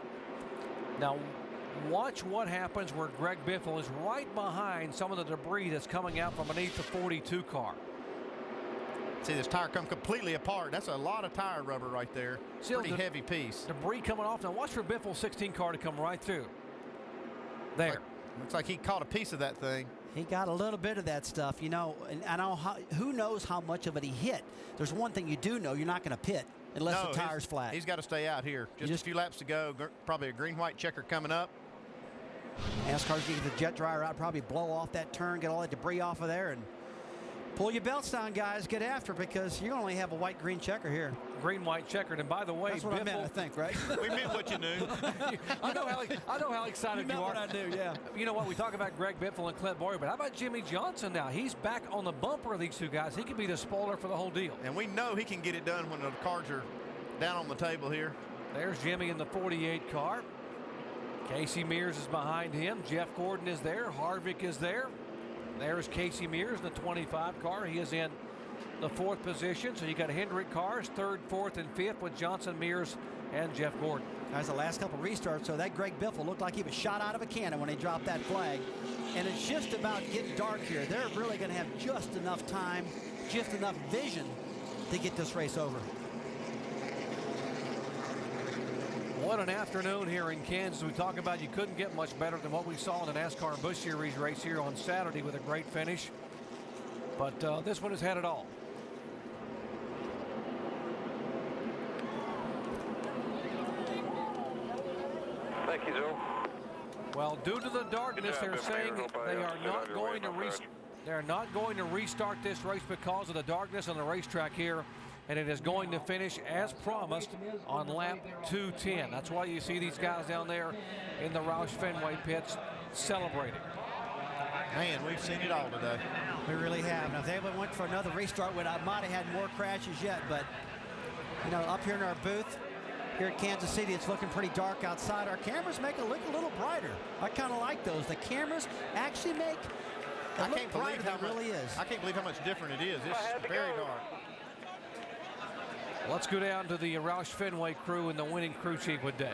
Now, watch what happens where Greg Biffle is right behind some of the debris that's coming out from beneath the 42 car. See this tire come completely apart. That's a lot of tire rubber right there. Pretty heavy piece. Debris coming off. Now watch for Biffle's 16 car to come right through. There. Looks like he caught a piece of that thing. He got a little bit of that stuff, you know, and I don't know who knows how much of it he hit. There's one thing you do know, you're not going to pit unless the tire's flat. He's got to stay out here. Just a few laps to go. Probably a green-white checker coming up. NASCAR's going to get the jet dryer out, probably blow off that turn, get all that debris off of there, and Pull your belts down, guys. Get after it, because you only have a white-green checker here. Green-white checkered. And by the way, that's what I meant, I think, right? We meant what you knew. I know how excited you are. What I do, yeah. You know what? We talk about Greg Biffle and Clint Bowyer, but how about Jimmy Johnson now? He's back on the bumper of these two guys. He could be the spoiler for the whole deal. And we know he can get it done when the cards are down on the table here. There's Jimmy in the 48 car. Casey Mears is behind him. Jeff Gordon is there. Harvick is there. There's Casey Mears in the 25 car. He is in the 4th position. So you got Hendrick cars, 3rd, 4th, and 5th with Johnson, Mears, and Jeff Gordon. That's the last couple restarts. So that Greg Biffle looked like he was shot out of a cannon when they dropped that flag. And it's just about getting dark here. They're really going to have just enough time, just enough vision to get this race over. What an afternoon here in Kansas. We talk about you couldn't get much better than what we saw in the NASCAR Busch Series race here on Saturday with a great finish. But this one has had it all. Thank you, Joe. Well, due to the darkness, they're saying they are not going to restart this race because of the darkness on the racetrack here. And it is going to finish as promised on lap 210. That's why you see these guys down there in the Roush Fenway pits celebrating. Man, we've seen it all today. We really have. Now, if they went for another restart, we might have had more crashes yet. But, you know, up here in our booth here at Kansas City, it's looking pretty dark outside. Our cameras make it look a little brighter. I kind of like those. The cameras actually make it look brighter than it really is. I can't believe how much different it is. It's very dark. Let's go down to the Roush Fenway crew and the winning crew chief with Dave.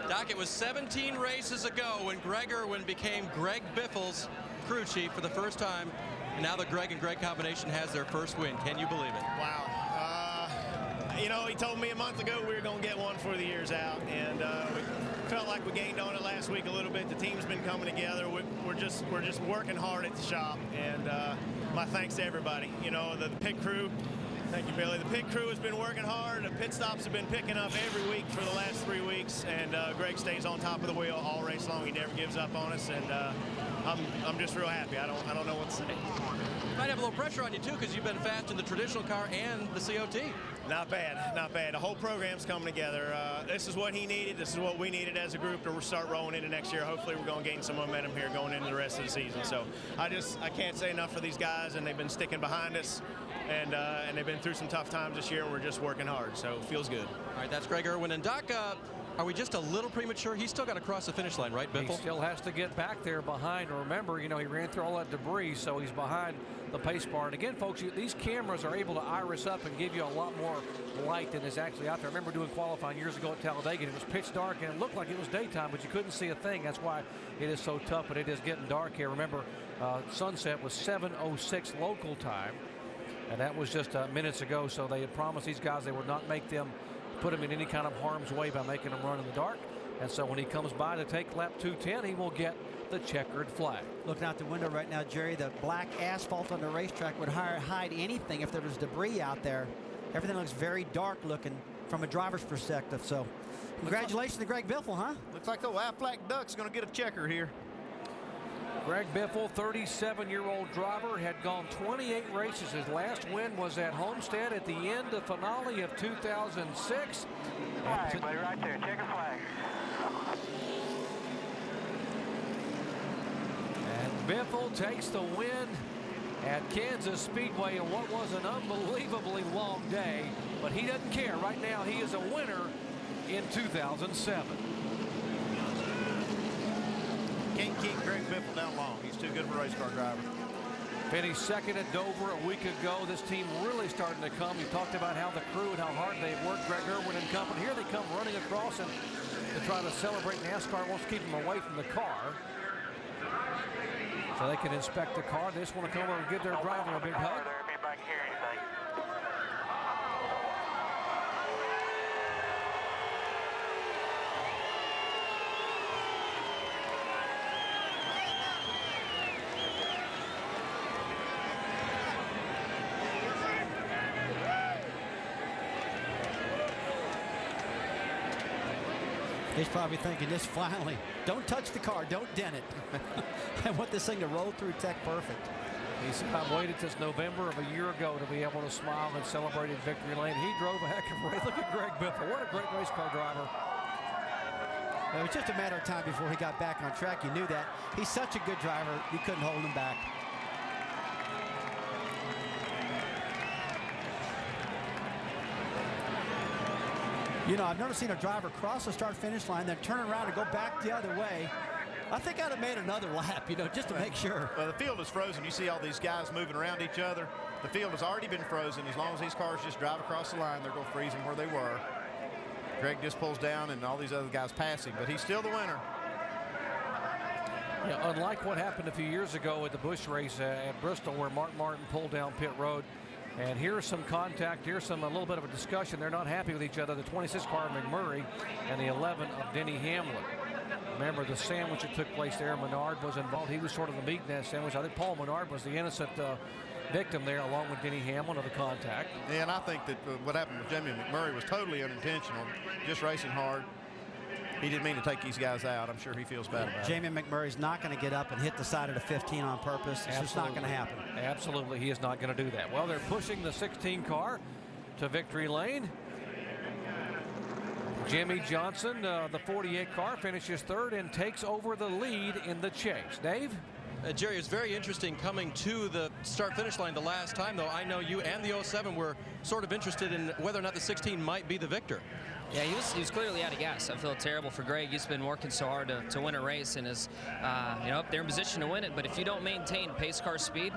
Doc, it was 17 races ago when Greg Irwin became Greg Biffle's crew chief for the first time. And now the Greg and Greg combination has their first win. Can you believe it? Wow. You know, he told me a month ago we were going to get one for the year's out. And we felt like we gained on it last week a little bit. The team's been coming together. We're just working hard at the shop. And my thanks to everybody. You know, the pit crew. Thank you, Billy. The pit crew has been working hard. The pit stops have been picking up every week for the last 3 weeks, and Greg stays on top of the wheel all race long. He never gives up on us, and I'm just real happy. I don't know what to say. Might have a little pressure on you too, because you've been fast in the traditional car and the COT. Not bad, not bad. The whole program's coming together. This is what he needed. This is what we needed as a group to start rolling into next year. Hopefully, we're going to gain some momentum here going into the rest of the season. So I can't say enough for these guys, and they've been sticking behind us. And they've been through some tough times this year, and we're just working hard, so it feels good. All right, that's Greg Irwin. And Doc, are we just a little premature? He's still got to cross the finish line, right, Biffle? He still has to get back there behind. Remember, you know, he ran through all that debris, so he's behind the pace bar. And again, folks, these cameras are able to iris up and give you a lot more light than is actually out there. I remember doing qualifying years ago at Talladega, and it was pitch dark, and it looked like it was daytime, but you couldn't see a thing. That's why it is so tough, but it is getting dark here. Remember, sunset was 7:06 local time. And that was just minutes ago, so they had promised these guys they would not put them in any kind of harm's way by making them run in the dark. And so when he comes by to take lap 210, he will get the checkered flag. Looking out the window right now, Jerry, the black asphalt on the racetrack would hide anything if there was debris out there. Everything looks very dark looking from a driver's perspective. So congratulations to Greg Biffle, huh? Looks like the Lifelock Duck's going to get a checker here. Greg Biffle, 37-year-old driver, had gone 28 races. His last win was at Homestead at the end of finale of 2006. Flag, buddy, right there. Check a flag. And Biffle takes the win at Kansas Speedway in what was an unbelievably long day. But he doesn't care. Right now, he is a winner in 2007. Can't keep Greg Biffle down long. He's too good of a race car driver. Finished second at Dover a week ago. This team really starting to come. You talked about how the crew and how hard they've worked. Greg Irwin and company. Here they come running across and to try to celebrate. NASCAR wants to keep them away from the car so they can inspect the car. They just want to come over and give their driver a big hug. He's probably thinking this finally. Don't touch the car. Don't dent it. I want this thing to roll through tech perfect. He said, I've waited since November of a year ago to be able to smile and celebrate in victory lane. He drove a heck of a race. Look at Greg Biffle. What a great race car driver. It was just a matter of time before he got back on track. You knew that. He's such a good driver, you couldn't hold him back. You know, I've never seen a driver cross the start-finish line, then turn around and go back the other way. I think I'd have made another lap, you know, just to make sure. Well, the field is frozen. You see all these guys moving around each other. The field has already been frozen. As long as these cars just drive across the line, they're going to freeze them where they were. Greg just pulls down and all these other guys pass him, but he's still the winner. Yeah, unlike what happened a few years ago at the Busch race at Bristol, where Mark Martin pulled down pit road. And here's some contact. Here's a little bit of a discussion. They're not happy with each other. The 26 car of McMurray and the 11 of Denny Hamlin. Remember the sandwich that took place there. Menard was involved. He was sort of the meat in that sandwich. I think Paul Menard was the innocent victim there, along with Denny Hamlin, of the contact. Yeah, and I think that what happened with Jamie McMurray was totally unintentional. Just racing hard. He didn't mean to take these guys out. I'm sure he feels bad about it. Jamie McMurray's not going to get up and hit the side of the 15 on purpose. It's just not going to happen. Absolutely, he is not going to do that. Well, they're pushing the 16 car to victory lane. Jimmy Johnson, the 48 car, finishes third and takes over the lead in the chase. Dave? Jerry, it's very interesting coming to the start-finish line the last time, though. I know you and the 07 were sort of interested in whether or not the 16 might be the victor. Yeah, he was clearly out of gas. I feel terrible for Greg. He's been working so hard to win a race and is up there in position to win it. But if you don't maintain pace car speed,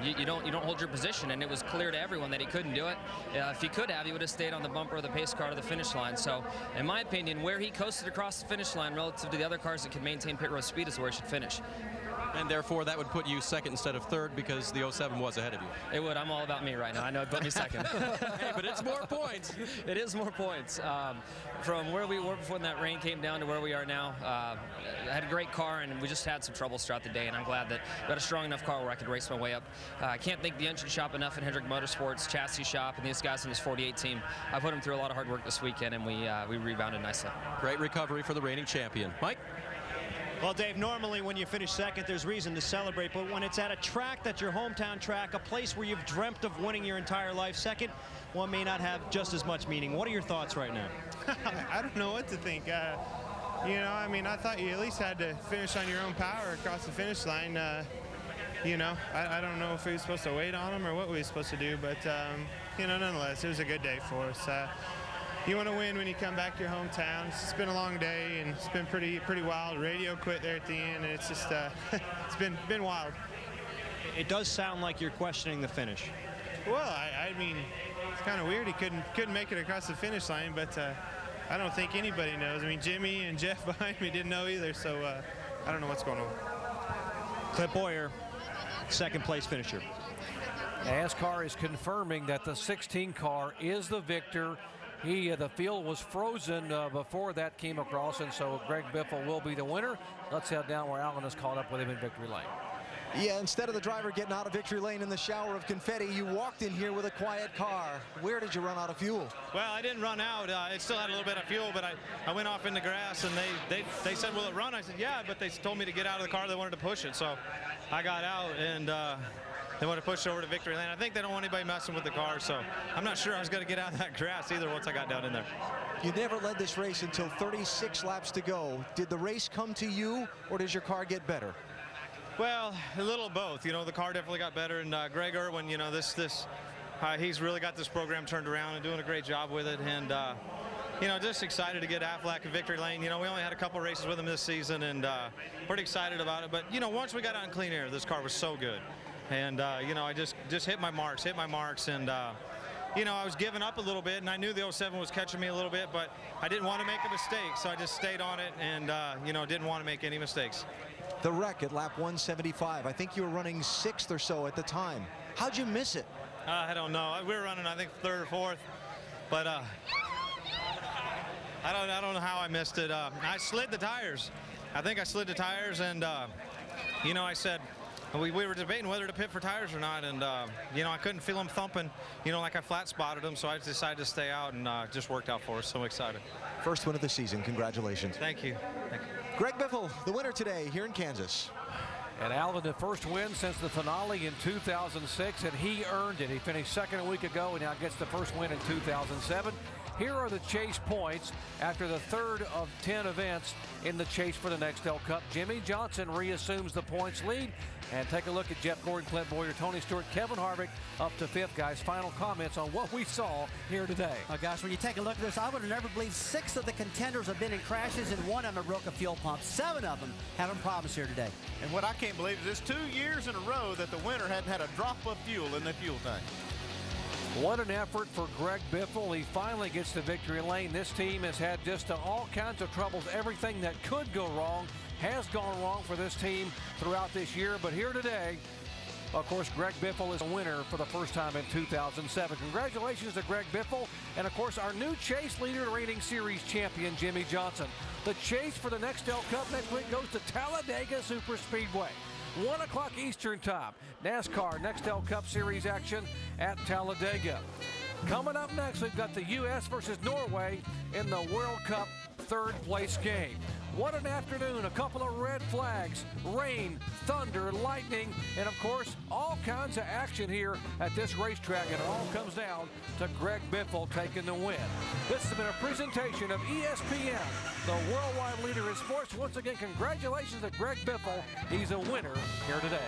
you don't hold your position. And it was clear to everyone that he couldn't do it. If he could have, he would have stayed on the bumper of the pace car to the finish line. So, in my opinion, where he coasted across the finish line relative to the other cars that could maintain pit road speed is where he should finish. And therefore, that would put you second instead of third because the 07 was ahead of you. It would. I'm all about me right now. I know it put me second. Hey, but it's more points. It is more points. From where we were before that rain came down to where we are now, I had a great car, and we just had some troubles throughout the day, and I'm glad that we had a strong enough car where I could race my way up. I can't thank the engine shop enough in Hendrick Motorsports, chassis shop, and these guys in this 48 team. I put them through a lot of hard work this weekend, and we rebounded nicely. Great recovery for the reigning champion. Mike? Well, Dave, normally when you finish second, there's reason to celebrate. But when it's at a track that's your hometown track, a place where you've dreamt of winning your entire life, second, one may not have just as much meaning. What are your thoughts right now? I don't know what to think. I mean, I thought you at least had to finish on your own power across the finish line. I don't know if we were supposed to wait on him or what we were supposed to do. But, nonetheless, it was a good day for us. You want to win when you come back to your hometown. It's been a long day, and it's been pretty wild. Radio quit there at the end, and it's just it's been wild. It does sound like you're questioning the finish. Well, I mean, it's kind of weird. He couldn't make it across the finish line, but I don't think anybody knows. I mean, Jimmy and Jeff behind me didn't know either, so I don't know what's going on. Clint Bowyer, second place finisher. NASCAR is confirming that the 16 car is the victor. The field was frozen before that came across, and so Greg Biffle will be the winner. Let's head down where Alan has caught up with him in victory lane. Yeah, instead of the driver getting out of victory lane in the shower of confetti, you walked in here with a quiet car. Where did you run out of fuel? Well, I didn't run out. It still had a little bit of fuel, but I went off in the grass, and they said, will it run? I said, yeah, but they told me to get out of the car. They wanted to push it, so I got out, and they want to push over to victory lane. I think they don't want anybody messing with the car, so I'm not sure I was going to get out of that grass either once I got down in there. You never led this race until 36 laps to go. Did the race come to you, or does your car get better? Well, a little of both. The car definitely got better, and Greg Irwin, he's really got this program turned around and doing a great job with it, and just excited to get Affleck in victory lane. We only had a couple races with him this season, and pretty excited about it. But once we got out in clean air, this car was so good. And, I just hit my marks, and, I was giving up a little bit, and I knew the 07 was catching me a little bit, but I didn't want to make a mistake, so I just stayed on it and, didn't want to make any mistakes. The wreck at lap 175, I think you were running 6th or so at the time. How'd you miss it? I don't know. We were running, I think, 3rd or 4th, but I don't know how I missed it. I slid the tires. I think I slid the tires, and, I said, we were debating whether to pit for tires or not, and I couldn't feel them thumping, like I flat spotted them, so I decided to stay out, and just worked out for us. So excited. First win of the season. Congratulations. Thank you. Greg Biffle, the winner today here in Kansas. And Alvin, the first win since the finale in 2006, and he earned it. He finished second a week ago and now gets the first win in 2007. Here are the chase points after the third of 10 events in the chase for the Nextel Cup. Jimmy Johnson reassumes the points lead. And take a look at Jeff Gordon, Clint Bowyer, Tony Stewart, Kevin Harvick up to fifth. Guys, final comments on what we saw here today. Oh, gosh, when you take a look at this, I would have never believed 6 of the contenders have been in crashes and 1 of them broke a fuel pump. 7 of them having problems here today. And what I can't believe is it's 2 years in a row that the winner hadn't had a drop of fuel in the fuel tank. What an effort for Greg Biffle. He finally gets to victory lane. This team has had just all kinds of troubles. Everything that could go wrong has gone wrong for this team throughout this year. But here today, of course, Greg Biffle is a winner for the first time in 2007. Congratulations to Greg Biffle. And, of course, our new chase leader, reigning series champion, Jimmy Johnson. The chase for the Nextel Cup next week goes to Talladega Super Speedway. 1 o'clock Eastern time. NASCAR Nextel Cup Series action at Talladega. Coming up next, we've got the U.S. versus Norway in the World Cup third place game. What an afternoon. A couple of red flags, rain, thunder, lightning, and of course, all kinds of action here at this racetrack. And it all comes down to Greg Biffle taking the win. This has been a presentation of ESPN, the worldwide leader in sports. Once again, congratulations to Greg Biffle. He's a winner here today.